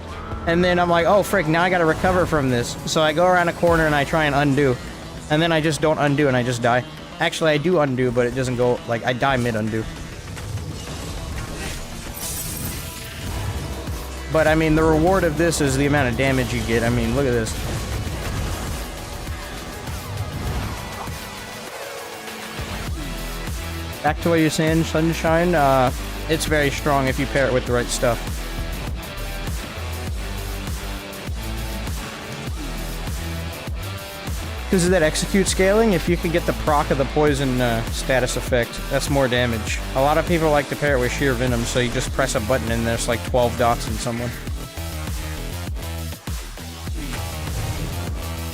And then I'm like, oh frick, now I gotta recover from this. So I go around a corner and I try and undo. And then I just don't undo and I just die. Actually, I do undo, but it doesn't go, like, I die mid-undo. But, I mean, the reward of this is the amount of damage you get. I mean, look at this. Back to what you're saying, Sunshine. It's very strong if you pair it with the right stuff. Because of that execute scaling, if you can get the proc of the poison status effect, that's more damage. A lot of people like to pair it with sheer venom, so you just press a button and there's like 12 dots in someone.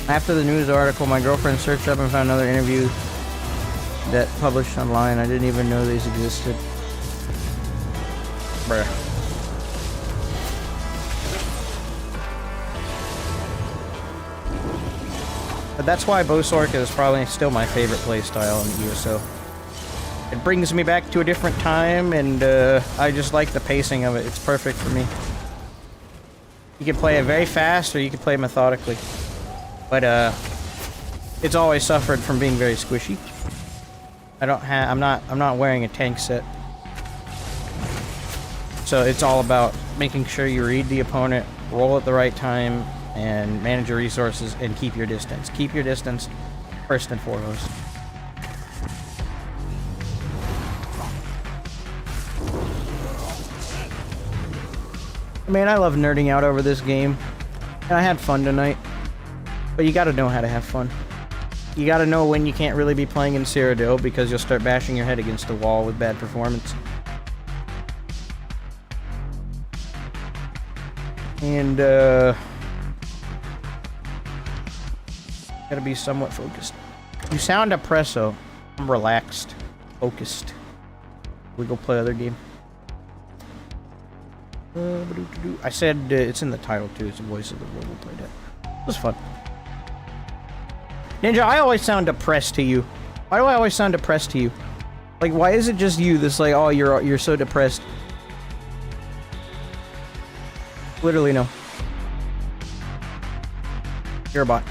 After the news article, my girlfriend searched up and found another interview that published online. I didn't even know these existed. Bruh. But that's why Bowsorc is probably still my favorite playstyle in ESO. It brings me back to a different time, and I just like the pacing of it. It's perfect for me. You can play it very fast, or you can play it methodically. But it's always suffered from being very squishy. I'm not wearing a tank set. So it's all about making sure you read the opponent, roll at the right time, and manage your resources, and keep your distance. Keep your distance first and foremost. Man, I love nerding out over this game. And I had fun tonight. But you gotta know how to have fun. You gotta know when you can't really be playing in Cyrodiil because you'll start bashing your head against the wall with bad performance. And, gotta be somewhat focused. You sound oppresso. I'm relaxed. Focused. We go play other game. I said it's in the title too. It's the voice of the world. We played it. It was fun. Ninja, I always sound depressed to you. Why do I always sound depressed to you? Like, why is it just you that's like, oh, you're so depressed? Literally no. You're a bot.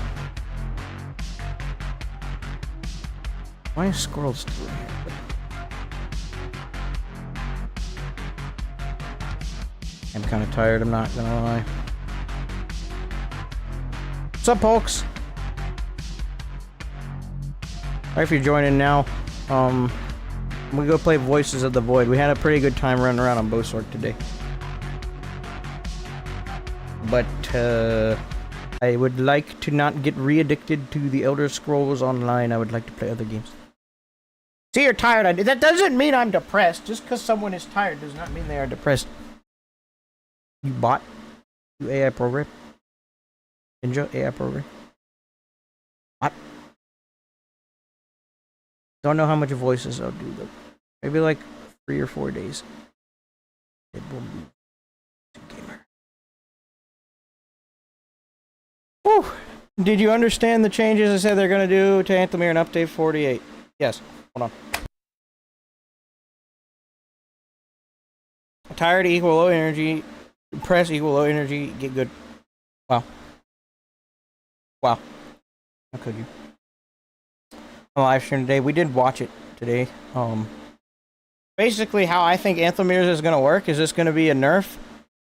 Why is Squirrel still in here? I'm kind of tired, I'm not gonna lie. What's up, folks? Alright, if you're joining now, we go play Voices of the Void. We had a pretty good time running around on Bowsorc today. But, I would like to not get re-addicted to the Elder Scrolls Online. I would like to play other games. See, you're tired. That doesn't mean I'm depressed. Just because someone is tired does not mean they are depressed. You bot? You AI program? Ninja AI program? Bot? Don't know how much voices I'll do though. Maybe like 3 or 4 days. It will be gamer. Whew! Did you understand the changes I said they're gonna do to 𝙁𝙀𝙗 in update 48? Yes. Hold on. Tired equal low energy. Press equal low energy. Get good. Wow. Wow. How could you? On live stream today. We did watch it today. Basically, how I think 𝙁𝙀𝙗 is going to work is it's going to be a nerf.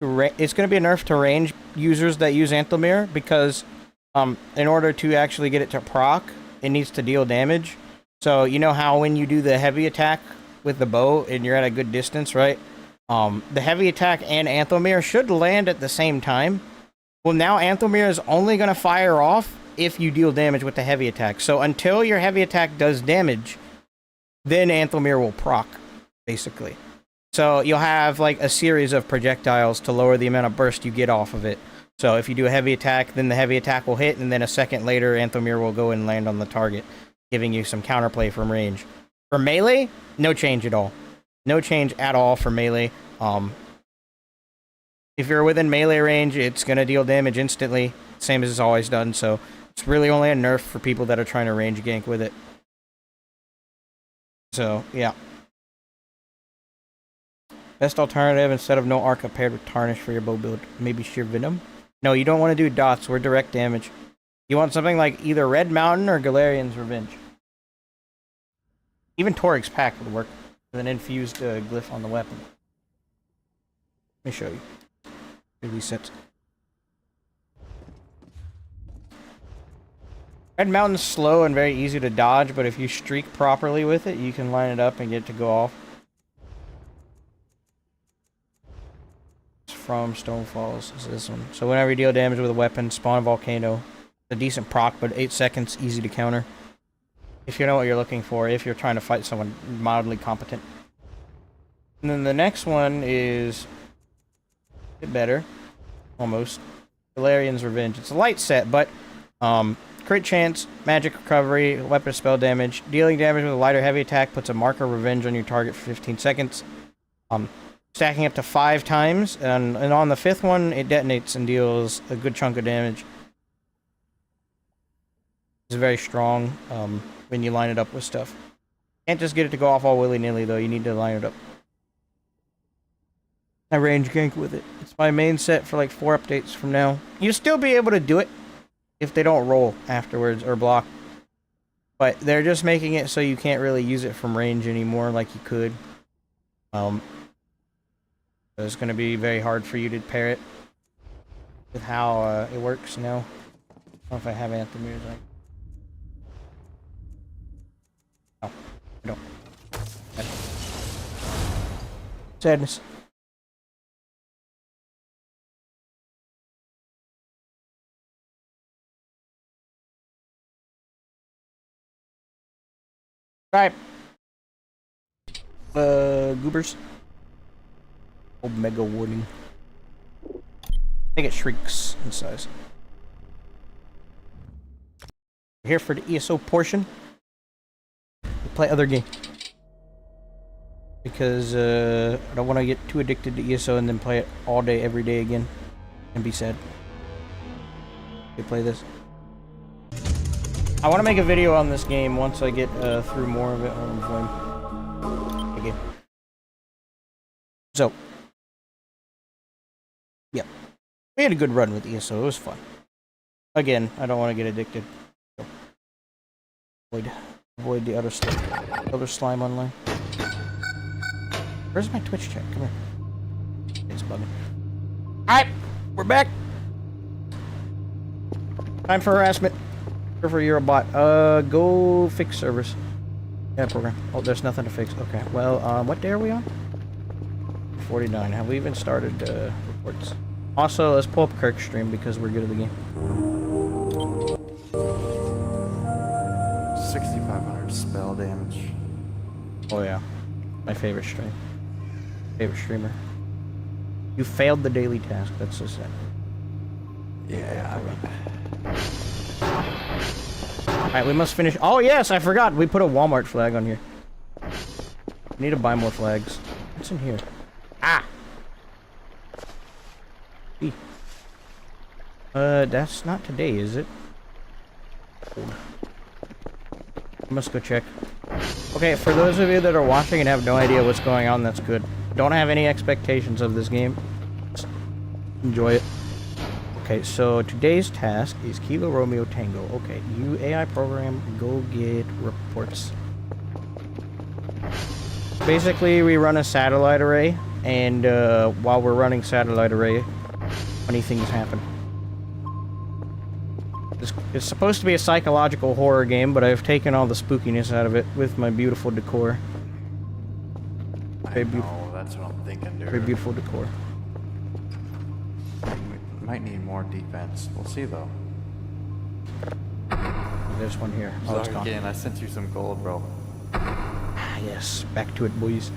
It's going to be a nerf to range users that use 𝙁𝙀𝙗 because in order to actually get it to proc, it needs to deal damage. So you know how when you do the heavy attack with the bow and you're at a good distance, right? The heavy attack and 𝙁𝙀𝙗𝙗 should land at the same time. Well, now 𝙁𝙀𝙗𝙗 is only going to fire off if you deal damage with the heavy attack. So until your heavy attack does damage, then 𝙁𝙀𝙗𝙗 will proc, basically. So you'll have like a series of projectiles to lower the amount of burst you get off of it. So if you do a heavy attack, then the heavy attack will hit, and then a second later, 𝙁𝙀𝙗𝙗 will go and land on the target, giving you some counterplay from range. For melee, no change at all. No change at all for melee. If you're within melee range, it's going to deal damage instantly, same as it's always done, so it's really only a nerf for people that are trying to range gank with it. So, yeah. Best alternative, instead of no Arca paired with Tarnish for your bow build, maybe sheer Venom? No, you don't want to do dots, we're direct damage. You want something like either Red Mountain or Galarian's Revenge. Even Torric's Pact would work with an infused glyph on the weapon. Let me show you. Really sets. Red Mountain's slow and very easy to dodge, but if you streak properly with it, you can line it up and get it to go off. from Stonefalls is this one. So whenever you deal damage with a weapon, spawn a volcano. It's a decent proc, but 8 seconds, easy to counter. If you know what you're looking for, if you're trying to fight someone mildly competent. And then the next one is a bit better. Almost. Valerian's Revenge. It's a light set, but crit chance, magic recovery, weapon spell damage. Dealing damage with a light or heavy attack puts a marker of revenge on your target for 15 seconds. Stacking up to 5 times, and on the 5th one, it detonates and deals a good chunk of damage. It's very strong when you line it up with stuff. Can't just get it to go off all willy-nilly, though. You need to line it up. I range gank with it. It's my main set for like 4 updates from now. You'll still be able to do it if they don't roll afterwards or block. But they're just making it so you can't really use it from range anymore like you could. It's going to be very hard for you to pair it with how it works now. I don't know if I have Anthem music. No, I don't. Sadness. Right. Goobers. Omega warning. I think it shrinks in size. We're here for the ESO portion. We play other game. Because I don't want to get too addicted to ESO and then play it all day, every day again. And be sad. We play this. I want to make a video on this game once I get through more of it on Flame. Okay. So. Yeah. We had a good run with ESO. It was fun. Again, I don't want to get addicted. So. Avoid the other slime online. Where's my Twitch chat? Come here. It's bugging. Alright, we're back. Time for harassment. For you're a bot. Go fix servers. Yeah, program. Oh, there's nothing to fix. Okay. Well, what day are we on? 49. Have we even started reports? Also, let's pull up Kirk stream because we're good at the game. 6,500 spell damage. Oh yeah, my favorite stream. Favorite streamer. You failed the daily task. That's so sad. Yeah. Alright, we must finish. Oh, yes, I forgot. We put a Walmart flag on here. We need to buy more flags. What's in here? Ah! E. That's not today, is it? I must go check. Okay, for those of you that are watching and have no idea what's going on, that's good. Don't have any expectations of this game. Just enjoy it. Okay, so today's task is Kilo Romeo Tango. Okay, you AI program, go get reports. Basically, we run a satellite array, and while we're running satellite array, funny things happen. It's supposed to be a psychological horror game, but I've taken all the spookiness out of it with my beautiful decor. I know, that's what I'm thinking, dude. Very beautiful decor. Might need more defense. We'll see though. There's one here. Oh, it's gone. Again, I sent you some gold, bro. Ah, yes. Back to it, boys.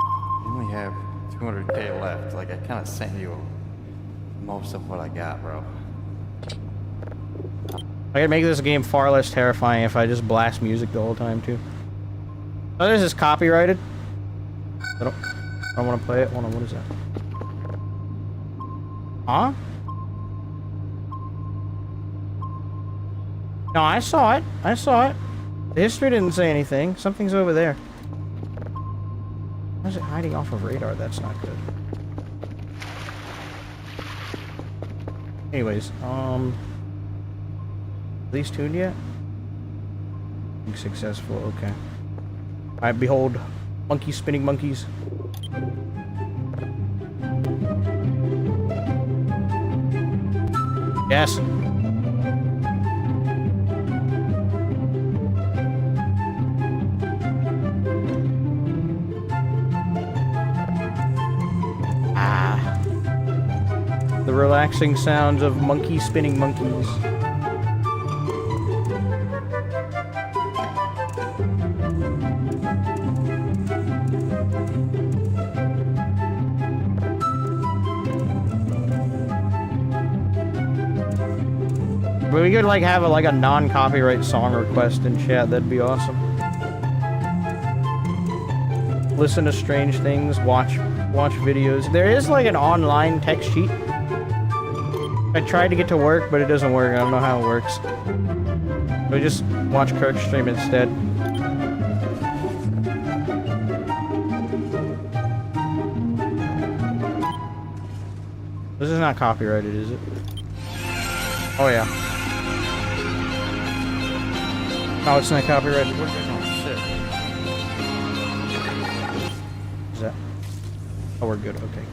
You only have 200k left. Like, I kind of sent you most of what I got, bro. I could make this game far less terrifying if I just blast music the whole time, too. Oh, this is copyrighted. I don't want to play it. Hold on, what is that? Huh? No, I saw it. I saw it. The history didn't say anything. Something's over there. Why is it hiding off of radar? That's not good. Anyways, are these tuned yet? Successful, okay. Alright, behold. Monkeys spinning monkeys. Yes. Ah. The relaxing sounds of monkeys spinning monkeys. But we could like have a non-copyright song request in chat. That'd be awesome. Listen to strange things. Watch videos. There is like an online text sheet. I tried to get to work, but it doesn't work. I don't know how it works. We just watch Kirk stream instead. This is not copyrighted, is it? Oh yeah. Oh, it's not copyrighted. Oh shit. Is that? Oh, we're good. Okay.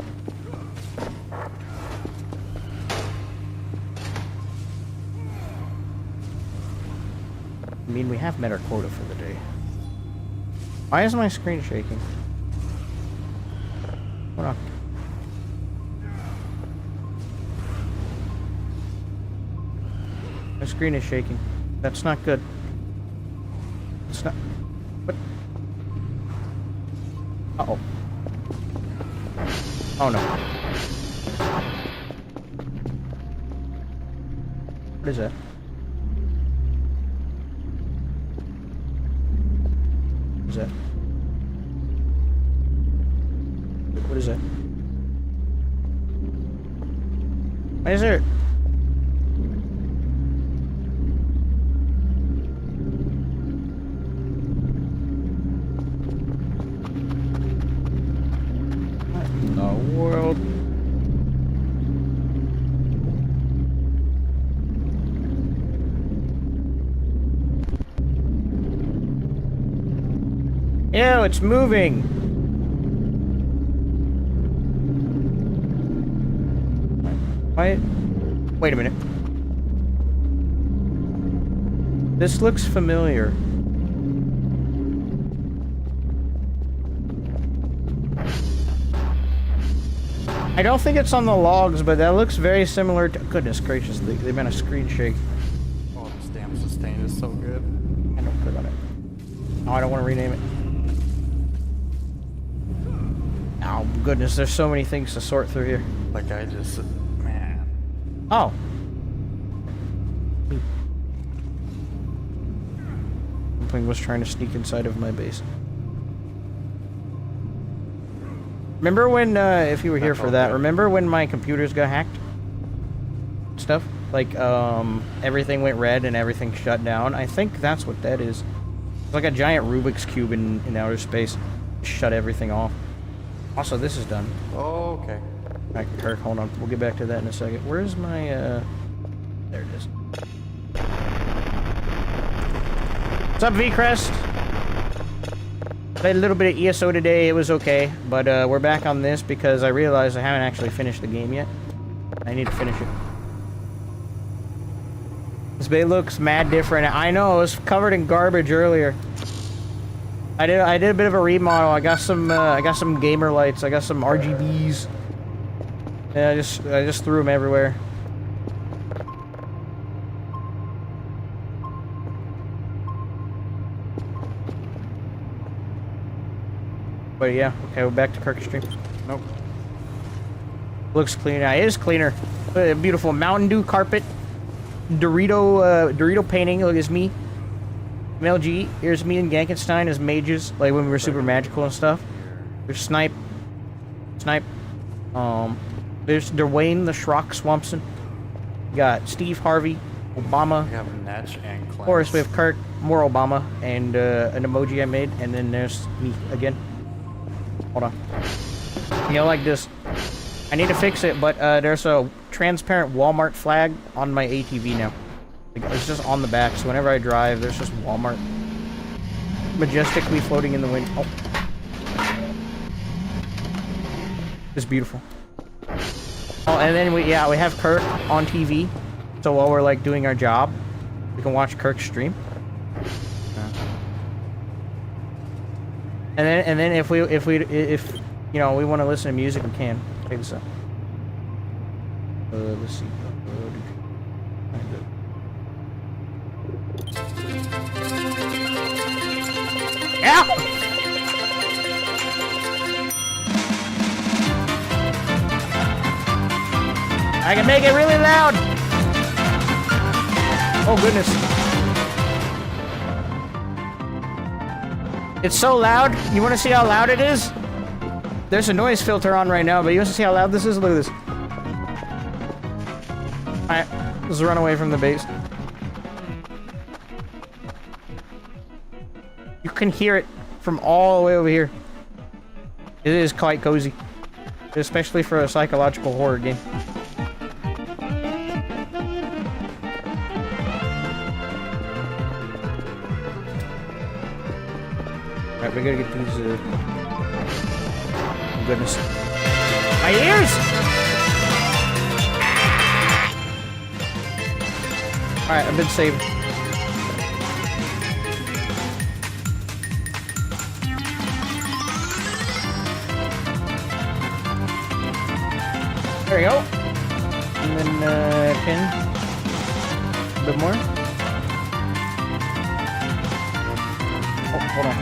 I mean, we have met our quota for the day. Why is my screen shaking? Hold on. My screen is shaking. That's not good. It's not... What? Uh-oh. Oh no. What is that? What is that? What is that? Why is there... What in the world? Ew, it's moving! Why? Wait a minute. This looks familiar. I don't think it's on the logs, but that looks very similar to... Goodness gracious, they made a screen shake. Oh, this damn sustain is so good. I don't click on it. Oh, I don't want to rename it. Oh, goodness, there's so many things to sort through here. Like, I just... Man. Oh. Something was trying to sneak inside of my base. Remember when, if you were here for that, remember when my computers got hacked? Stuff? Like, everything went red and everything shut down. I think that's what that is. It's like a giant Rubik's Cube in outer space. Shut everything off. Also, this is done. Oh, okay. Alright, Kirk, hold on. We'll get back to that in a second. Where's my, there it is. What's up, V-Crest? Played a little bit of ESO today. It was okay. But, we're back on this because I realized I haven't actually finished the game yet. I need to finish it. This bay looks mad different. I know, it was covered in garbage earlier. I did a bit of a remodel. I got some gamer lights. I got some RGBs. Yeah, I just threw them everywhere. But yeah, okay, we're back to Kirk stream. Nope. Looks cleaner. It is cleaner. Beautiful Mountain Dew carpet. Dorito painting. Look, it's me. MLG, here's me and 𝙤𝙧𝙚𝙘 as mages, like when we were super magical and stuff. There's Snipe. There's Dwayne the Schrock Swampson. We got Steve Harvey, Obama. We have Natch and Of course, we have Kirk, more Obama, and an emoji I made, and then there's me again. Hold on. Yeah, like this. I need to fix it, but there's a transparent Walmart flag on my ATV now. It's just on the back, so whenever I drive, there's just Walmart majestically floating in the wind. Oh. It's beautiful. Oh, and then we have Kirk on TV, so while we're like doing our job, we can watch Kirk stream. And then if you know we want to listen to music, we can. Check this out. Let's see. Yeah! I can make it really loud! Oh goodness. It's so loud. You want to see how loud it is? There's a noise filter on right now, but you want to see how loud this is? Look at this. Alright, let's run away from the base. You can hear it from all the way over here. It is quite cozy. Especially for a psychological horror game. Alright, we gotta get these, oh goodness. My ears! Alright, I've been saved. There we go. And then, pin. A bit more. Oh, hold on.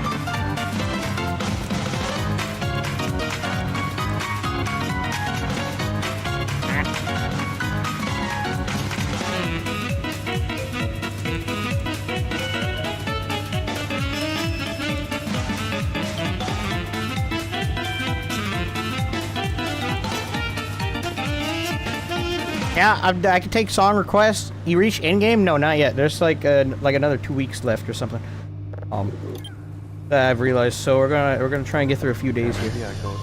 Yeah, I can take song requests. You reach in-game? No, not yet. There's like another 2 weeks left or something. I've realized. So we're gonna try and get through a few days here. Yeah, go.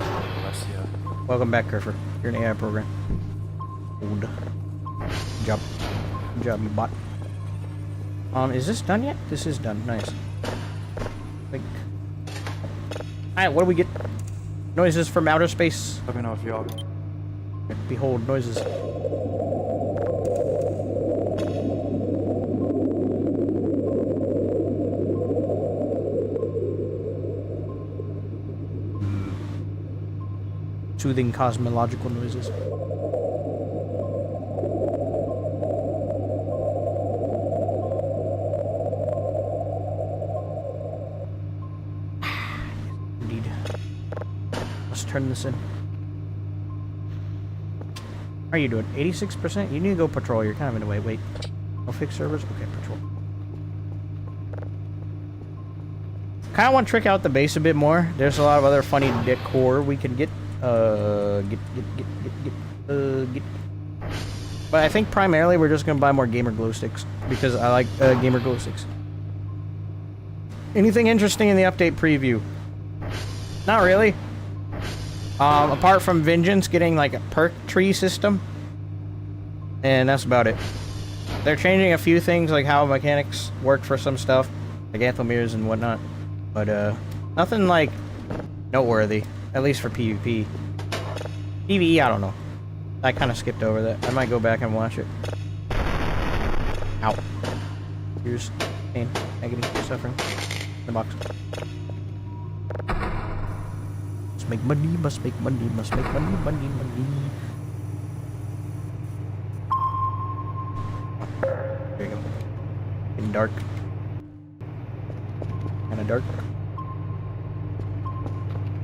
Welcome back, Kerfer. You're an AI program. Good job. Good job, you bot. Is this done yet? This is done. Nice. Alright, what do we get? Noises from outer space. Let me know if y'all. Behold, noises. Soothing cosmological noises. Indeed. Let's turn this in. How are you doing? 86%? You need to go patrol. You're kind of in the way. Wait. No fix servers? Okay, patrol. Kind of want to trick out the base a bit more. There's a lot of other funny decor we can get. But I think primarily we're just gonna buy more gamer glow sticks because I like gamer glow sticks. Anything interesting in the update preview? Not really. Apart from Vengeance getting like a perk tree system, and that's about it. They're changing a few things like how mechanics work for some stuff, like Anthelmir's and whatnot, but nothing like noteworthy. At least for PvP. PvE, I don't know. I kind of skipped over that. I might go back and watch it. Ow. Here's pain, agony, suffering. In the box. Must make money, must make money, must make money, money, money. There you go. Getting dark. Kinda dark.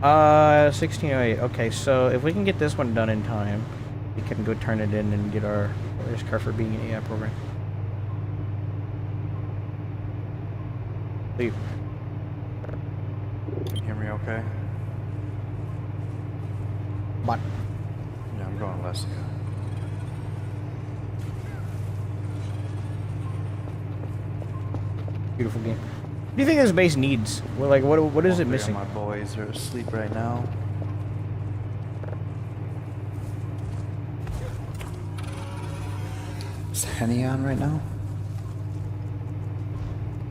1608. Okay, so if we can get this one done in time, we can go turn it in and get our... There's Karl being an AI program. Leave. Can you hear me okay? Bot. Yeah, I'm going less. Beautiful game. What do you think this base needs? Well, like, what is it missing? My boys are asleep right now. Is Henny on right now?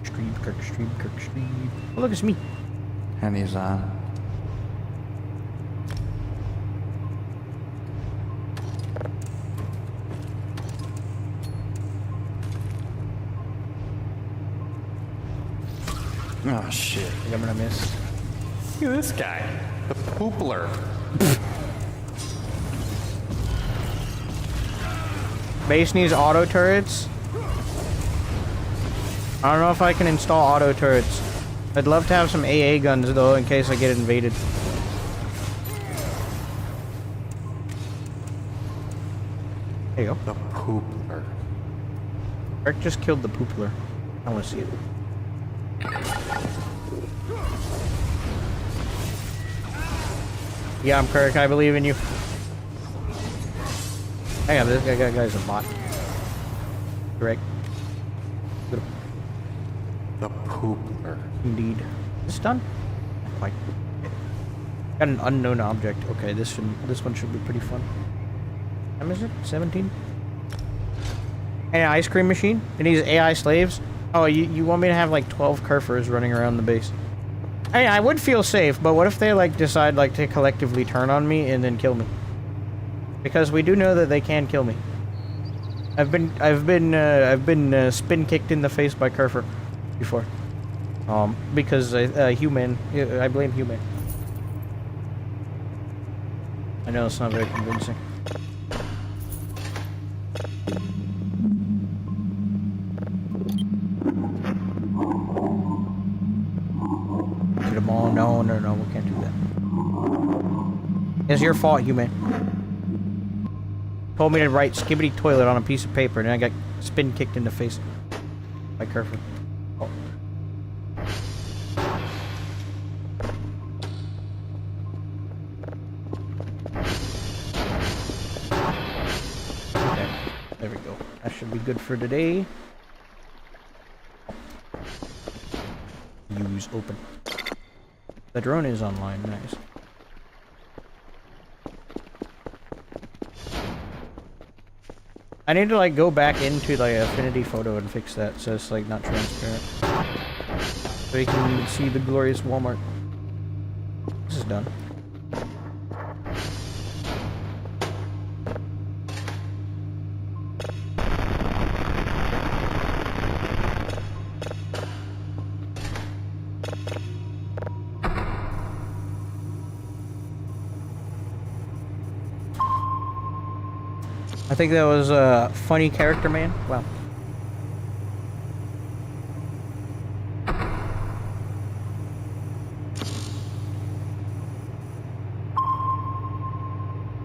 Stream, Kirk, stream. Oh, look, it's me. Henny's on. Oh shit. I think I'm gonna miss. Look at this guy. The poopler. Base needs auto turrets. I don't know if I can install auto turrets. I'd love to have some AA guns though in case I get invaded. There you go. The poopler. Eric just killed the poopler. I want to see it. Yeah, I'm Kirk. I believe in you. Hang on, this guy's a bot. Correct. The poopler. Indeed. It's done? Not quite. Got an unknown object. Okay, this one should be pretty fun. How much is it? 17? An ice cream machine? It needs AI slaves? Oh, you want me to have like 12 Kerfers running around the base? Hey, I would feel safe, but what if they like decide like to collectively turn on me and then kill me? Because we do know that they can kill me. I've been spin kicked in the face by Kerfer before. Because human. I blame human. I know it's not very convincing. No, we can't do that. It's your fault, human. Told me to write skibbity toilet on a piece of paper, and I got spin kicked in the face by Kerfer. Oh. Okay, there we go. That should be good for today. Use open. The drone is online, nice. I need to like go back into like Affinity Photo and fix that so it's like not transparent. So you can see the glorious Walmart. This is done. I think that was a funny character, man. Wow.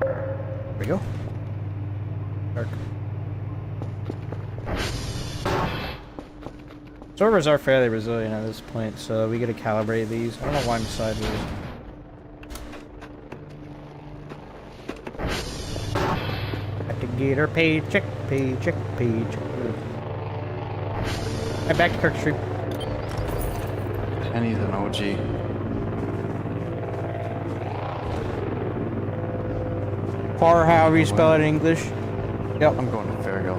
There we go. Dark. Servers are fairly resilient at this point, so we gotta calibrate these. I don't know why I'm sideways. Get her paycheck. I'm back to Kirk Street. Penny's an OG. Car, however you spell it in English. Yep. I'm going to Fairhill.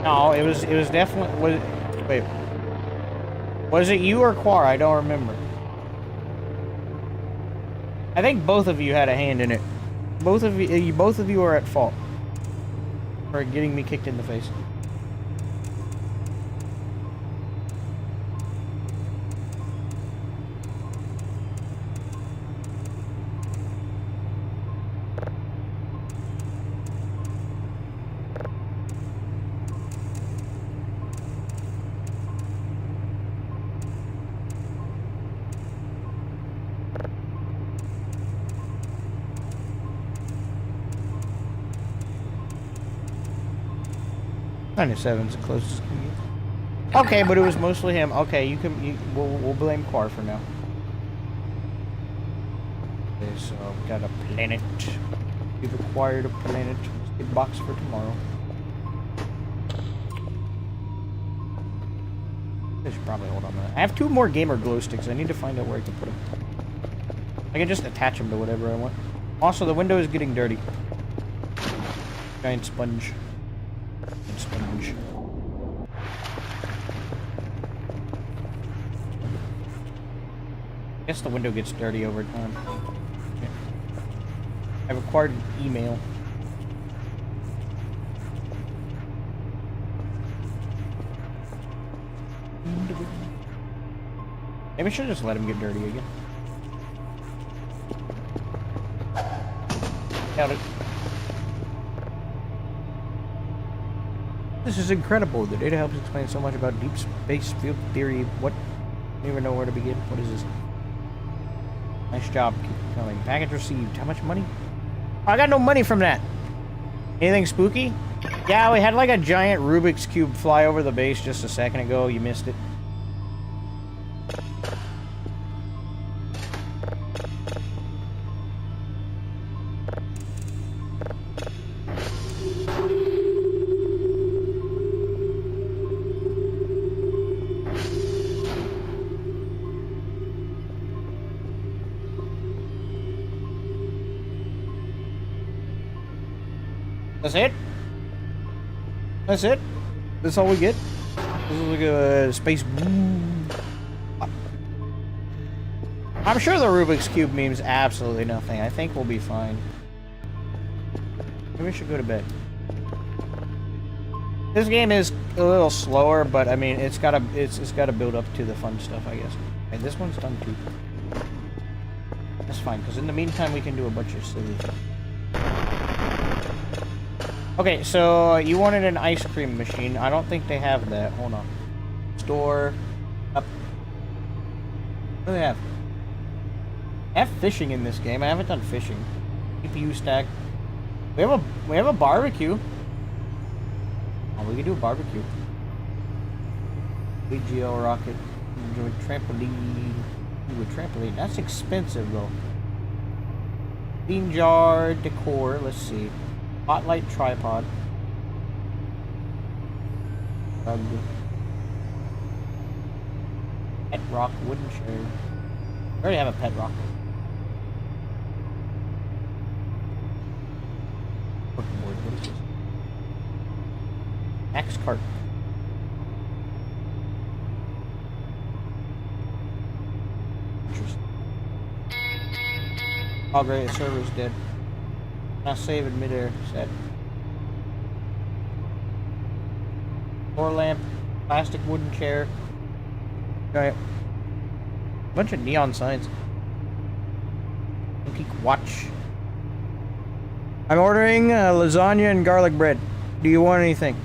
No, it was definitely wait. Was it you or Quar? I don't remember. I think both of you had a hand in it. Both of you are at fault for getting me kicked in the face. '97's the closest. Okay, but it was mostly him. Okay, we'll blame Quar for now. Okay, so we got a planet. We've acquired a planet. Let's get box for tomorrow. I should probably hold on to that. I have 2 more gamer glow sticks. I need to find out where I can put them. I can just attach them to whatever I want. Also, the window is getting dirty. Giant sponge. Sponge. I guess the window gets dirty over time. Okay. I've acquired an email. Maybe I should just let him get dirty again. Count it. This is incredible. The data helps explain so much about deep space field theory. What? I don't even know where to begin. What is this? Nice job. Keep coming. Package received. How much money? Oh, I got no money from that. Anything spooky? Yeah, we had like a giant Rubik's Cube fly over the base just a second ago. You missed it. That's it? That's it? That's all we get? This is like a space... I'm sure the Rubik's Cube means absolutely nothing. I think we'll be fine. Maybe we should go to bed. This game is a little slower, but I mean, it's gotta build up to the fun stuff, I guess. And this one's done too. That's fine, because in the meantime, we can do a bunch of silly things. Okay, so you wanted an ice cream machine. I don't think they have that. Hold on. Store. Up. What do they have? I have fishing in this game. I haven't done fishing. CPU stack. We have a barbecue. Oh, we can do a barbecue. AGL rocket. Enjoy trampoline. Ooh, a trampoline. That's expensive though. Bean jar decor. Let's see. Spotlight tripod. Pet rock wooden chair. I already have a pet rock. What is this? Axe cart. Interesting. Oh great, the server's dead. Now save in midair. Set. Floor lamp. Plastic wooden chair. Alright. Bunch of neon signs. Peak watch. I'm ordering lasagna and garlic bread. Do you want anything?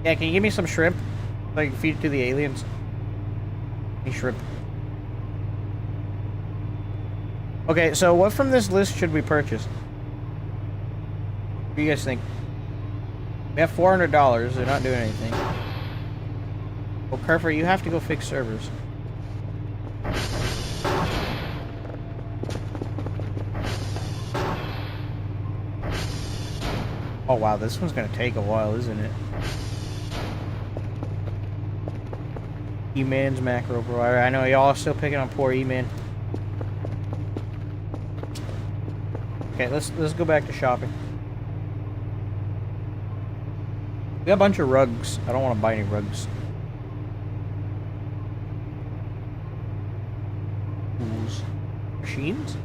Yeah, can you give me some shrimp? So I can feed it to the aliens. Any shrimp. Okay, so what from this list should we purchase? What do you guys think? We have $400. They're not doing anything. Well, Kerfer, you have to go fix servers. Oh wow, this one's gonna take a while, isn't it? E-Man's macro provider. I know y'all are still picking on poor E-Man. Okay, let's go back to shopping. We got a bunch of rugs. I don't want to buy any rugs. Tools. Machines?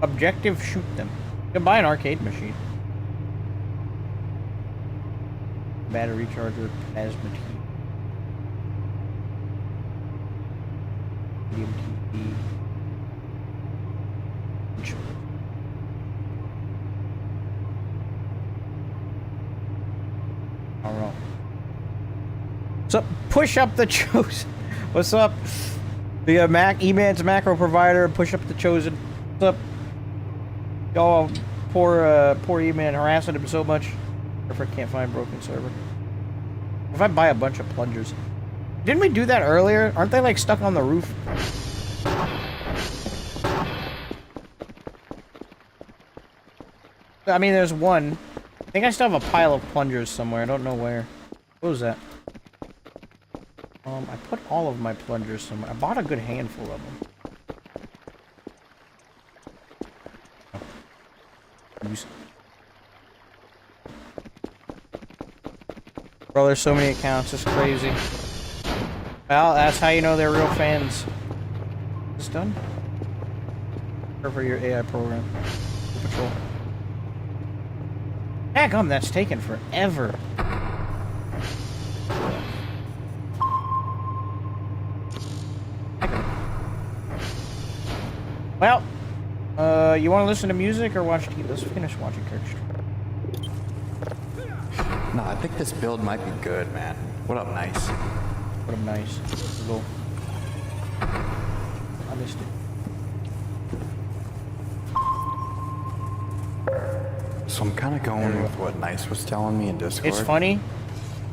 Objective, shoot them. You can buy an arcade machine. Battery charger, plasma TV. Medium TV. I don't know. So push up the chosen. What's up? The E-Man's macro provider. Push up the chosen. What's up? Oh, poor E-Man harassing him so much. If I can't find broken server. If I buy a bunch of plungers. Didn't we do that earlier? Aren't they like stuck on the roof? I mean, there's one. I think I still have a pile of plungers somewhere. I don't know where. What was that? I put all of my plungers somewhere. I bought a good handful of them. Bro, there's so many accounts, it's crazy. Well, that's how you know they're real fans. Is this done? Or for your AI program. Patrol. Heck, that's taken forever. Well, you want to listen to music or watch TV? Let's finish watching Kirk's. No, I think this build might be good, man. What up, nice? What up, nice? Let's go. I missed it. So I'm kind of going with what Nice was telling me in Discord. It's funny.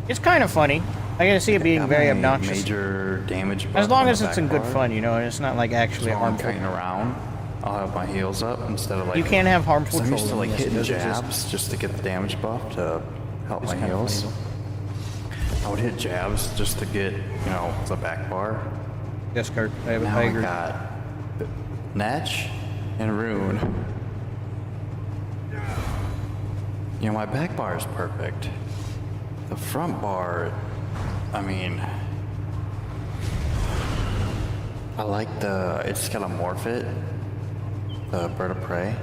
It's kind of funny. I gotta see it being very obnoxious. Major damage. As long as it's in good fun, you know, and it's not like actually harmful. I'm around. I'll have my heals up instead of like. You can't have harmful trolls. I'm used to like yes, hitting jabs just to get the damage buff to help my heals. I would hit jabs just to get, you know, the back bar. Yes, Kurt. I Now agree. I got Natch and Rune. You know, my back bar is perfect. The front bar, I mean, I like it's got a morph it, the bird of prey.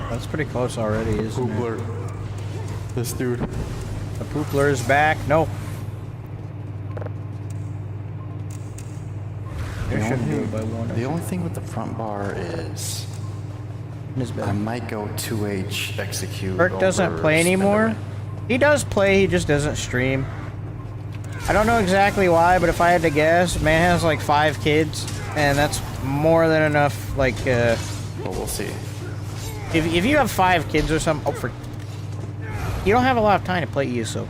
That's pretty close already, isn't Poopler. it? This dude. The Poopler is back. No. The only thing with the front bar is I might go 2H execute. Kurt doesn't play anymore. He does play, he just doesn't stream. I don't know exactly why, but if I had to guess, man has like 5 kids, and that's more than enough. Like, well, we'll see. If you have 5 kids or something, you don't have a lot of time to play ESO.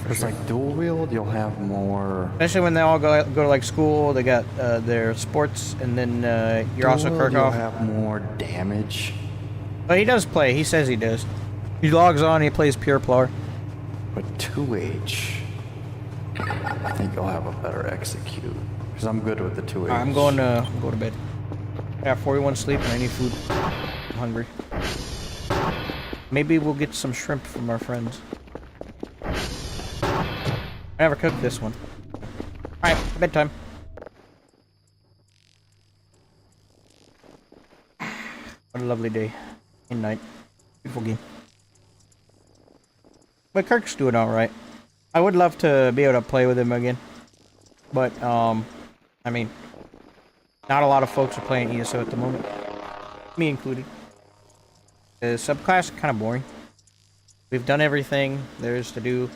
It's like dual wield, you'll have more. Especially when they all go to like school, they got their sports, and then you're also Kirchhoff. You'll have more damage. But he does play. He says he does. He logs on. He plays Pure Plar. But 2H, I think you'll have a better execute. Because I'm good with the 2H. I'm going to go to bed. I got 41 sleep and I need food. I'm hungry. Maybe we'll get some shrimp from our friends. I never cooked this one. Alright, bedtime. What a lovely day. And night. Beautiful game. But Kirk's doing alright. I would love to be able to play with him again. But, I mean, not a lot of folks are playing ESO at the moment. Me included. The subclass is kind of boring. We've done everything there is to do.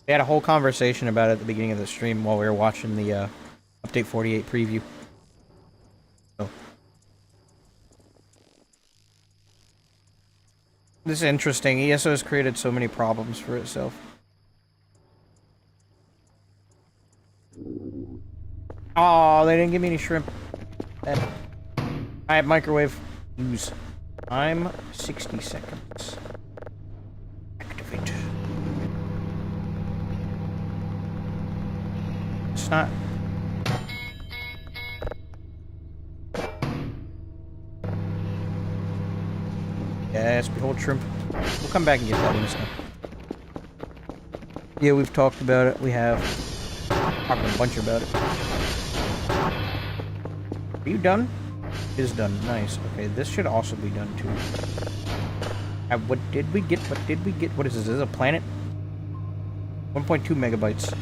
We had a whole conversation about it at the beginning of the stream while we were watching the Update 48 preview. So. This is interesting. ESO has created so many problems for itself. Oh, they didn't give me any shrimp. Alright, microwave. Use. I'm 60 seconds. Activate. It's not. Yes, behold shrimp. We'll come back and get that one this time. Yeah, we've talked about it. We have talked a bunch about it. Are you done? It is done. Nice. Okay, this should also be done too. What did we get? What did we get? What is this? Is this a planet? 1.2 megabytes.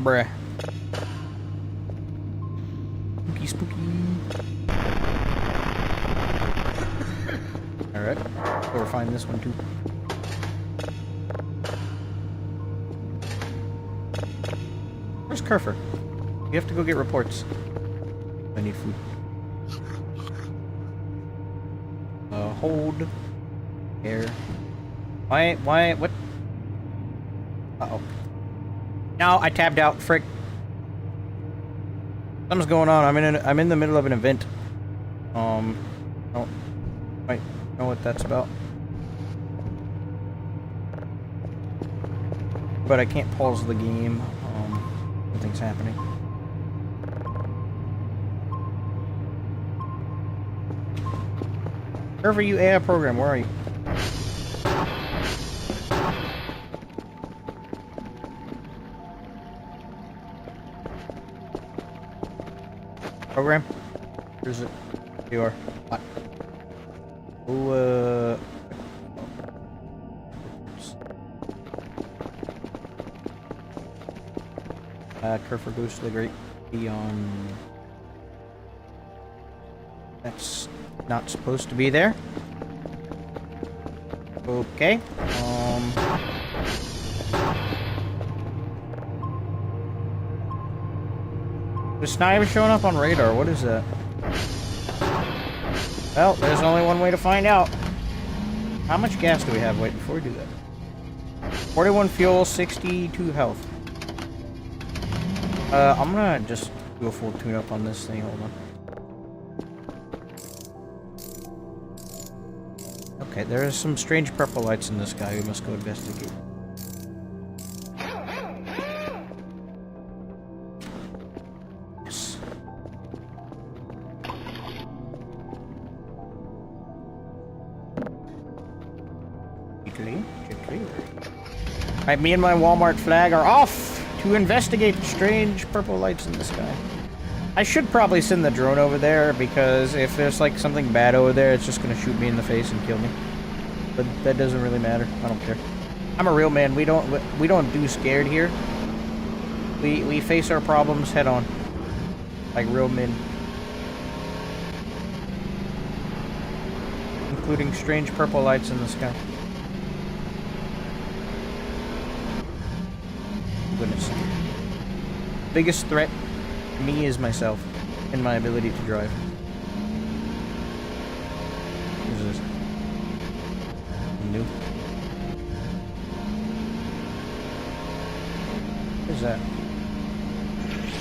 Bruh. Spooky, spooky. Alright. Go refine this one too. Where's Kerfer? You have to go get reports. I need food. Hold. Air. Why, what? Uh-oh. No, I tabbed out. Frick. Something's going on. I'm in the middle of an event. I don't quite know what that's about. But I can't pause the game. Nothing's happening. Wherever you AI program, where are you? Program? Where's it? You are. What? Oh, Kerfer goes to the Great Beyond. That's not supposed to be there. Okay. It's not even showing up on radar. What is that? Well, there's only one way to find out. How much gas do we have? Wait, before we do that. 41 fuel, 62 health. I'm gonna just do a full tune-up on this thing. Hold on. Okay, there are some strange purple lights in the sky. We must go investigate. Yes. Gently. Alright, me and my Walmart flag are off to investigate the strange purple lights in the sky. I should probably send the drone over there, because if there's like something bad over there, it's just gonna shoot me in the face and kill me. But that doesn't really matter. I don't care. I'm a real man. We don't do scared here. We face our problems head on, like real men, including strange purple lights in the sky. Goodness. Biggest threat to me is myself and my ability to drive. What is this? New. What is that?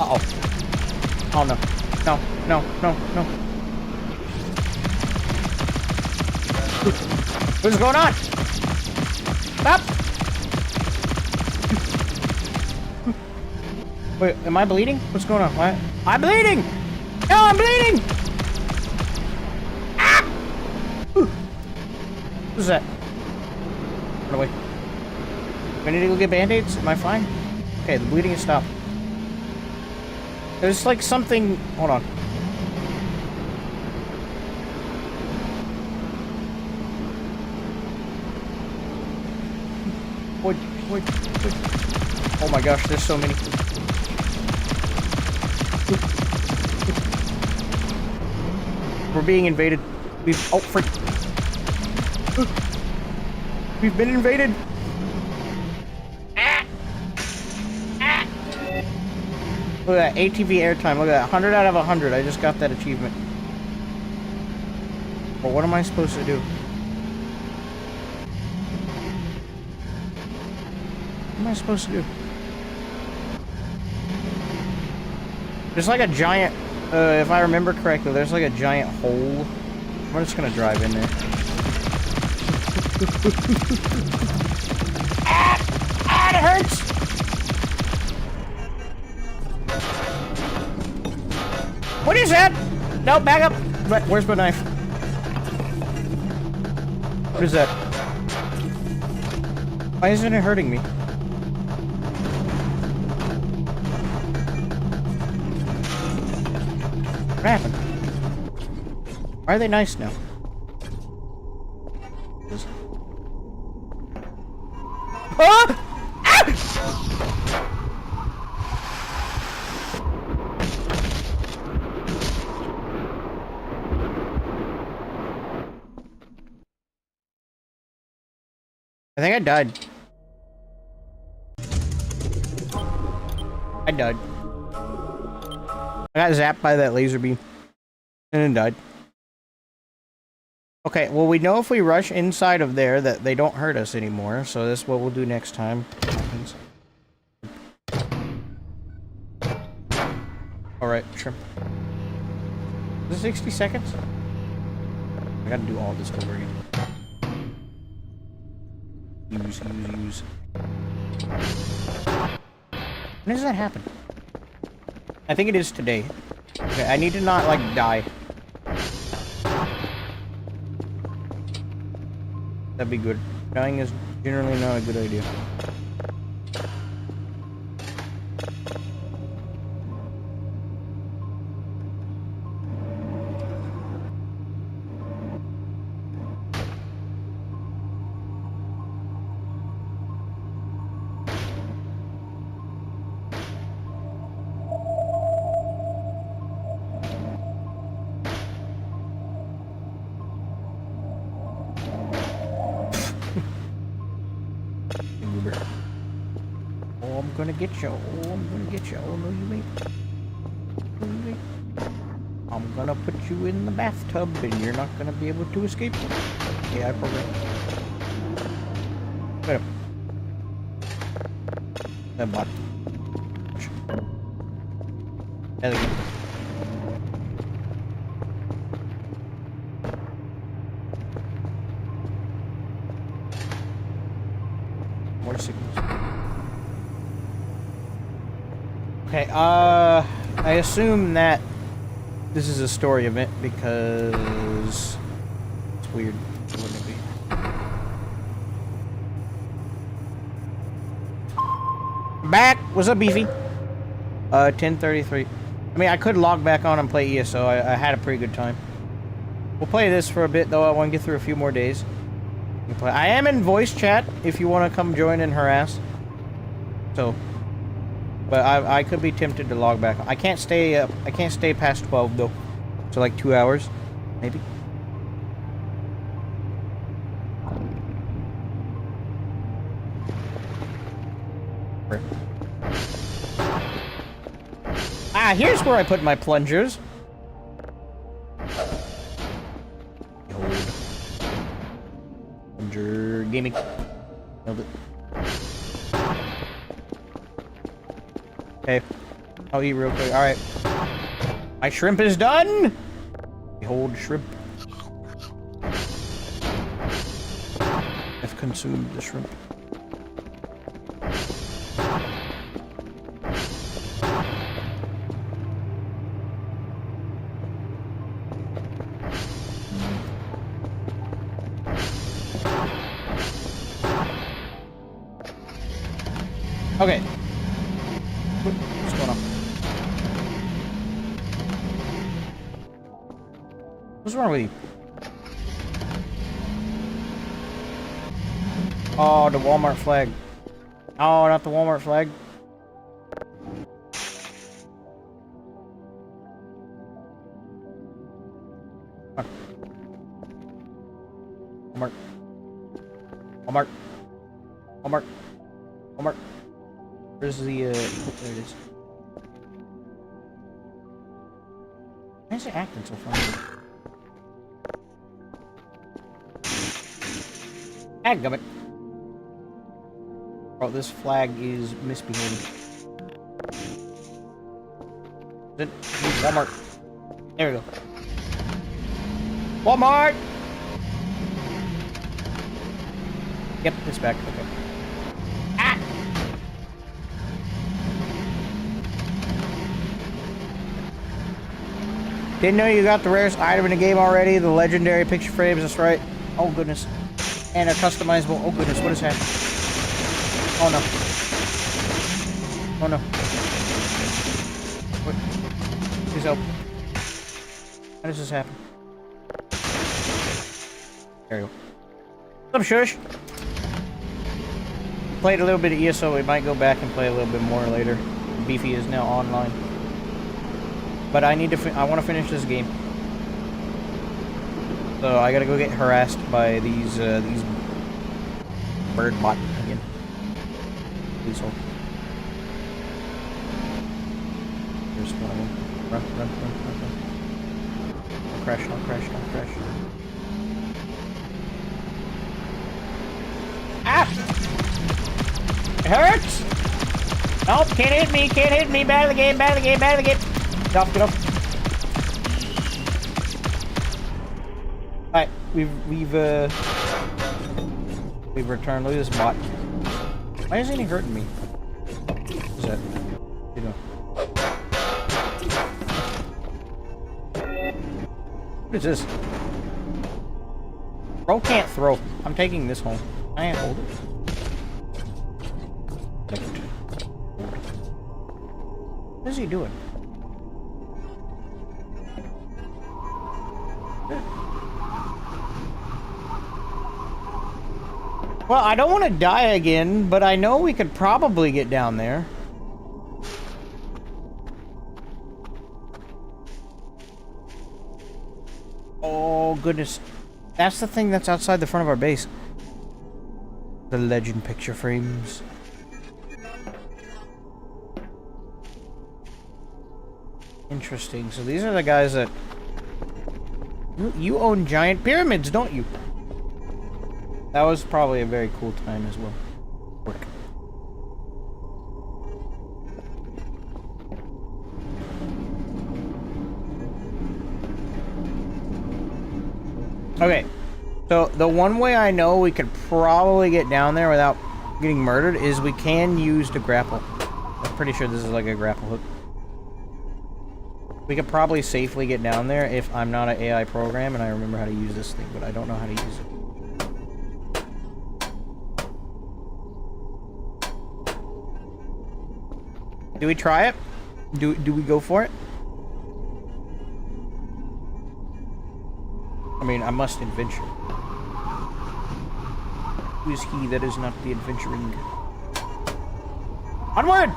Uh-oh. Oh no. No. What's going on? Stop! Wait, am I bleeding? What's going on? What? I'm bleeding! No, I'm bleeding! Ah! What's that? Run away. Do I need to go get band-aids? Am I fine? Okay, the bleeding has stopped. There's like something... Hold on. Wait. Oh my gosh, there's so many. We're being invaded. Oh, frick. We've been invaded. Look at that, ATV airtime. Look at that, 100 out of 100. I just got that achievement. Well, what am I supposed to do? What am I supposed to do? There's like a giant, if I remember correctly, there's like a giant hole. I'm just gonna drive in there. It hurts! What is that? No, back up. Where's my knife? What is that? Why isn't it hurting me? What happened? Why are they nice now? Ah! I think I died. I died. I got zapped by that laser beam. And then died. Okay, well we know if we rush inside of there that they don't hurt us anymore. So that's what we'll do next time. Alright, sure. Is it 60 seconds? I gotta do all this over again. Use. When does that happen? I think it is today. Okay, I need to not, like, die. That'd be good. Dying is generally not a good idea. gonna get you. Oh, I'm gonna get you. Oh, no, you ain't. No, you ain't. I'm gonna put you in the bathtub, and you're not gonna be able to escape. AI program. Wait up. That bot. There we go. More signals. Okay, I assume that this is a story event because it's weird. Wouldn't it be? Back! What's up, Beefy? 10:33. I mean, I could log back on and play ESO. I had a pretty good time. We'll play this for a bit, though. I want to get through a few more days. I am in voice chat if you want to come join and harass. So, but I could be tempted to log back. I can't stay up. I can't stay past 12 though. So like 2 hours, maybe. Ah, here's where I put my plungers. Plunger gaming. Nailed it. Okay. I'll eat real quick. Alright. My shrimp is done! Behold shrimp. I've consumed the shrimp. Okay. What's going on? What's wrong with you? Oh, the Walmart flag. Oh, not the Walmart flag. Walmart. Walmart. Walmart. Walmart. Where's the, there it is. Why is it acting so funny? Dadgummit. Oh, this flag is misbehaving. Walmart. There we go. Walmart! Yep, it's back. Okay. Ah! Didn't know you got the rarest item in the game already, the legendary picture frames, that's right. Oh goodness. And a customizable, oh goodness, what is happening? Oh no. Oh no. What? Please help. How does this happen? There we go. What's up, Shush? Played a little bit of ESO, we might go back and play a little bit more later. Beefy is now online. But I need to, I want to finish this game. So I gotta go get harassed by these bird bot again. Please hold. There's one of them. Run, run, run, run, run. Don't crash, don't crash, don't crash. Ah! It hurts! Nope, can't hit me, can't hit me. Bad of the game, bad of the game, bad of the game. Get off, get off. Alright, we've returned. Look at this bot. Why isn't he hurting me? What's that? You know. What is this? Bro can't throw. I'm taking this home. I can't hold it. What is he doing? Well, I don't want to die again, but I know we could probably get down there. Oh, goodness. That's the thing that's outside the front of our base. The legend picture frames. Interesting. So these are the guys that... You own giant pyramids, don't you? That was probably a very cool time as well. Work. Okay. So the one way I know we could probably get down there without getting murdered is we can use the grapple. I'm pretty sure this is like a grapple hook. We could probably safely get down there if I'm not an AI program and I remember how to use this thing, but I don't know how to use it. Do we try it? Do we go for it? I mean, I must adventure. Who is he that is not the adventuring? Onward!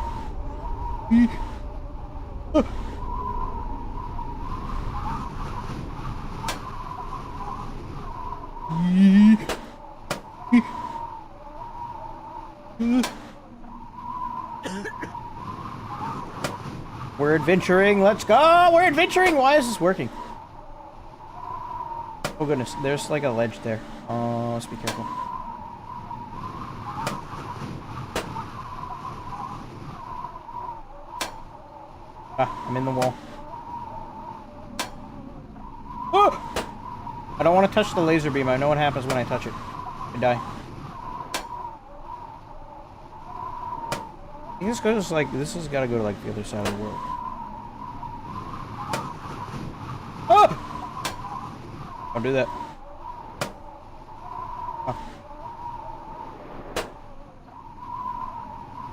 We're adventuring, let's go! We're adventuring! Why is this working? Oh goodness, there's like a ledge there. Oh, let's be careful. Ah, I'm in the wall. Oh! I don't want to touch the laser beam. I know what happens when I touch it. I die. I think this goes like, this has got to go to like the other side of the world. Oh! Don't do that. Oh.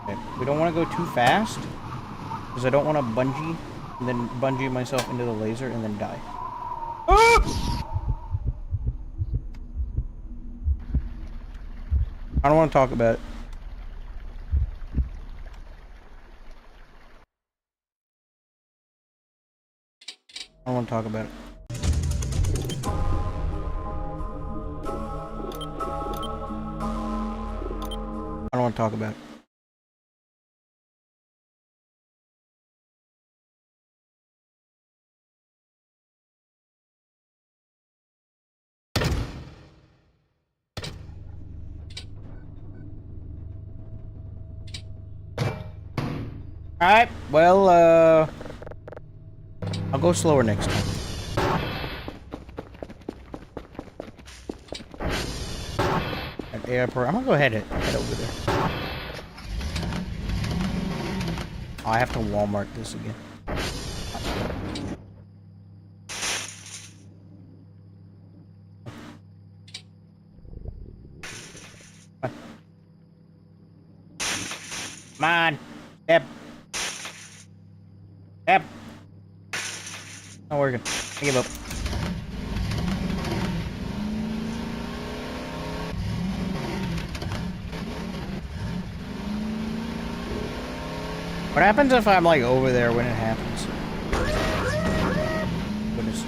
Okay. We don't want to go too fast. Because I don't want to bungee, and then bungee myself into the laser and then die. Ah! I don't want to talk about it. I don't want to talk about it. I don't want to talk about it. Alright, well, I'll go slower next time. At AI Pro, I'm gonna go ahead and head over there. Oh, I have to Walmart this again. Come on, step. Step. Not working. I give up. What happens if I'm like over there when it happens? Goodness.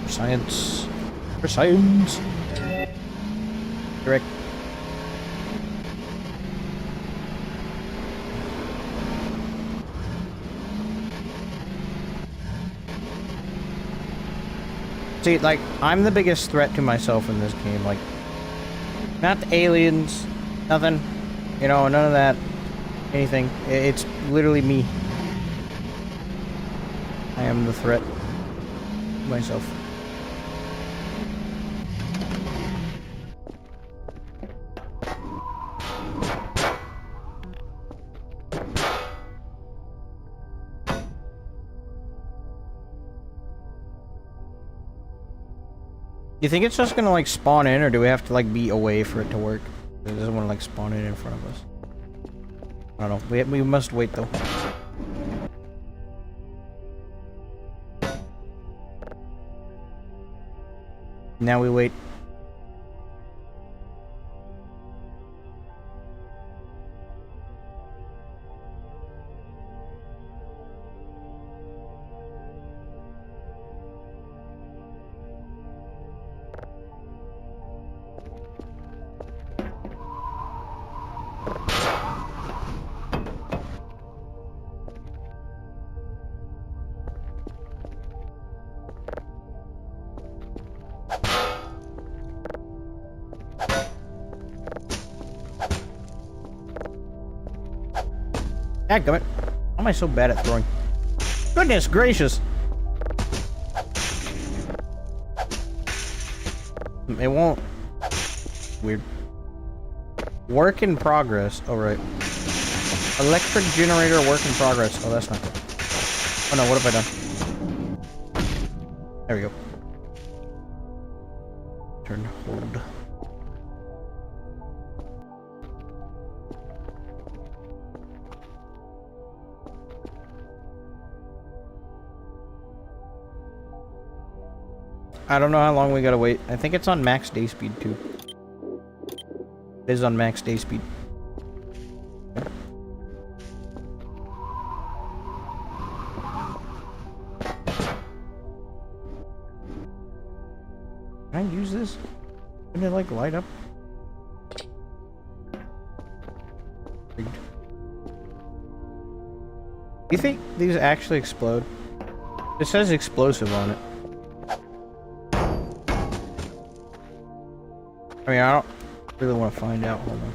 For science. For science. Correct. See, like, I'm the biggest threat to myself in this game, like, not the aliens, nothing, you know, none of that, anything, it's literally me. I am the threat to myself. You think it's just gonna like spawn in, or do we have to like be away for it to work? It doesn't want to like spawn in front of us. I don't know. We must wait though. Now we wait. Dadgummit. Why am I so bad at throwing? Goodness gracious! It won't. Weird. Work in progress. Oh, right. Electric generator work in progress. Oh, that's not good. Oh no, what have I done? There we go. Turn hold. I don't know how long we gotta wait. I think it's on max day speed too. It is on max day speed. Can I use this? Can it like light up? Do you think these actually explode? It says explosive on it. I mean, I don't really want to find out. Hold on.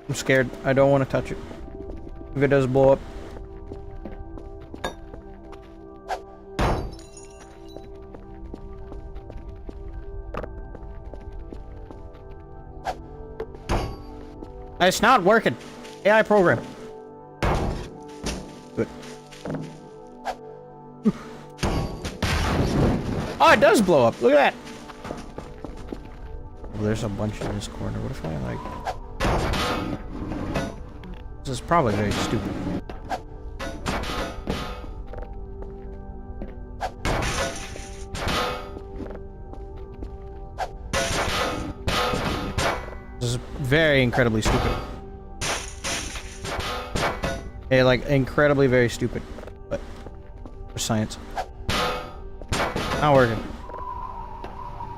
I'm scared. I don't want to touch it. If it does blow up. It's not working. AI program. Good. Oh, it does blow up. Look at that. Oh, there's a bunch in this corner. What if I like... This is probably very stupid. This is very incredibly stupid. Yeah, like incredibly very stupid. But for science. Not working.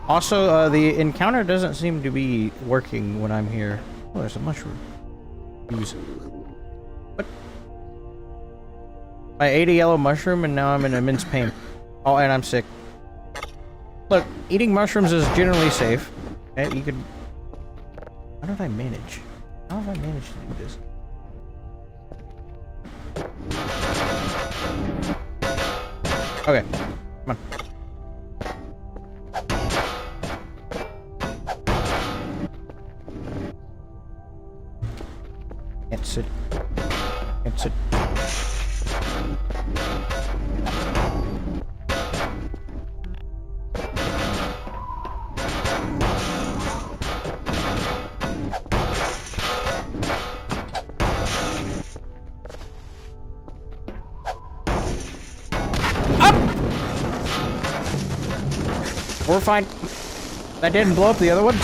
Also, the encounter doesn't seem to be working when I'm here. Oh, there's a mushroom. Use it. What? I ate a yellow mushroom and now I'm in immense pain. Oh, and I'm sick. Look, eating mushrooms is generally safe. Okay, you could... How did I manage? How have I managed to do this? Okay, come on. Can't sit. Can't sit. We're fine. That didn't blow up the other ones?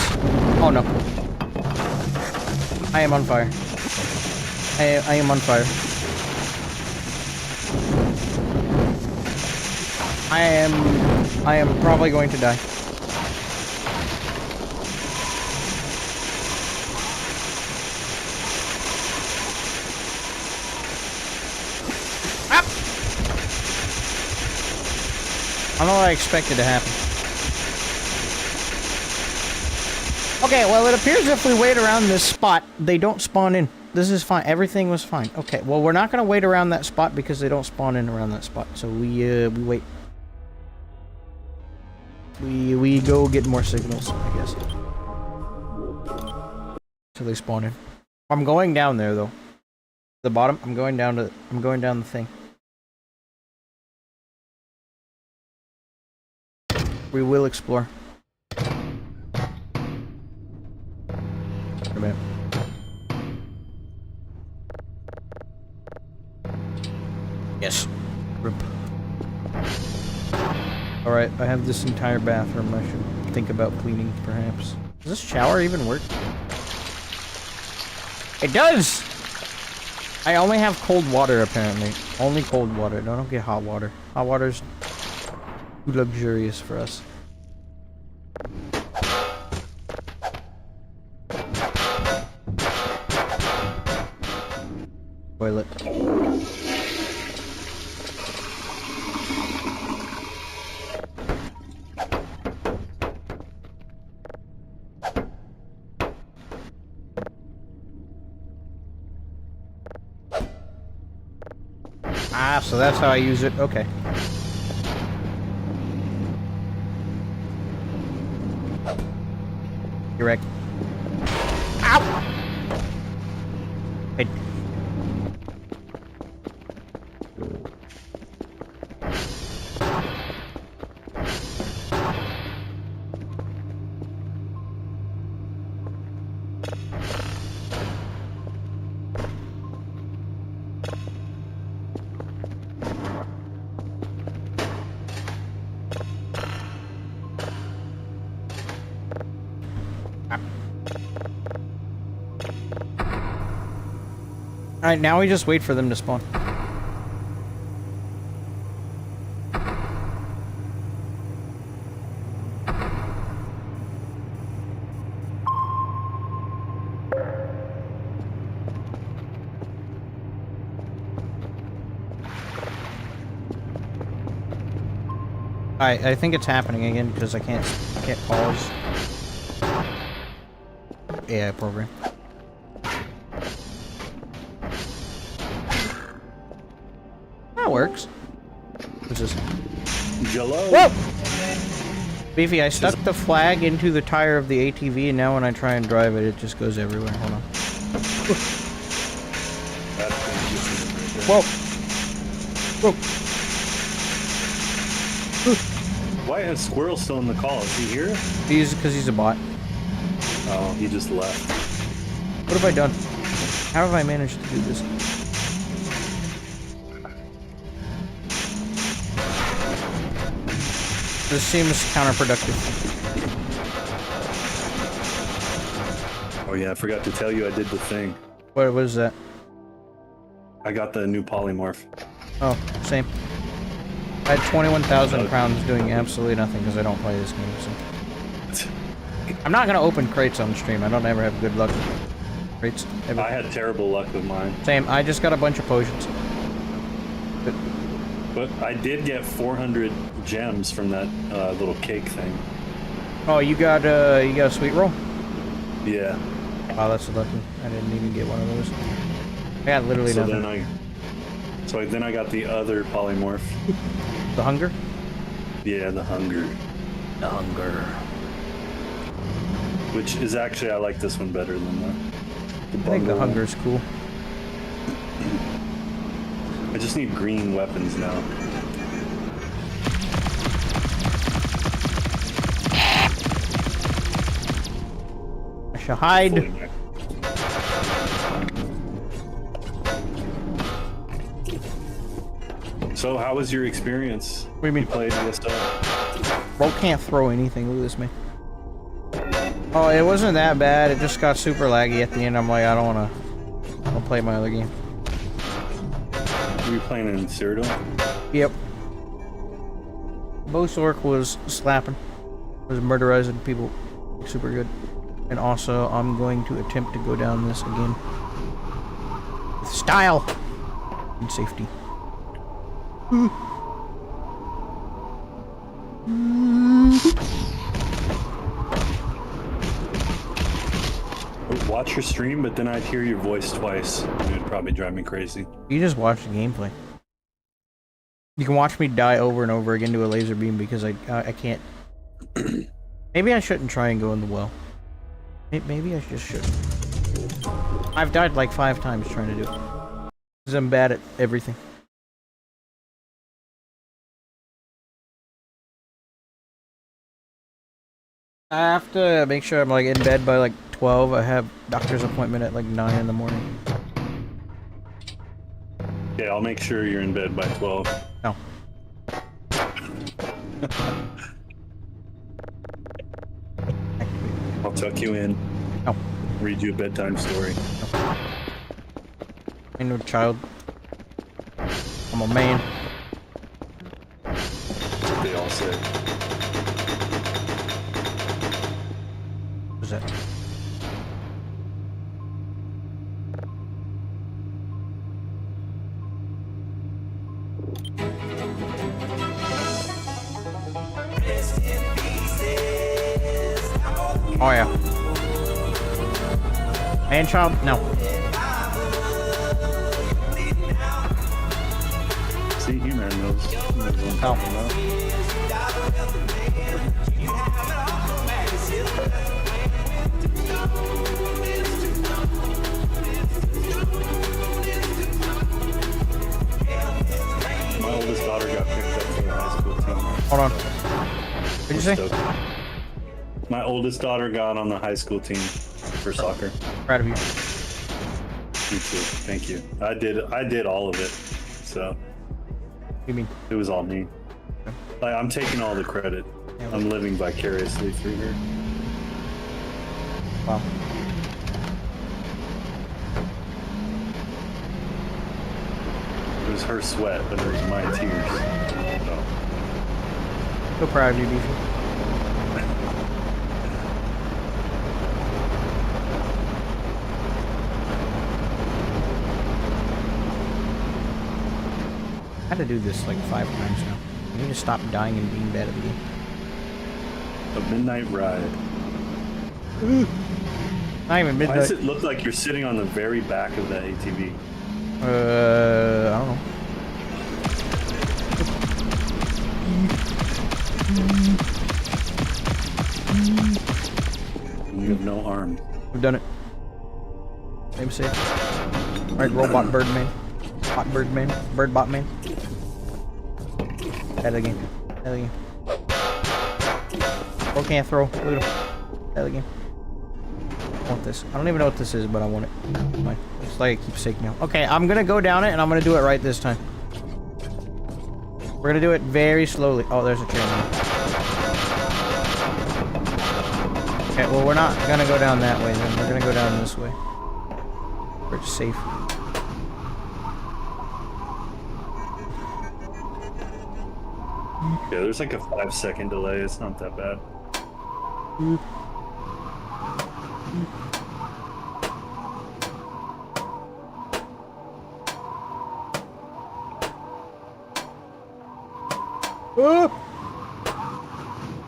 Oh no. I am on fire. I am on fire. I am probably going to die. Ah! I don't know what I expected to happen. Okay, well, it appears if we wait around this spot, they don't spawn in. This is fine. Everything was fine. Okay, well, we're not going to wait around that spot because they don't spawn in around that spot. So we wait. We go get more signals, I guess. Till they spawn in. I'm going down there, though. The bottom. I'm going down the thing. We will explore. Come in. Yes. Rip. Alright, I have this entire bathroom. I should think about cleaning, perhaps. Does this shower even work? It does! I only have cold water, apparently. Only cold water. I don't get hot water. Hot water's too luxurious for us. Toilet. Ah, so that's how I use it. Okay. You're right. Ow! Hey. Alright, now we just wait for them to spawn. I think it's happening again because I can't pause. AI program. That works. What's this? Jello. Whoa! Beefy, I stuck the flag into the tire of the ATV, and now when I try and drive it, it just goes everywhere. Hold on. Whoa! Whoa! Why is Squirrel still in the call? Is he here? Because he's a bot. Oh, he just left. What have I done? How have I managed to do this? This seems counterproductive. Oh yeah, I forgot to tell you I did the thing. What was that? I got the new polymorph. Oh, same. I had 21,000 crowns doing absolutely nothing because I don't play this game, so... I'm not gonna open crates on stream. I don't ever have good luck with crates. Ever. I had terrible luck with mine. Same. I just got a bunch of potions. But I did get 400 gems from that little cake thing. Oh, you got a sweet roll? Yeah. Oh, that's lucky. I didn't even get one of those. I got literally nothing. Then I got the other polymorph. The hunger? Yeah, the hunger. The hunger. Which is actually, I like this one better than the I think the hunger's cool. I just need green weapons now. I shall hide. So, how was your experience? What do you mean? You played ESO? Bro can't throw anything. Look at this, man. Oh, it wasn't that bad. It just got super laggy at the end. I'm like, I don't want to play my other game. Were you playing in Cyrodiil? Yep. Bowsorc was slapping. Was murderizing people super good. And also, I'm going to attempt to go down this again. With style! And safety. Watch your stream, but then I'd hear your voice twice. It would probably drive me crazy. You just watch the gameplay. You can watch me die over and over again to a laser beam because I can't. Maybe I shouldn't try and go in the well. Maybe I just shouldn't. I've died like 5 times trying to do it. Because I'm bad at everything. I have to make sure I'm like in bed by like 12. I have doctor's appointment at like 9 in the morning. Yeah, I'll make sure you're in bed by 12. No. I'll tuck you in. No. Read you a bedtime story. No. I'm no child. I'm a man. That's what they all say. What's that? Oh yeah. Man child? No. See, He-Man knows what I'm talking about. My oldest daughter got picked up for the high school team. Hold on. What'd you say? My oldest daughter got on the high school team for soccer. Proud of you. Me too. Thank you. I did all of it. So. You mean? It was all me. Like, I'm taking all the credit. Yeah, I'm living vicariously through her. Wow. It was her sweat, but it was my tears. So proud of you, Beefy. I had to do this like 5 times now. I need to stop dying and being bad at the game. A midnight ride. Not even midnight. Why does it look like you're sitting on the very back of that ATV? I don't know. You have no arm. We've done it. Same safe. Alright, robot birdman. Bot birdman. Bird bot man. That again. That again. Oh, can't throw. Look at him. That again. I want this. I don't even know what this is, but I want it. Fine. It's like a keepsake now. Okay, I'm gonna go down it and I'm gonna do it right this time. We're gonna do it very slowly. Oh, there's a train. Okay, well, we're not gonna go down that way then. We're gonna go down this way. Where it's safe. Yeah, there's like a 5-second delay. It's not that bad. Oh!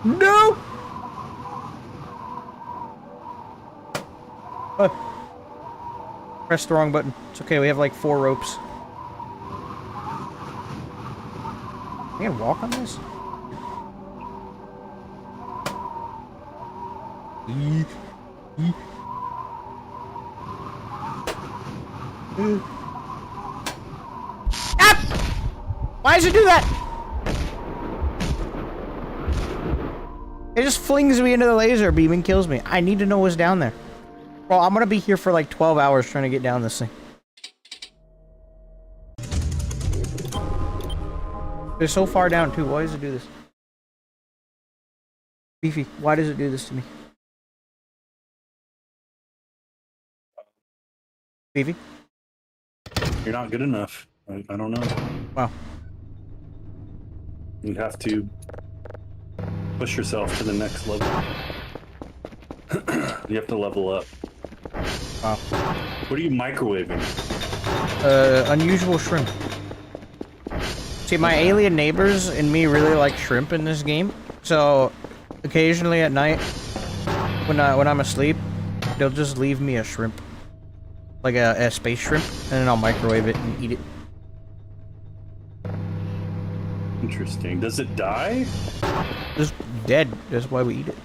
No! Press the wrong button. It's okay, we have like 4 ropes. I can walk on this? Ah! Why does it do that? It just flings me into the laser beam and kills me. I need to know what's down there. Well, I'm gonna be here for like 12 hours trying to get down this thing. They're so far down too. Why does it do this? Beefy, why does it do this to me? Beefy? You're not good enough. I don't know. Wow. You have to push yourself to the next level. You have to level up. Wow. What are you microwaving? Unusual shrimp. See, my alien neighbors and me really like shrimp in this game. So, occasionally at night, when I'm asleep, they'll just leave me a shrimp. Like a space shrimp, and then I'll microwave it and eat it. Interesting. Does it die? It's dead. That's why we eat it.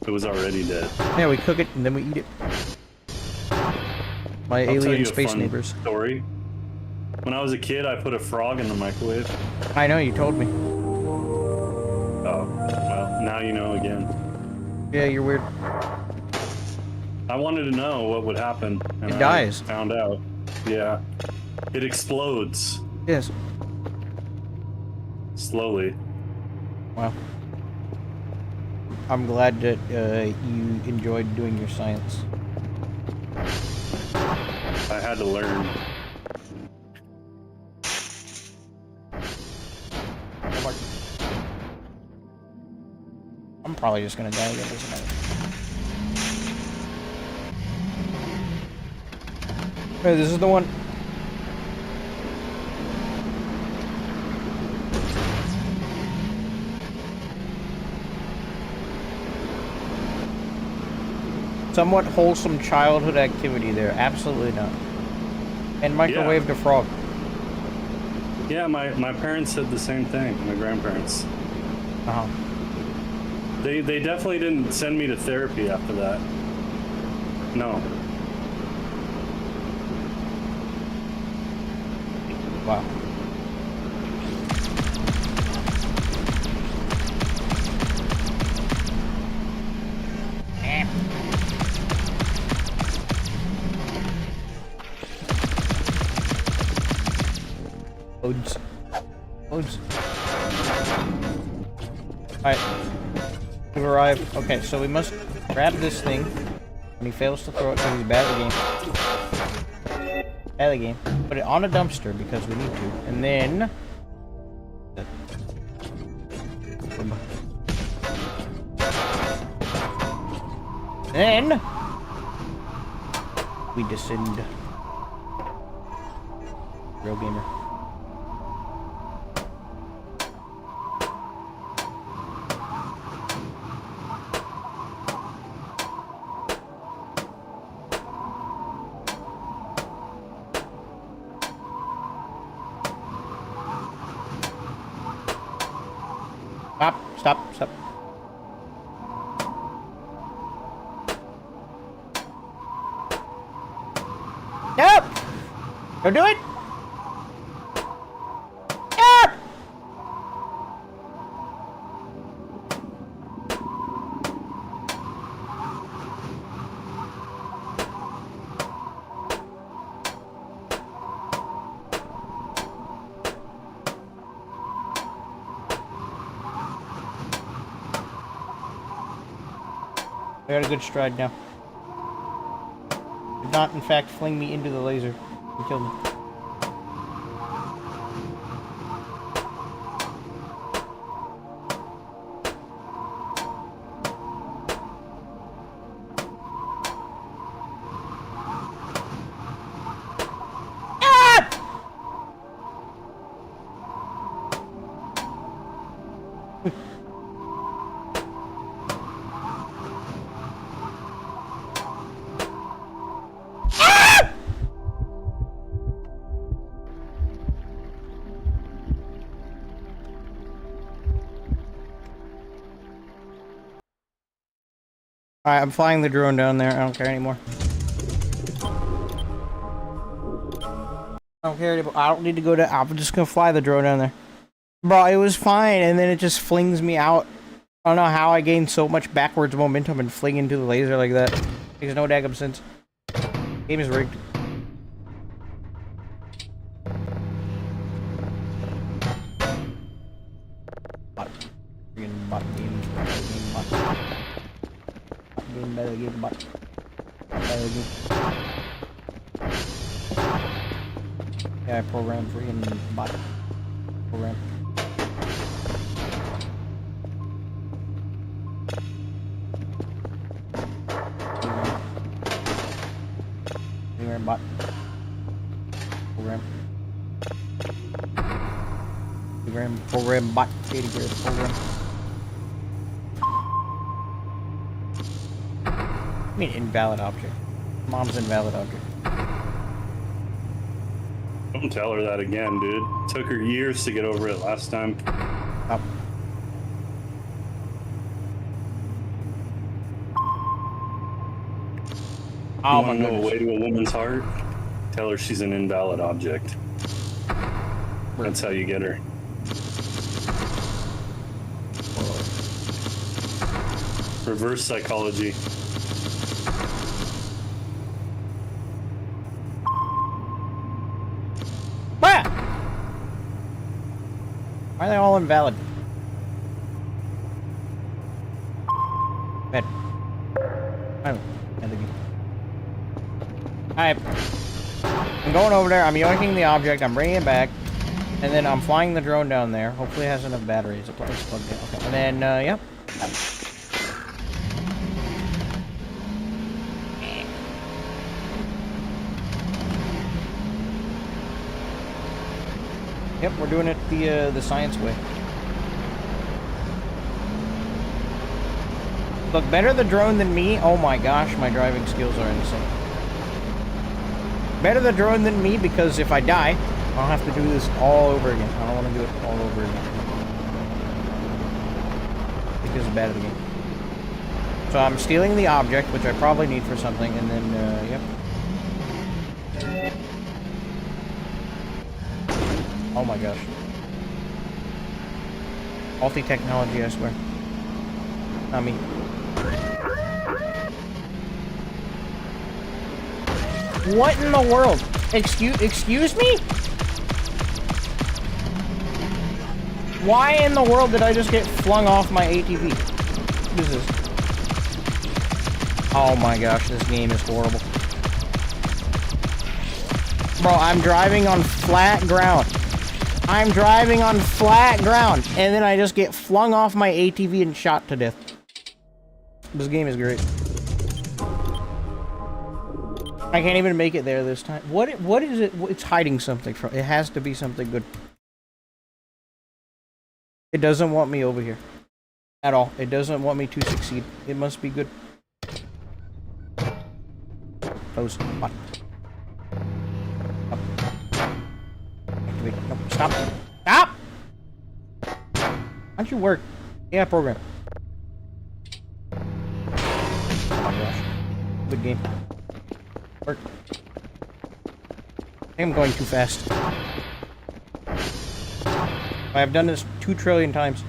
It was already dead. Yeah, we cook it and then we eat it. My alien space neighbors. Story. When I was a kid, I put a frog in the microwave. I know, you told me. Oh, well, now you know again. Yeah, you're weird. I wanted to know what would happen. And it dies. I found out. Yeah. It explodes. Yes. Slowly. Wow. I'm glad that you enjoyed doing your science. I had to learn. I'm probably just gonna die again, doesn't matter. Hey, this is the one. somewhat wholesome childhood activity there. Absolutely not. And microwaved a frog. Yeah, my parents said the same thing. My grandparents. Uh-huh. They definitely didn't send me to therapy after that. No. Wow. Loads. Loads. Alright. We've arrived. Okay, so we must grab this thing. When he fails to throw it because he's bad at the game. Bad at the game. Put it on a dumpster because we need to. And then... Then... we descend. Real gamer. Stop. Nope! Don't do it! Nope! I got a good stride now. Did not, in fact, fling me into the laser and kill me. Alright, I'm flying the drone down there. I don't care anymore. I don't care anymore. I don't need to go to... I'm just gonna fly the drone down there. Bro, it was fine, and then it just flings me out. I don't know how I gained so much backwards momentum and fling into the laser like that. Makes no daggum sense. Game is rigged. Bot. Freaking bot game. Bot. Game better game bot. Better game. Yeah, I programmed freaking bot. Program. Program bot. Program. Program bot. Program. I mean invalid object. Mom's invalid object. Don't tell her that again, dude. Took her years to get over it last time. Up. Oh, my goodness. Way to a woman's heart? Tell her she's an invalid object. That's how you get her. Reverse psychology. Why are they all invalid? Bed. Alright. I'm going over there, I'm yoinking the object, I'm bringing it back, and then I'm flying the drone down there. Hopefully it has enough batteries. It's plugged in. Okay. And then, yep. Yep, we're doing it the science way. Look, better the drone than me. Oh my gosh, my driving skills are insane. Better the drone than me, because if I die, I'll have to do this all over again. I don't want to do it all over again. Because it's bad at the game. So I'm stealing the object, which I probably need for something, and then, yep. Oh my gosh. Faulty technology, I swear. Not me. What in the world? Excuse me? Why in the world did I just get flung off my ATV? What is this? Oh my gosh, this game is horrible. Bro, I'm driving on flat ground. I'm driving on flat ground, and then I just get flung off my ATV and shot to death. This game is great. I can't even make it there this time. What is it? It's hiding something from. It has to be something good. It doesn't want me over here at all. It doesn't want me to succeed. It must be good. Close. Button. Activate. No, stop. Stop! Why don't you work? Yeah, program. Oh my gosh. Good game. Work. I think I'm going too fast. I've done this 2 trillion times.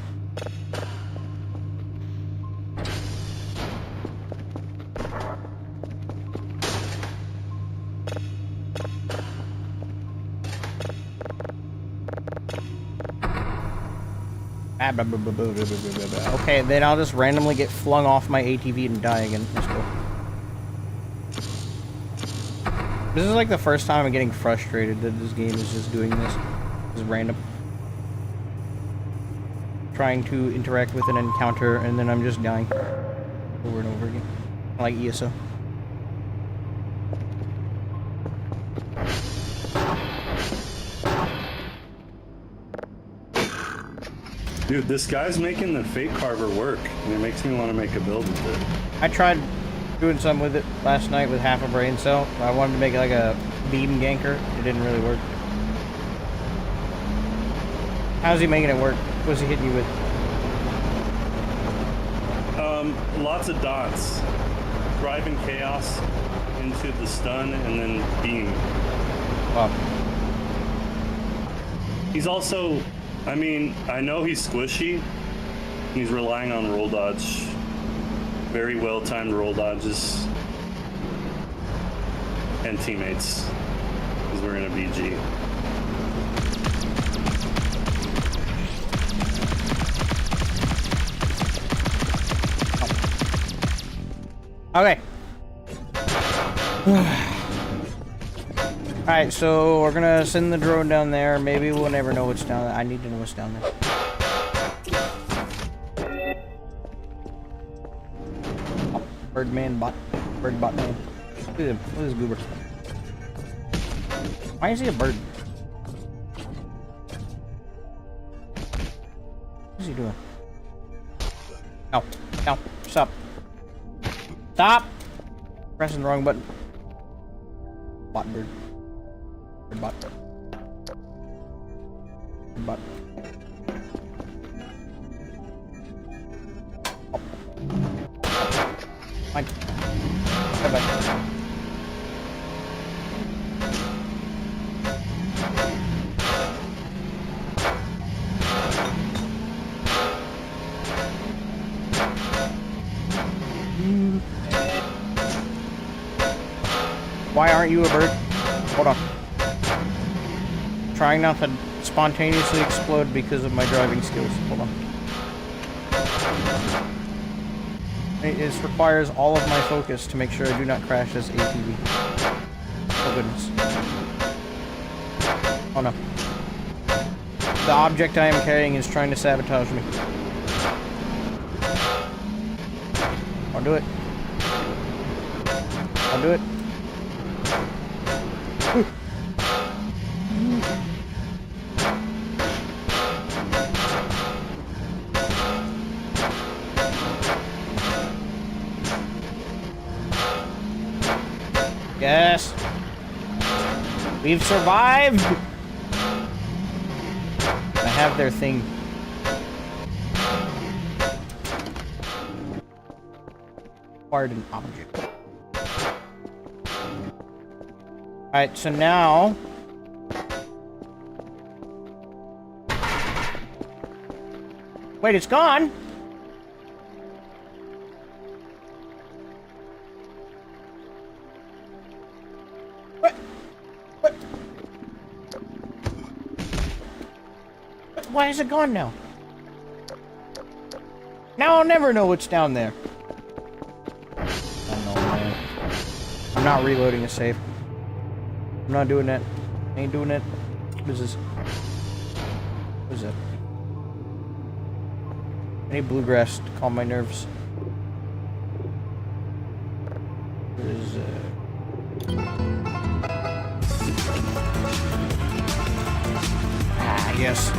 Okay, then I'll just randomly get flung off my ATV and die again. Let's go. This is like the first time I'm getting frustrated that this game is just doing this. It's random. Trying to interact with an encounter and then I'm just dying over and over again. Like ESO. Dude, this guy's making the fate carver work, and it makes me want to make a build with it. I tried doing something with it last night with half a brain cell. I wanted to make like a beam ganker. It didn't really work. How's he making it work? What's he hitting you with? Lots of dots. Driving chaos into the stun and then beam. Wow. He's also, I mean, I know he's squishy. He's relying on roll dodge. Very well-timed roll dodges. And teammates. Because we're in a BG. Okay. Alright, so we're gonna send the drone down there. Maybe we'll never know what's down there. I need to know what's down there. Oh, Birdman bot. Bird bot man. Look at him. Look at this goober. Why is he a bird? What's he doing? No. No. Stop. Stop! Pressing the wrong button. Bot bird. Bird bot. Bird bot. Oh. Fine. Bye-bye. Why aren't you a bird? Hold on. Trying not to spontaneously explode because of my driving skills. Hold on. It requires all of my focus to make sure I do not crash this ATV. Oh goodness. Oh no. The object I am carrying is trying to sabotage me. I'll do it. I'll do it. We've survived! I have their thing. Acquired an object. Alright, so now... Wait, it's gone? What? What? Why is it gone now? Now I'll never know what's down there. I don't know, man. I'm not reloading a save. I'm not doing that. I ain't doing that. What is this? What is that? I need bluegrass to calm my nerves. What is Ah, yes.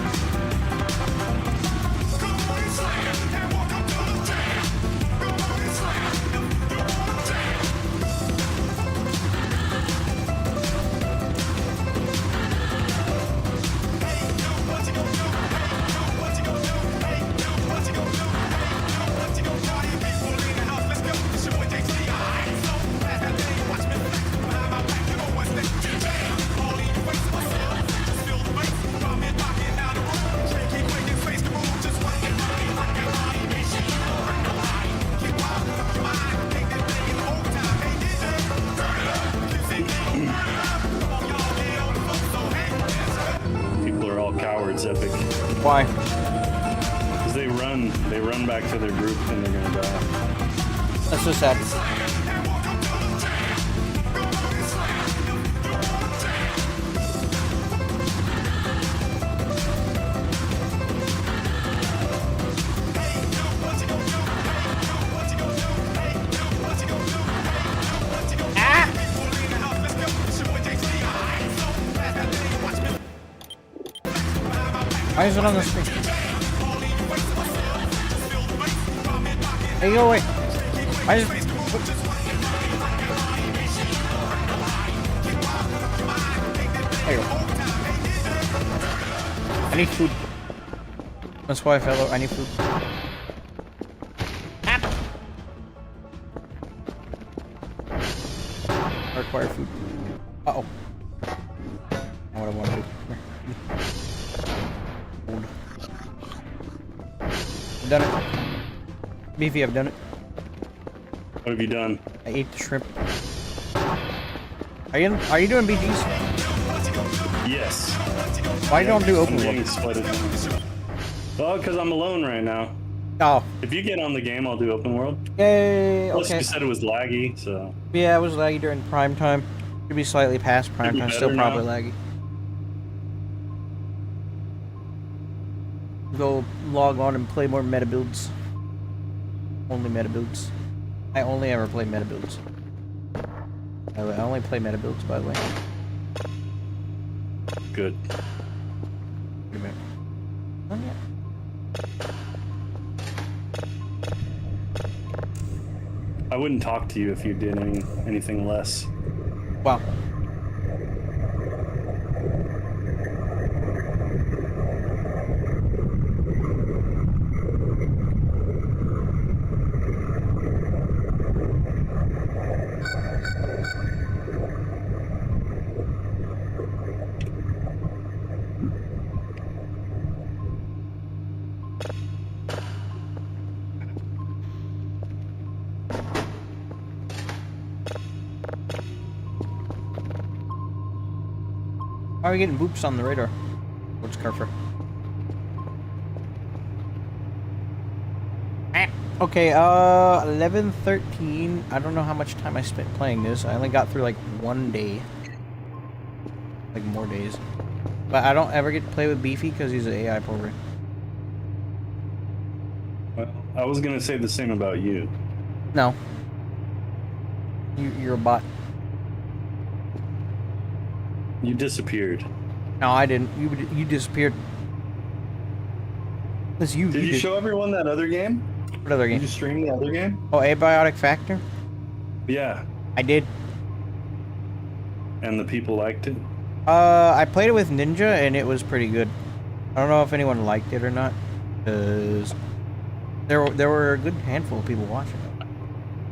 Epic. Why? Because they run back to their group and they're gonna die. That's so sad. Why is it on the screen? Hey, go away. Why is it... There you go. I need food. That's why I fell out. I need food. Ah! I require food. Uh-oh. Not what I want to do. I've done it. Beefy, I've done it. What have you done? I ate the shrimp. Are you doing BGs? Yes. Why don't do open world? Well, because I'm alone right now. Oh. If you get on the game, I'll do open world. Yay, Plus, okay. you said it was laggy, so... Yeah, it was laggy during prime time. Could be slightly past prime time, still probably laggy. Go log on and play more meta builds. Only meta builds. I only ever play meta builds. I only play meta builds, by the way. Good. Wait a minute. Oh, yeah. I wouldn't talk to you if you did anything less. Wow. How are we getting boops on the radar? What's Carfer? Okay, 11:13. I don't know how much time I spent playing this. I only got through like one day. Like more days. But I don't ever get to play with Beefy because he's an AI program. Well, I was gonna say the same about you. No. You're a bot. You disappeared. No, I didn't. You disappeared. That's you. Did you show everyone that other game? What other game? Did you stream the other game? Oh, Abiotic Factor? Yeah. I did. And the people liked it? I played it with Ninja and it was pretty good. I don't know if anyone liked it or not, because there were a good handful of people watching it.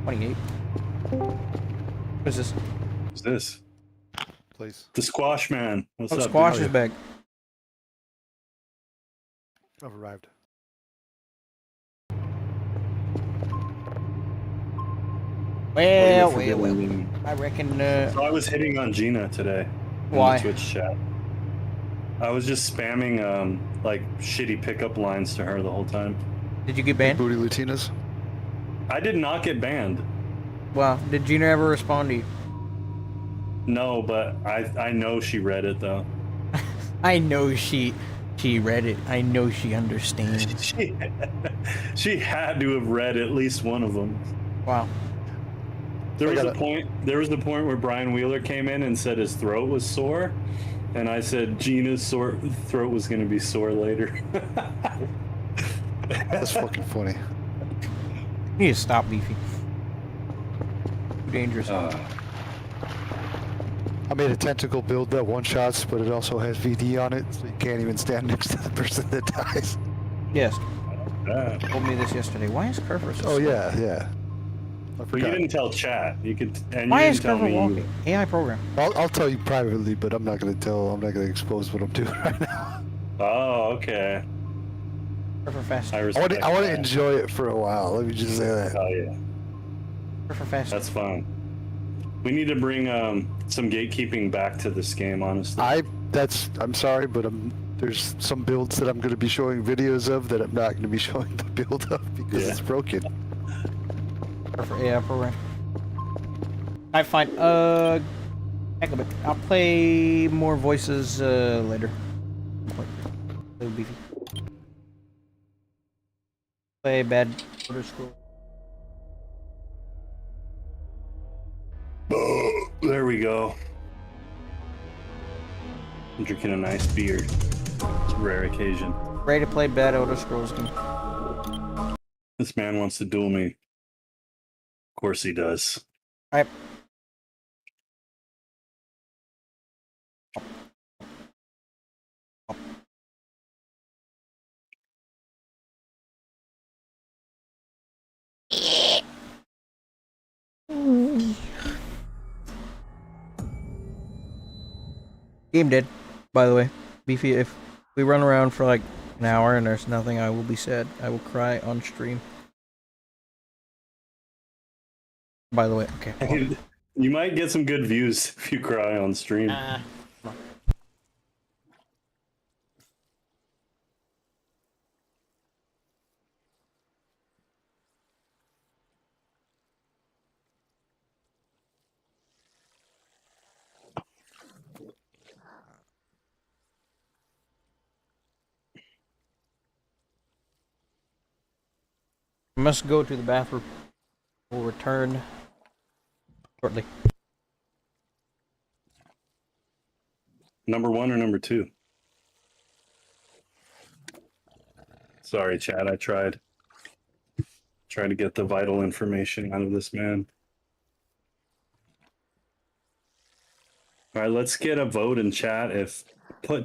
28. What is this? What's this? Please. The Squash Man. What's Oh, up? Squash dude? is back. I've arrived. Well. I reckon. So I was hitting on Gina today. Why? In the Twitch chat. I was just spamming like shitty pickup lines to her the whole time. Did you get banned? Booty Latinas? I did not get banned. Well, did Gina ever respond to you? No, but I know she read it though. I know she read it. I know she understands. She had to have read at least one of them. Wow. There was the point where Brian Wheeler came in and said his throat was sore, and I said Gina's throat was going to be sore later. That's fucking funny. You need to stop, Beefy. Too dangerous. I made a tentacle build that one-shots, but it also has VD on it, so you can't even stand next to the person that dies. Yes. You told me this yesterday. Why is Kerfer so Oh, yeah, yeah. But you didn't tell chat. You could. And Why you is didn't tell Kerfer me. walking? AI program. I'll tell you privately, but I'm not going to expose what I'm doing right now. Oh, okay. Kerfer fast. I want to enjoy it for a while. Let me just say that. Oh yeah. Kerfer fast. That's fine. We need to bring some gatekeeping back to this game, honestly. I'm sorry, but there's some builds that I'm going to be showing videos of that I'm not going to be showing the build of because it's broken. For AI program. I find heck of it. I'll play more voices later. Little beefy. Play bad order school. There we go. I'm drinking a nice beer. It's a rare occasion. Ready to play bad Elder Scrolls game. This man wants to duel me. Of course he does. Alright. Game dead, by the way. Beefy, if we run around for like an hour and there's nothing, I will be sad. I will cry on stream. By the way, okay. You might get some good views if you cry on stream. I must go to the bathroom. We'll return shortly. Number 1 or number 2? Sorry, Chad. I tried to get the vital information out of this man. All right, let's get a vote in chat.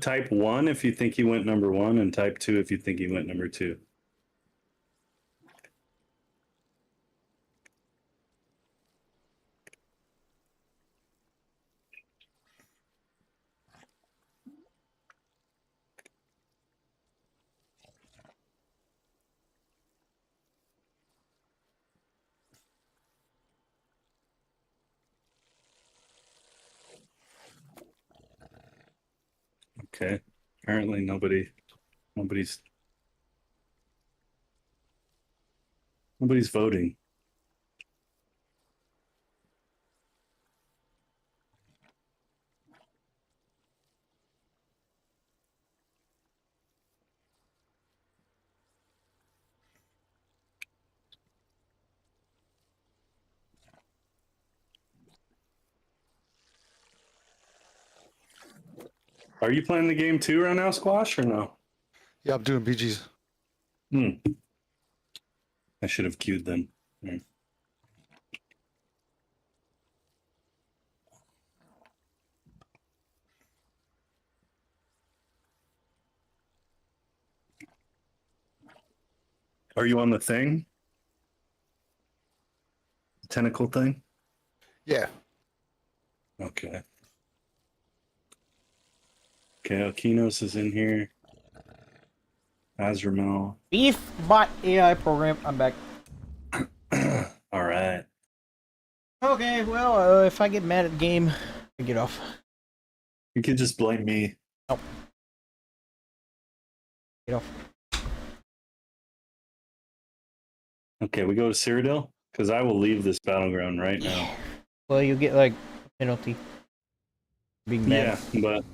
Type 1 if you think he went number 1, and type 2 if you think he went number 2. Okay. Apparently nobody's voting. Are you playing the game too right now, Squash, or no? Yeah, I'm doing BGs. I should have queued them. Are you on the thing? The tentacle thing? Yeah. Okay. Okay, 𝙁𝙧𝙚𝙚 is in here. Azramel. Beef bot AI program. I'm back. All right. Okay, well, if I get mad at the game, I get off. You could just blame me. Oh. Get off. Okay, we go to Cyrodiil? Because I will leave this battleground right now. Well, you get, like, a penalty. Being mad. Yeah, but...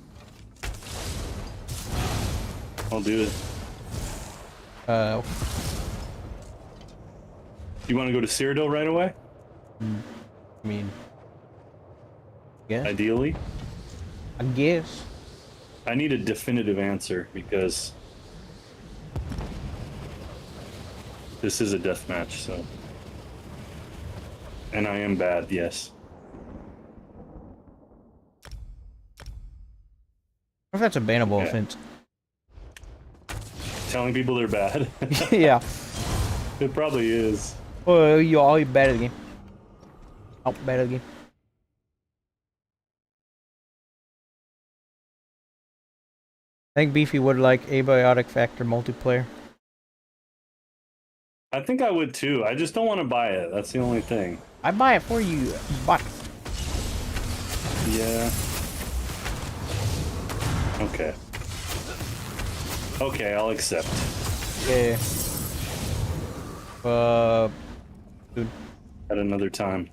I'll do it. You want to go to Cyrodiil right away? I mean... Yeah. Ideally? I guess. I need a definitive answer, because... this is a deathmatch, so... And I am bad, yes. What if that's a bannable offense? Telling people they're bad? Yeah. It probably is. Well, you all bad at the game. Oh, bad at the game. I think Beefy would like abiotic factor multiplayer. I think I would too. I just don't want to buy it. That's the only thing. I buy it for you, but... Yeah. Okay. Okay, I'll accept. Yeah. Dude. At another time.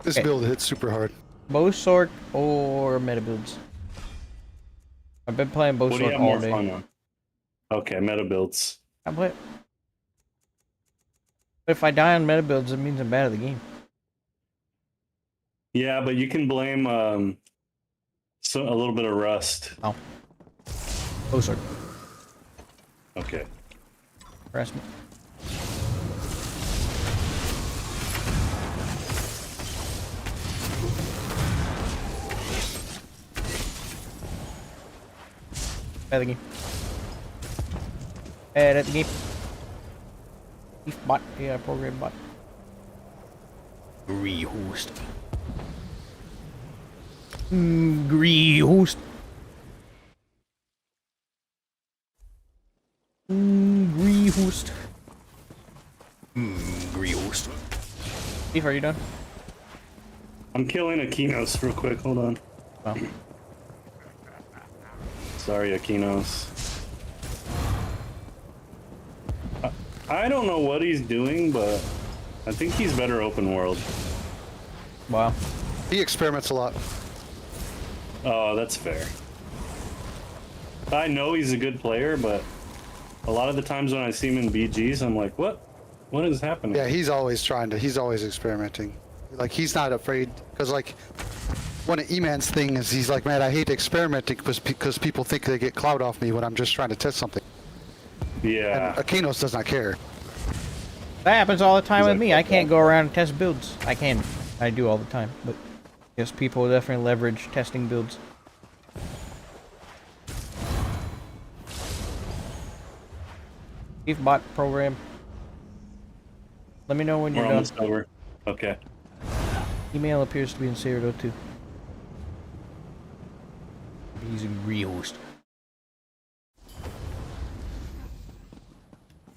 This build hits super hard. Bowsorc or meta builds? I've been playing What do you Bowsorc have all more day. fun on? Okay, meta builds. I play. If I die on meta builds, it means I'm bad at the game. Yeah, but you can blame a little bit of rust. Oh. Bowsorc. Okay. Harassment. Bad at the game. Bad at the game. Beef bot. Yeah, program bot. Rehost. Rehost. Rehost. Rehost. Beef, are you done? I'm killing 𝙁𝙧𝙚𝙚 real quick. Hold on. Oh. Sorry, 𝙁𝙧𝙚𝙚. I don't know what he's doing, but I think he's better open world. Wow. He experiments a lot. Oh, that's fair. I know he's a good player, but a lot of the times when I see him in BGs, I'm like, what? What is happening? Yeah, he's always he's always experimenting. Like, he's not afraid, because, like, one of E-Man's thing is he's like, man, I hate experimenting because people think they get clout off me when I'm just trying to test something. Yeah. And 𝙁𝙧𝙚 does not care. That happens all the time with me. I can't go around and test builds. I can. I do all the time, but yes, people definitely leverage testing builds. Beef bot program. Let me know when you're We're done. almost over. Okay. Email appears to be in Cyrodiil too. He's a rehost.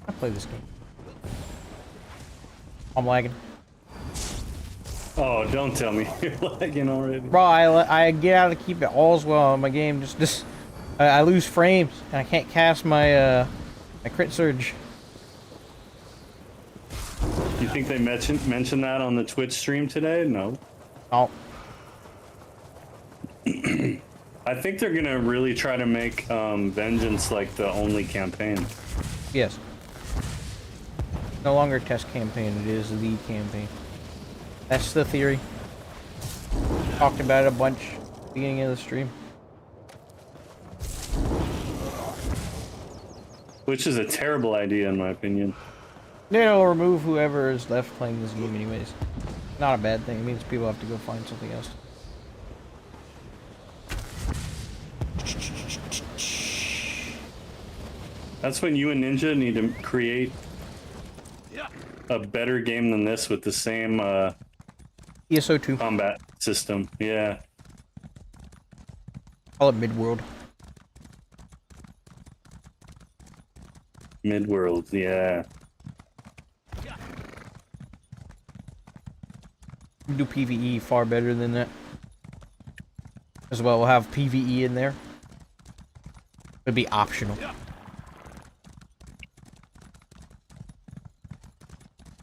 I play this game. I'm lagging. Oh, don't tell me you're lagging already. Bro, I get out to keep it all's well on my game. Just I lose frames and I can't cast my my crit surge. You think they mentioned that on the Twitch stream today? No. Oh. I think they're gonna really try to make Vengeance like the only campaign. Yes. No longer test campaign, it is the campaign. That's the theory. Talked about it a bunch at the beginning of the stream. Which is a terrible idea in my opinion. It'll remove whoever is left playing this game anyways. Not a bad thing, it means people have to go find something else. That's when you and Ninja need to create a better game than this with the same ESO 2 combat system. Yeah. Call it Midworld. Midworld, yeah. We do PvE far better than that. As well, we'll have PvE in there. It'd be optional.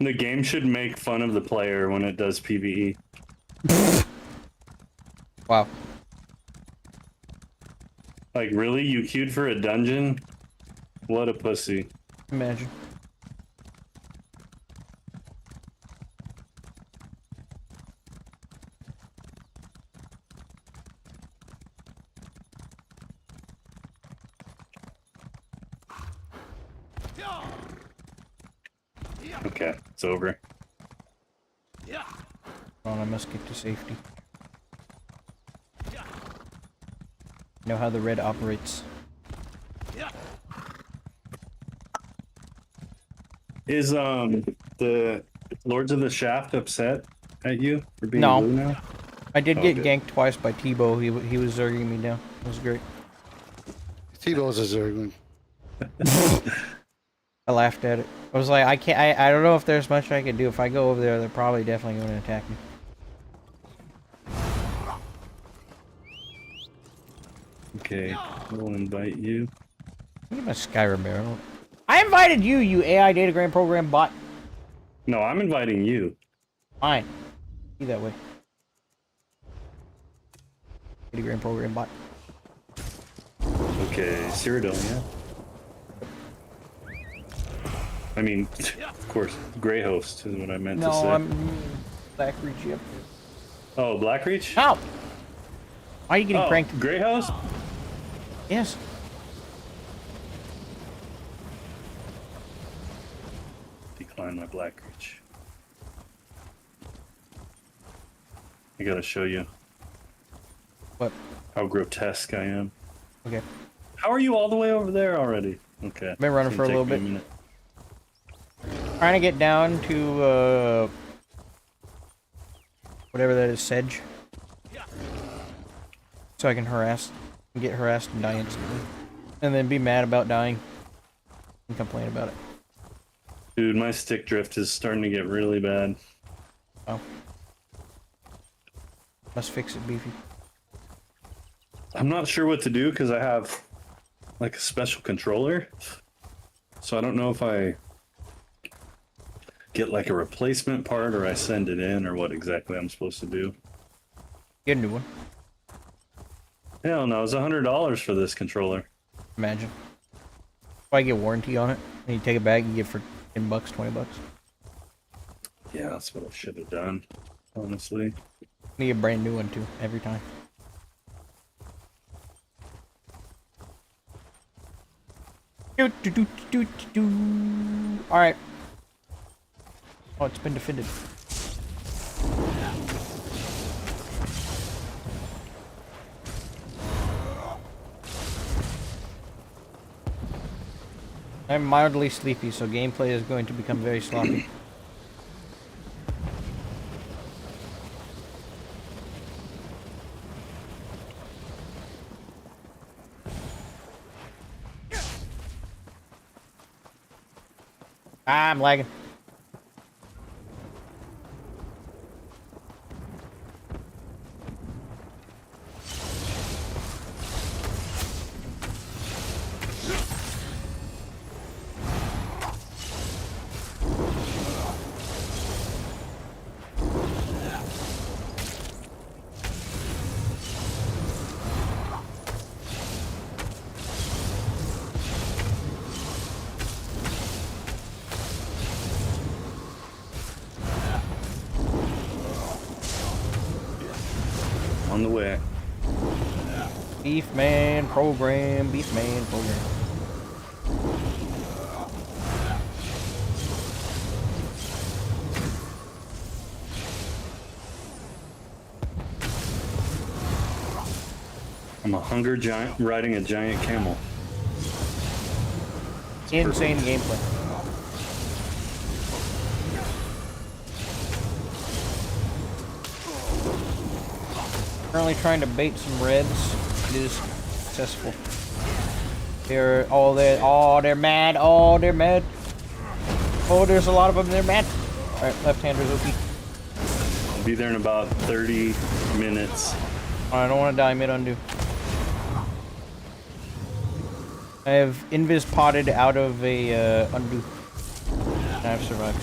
The game should make fun of the player when it does PvE. Wow. Like, really? You queued for a dungeon? What a pussy. Imagine. Okay, it's over. Hold on, I must get to safety. Know how the red operates. Is the Lords of the Shaft upset at you for being blue now? I did get ganked twice by T-Bow. He was zerging me down. It was great. T-Bow's a zergling. I laughed at it. I was like, I don't know if there's much I can do. If I go over there, they're probably definitely going to attack me. Okay, we'll invite you. Look at my Skyrim barrel. I invited you, you AI datagram program bot. No, I'm inviting you. Fine. Be that way. Datagram program bot. Okay, Cyrodiil, yeah. I mean, of course, Grey Host is what I meant to say. No, I'm Blackreach, yep. Oh, Blackreach? Ow! Why are you getting pranked? Grey Host? Yes. Decline my Blackreach. I gotta show you. What? How grotesque I am. Okay. How are you all the way over there already? Okay. Been running for a little bit. Minute. Trying to get down to, whatever that is, sedge. So I can get harassed and die instantly. And then be mad about dying. And complain about it. Dude, my stick drift is starting to get really bad. Oh. Must fix it, Beefy. I'm not sure what to do because I have, like, a special controller. So I don't know if I get, like, a replacement part or I send it in or what exactly I'm supposed to do. Get a new one. Hell no, it's $100 for this controller. Imagine. If I get warranty on it, and you take it back, you get it for $10, $20. Yeah, that's what I should have done, honestly. Need a brand new one too, every time. Alright. Oh, it's been defended. I'm mildly sleepy, so gameplay is going to become very sloppy. I'm lagging. On the way. Beef man program, beef man program. I'm a hunger giant riding a giant camel. Insane gameplay. Currently trying to bait some reds. It is successful. They're all there. Oh, they're mad. Oh, they're mad. Oh, there's a lot of them. They're mad. All right, left-hander's OP. I'll be there in about 30 minutes. I don't want to die mid undo. I have invis potted out of a undo. I've survived.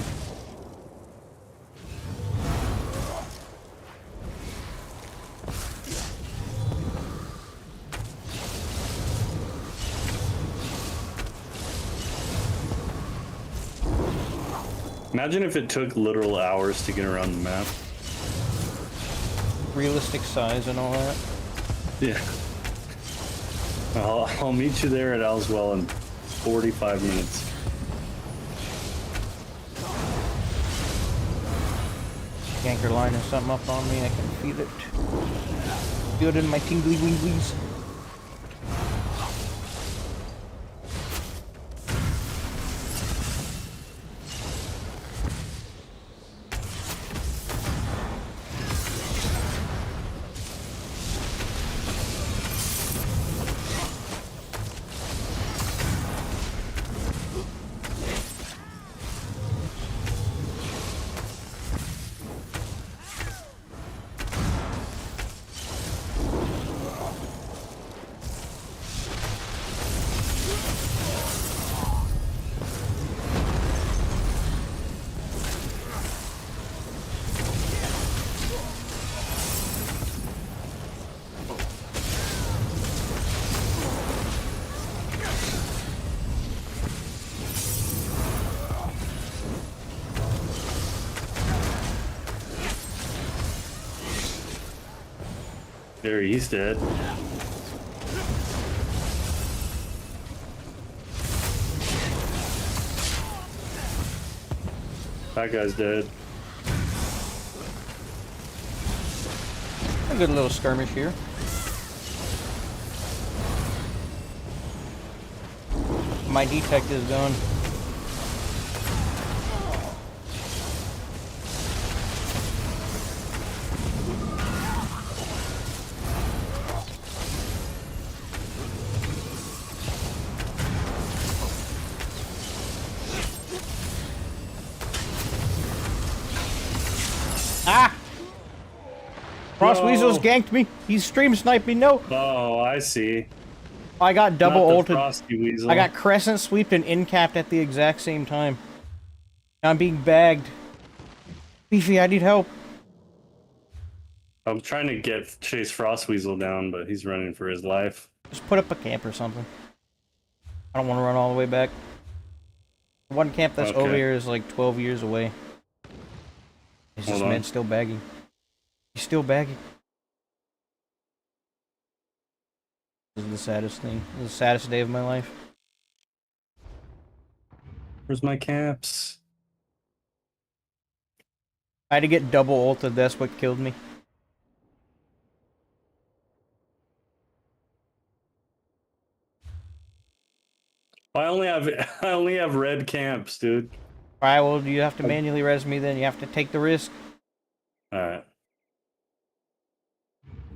Imagine if it took literal hours to get around the map. Realistic size and all that. Yeah. I'll meet you there at Owlswell in 45 minutes. Ganker line has something up on me. I can feel it. Feel it in my tingly winglies. There, he's dead. That guy's dead. A good little skirmish here. My detect is gone. Frost Weasels ganked me. He's stream sniped me. No. Oh, I see. I got double ulted. Frosty Weasel. I got crescent sweeped and incapped at the exact same time. I'm being bagged. Beefy, I need help. I'm trying to chase Frost Weasel down, but he's running for his life. Just put up a camp or something. I don't want to run all the way back. One camp that's over here is like 12 years away. Is this man still bagging? He's still bagging. This is the saddest thing. This is the saddest day of my life. Where's my caps? I had to get double ulted, that's what killed me. I only have red camps, dude. Alright, well you have to manually res me then, you have to take the risk. Alright.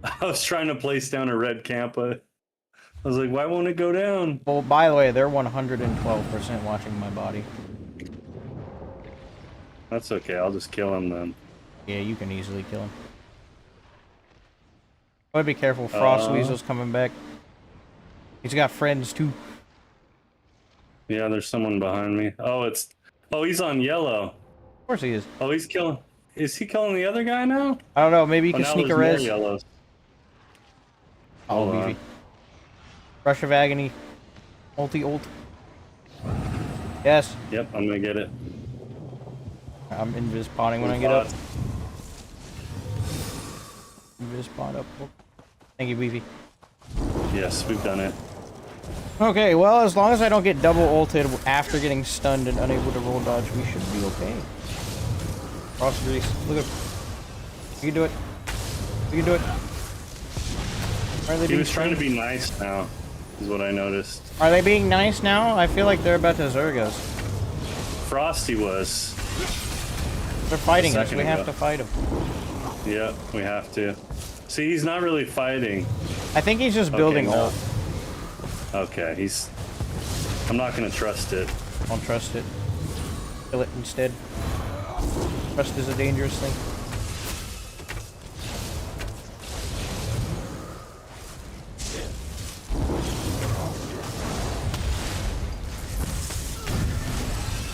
I was trying to place down a red camp, but I was like, why won't it go down? Well, by the way, they're 112% watching my body. That's okay, I'll just kill him then. Yeah, you can easily kill him. But be careful, Frost Weasel's coming back. He's got friends too. Yeah, there's someone behind me. Oh, he's on yellow. Of course he is. Oh, he's killing. Is he killing the other guy now? I don't know, maybe you can sneak a res. Yellows. Oh, BB. Rush of Agony. Ult. Yes. Yep, I'm gonna get it. I'm invis potting when I get up. Invis pot up. Thank you, Beefy. Yes, we've done it. Okay, well, as long as I don't get double ulted after getting stunned and unable to roll dodge, we should be okay. Frost Grease. Look at him. You can do it. You can do it. He was trying to be nice now. is what I noticed. Are they being nice now? I feel like they're about to Zerg us. Frosty was. They're fighting us. We have to fight them. Yeah, we have to. See, he's not really fighting. I think he's just building ult. Okay, I'm not gonna trust it. Don't trust it. Kill it instead. Trust is a dangerous thing.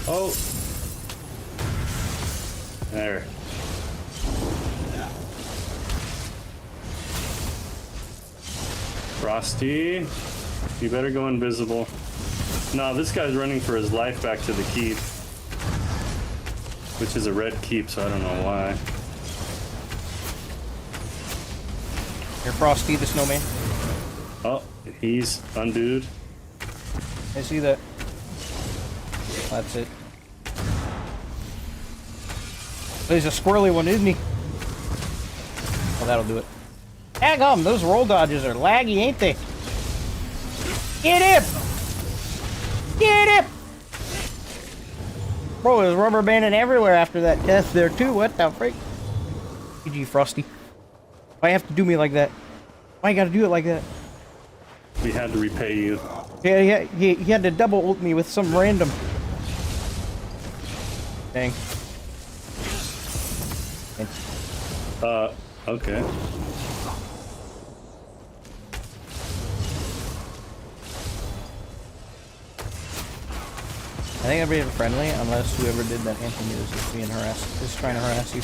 Oh! There. Frosty, you better go invisible. No, this guy's running for his life back to the keep. Which is a red keep, so I don't know why. You're Frosty the snowman. Oh, he's undued. I see that. That's it. There's a squirrely one, isn't he? Oh, that'll do it. Daggum, those roll dodges are laggy, ain't they? Get him! Get him! Bro, there's rubber banding everywhere after that death there too. What the freak? GG, Frosty. Why you have to do me like that? Why you gotta do it like that? We had to repay you. Yeah, he had to double ult me with some random. Dang. Okay. I think everybody's friendly, unless whoever did that anthem is being harassed. Is trying to harass you.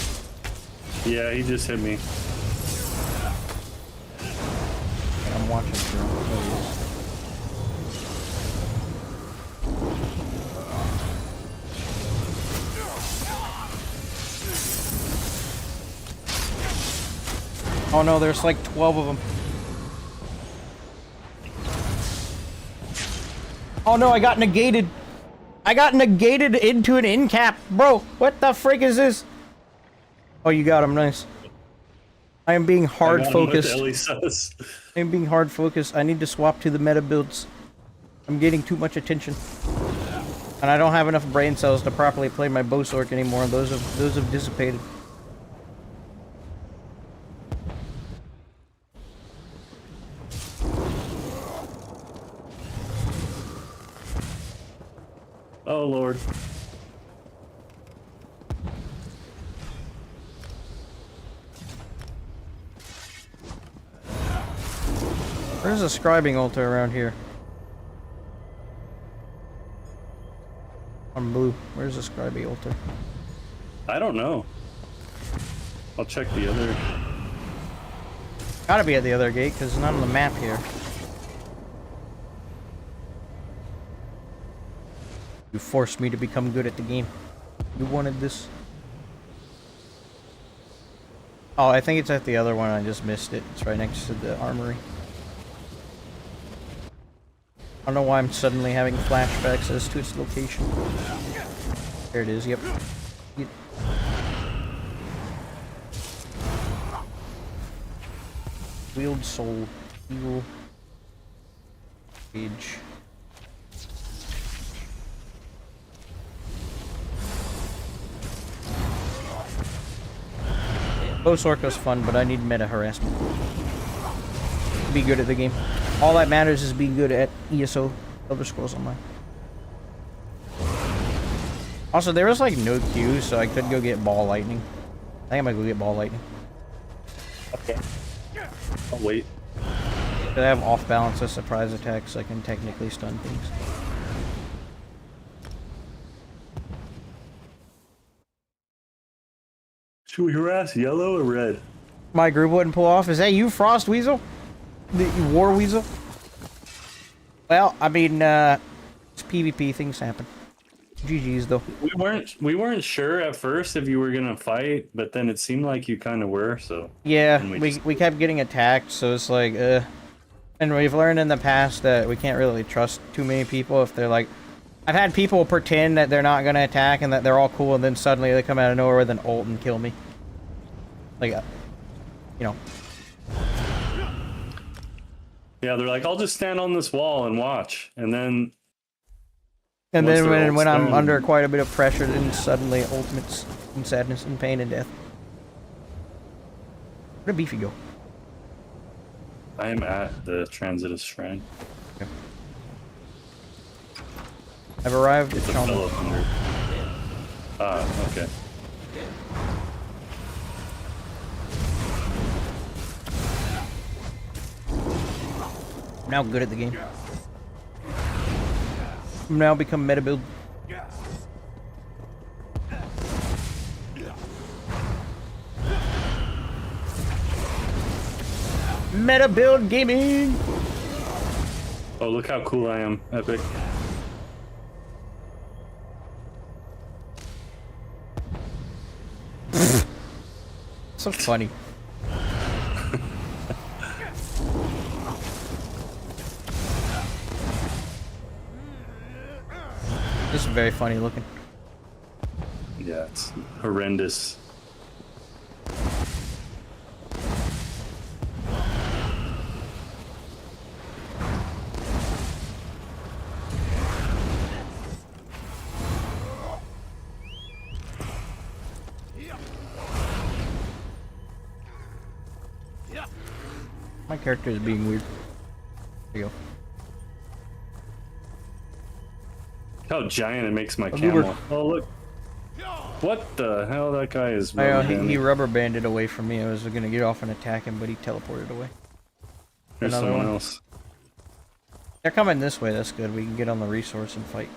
Yeah, he just hit me. I'm watching for him. There he is. Oh no, there's like 12 of them. Oh no, I got negated. I got negated into an end cap. Bro, what the frick is this? Oh, you got him. Nice. I am being hard focused. I am being hard focused. I need to swap to the meta builds. I'm getting too much attention. And I don't have enough brain cells to properly play my Bowsorc anymore. Those have dissipated. Oh Lord. Where's a scribing altar around here? On blue. Where's the scribing altar? I don't know. I'll check the other. Gotta be at the other gate, because it's not on the map here. You forced me to become good at the game. You wanted this. Oh, I think it's at the other one. I just missed it. It's right next to the armory. I don't know why I'm suddenly having flashbacks as to its location. There it is, yep. Wield soul. Evil. Age. Bowsorc was fun, but I need meta harassment. Be good at the game. All that matters is being good at ESO, Elder Scrolls Online. Also, there was like no queue, so I could go get Ball Lightning. I think I might go get Ball Lightning. Okay. I'll wait. I have off balance as surprise attacks, so I can technically stun things. Should we harass yellow or red? My group wouldn't pull off. Is that you, Frost Weasel? The War Weasel? Well, I mean, it's PvP, things happen. GG's though. We weren't sure at first if you were gonna fight, but then it seemed like you kind of were. So yeah, we kept getting attacked, so it's like, and we've learned in the past that we can't really trust too many people if they're like. I've had people pretend that they're not gonna attack and that they're all cool, and then suddenly they come out of nowhere with an ult and kill me. Like, you know. Yeah, they're like, I'll just stand on this wall and watch, and then. And then when I'm under quite a bit of pressure, then suddenly ultimates and sadness and pain and death. Where'd Beefy go? I am at the Transitus Shrine. Okay. I've arrived at Chalmers. Ah, okay. I'm now good at the game. I'm now become meta build. Meta build gaming. Oh, look how cool I am, Epic. So funny. This is very funny looking. Yeah, it's horrendous. My character is being weird. There you go. Look how giant it makes my camel. Oh, look. What the hell? That guy is. He rubber banded away from me. I was gonna get off and attack him, but he teleported away. There's Another someone one. else. They're coming this way. That's good. We can get on the resource and fight.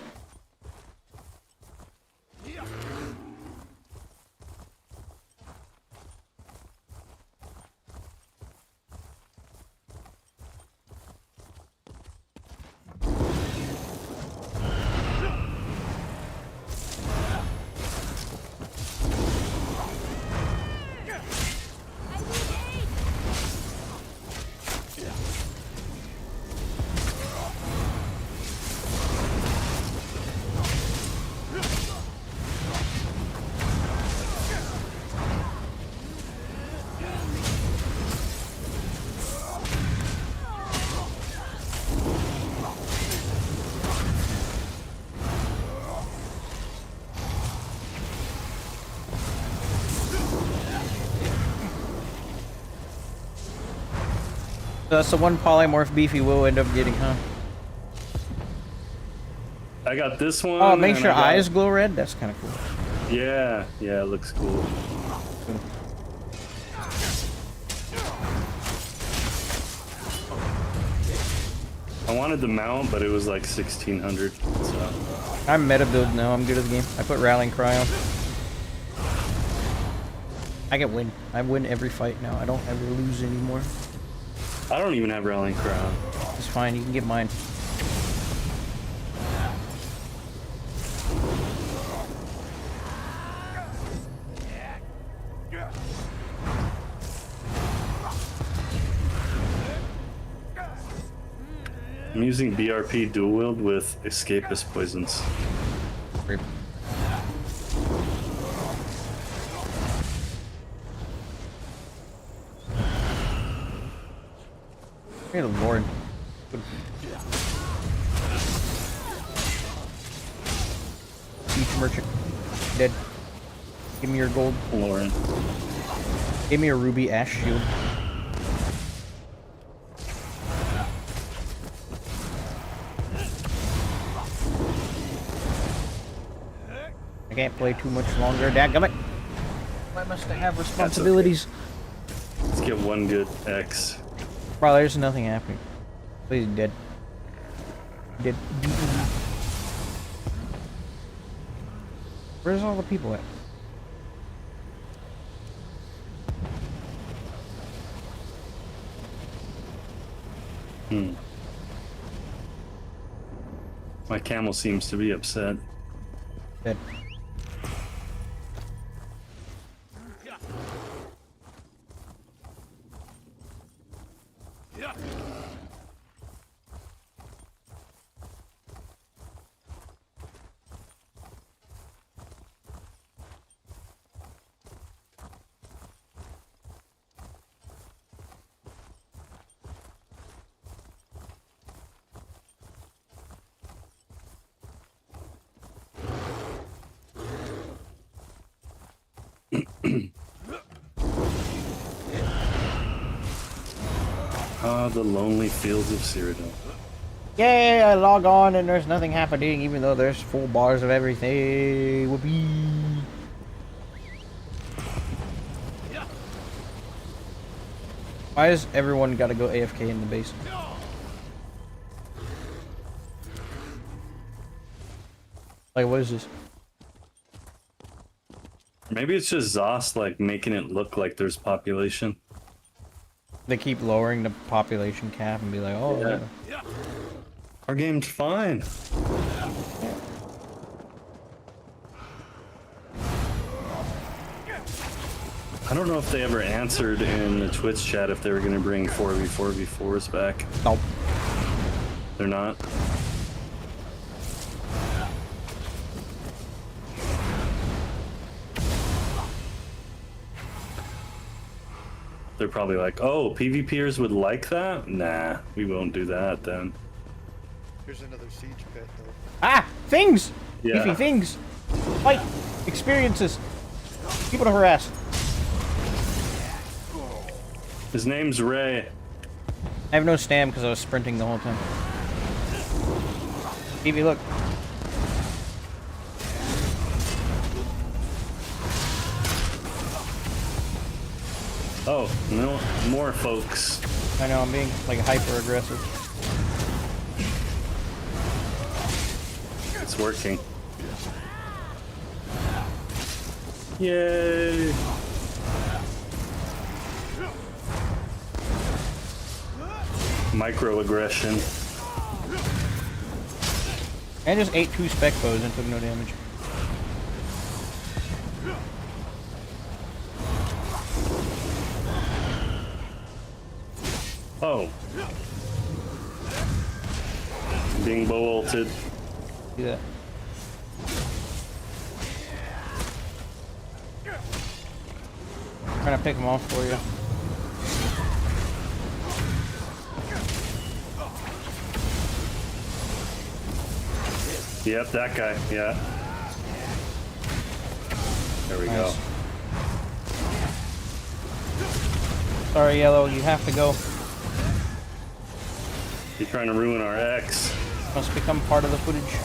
So that's the one polymorph Beefy will end up getting, huh? I got this one. Oh, it makes your eyes glow red? That's kind of cool. Yeah, yeah, it looks cool. I wanted the mount, but it was like 1600. So. I'm meta build now. I'm good at the game. I put Rallying Cry on. I can win. I win every fight now. I don't ever lose anymore. I don't even have Rallying Cry on. It's fine. You can get mine. I'm using BRP dual wield with escapist poisons. Great. Hey, Lord. Siege merchant. Dead. Give me your gold. Lauren. Give me a ruby ash shield. I can't play too much longer. Dadgummit. I must have responsibilities. Okay. Let's get one good X. Bro, there's nothing happening. Please, dead. Dead. Where's all the people at? My camel seems to be upset. Dead. Ah, the lonely fields of Cyrodiil. Yay, I log on and there's nothing happening, even though there's full bars of everything. Whoopee. Why has everyone got to go AFK in the base? Like, what is this? Maybe it's just ZOS, like, making it look like there's population. They keep lowering the population cap and be like, oh, yeah. Our game's fine. I don't know if they ever answered in the Twitch chat if they were going to bring 4v4v4s back. Nope. They're not. They're probably like, oh, PvPers would like that? Nah, we won't do that then. Here's another siege pit, though. Ah! Things! Yeah. Beefy things! Fight! Experiences! People to harass. His name's Ray. I have no stam because I was sprinting the whole time. Beefy, look. Oh, no, more folks. I know, I'm being like hyper aggressive. It's working. Yay! Microaggression. I just ate 2 spec bows and took no damage. Oh. Being bow ulted. Do that. I'm trying to pick them off for you. Yep, that guy, yeah. There we go. Sorry, Yellow, you have to go. You're trying to ruin our X. Must become part of the footage.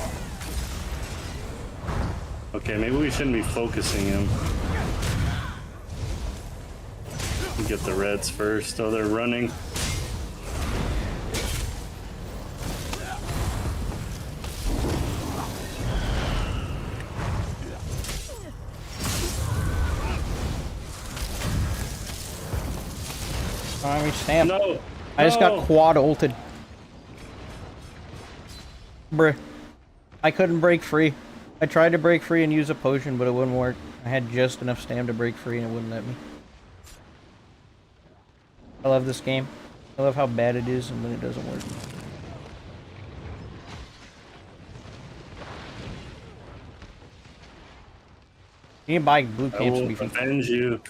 Okay, maybe we shouldn't be focusing him. Get the reds first. Oh, they're running. I reached Sam. No! I just got quad ulted. Bruh. I couldn't break free. I tried to break free and use a potion, but it wouldn't work. I had just enough stam to break free and it wouldn't let me. I love this game. I love how bad it is and when it doesn't work. You need to buy blue camps to be I will avenge you.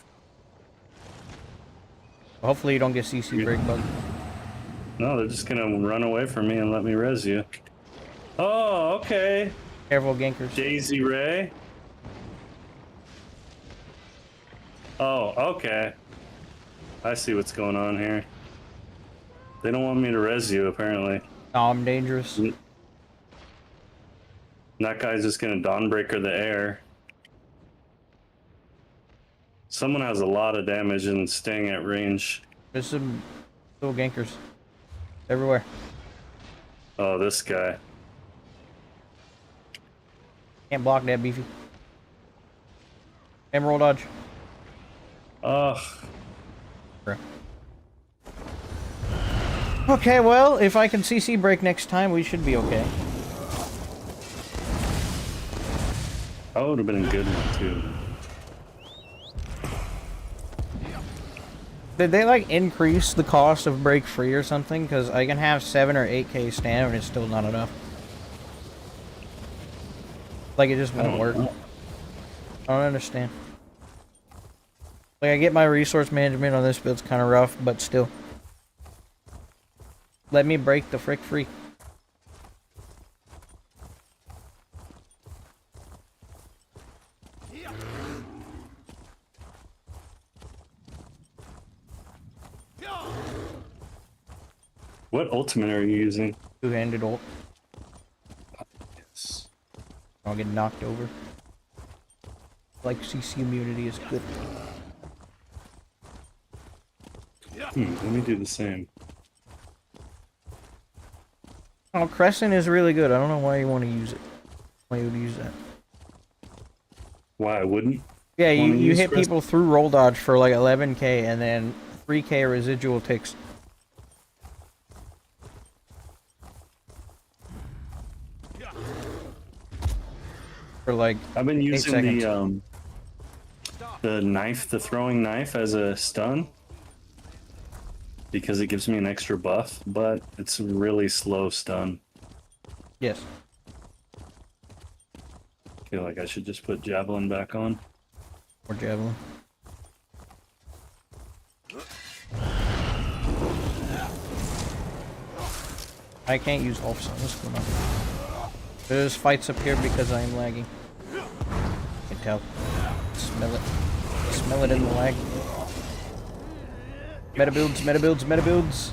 Hopefully you don't get CC break bug. No, they're just gonna run away from me and let me res you. Oh, okay. Careful, gankers. Daisy Ray. Oh, okay. I see what's going on here. They don't want me to res you, apparently. No, I'm dangerous. That guy's just gonna Dawnbreaker the air. Someone has a lot of damage and staying at range. There's some little gankers everywhere. Oh, this guy. Can't block that, Beefy. Emerald dodge. Ugh. Okay, well, if I can CC break next time, we should be okay. That would have been a good one, too. Did they, like, increase the cost of break free or something? Because I can have 7 or 8k stam and it's still not enough. Like, it just won't work. I don't understand. Like, I get my resource management on this build's kind of rough, but still. Let me break the frick free. What ultimate are you using? Two-handed ult. Yes. I'll get knocked over. Like CC immunity is good. Let me do the same. Oh, Crescent is really good. I don't know why you want to use it. Why you would use that? Why I wouldn't? Yeah, you hit people through roll dodge for like 11k and then 3k residual ticks. For like I've been using 8 seconds. The knife, the throwing knife as a stun. Because it gives me an extra buff, but it's a really slow stun. Yes. I feel like I should just put Javelin back on. Or Javelin. I can't use off sun. What's going on? There's fights up here because I am lagging. I can tell. Smell it. Smell it in the lag. Meta builds, meta builds, meta builds.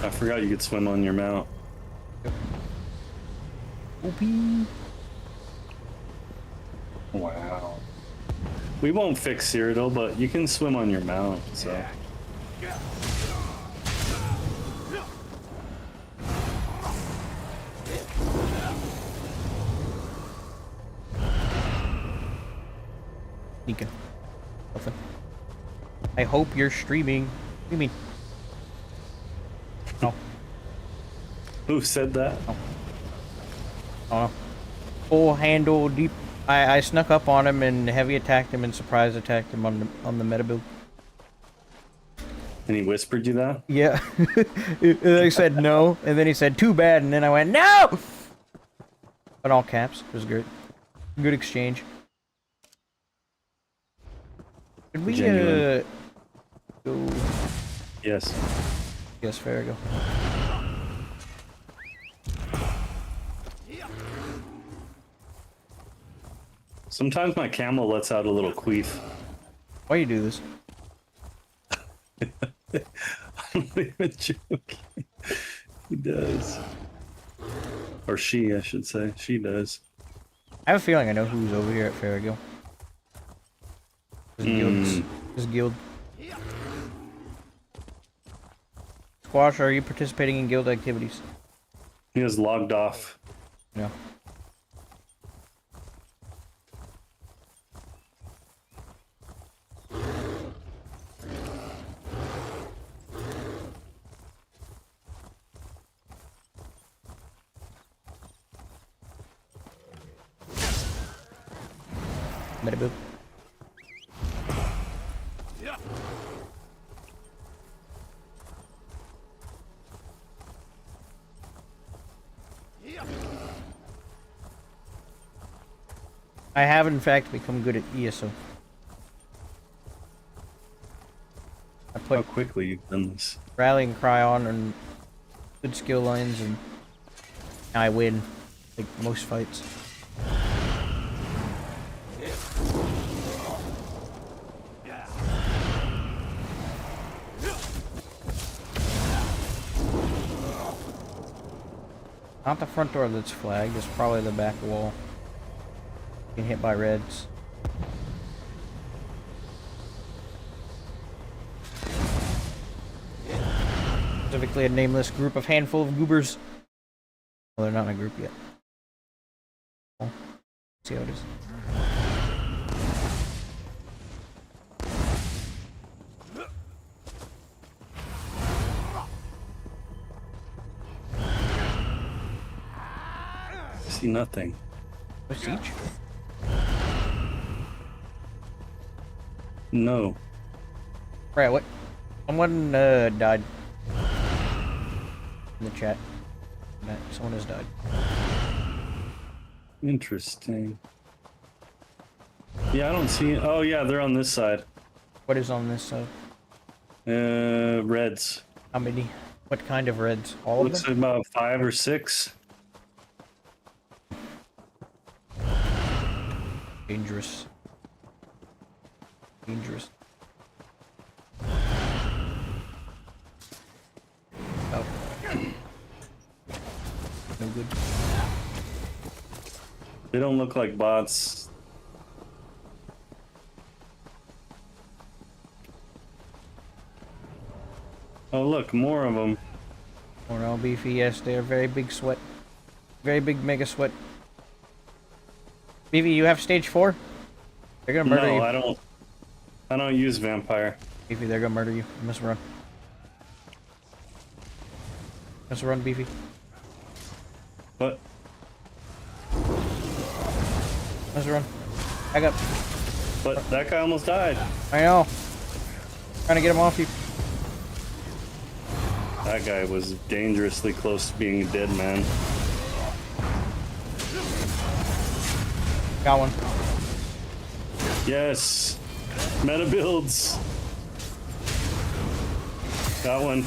I forgot you could swim on your mount. OP. Wow. We won't fix Cyrodiil, but you can swim on your mount, so. Nika. Nothing. I hope you're streaming. What do you mean? No. Who said that? No. Oh no. Full handle deep. I snuck up on him and heavy attacked him and surprise attacked him on the meta build. And he whispered you that? Yeah. I said no, and then he said too bad, and then I went no. In all caps. It was great. Good exchange. Did we Genuine. go? Yes. Yes, fair go. Sometimes my camel lets out a little queef. Why you do this? I'm not even joking. He does. Or she, I should say. She does. I have a feeling I know who's over here at Farragill. This guild. Squash, are you participating in guild activities? He has logged off. Yeah. Meta build. I have in fact become good at ESO. I put How quickly you've done this. rallying cry on and good skill lines, and I win like most fights. Not the front door that's flagged, it's probably the back wall. Getting hit by reds. Specifically a nameless group of handful of goobers. Well, they're not in a group yet. Oh, see how it is. I see nothing. No siege? No. Right, what? Someone died. In the chat. Someone has died. Interesting. Yeah, I don't see. Oh yeah, they're on this side. What is on this side? Reds. How many? What kind of reds? All Looks of them? like about 5 or 6. Dangerous. Dangerous. Oh. No good. They don't look like bots. Oh look, more of them. Oh no, Beefy, yes, they're very big sweat. Very big mega sweat. Beefy, you have stage 4? They're gonna murder you. No, I don't use vampire. Beefy, they're gonna murder you. You must run. Must run, Beefy. What? Must run. Back up. But that guy almost died. I know. Trying to get him off you. That guy was dangerously close to being a dead man. Got one. Yes. Meta builds. Got one.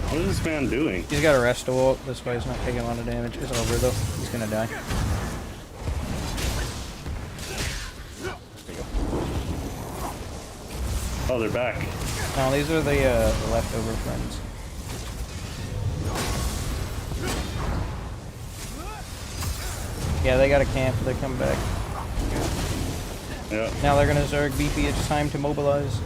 What is this man doing? He's got a rest ult. This way he's not taking a lot of damage. It's over though. He's gonna die. Oh, they're back. No, these are the leftover friends. Yeah, they got a camp. They come back. Yeah. Now they're gonna Zerg Beefy. It's time to mobilize.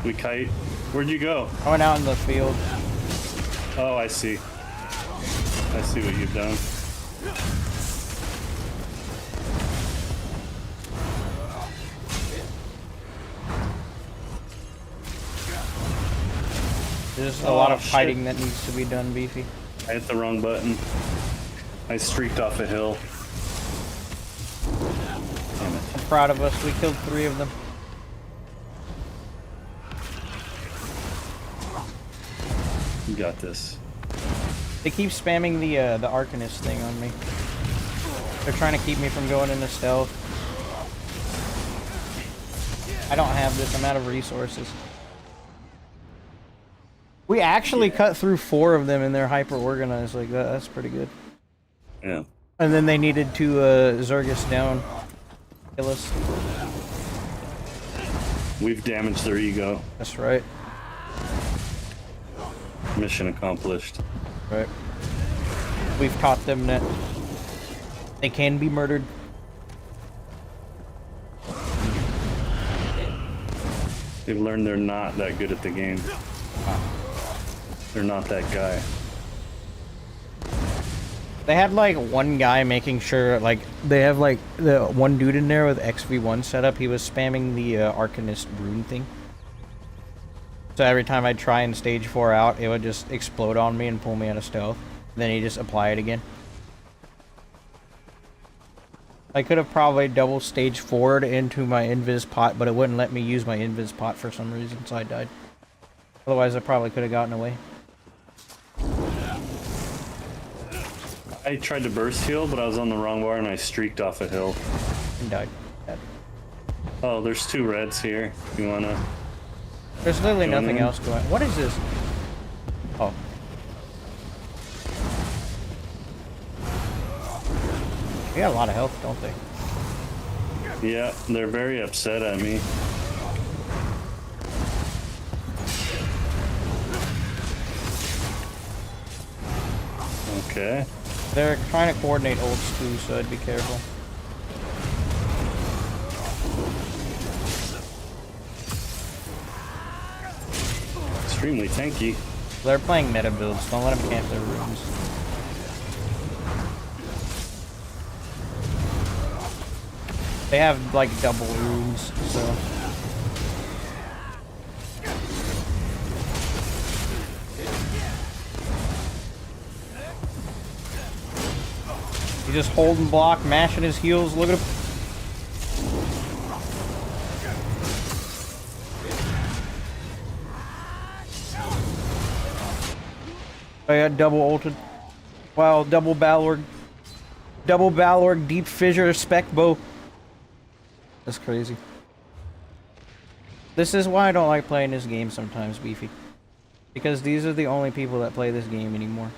We kite. Where'd you go? I went out in the field. Oh, I see. I see what you've done. There's a lot of fighting that needs to be done, Beefy. I hit the wrong button. I streaked off a hill. Damn it. I'm proud of us. We killed 3 of them. You got this. They keep spamming the Arcanist thing on me. They're trying to keep me from going into stealth. I don't have this. I'm out of resources. We actually cut through 4 of them and they're hyper-organized like that. That's pretty good. Yeah. And then they needed to Zerg us down. Kill us. We've damaged their ego. That's right. Mission accomplished. Right. We've taught them that they can be murdered. They've learned they're not that good at the game. They're not that guy. They had like one guy making sure, like, they have like the one dude in there with XV1 setup. He was spamming the Arcanist rune thing. So every time I'd try and stage 4 out, it would just explode on me and pull me out of stealth. Then he just apply it again. I could have probably double stage 4'd into my invis pot, but it wouldn't let me use my invis pot for some reason, so I died. Otherwise, I probably could have gotten away. I tried to burst heal, but I was on the wrong bar and I streaked off a hill. And died. Dead. Oh, there's 2 reds here. You wanna... There's literally Going nothing in? else going on. What is this? Oh. They got a lot of health, don't they? Yeah, they're very upset at me. Okay. They're trying to coordinate ults too, so I'd be careful. Extremely tanky. They're playing meta builds. Don't let them camp their rooms. They have like double rooms, so. He's just holding block, mashing his heels. Look at him. I got double ulted. Wow, double 𝙑𝙪𝙀. Double 𝙑𝙪𝙀 deep fissure spec bow. That's crazy. This is why I don't like playing this game sometimes, Beefy. Because these are the only people that play this game anymore.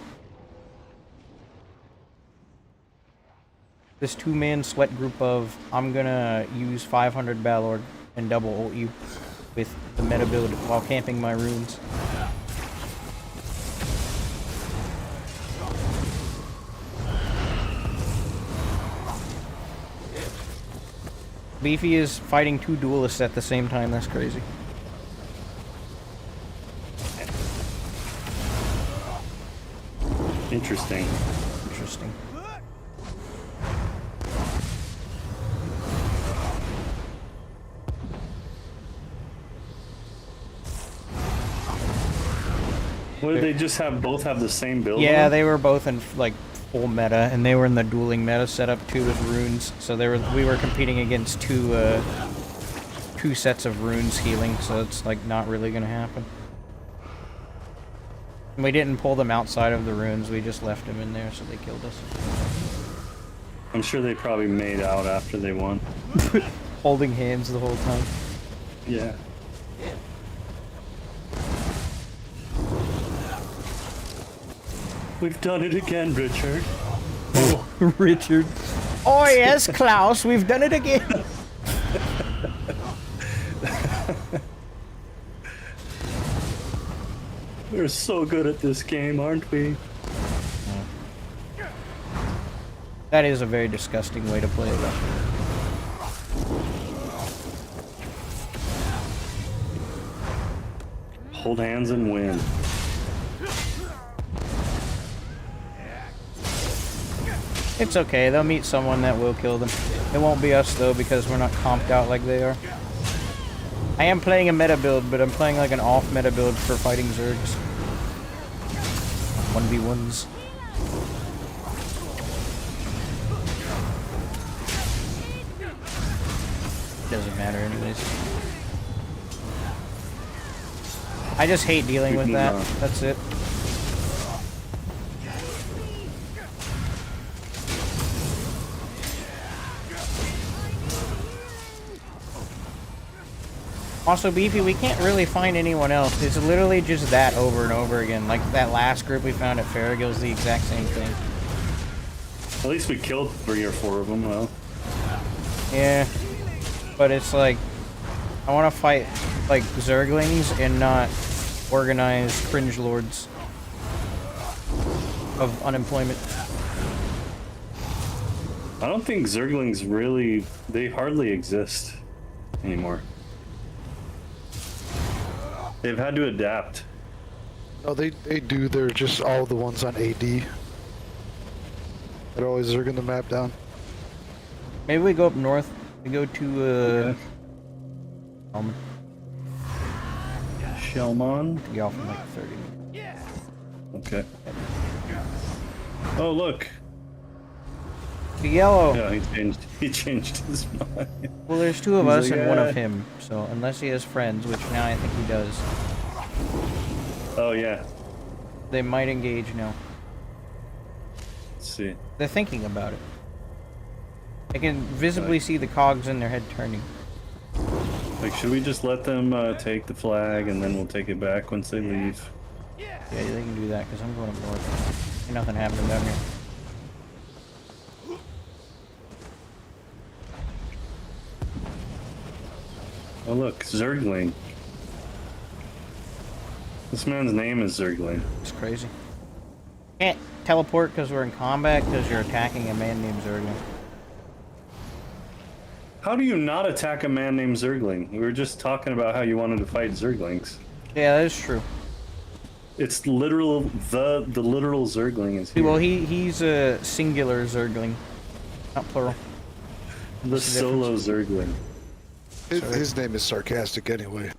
This two-man sweat group of, I'm gonna use 500 𝙑𝙪𝙀 and double ult you with the meta build while camping my runes. Beefy is fighting two duelists at the same time, that's crazy. Interesting. Interesting. What did they just have? Both have the same build? Yeah, they were both in like full meta, and they were in the dueling meta setup too with runes. So we were competing against two sets of runes healing. So it's like not really gonna happen. And we didn't pull them outside of the runes. We just left them in there, so they killed us. I'm sure they probably made out after they won. Holding hands the whole time. Yeah. We've done it again, Richard. Oh. Richard. Oh yes, Klaus, we've done it again. We're so good at this game, aren't we? That is a very disgusting way to play it, though. Hold hands and win. It's okay, they'll meet someone that will kill them. It won't be us though, because we're not comped out like they are. I am playing a meta build, but I'm playing like an off meta build for fighting Zergs. 1v1s. Doesn't matter anyways. I just hate dealing with that. That's it. Also, Beefy, we can't really find anyone else. It's literally just that over and over again. Like that last group we found at Farragill's the exact same thing. At least we killed 3 or 4 of them, well. Yeah. But it's like, I want to fight like Zerglings and not organized cringe lords of unemployment. I don't think Zerglings really, they hardly exist anymore. They've had to adapt. No, they do. They're just all the ones on AD. They're always zerging the map down. Maybe we go up north. We go to, okay. Shelmon? Get off in like 30 minutes. Okay. Oh, look. The yellow. Yeah, he changed his mind. Well, there's 2 of us and 1 of him, so unless he has friends, which now I think he does. Oh, yeah. They might engage now. Let's see. They're thinking about it. I can visibly see the cogs in their head turning. Like, should we just let them take the flag and then we'll take it back once they leave? Yeah, they can do that, because I'm going up north. Ain't nothing happening down here. Oh look, Zergling. This man's name is Zergling. It's crazy. Can't teleport because we're in combat because you're attacking a man named Zergling. How do you not attack a man named Zergling? We were just talking about how you wanted to fight Zerglings. Yeah, that is true. It's literal, the literal Zergling is here. Well, he's a singular Zergling, not plural. The solo Zergling. His name is sarcastic anyway.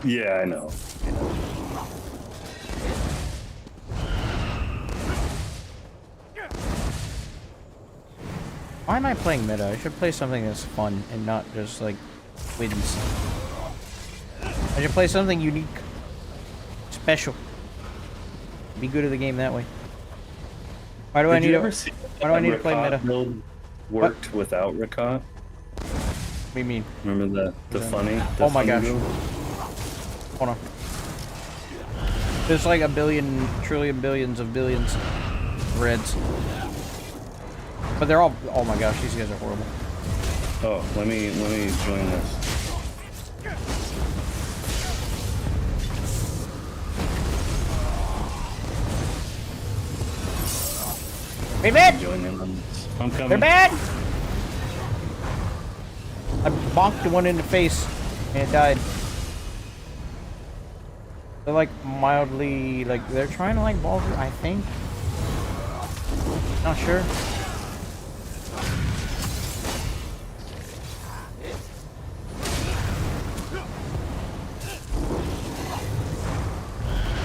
Yeah, I know. Why am I playing meta? I should play something that's fun and not just like wins. I should play something unique, special. Be good at the game that way. Why do I need to? Why do I need to play meta? Build worked without Rakot. What do you mean? Remember the funny? Oh my funny gosh. build? Hold on. There's like a billion, trillion, billions of billions of reds. But they're all. Oh my gosh, these guys are horrible. Oh, let me join this. Hey, bad! Join in on this. I'm coming. They're bad! I bonked one in the face and it died. They're like mildly, like, they're trying to like ball through, I think. Not sure.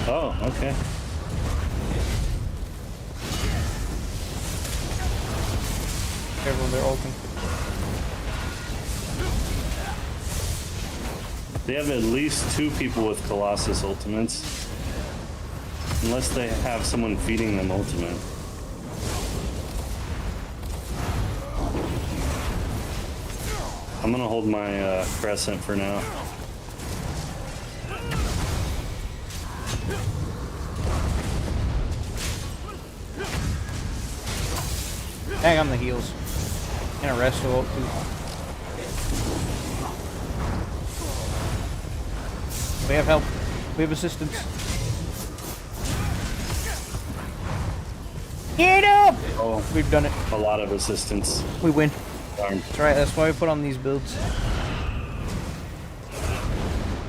Oh, okay. Careful, they're open. They have at least 2 people with Colossus ultimates. Unless they have someone feeding them ultimate. I'm gonna hold my Crescent for now. Bang on the heels. And a rest of ult too. We have help. We have assistance. Get up! Oh, we've done it. A lot of assistance. We win. Darn. That's right, that's why we put on these builds.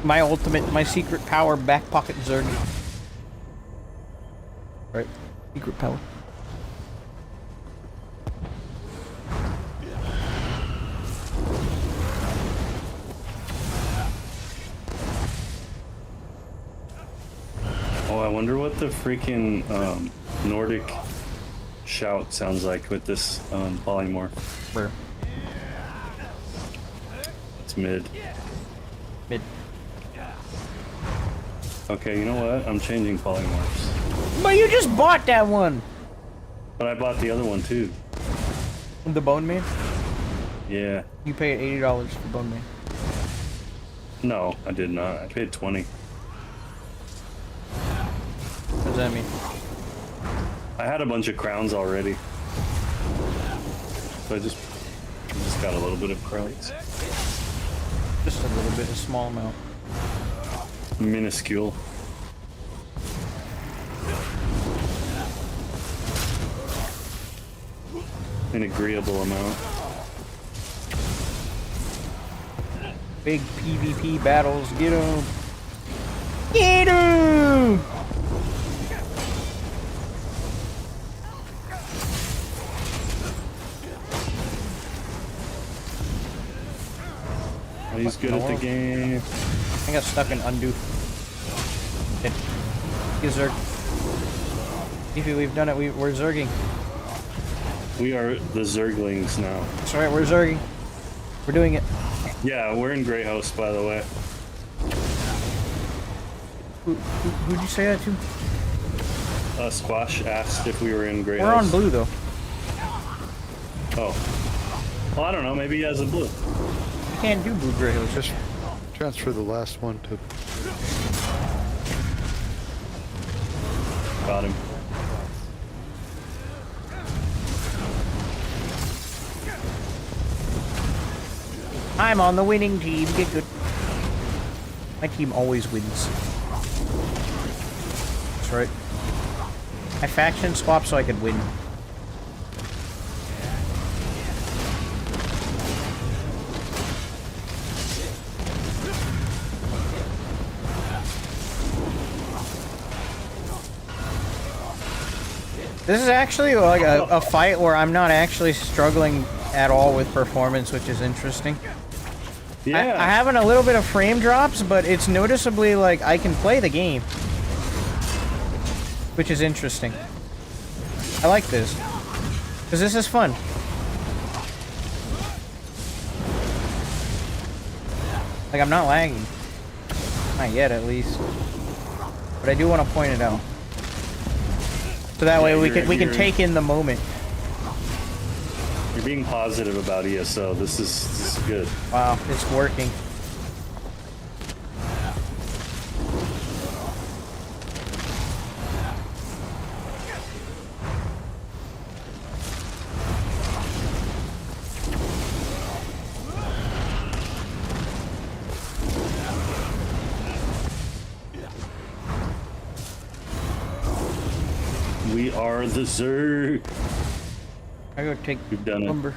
My ultimate, my secret power, back pocket Zerg. Right, secret power. Oh, I wonder what the freaking Nordic shout sounds like with this polymorph. Where? It's mid. Mid. Okay, you know what? I'm changing polymorphs. But you just bought that one! But I bought the other one too. The Bone Man? Yeah. You paid $80 for Bone Man. No, I did not. I paid 20. What does that mean? I had a bunch of crowns already. So I just got a little bit of crowns. Just a little bit, a small amount. Minuscule. An agreeable amount. Big PvP battles, get 'em! Get 'em! Oh, he's good at the game. I got stuck in undo. Hit. Zerg. Ify, we've done it. We're zerging. We are the Zerglings now. That's right, we're zerging. We're doing it. Yeah, we're in Grey House, by the way. Who'd you say that to? Squash asked if we were in Grey We're House. on blue, though. Oh. Well, I don't know. Maybe he has a blue. You can't do blue gray hills. Just transfer the last one to... Got him. I'm on the winning team. Get good. My team always wins. That's right. I faction swap so I could win. This is actually like a fight where I'm not actually struggling at all with performance, which is interesting. Yeah. I having a little bit of frame drops, but it's noticeably like I can play the game. Which is interesting. I like this. Because this is fun. Like, I'm not lagging. Not yet, at least. But I do want to point it out. So that way we can take in the moment. You're being positive about ESO. This is good. Wow, it's working. We are the Zerg. I gotta take lumber.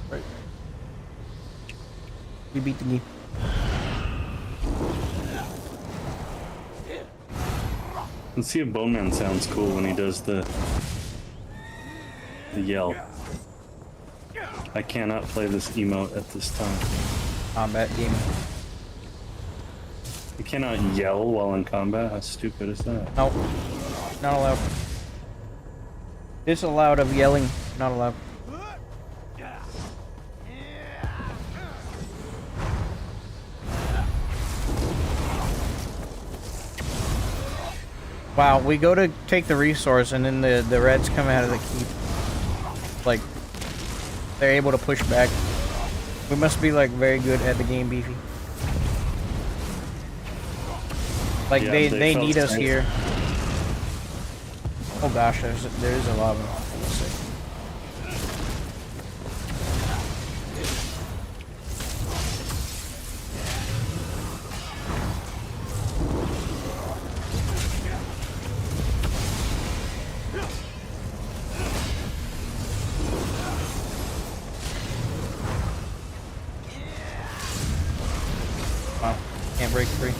Right. We beat the game. Let's see if Bone Man sounds cool when he does the yell. I cannot play this emote at this time. Combat gaming. You cannot yell while in combat? How stupid is that? Nope. Not allowed. Disallowed of yelling. Not allowed. Wow, we go to take the resource and then the Reds come out of the keep. Like, they're able to push back. We must be like very good at the game, Beefy. Like Yeah, they need us safe. here. Oh gosh, there is a lot of them. Wow, can't break free.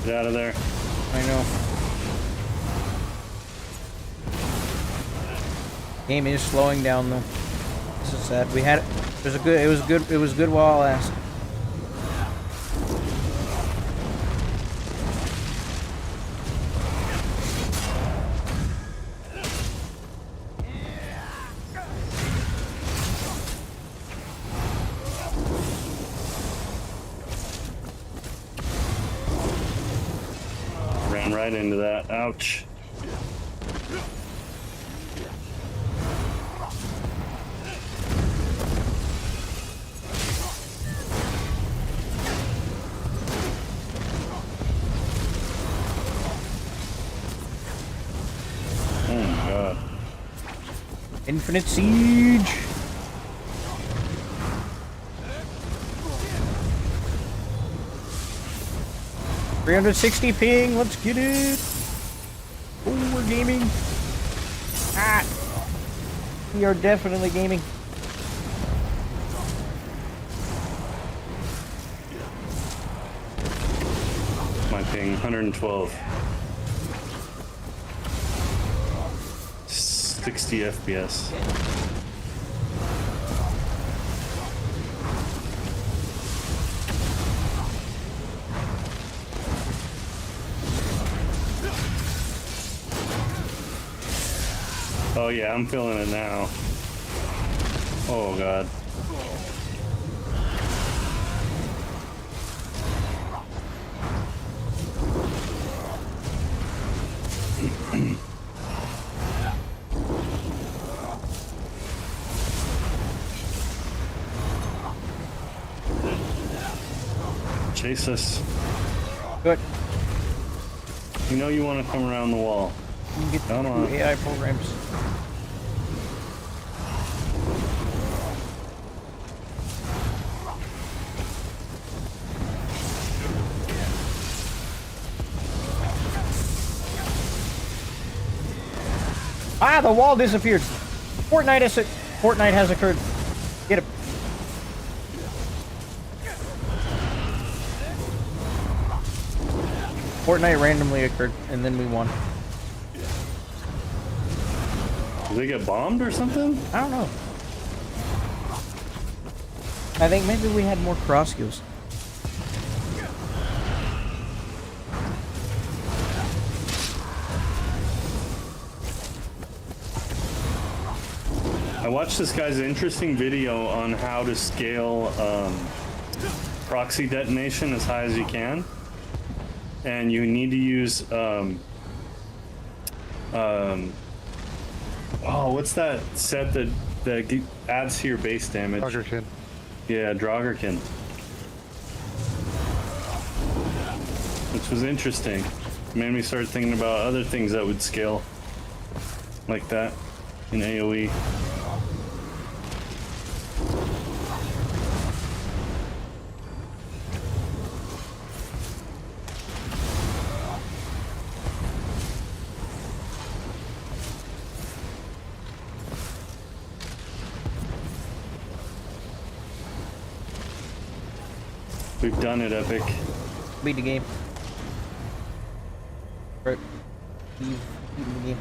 Get out of there. I know. Game is slowing down though. This is sad. We had it. It was good while it lasted. Ran right into that. Ouch. Oh my god. Infinite Siege. $360 ping, let's get it. Oh, we're gaming. Ah, we are definitely gaming. My ping, 112. 60 FPS. Oh yeah, I'm feeling it now. Oh god. Chase us. Good. You know you want to come around the wall. You can get Come the on. AI programs. Ah, the wall disappeared. Fortnite has occurred. Get him. Fortnite randomly occurred, and then we won. Did they get bombed or something? I don't know. I think maybe we had more cross kills. I watched this guy's interesting video on how to scale proxy detonation as high as you can. and you need to use oh, what's that set that adds to your base damage? 𝙁𝙧𝙚𝙚. Yeah, 𝙁𝙧𝙚. Which was interesting. Made me start thinking about other things that would scale like that in AoE. We've done it, Epic. Beat the game. Right. Leave the game.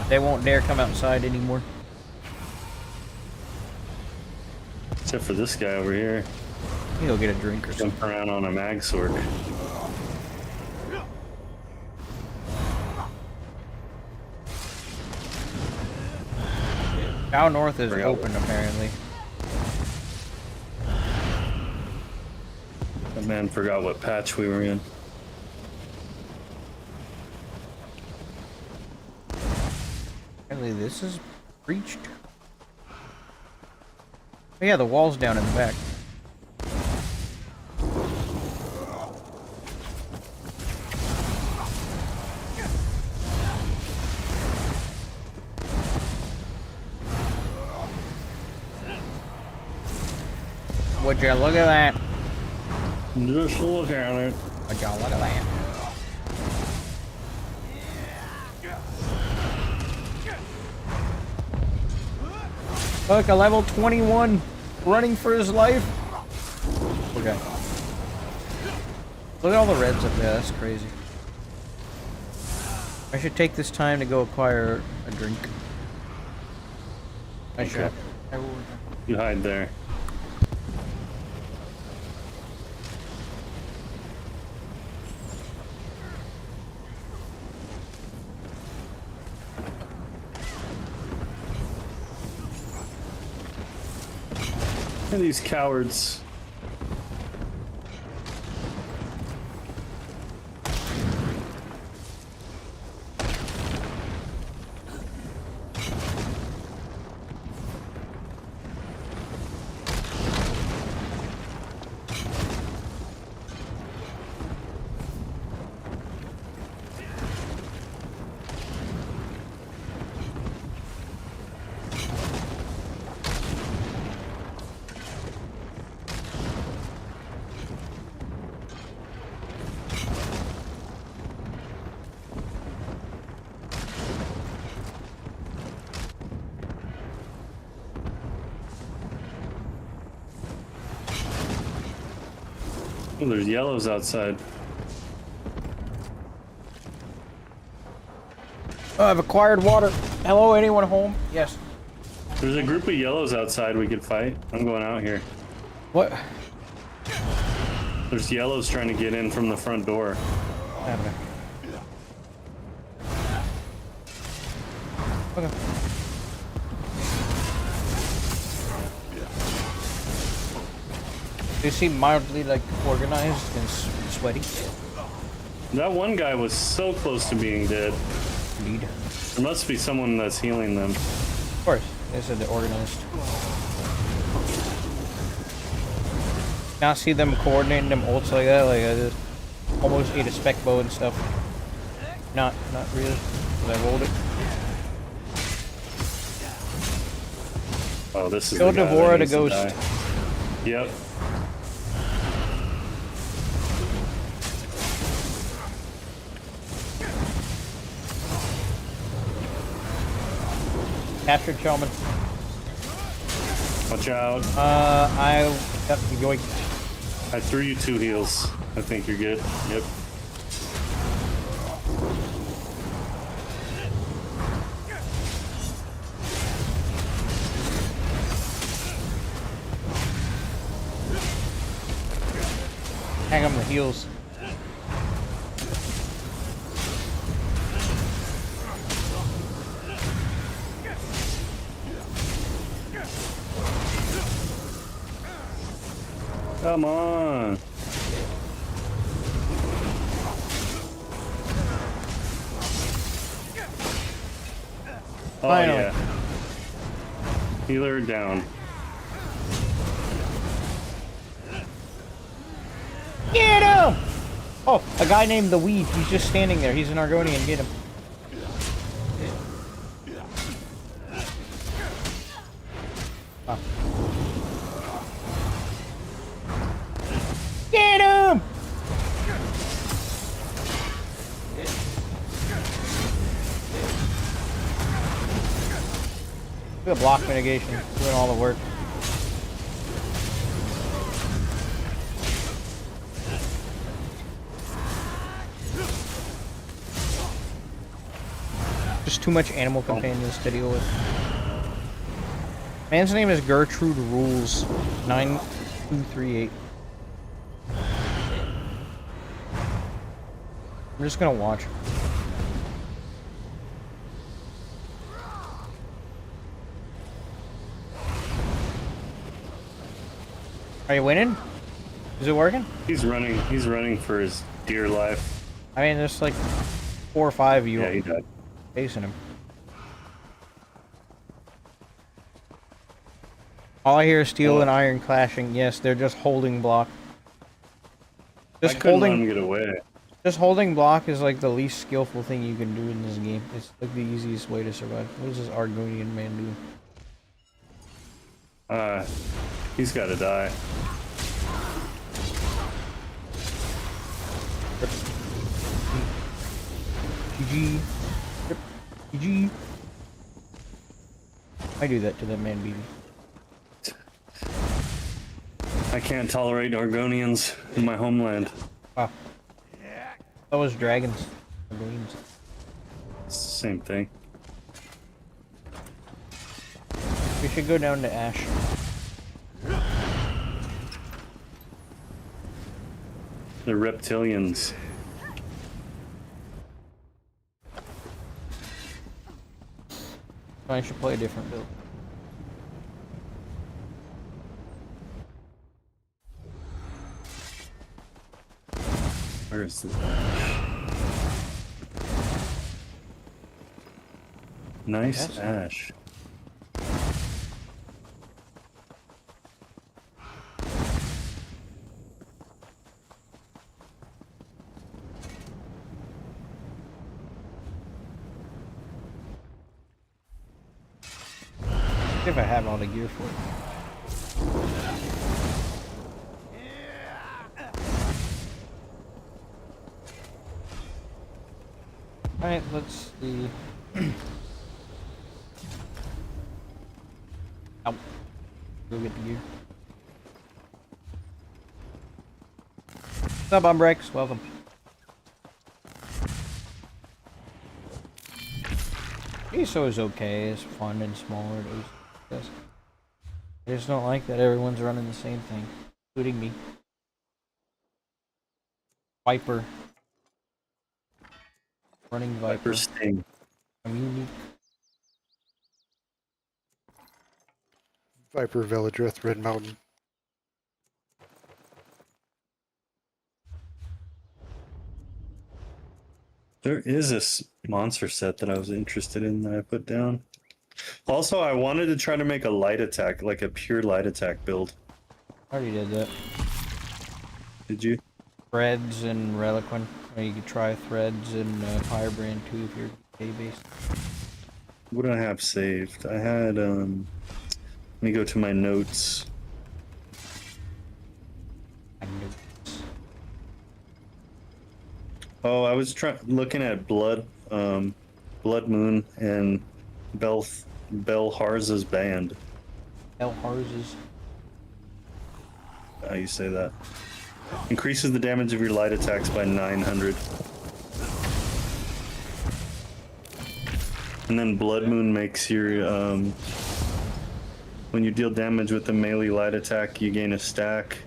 They won't dare come outside anymore. Except for this guy over here. He'll get a drink or something. Jump around on a 𝙁𝙧𝙚𝙀. Cow North is open apparently. That man forgot what patch we were in. Apparently this is breached. Oh yeah, the wall's down in the back. Would you look at that? Just look at it. Would you look at that? Look, a level 21 running for his life. Okay. Look at all the reds up there, that's crazy. I should take this time to go acquire a drink. I should. I will. You hide there. Look at these cowards. Oh, there's yellows outside. Oh, I've acquired water. Hello, anyone home? Yes. There's a group of yellows outside we could fight. I'm going out here. What? There's yellows trying to get in from the front door. Okay. They seem mildly like organized and sweaty. That one guy was so close to being dead. Indeed. There must be someone that's healing them. Of course, they said they're organized. Now see them coordinating them ults like that, like I just almost ate a spec bow and stuff. Not really, because I rolled it. Oh, this is Kill the guy 𝙁𝙧𝙚 that the needs to ghost. die. Yep. Captured Shaman. Watch out. Yep, yoink. I threw you 2 heals. I think you're good. Yep. Hang on the heals. Come on. Finally. Yeah. Healer down. Get him! Oh, a guy named the Weed. He's just standing there. He's an Argonian. Get him. Oh. Get him! Look at block mitigation. Doing all the work. Just too much animal companions to deal with. Man's name is Gertrude Rules 9238. I'm just gonna watch. Are you winning? Is it working? He's running for his dear life. I mean, there's like 4 or 5 of you. Yeah, he died. Facing him. All I hear is steel and iron clashing. Yes, they're just holding block. Just I couldn't let holding. him get away. Just holding block is like the least skillful thing you can do in this game. It's like the easiest way to survive. What does this Argonian man do? He's got to die. GG. GG. I do that to that man, BB. I can't tolerate Argonians in my homeland. Wow. That was dragons. Argonians. Same thing. We should go down to Ash. The reptilians. I should play a different build. Where is this? Nice Ash. If I have all the gear for it. Alright, let's see. Ow. Go get the gear. What's up, Umbrex? Welcome. ESO is okay, it's fun and smaller. Yes. I just don't like that everyone's running the same thing, including me. Viper. Running Viper. Sting. I'm unique. Viper, Velodrith, Red Mountain. There is a monster set that I was interested in that I put down. Also, I wanted to try to make a light attack, like a pure light attack build. I already did that. Did you? Threads and Reliquin. Or you could try Threads and Firebrand too if you're day-based. What do I have saved? I had, let me go to my notes. Oh, I was looking at Blood Moon and 𝙁𝙧𝙚𝙗𝙗's band. 𝙁𝙧𝙚𝙗𝙗's. How you say that? Increases the damage of your light attacks by 900. And then Blood Moon makes your, when you deal damage with a melee light attack, you gain a stack.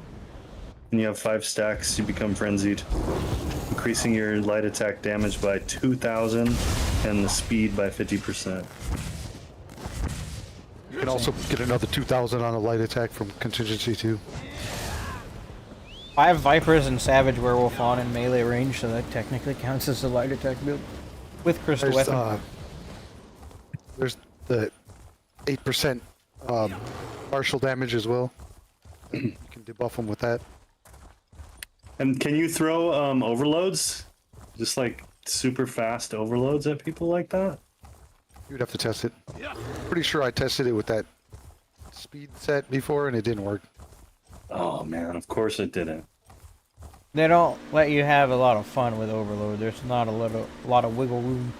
When you have 5 stacks, you become frenzied, increasing your light attack damage by 2,000 and the speed by 50%. You can also get another 2,000 on a light attack from contingency too. I have Vipers and Savage Werewolf on in melee range, so that technically counts as a light attack build with crystal weapon. the 8% partial damage as well. You can debuff them with that. And can you throw overloads? Just like super fast overloads at people like that? You'd have to test it. Pretty sure I tested it with that speed set before and it didn't work. Oh man, of course it didn't. They don't let you have a lot of fun with overload. There's not a lot of wiggle room.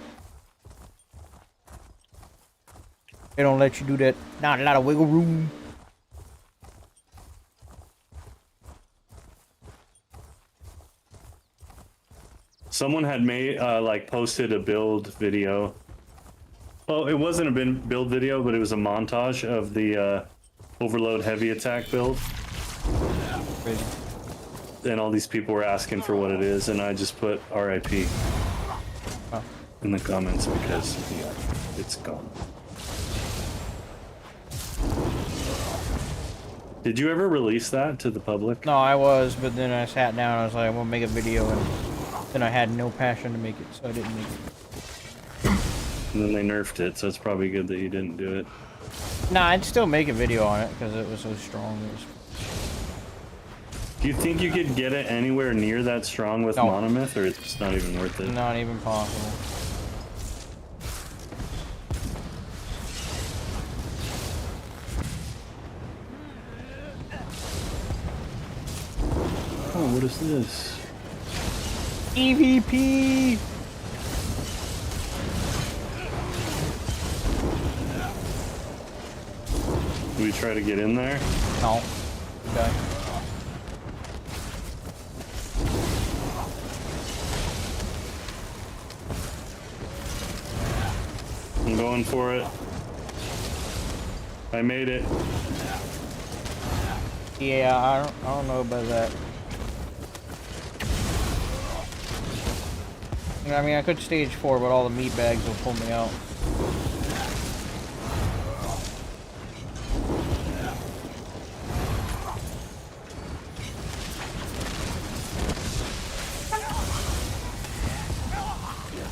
They don't let you do that. Not a lot of wiggle room. Someone had made like posted a build video. Well, it wasn't a build video, but it was a montage of the overload heavy attack build. And all these people were asking for what it is, and I just put RIP in the comments because yeah, it's gone. Did you ever release that to the public? No, I was, but then I sat down and I was like, I'm gonna make a video, and then I had no passion to make it, so I didn't make it. And then they nerfed it, so it's probably good that you didn't do it. Nah, I'd still make a video on it because it was so strong. Do you think you could get it anywhere near that strong with Monomyth, or it's just not even worth it? Not even possible. Oh, what is this? EVP! Do we try to get in there? No. Okay. I'm going for it. I made it. Yeah, I don't know about that. I mean, I could stage 4, but all the meat bags will pull me out.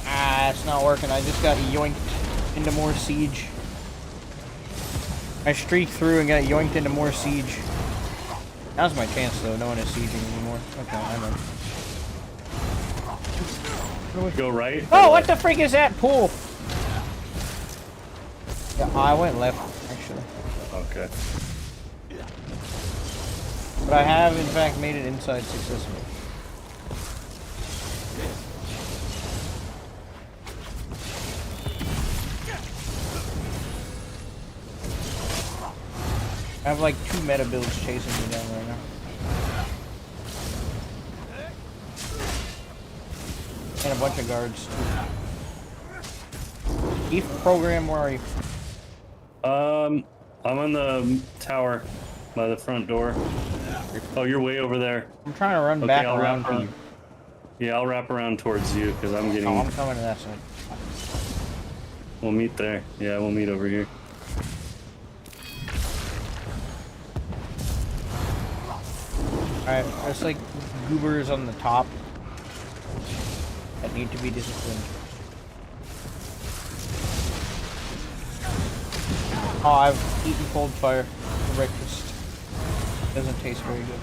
Ah, it's not working. I just got yoinked into more siege. I streaked through and got yoinked into more siege. Now's my chance, though. No one is sieging anymore. Okay, I'm in. Go right. Oh, what the freak is that pool? Yeah, I went left, actually. Okay. But I have, in fact, made it inside successfully. I have like 2 meta builds chasing me down right now. And a bunch of guards too. Chief program, where are you? I'm on the tower by the front door. Oh, you're way over there. I'm trying to run back I'll around wrap to you. Yeah, I'll wrap around towards you because I'm getting. Oh, I'm coming to that side. We'll meet there. Yeah, we'll meet over here. Alright, there's like goobers on the top that need to be disciplined. Oh, I've eaten cold fire for breakfast. Doesn't taste very good.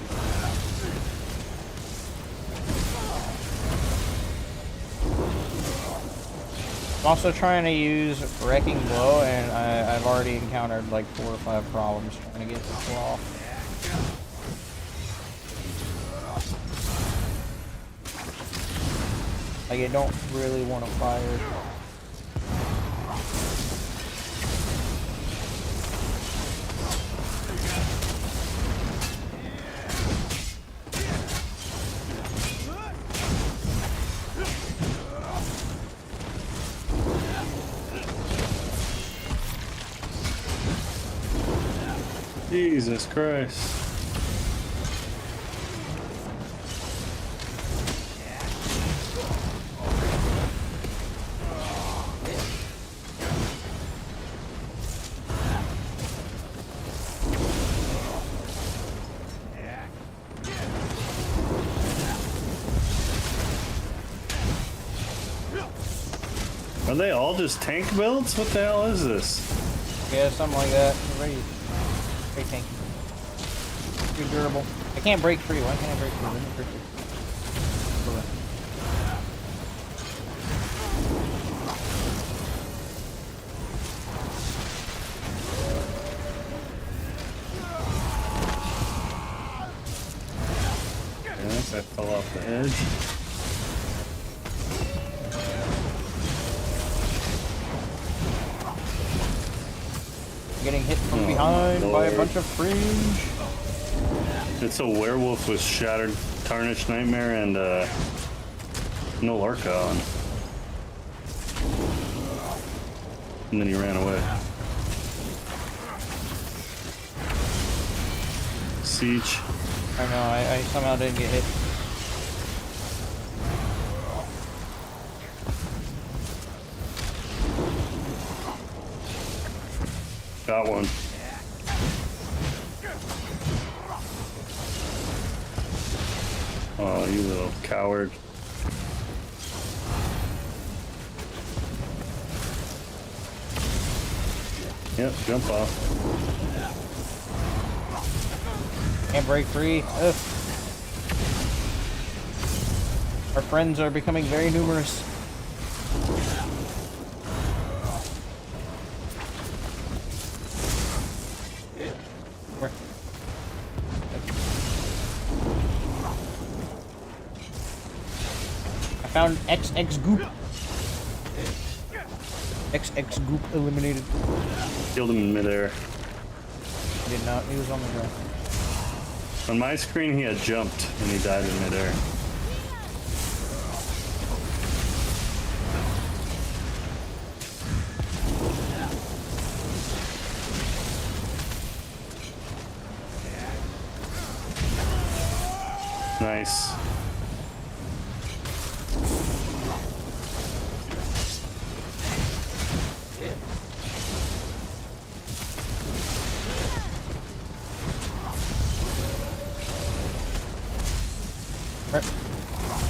I'm also trying to use Wrecking Blow, and I've already encountered like 4 or 5 problems trying to get this off. Like, I don't really want to fire. Jesus Christ. Are they all just tank builds? What the hell is this? Yeah, something like that. Very tanky. Pretty durable. I can't break free. Why can't I break free? Let me break free. Yes, I fell off the edge. Getting hit from behind by a bunch of fringe. It's a werewolf with Shattered Tarnished Nightmare and no Lorca on. And then he ran away. Siege. I know, I somehow didn't get hit. Got one. Oh, you little coward. Yep, jump off. Can't break free. Ugh. Our friends are becoming very numerous. Where? I found xdddd. xdddd eliminated. Killed him in midair. He did not. He was on the ground. On my screen, he had jumped and he died in midair. Nice.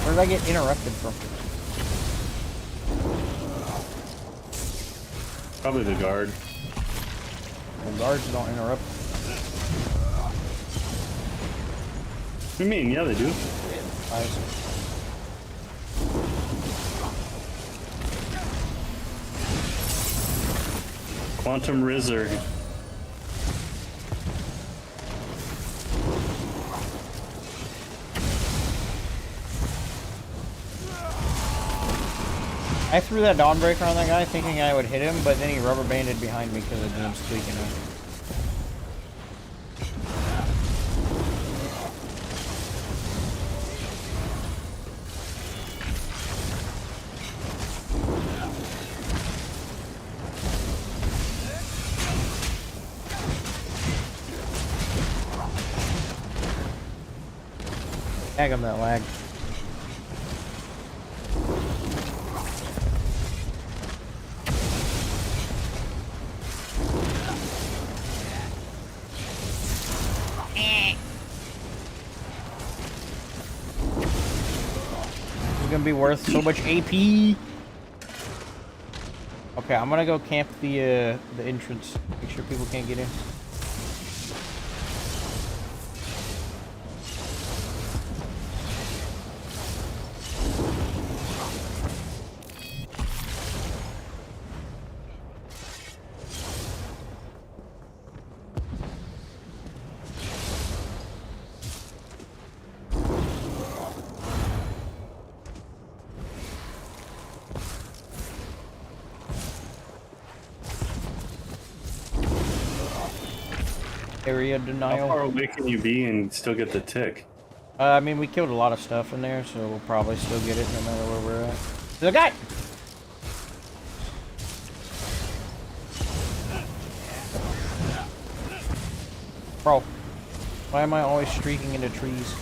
Where did I get interrupted from? Probably the guard. The guards don't interrupt. What do you mean? Yeah, they do. Quantum Rizzer. I threw that Dawnbreaker on that guy thinking I would hit him, but then he rubber banded behind me because of James tweaking him. Tag him that lag. Gonna be worth so much AP. Okay, I'm gonna go camp the entrance. Make sure people can't get in. Area denial. How far away can you be and still get the tick? I mean, we killed a lot of stuff in there, so we'll probably still get it no matter where we're at. There's a guy! Bro, why am I always streaking into trees?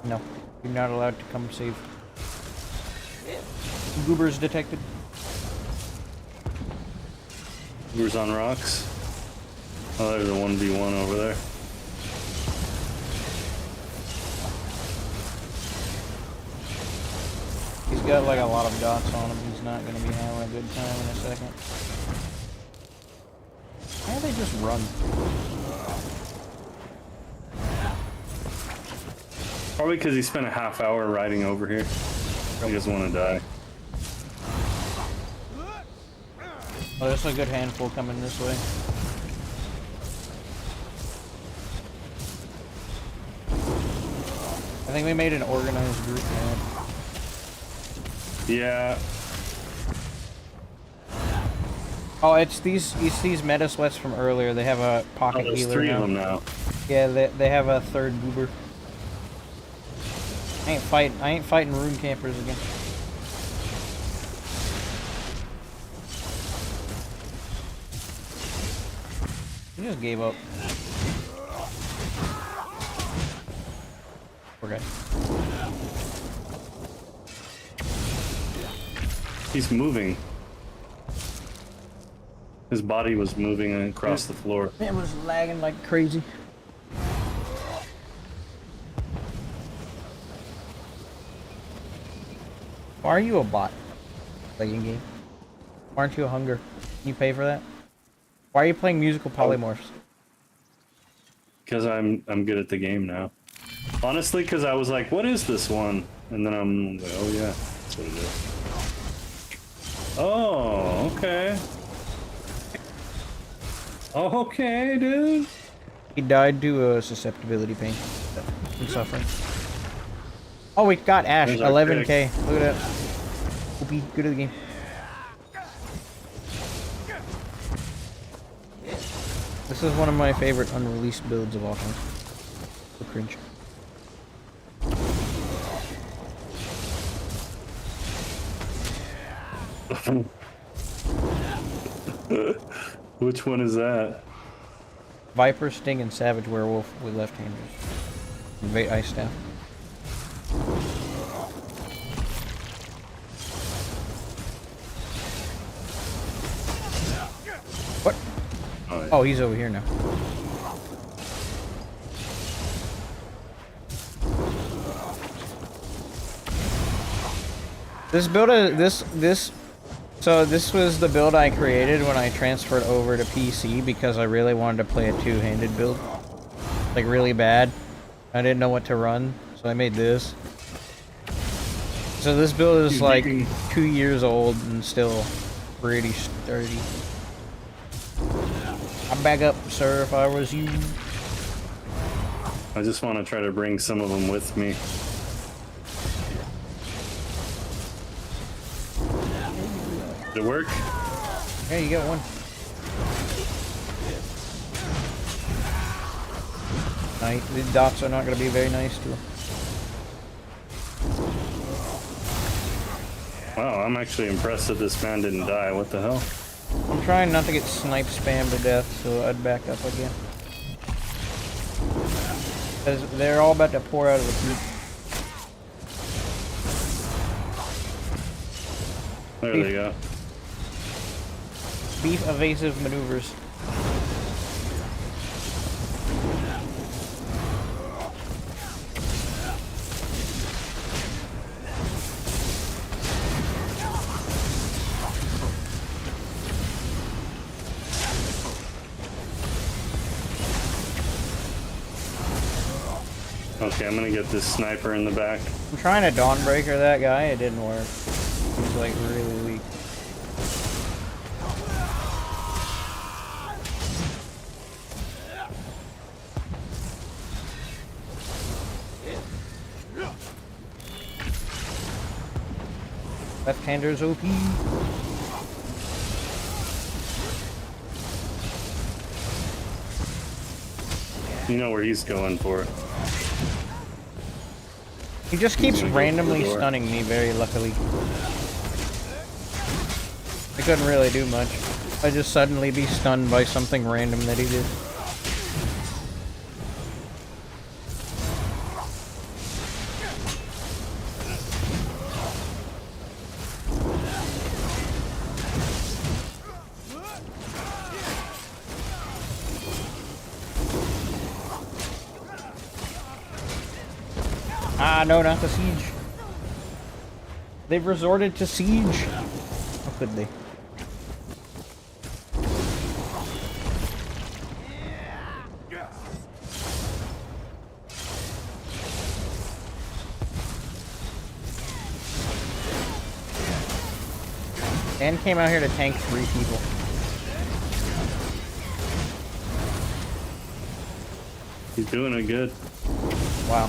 No, you're not allowed to come save. Goobers detected. Goobers on rocks. Oh, there's a 1v1 over there. got like a lot of dots on him. He's not gonna be having a good time in a second. Why do they just run? Probably because he spent a half hour riding over here. He doesn't want to die. Oh, there's a good handful coming this way. I think we made an organized group, man. Yeah. Oh, it's these meta sweats from earlier. They have a pocket there's healer 3 now. of them now. Yeah, they have a third goober. I ain't fighting rune campers again. He just gave up. We're good. He's moving. His body was moving across the floor. It was lagging like crazy. Why are you a bot? Playing game. Why aren't you a hunger? Can you pay for that? Why are you playing musical polymorphs? Because I'm good at the game now. Honestly, because I was like, what is this one? And then I'm like, oh yeah, that's what it is. Oh, okay. Okay, dude. He died to a susceptibility pain and suffering. Oh, we got Ash, 11k. Look at that. OP, good at the game. This is one of my favorite unreleased builds of all time. So cringe. Which one is that? Viper, Sting, and Savage Werewolf with left-handers. And Ice Staff. What? Oh, yeah. Oh, he's over here now. This build, so this was the build I created when I transferred over to PC because I really wanted to play a two-handed build. Like, really bad. I didn't know what to run, so I made this. So this build is like 2 years old and still pretty sturdy. I'd back up, sir, if I was you. I just want to try to bring some of them with me. Did it work? Yeah, you got one. The dots are not going to be very nice to him. Wow, I'm actually impressed that this man didn't die. What the hell? I'm trying not to get snipe spammed to death, so I'd back up again. Because they're all about to pour out of the peak. There they go. Beef evasive maneuvers. Okay, I'm gonna get this sniper in the back. I'm trying to Dawnbreaker that guy, it didn't work. He's like really weak. Left-handers OP. You know where he's going for it. He just keeps randomly stunning me, very luckily. I couldn't really do much. I'd just suddenly be stunned by something random that he did. Ah, no, not the siege. They've resorted to siege. How could they? Dan came out here to tank 3 people. He's doing it good. Wow.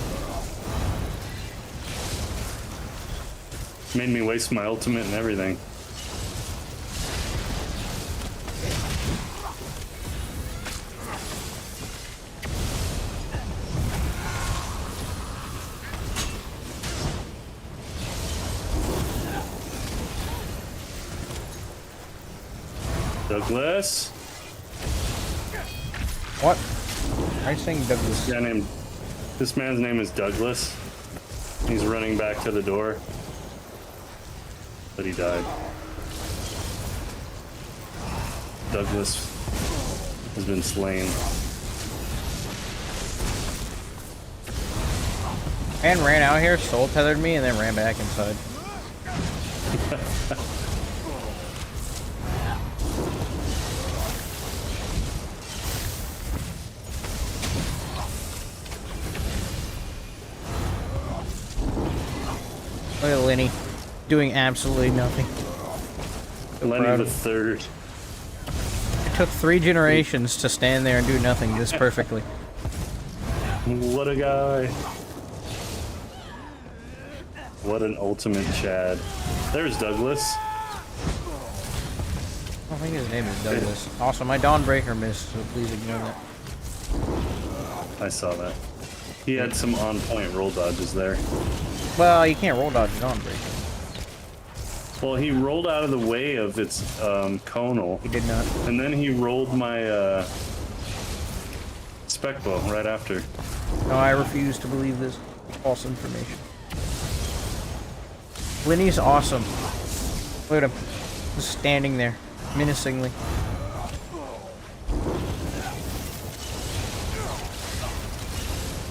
Made me waste my ultimate and everything. Douglas? What? Why are you saying Douglas? This man's name is Douglas. He's running back to the door. But he died. Douglas has been slain. And ran out here, soul tethered me, and then ran back inside. Look at Lenny, doing absolutely nothing. Lenny the Third. It took 3 generations to stand there and do nothing this perfectly. What a guy. What an ultimate Chad. There's Douglas. I think his name is Douglas. Also, my Dawnbreaker missed, so please ignore that. I saw that. He had some on-point roll dodges there. Well, you can't roll dodge Dawnbreaker. Well, he rolled out of the way of its conal. He did not. And then he rolled my spec bow right after. No, I refuse to believe this false information. Lenny's awesome. Look at him. Just standing there, menacingly.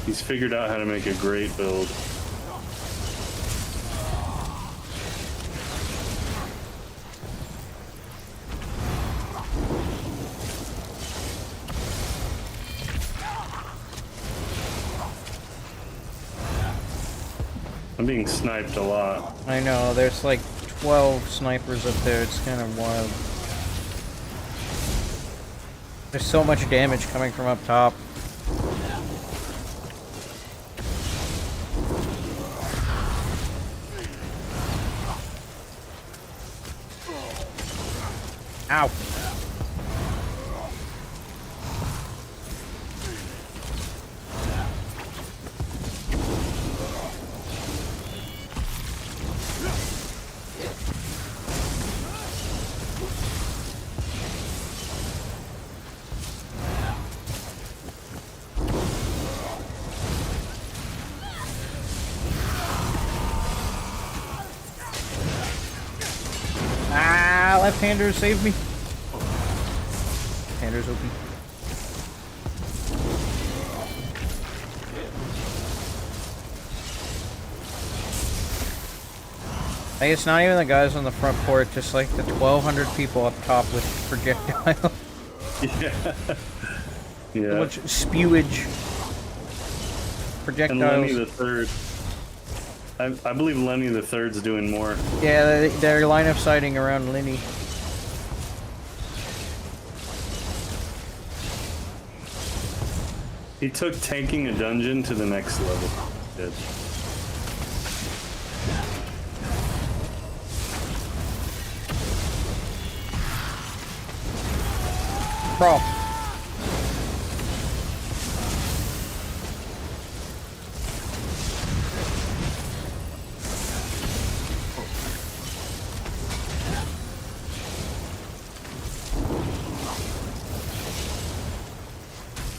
He's figured out how to make a great build. I'm being sniped a lot. I know, there's like 12 snipers up there, it's kind of wild. There's so much damage coming from up top. Ow. Ah, left-hander saved me. Left-hander's open. Hey, it's not even the guys on the front port, just like the 1,200 people up top with projectile. Yeah. Yeah. So much spewage. Projectiles. And Lenny the Third. I believe Lenny the Third's doing more. Yeah, they're line of sighting around Lenny. He took tanking a dungeon to the next level. Good. Bro.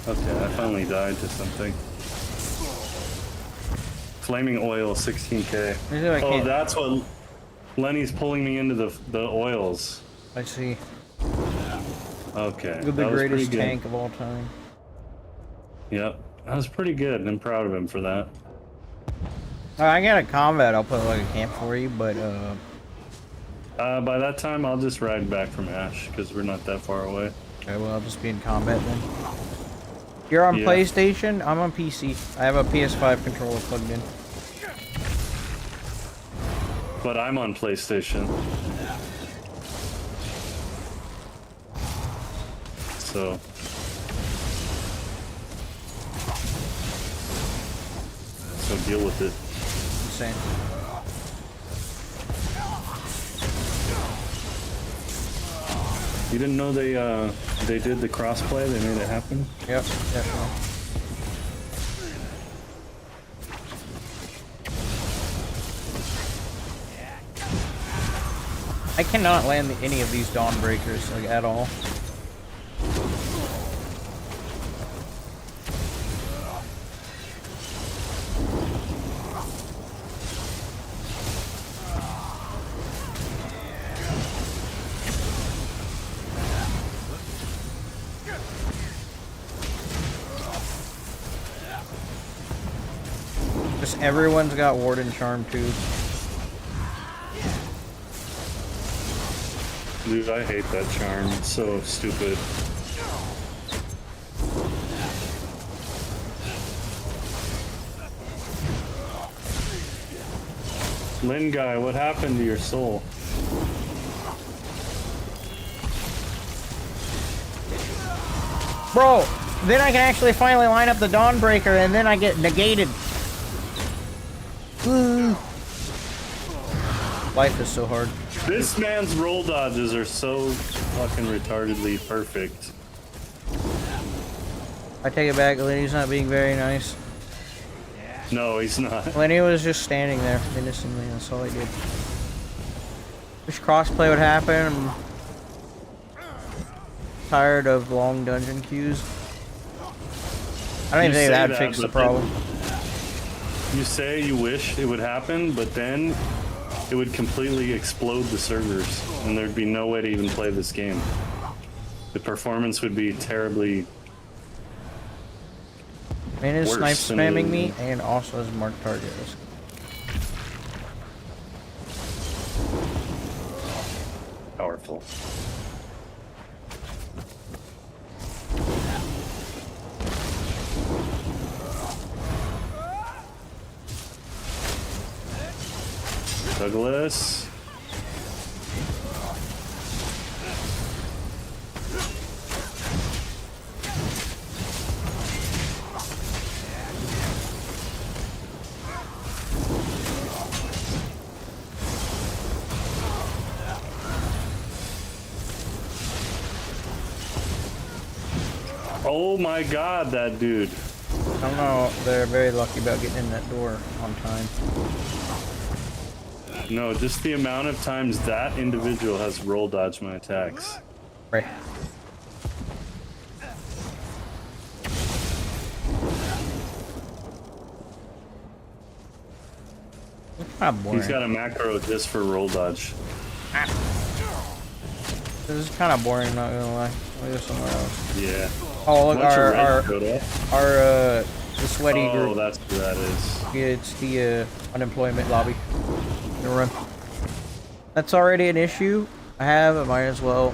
Okay, I finally died to something. Flaming oil, 16k. Oh, that's what Lenny's pulling me into the oils. I see. Okay. You're the greatest tank of all time. Yep, that was pretty good. I'm proud of him for that. I got a combat. I'll put like a camp for you, but by that time, I'll just ride back from Ash because we're not that far away. Okay, well, I'll just be in combat then. You're on PlayStation. I'm on PC. I have a PS5 controller plugged in. But I'm on PlayStation. So. So deal with it. Insane. You didn't know they did the crossplay? They made it happen? Yep, definitely. I cannot land any of these Dawnbreakers, like, at all. Just everyone's got Warden Charm too. Dude, I hate that charm. It's so stupid. Lin guy, what happened to your soul? Bro, then I can actually finally line up the Dawnbreaker and then I get negated. Life is so hard. This man's roll dodges are so fucking retardedly perfect. I take it back, Lenny's not being very nice. No, he's not. Lenny was just standing there innocently, that's all he did. Wish crossplay would happen. I'm tired of long dungeon queues. I don't even think that'd fix the problem. You say you wish it would happen, but then it would completely explode the servers, and there'd be no way to even play this game. The performance would be terribly. Man is snipe spamming me and also has marked target. Powerful. Douglas. Oh my god, that dude. I don't know, they're very lucky about getting in that door on time. No, just the amount of times that individual has roll dodged my attacks. Right. He's got a macro just for roll dodge. This is kind of boring, not gonna lie. I'll go somewhere else. Yeah. Oh, look, the sweaty group. Oh, that's who that is. Yeah, it's the unemployment lobby. Gonna run. That's already an issue I might as well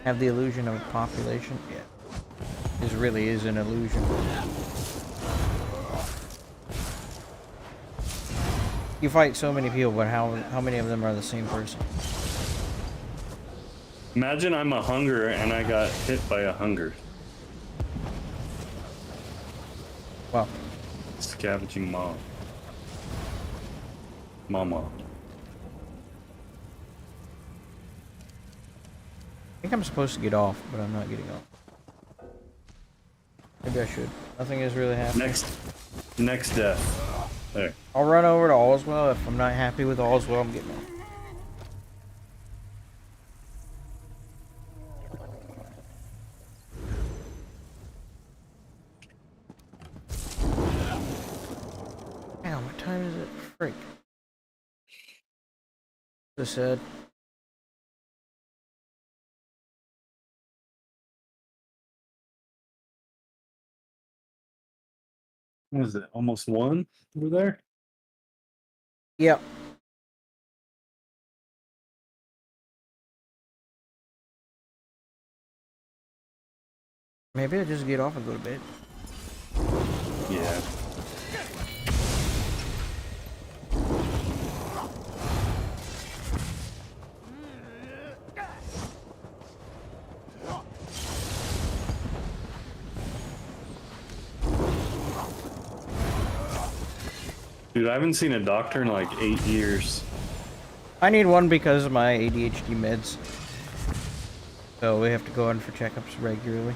have the illusion of population. Yeah. This really is an illusion. You fight so many people, but how many of them are the same person? Imagine I'm a hunger and I got hit by a hunger. Wow. Scavenging mom. Mama. I think I'm supposed to get off, but I'm not getting off. Maybe I should. Nothing is really happening. Next death. There. I'll run over to Allswell. If I'm not happy with Allswell, I'm getting off. Damn, what time is it? Freak. Just said. What is it? Almost 1 over there? Yep. Maybe I just get off a little bit. Yeah. Dude, I haven't seen a doctor in like 8 years. I need one because of my ADHD meds. So we have to go in for checkups regularly.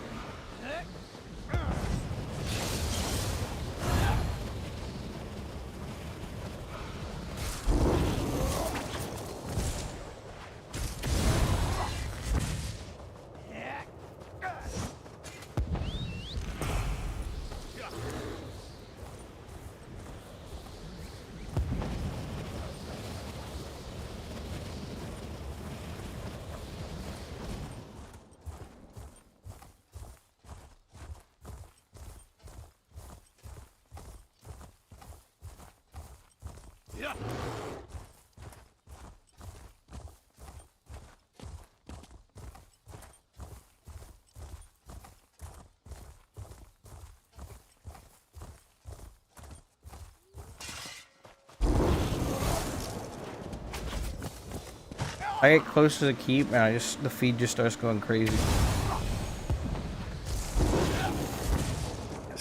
I get close to the keep and the feed just starts going crazy.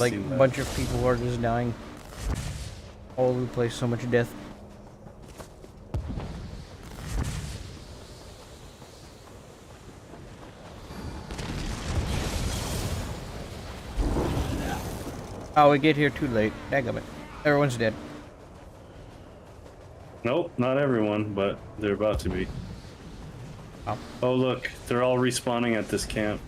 Like a bunch of people are just dying all over the place, so much death. Oh, we get here too late. Daggum it. Everyone's dead. Nope, not everyone, but they're about to be. Oh. Oh look, they're all respawning at this camp.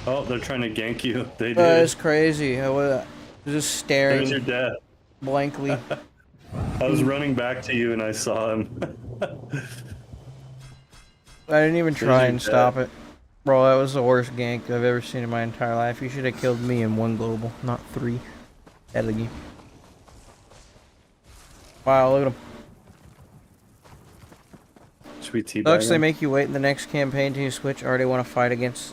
Oh, they're trying to gank you. They did. That's crazy. I was just staring. There's your death. Blankly. I was running back to you and I saw him. I didn't even try and stop it. Bro, that was the worst gank I've ever seen in my entire life. You should have killed me in 1 global, not 3. Deadly. Wow, look at him. Sweet tea. Sucks they make you wait in the next campaign till you switch. I already want to fight against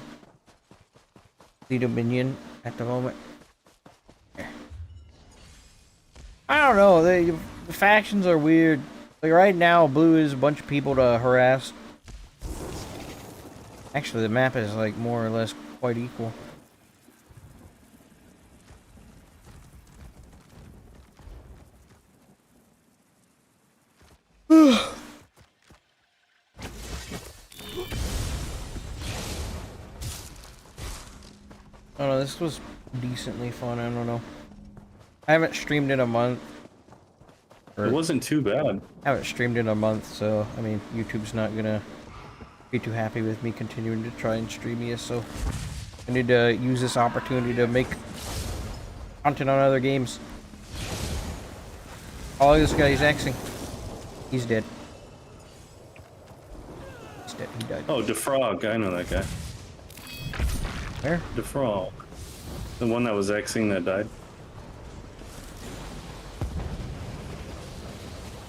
the Dominion at the moment. I don't know, the factions are weird. Like right now, blue is a bunch of people to harass. Actually, the map is like more or less quite equal. Oh no, this was decently fun. I don't know. I haven't streamed in a month. It wasn't too bad. I haven't streamed in a month, so I mean, YouTube's not gonna be too happy with me continuing to try and stream ESO. I need to use this opportunity to make content on other games. Oh, this guy, he's Xing. He's dead. He's dead. He died. Oh, Defrog. I know that guy. Where? Defrog. The one that was Xing that died.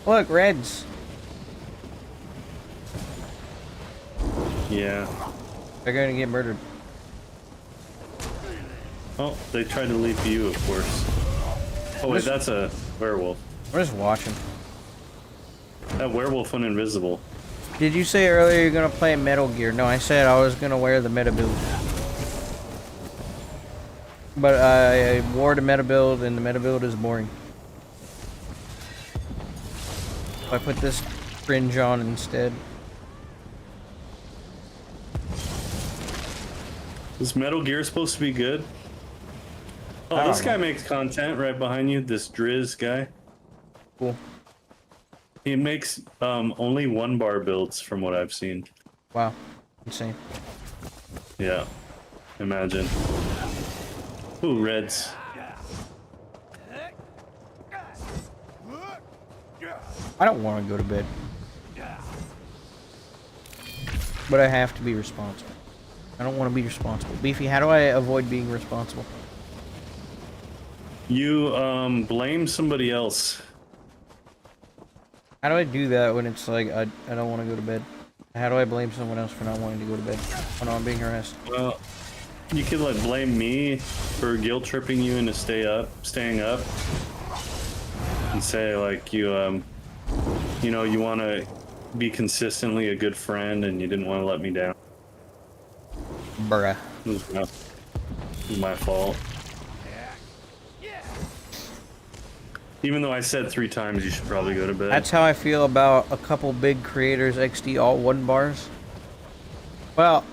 Look, Reds. Yeah. They're gonna get murdered. Oh, they tried to leap you, of course. Oh wait, that's a werewolf. We're just watching. That werewolf went invisible. Did you say earlier you're gonna play Metal Gear? No, I said I was gonna wear the meta build. But I wore the meta build, and the meta build is boring. I put this fringe on instead. Is Metal Gear supposed to be good? Oh, this guy makes content right behind you. This Drizz guy. Cool. He makes only 1-bar builds from what I've seen. Wow, insane. Yeah, imagine. Ooh, Reds. I don't want to go to bed. But I have to be responsible. I don't want to be responsible. Beefy, how do I avoid being responsible? You blame somebody else. How do I do that when it's like I don't want to go to bed? How do I blame someone else for not wanting to go to bed when I'm being harassed? Well, you could like blame me for guilt tripping you into staying up, and say like you know, you want to be consistently a good friend and you didn't want to let me down. Bruh. It was my fault. Even though I said 3 times you should probably go to bed. That's how I feel about a couple big creators XD alt 1 bars. Well,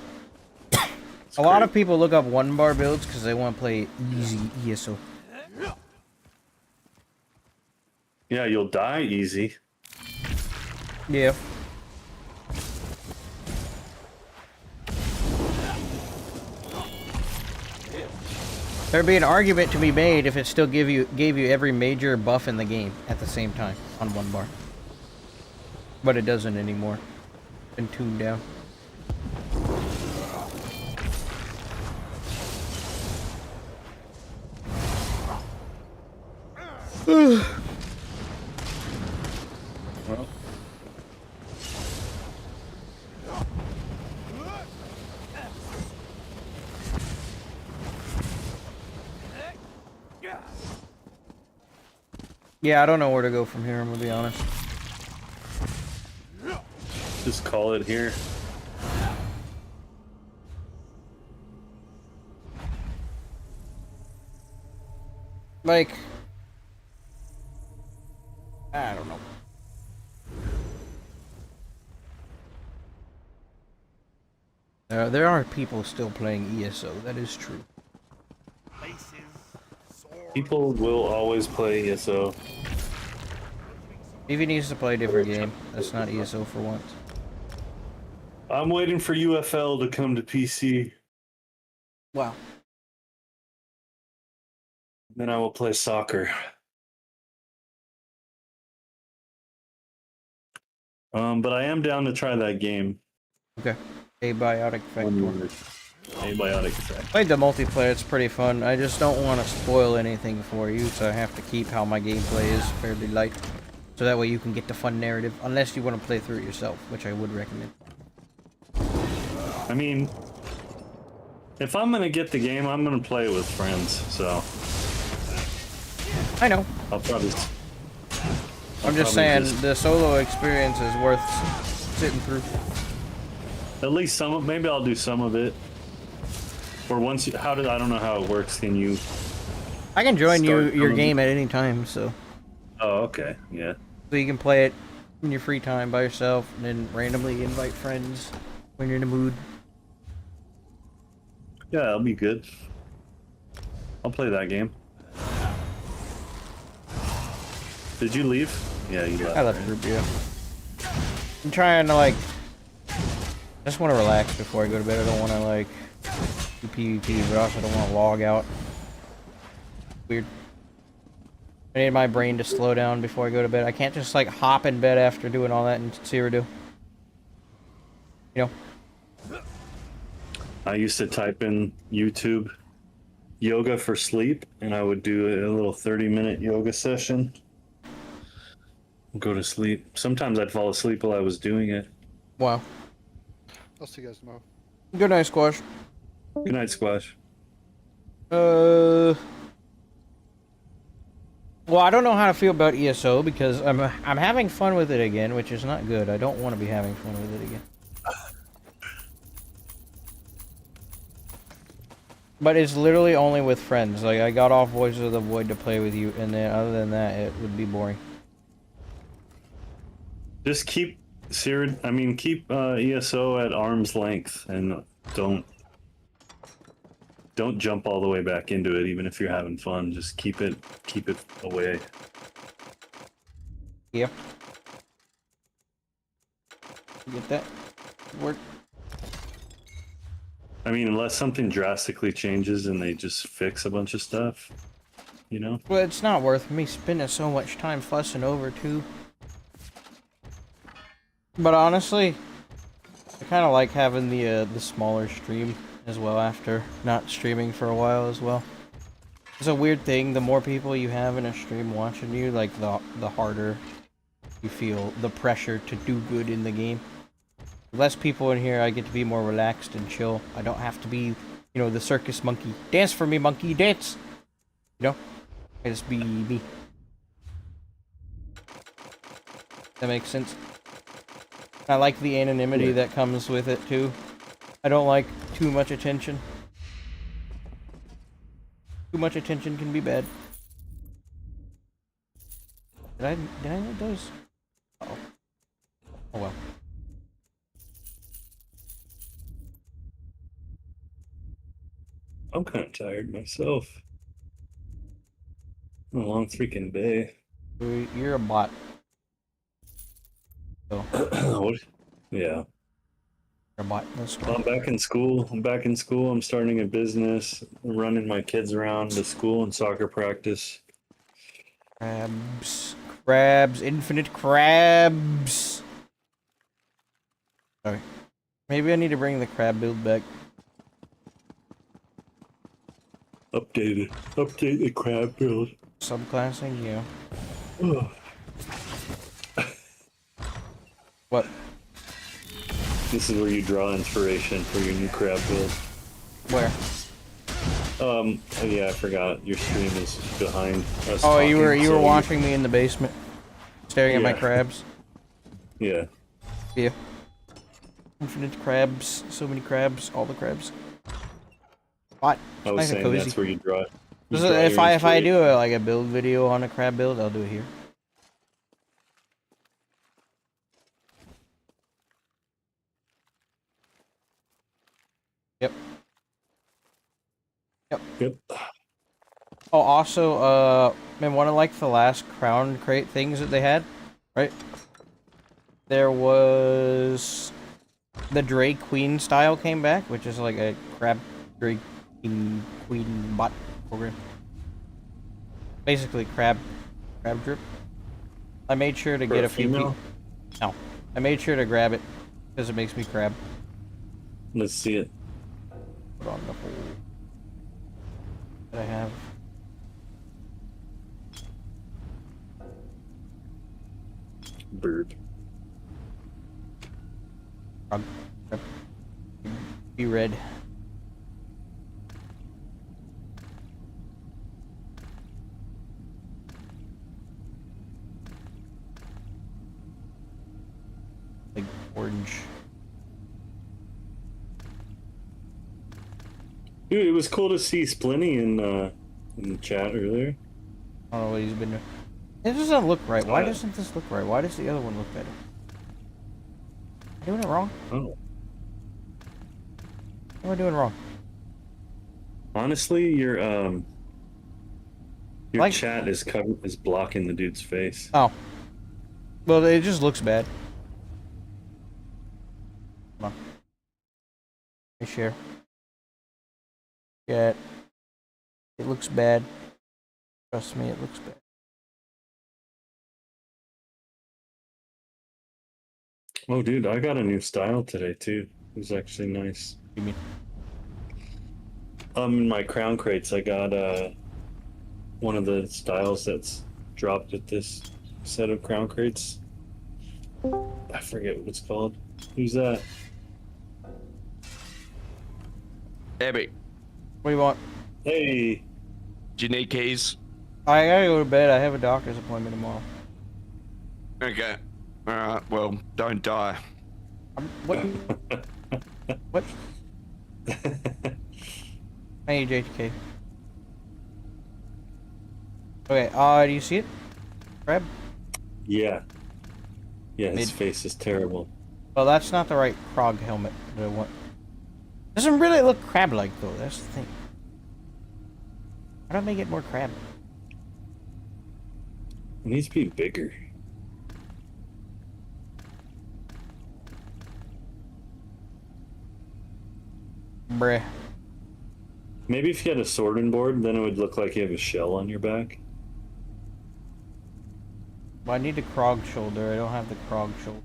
a lot of people look up 1 bar builds because they want to play easy ESO. Yeah, you'll die easy. Yeah. There'd be an argument to be made if it still gave you every major buff in the game at the same time on 1 bar. But it doesn't anymore. Been tuned down. Well. Yeah, I don't know where to go from here, I'm gonna be honest. Just call it here. Like, I don't know. There are people still playing ESO, that is true. People will always play ESO. If he needs to play a different game, that's not ESO for once. I'm waiting for UFL to come to PC. Wow. Then I will play soccer. But I am down to try that game. Okay. Abiotic Factor. Abiotic Factor. Played the multiplayer, it's pretty fun. I just don't want to spoil anything for you, so I have to keep how my gameplay is fairly light. So that way you can get the fun narrative, unless you want to play through it yourself, which I would recommend. I mean, if I'm gonna get the game, I'm gonna play it with friends, so. I know. I'll probably. I'm just saying, the solo experience is worth sitting through. At least some of, maybe I'll do some of it. Or once you, I don't know how it works, can you? I can join your game at any time, so. Oh, okay, yeah. So you can play it in your free time by yourself, and then randomly invite friends when you're in the mood. Yeah, that'll be good. I'll play that game. Did you leave? Yeah, you left. I left group, yeah. I'm trying to, like, I just want to relax before I go to bed. I don't want to, like, do PvP, but I also don't want to log out. Weird. I need my brain to slow down before I go to bed. I can't just, like, hop in bed after doing all that and Cyrodiil. You know? I used to type in YouTube yoga for sleep, and I would do a little 30-minute yoga session. Go to sleep. Sometimes I'd fall asleep while I was doing it. Wow. I'll see you guys tomorrow. Good night, Squash. Good night, Squash. Well, I don't know how to feel about ESO because I'm having fun with it again, which is not good. I don't want to be having fun with it again. But it's literally only with friends. Like, I got off Voices of the Void to play with you, and then other than that, it would be boring. Just keep ESO at arm's length, and don't jump all the way back into it, even if you're having fun. Just keep it away. Yeah. You get that? Work. I mean, unless something drastically changes and they just fix a bunch of stuff, you know? Well, it's not worth me spending so much time fussing over, too. But honestly, I kind of like having the smaller stream as well after not streaming for a while as well. It's a weird thing. The more people you have in a stream watching you, like the harder you feel the pressure to do good in the game. Less people in here, I get to be more relaxed and chill. I don't have to be, you know, the circus monkey. Dance for me, monkey, dance! You know? I just be me. That makes sense. I like the anonymity that comes with it, too. I don't like too much attention. Too much attention can be bad. Did I need those? Uh-oh. Oh well. I'm kind of tired myself. A long freaking day. You're a bot. So. What? Yeah. You're a bot. I'm back in school. I'm starting a business. I'm running my kids around to school and soccer practice. Crabs, infinite crabs. Sorry. Maybe I need to bring the crab build back. Update the crab build. Subclassing, yeah. What? This is where you draw inspiration for your new crab build. Where? Oh yeah, I forgot. Your stream is behind us. Oh, talking, you were watching me in the basement, staring at my crabs. Yeah. Yeah. Infinite crabs, so many crabs, all the crabs. What? I was saying that's where you draw. If I do like a build video on a crab build, I'll do it here. Yep. Yep. Oh, also, man, one of like the last crown crate things that they had, right? There was the Drake Queen style came back, which is like a crab Drake Queen bot program. Basically, crab drip. I made sure to get a few people. No, I made sure to grab it because it makes me crab. Let's see it. Put on the whole that I have. Bird. Be red. Like orange. Dude, it was cool to see Splinty in the chat earlier. I don't know what he's been doing. It doesn't look right. Why doesn't this look right? Why does the other one look better? Am I doing it wrong? Oh. What am I doing wrong? Honestly, your chat is blocking the dude's face. Oh. Well, it just looks bad. Come on. Let me share. Yeah. It looks bad. Trust me, it looks bad. Oh, dude, I got a new style today, too. It was actually nice. What do you mean? In my crown crates, I got one of the styles that's dropped at this set of crown crates. I forget what it's called. Who's that? Abby. What do you want? Hey. Do you need keys? I gotta go to bed. I have a doctor's appointment tomorrow. Okay. Alright, well, don't die. What? What? I need JTK. Okay, do you see it? Crab? Yeah. Yeah, his face is terrible. Well, that's not the right Krog helmet that I want. Doesn't really look crab-like, though. That's the thing. How do I make it more crab? It needs to be bigger. Bruh. Maybe if you had a sorting board, then it would look like you have a shell on your back. Well, I need a Krog shoulder. I don't have the Krog shoulder.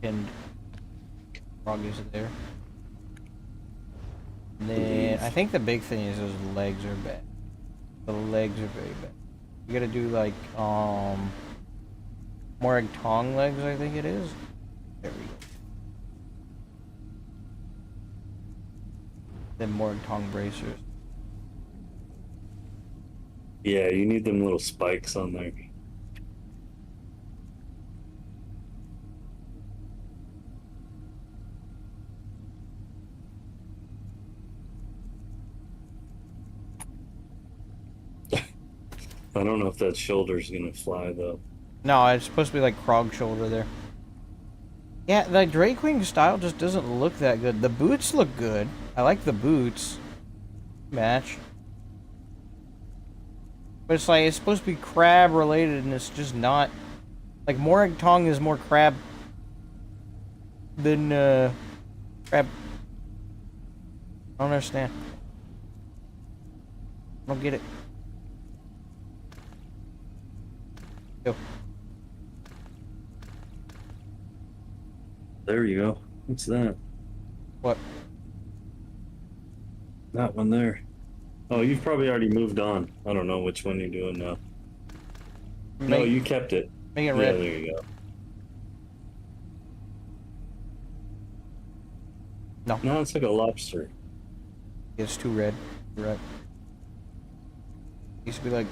And frog is there. And then I think the big thing is those legs are bad. The legs are very bad. You gotta do like 𝙁𝙬𝙚 legs, I think it is. There we go. Then 𝙁𝙬𝙚 bracers. Yeah, you need them little spikes on there. I don't know if that shoulder's gonna fly though. No, it's supposed to be like Krog shoulder there. Yeah, the Drake-Wing style just doesn't look that good. The boots look good. I like the boots. Match. But it's like, it's supposed to be crab related and it's just not. Like, 𝙁𝙬𝙚 is more crab than, crab. I don't understand. I don't get it. Go. There you go. What's that? What? That one there. Oh, you've probably already moved on. I don't know which one you're doing now. No, you kept it. Make it Yeah, red. there you go. No. No, it's like a lobster. It's too red. You're right. It used to be like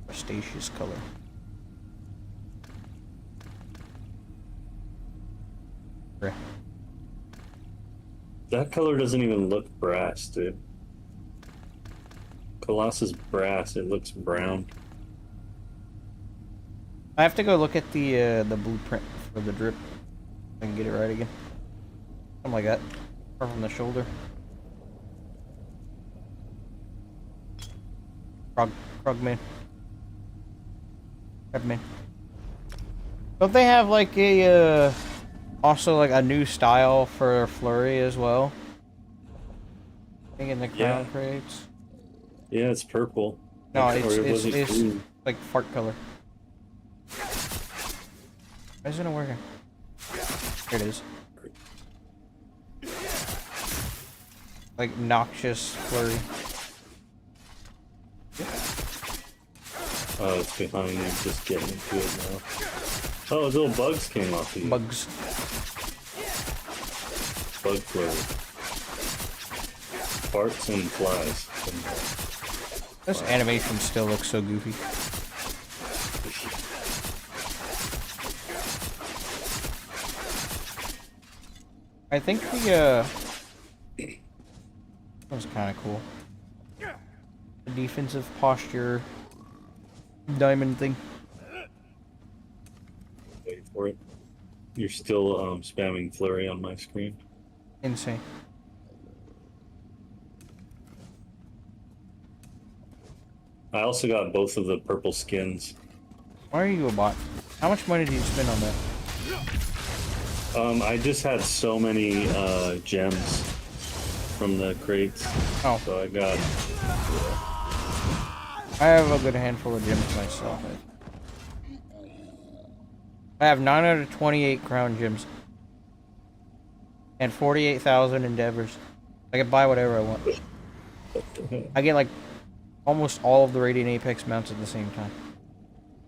crustaceous color. Right. That color doesn't even look brass, dude. Colossus brass, it looks brown. I have to go look at the blueprint for the drip. I can get it right again. Something like that. Or from the shoulder. Krogman. Crabman. Don't they have like a also like a new style for flurry as well? I think in the crown crates. Yeah, it's purple. No, Or it's green. like fart color. Why isn't it working? Here it is. Like noxious flurry. Oh, it's behind you, just getting into it now. Oh, those little bugs came off of you. Bugs. Bug flurry. Farts and flies. This animation still looks so goofy. I think that was kind of cool. The defensive posture diamond thing. Wait for it. You're still spamming flurry on my screen. Insane. I also got both of the purple skins. Why are you a bot? How much money did you spend on that? I just had so many gems from the crates. Oh. So I got... I have a good handful of gems myself. I have 928 crown gems. And 48,000 endeavors. I can buy whatever I want. I get like almost all of the Radiant Apex mounts at the same time.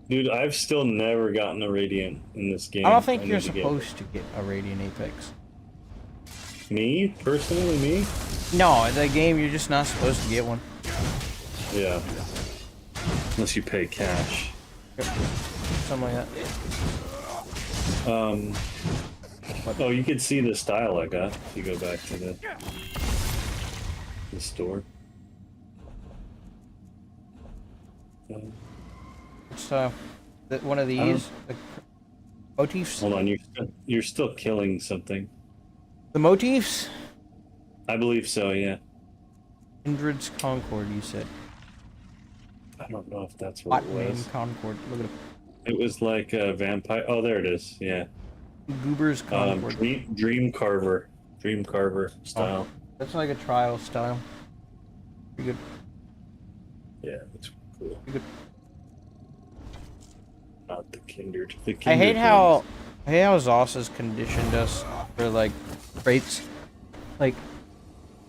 Dude, I've still never gotten a Radiant in this game. I don't think you're need to get supposed to get a Radiant Apex. Me? Personally, me? No, in the game you're just not supposed to get one. Yeah. Unless you pay cash. Yep. Something like that. Oh, you can see the style I got if you go back to the store. It's one of these the motifs. Hold on, you're still killing something. The motifs? I believe so, yeah. Kindred's Concord, you said. I don't know if that's what it was. Name Concord. Look at it. It was like a vampire. Oh, there it is. Yeah. Goober's Concord. Dream Carver style. Oh, that's like a trial style. Pretty good. Yeah, it's cool. Pretty good. Not the Kindred. I hate how Hey, how ZOS has conditioned us for like traits. Like,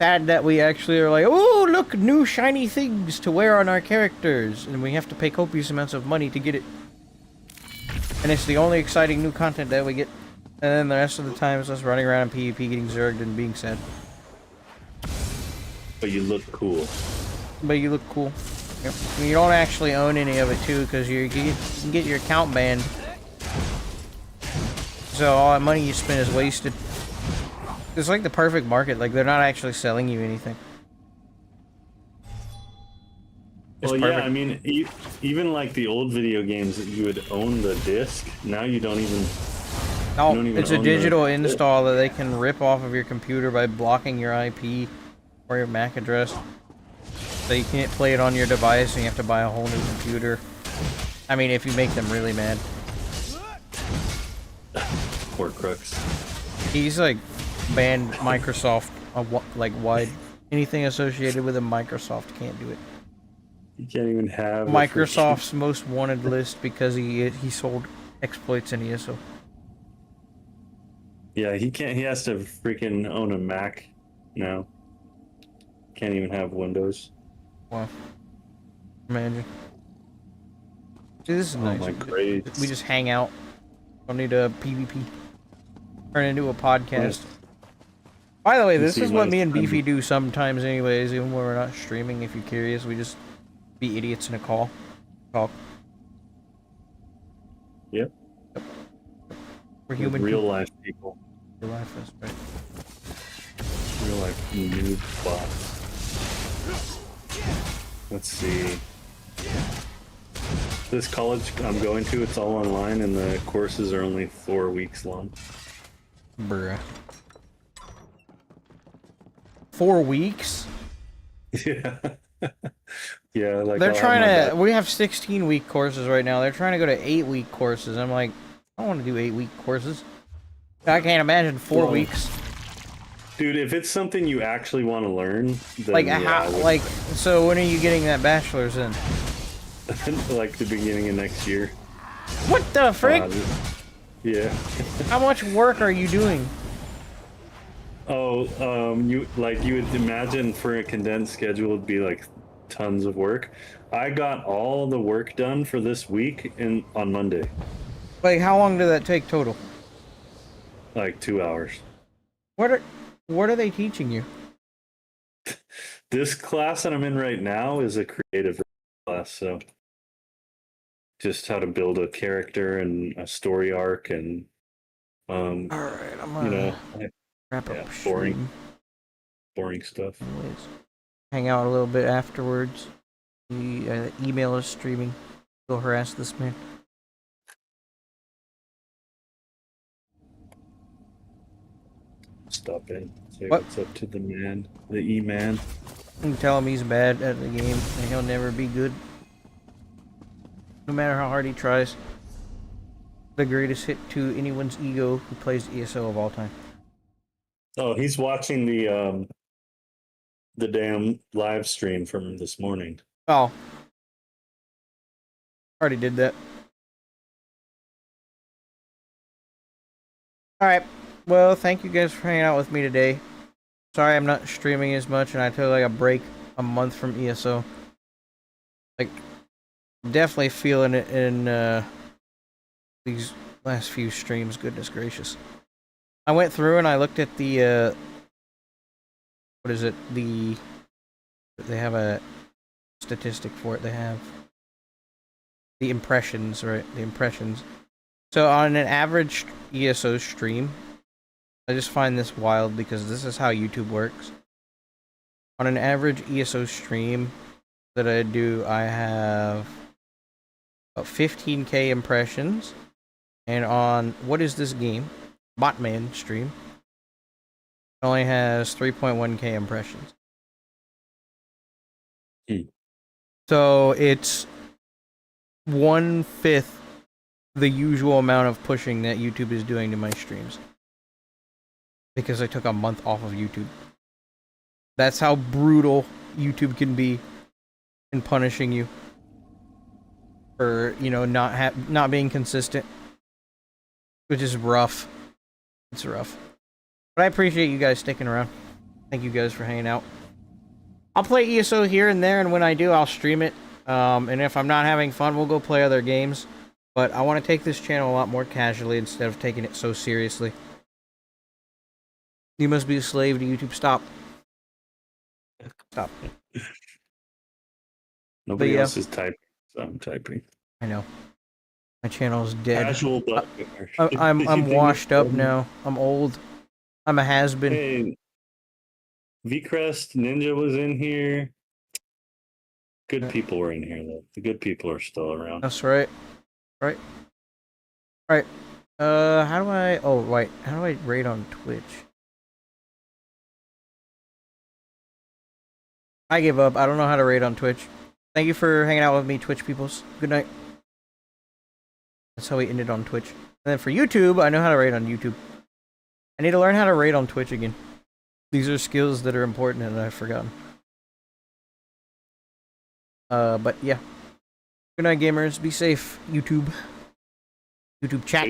sad that we actually are like, oh, look, new shiny things to wear on our characters, and we have to pay copious amounts of money to get it. And it's the only exciting new content that we get. And then the rest of the time is us running around in PvP getting zerged and being sad. But you look cool. But you look cool. Yep. You don't actually own any of it too, because you can get your account banned. So all that money you spend is wasted. It's like the perfect market. Like, they're not actually selling you anything. It's Well, perfect. yeah, I mean, even like the old video games that you would own the disc, now you don't even... No, it's a digital install that they can rip off of your computer by blocking your IP or your MAC address. So you can't play it on your device and you have to buy a whole new computer. I mean, if you make them really mad. Poor crooks. He's like banned Microsoft like wide. Anything associated with a Microsoft can't do it. You can't even have Microsoft's most wanted list because he sold exploits in ESO. Yeah, he can't. He has to freaking own a Mac now. Can't even have Windows. Wow. Imagine. See, this is nice. My grades. We just hang out. Don't need a PvP. Turn into a podcast. By the way, this is what me and Beefy do sometimes anyways, even when we're not streaming. If you're curious, we just be idiots in a call. Talk. Yep. We're human. Real life people. Real life, that's right. Real life noob bots. Let's see. This college I'm going to, it's all online, and the courses are only 4 weeks long. Bruh. 4 weeks? Yeah. Yeah, like they're trying to. We have 16-week courses right now. They're trying to go to 8-week courses. I'm like, I don't want to do 8-week courses. I can't imagine 4 weeks. Dude, if it's something you actually want to learn, then like yeah, how? Like, so when are you getting that bachelor's in? like the beginning of next year. What the frick? Yeah. How much work are you doing? Oh, you would imagine for a condensed schedule would be like tons of work. I got all the work done for this week on Monday. Like, how long did that take total? Like 2 hours. What are they teaching you? This class that I'm in right now is a creative class, so just how to build a character and a story arc and all right, I'm gonna wrap up. Boring stuff. Anyways, hang out a little bit afterwards. The email is streaming. Go harass this man. Stop in. Say what? What's up to the man, the E-man. And tell him he's bad at the game and he'll never be good. No matter how hard he tries. The greatest hit to anyone's ego who plays ESO of all time. Oh, he's watching the damn live stream from this morning. Oh. Already did that. Alright. Well, thank you guys for hanging out with me today. Sorry I'm not streaming as much and I took like a break a month from ESO. Like, definitely feeling it in these last few streams, goodness gracious. I went through and I looked at the what is it? They have a statistic for it. They have the impressions, right? The impressions. So on an average ESO stream, I just find this wild because this is how YouTube works. On an average ESO stream that I do, I have about 15k impressions. And on what is this game? Botman stream. It only has 3.1k impressions. So it's 1/5 the usual amount of pushing that YouTube is doing to my streams. Because I took a month off of YouTube. That's how brutal YouTube can be in punishing you for, you know, not being consistent. which is rough. It's rough. But I appreciate you guys sticking around. Thank you guys for hanging out. I'll play ESO here and there, and when I do, I'll stream it. And if I'm not having fun, we'll go play other games. But I want to take this channel a lot more casually instead of taking it so seriously. You must be a slave to YouTube. Stop. Stop. Nobody else is typing, so I'm typing. I know. My channel is dead. Casual I'm washed up now. I'm old. I'm a has-been. Hey, VCrest Ninja was in here. Good people were in here, though. The good people are still around. That's right. Right. Right. How do I... Oh, wait. How do I raid on Twitch? I give up. I don't know how to raid on Twitch. Thank you for hanging out with me, Twitch peoples. Good night. That's how we ended on Twitch. And then for YouTube, I know how to raid on YouTube. I need to learn how to raid on Twitch again. These are skills that are important and I've forgotten. But yeah. Good night, gamers. Be safe, YouTube. YouTube chat.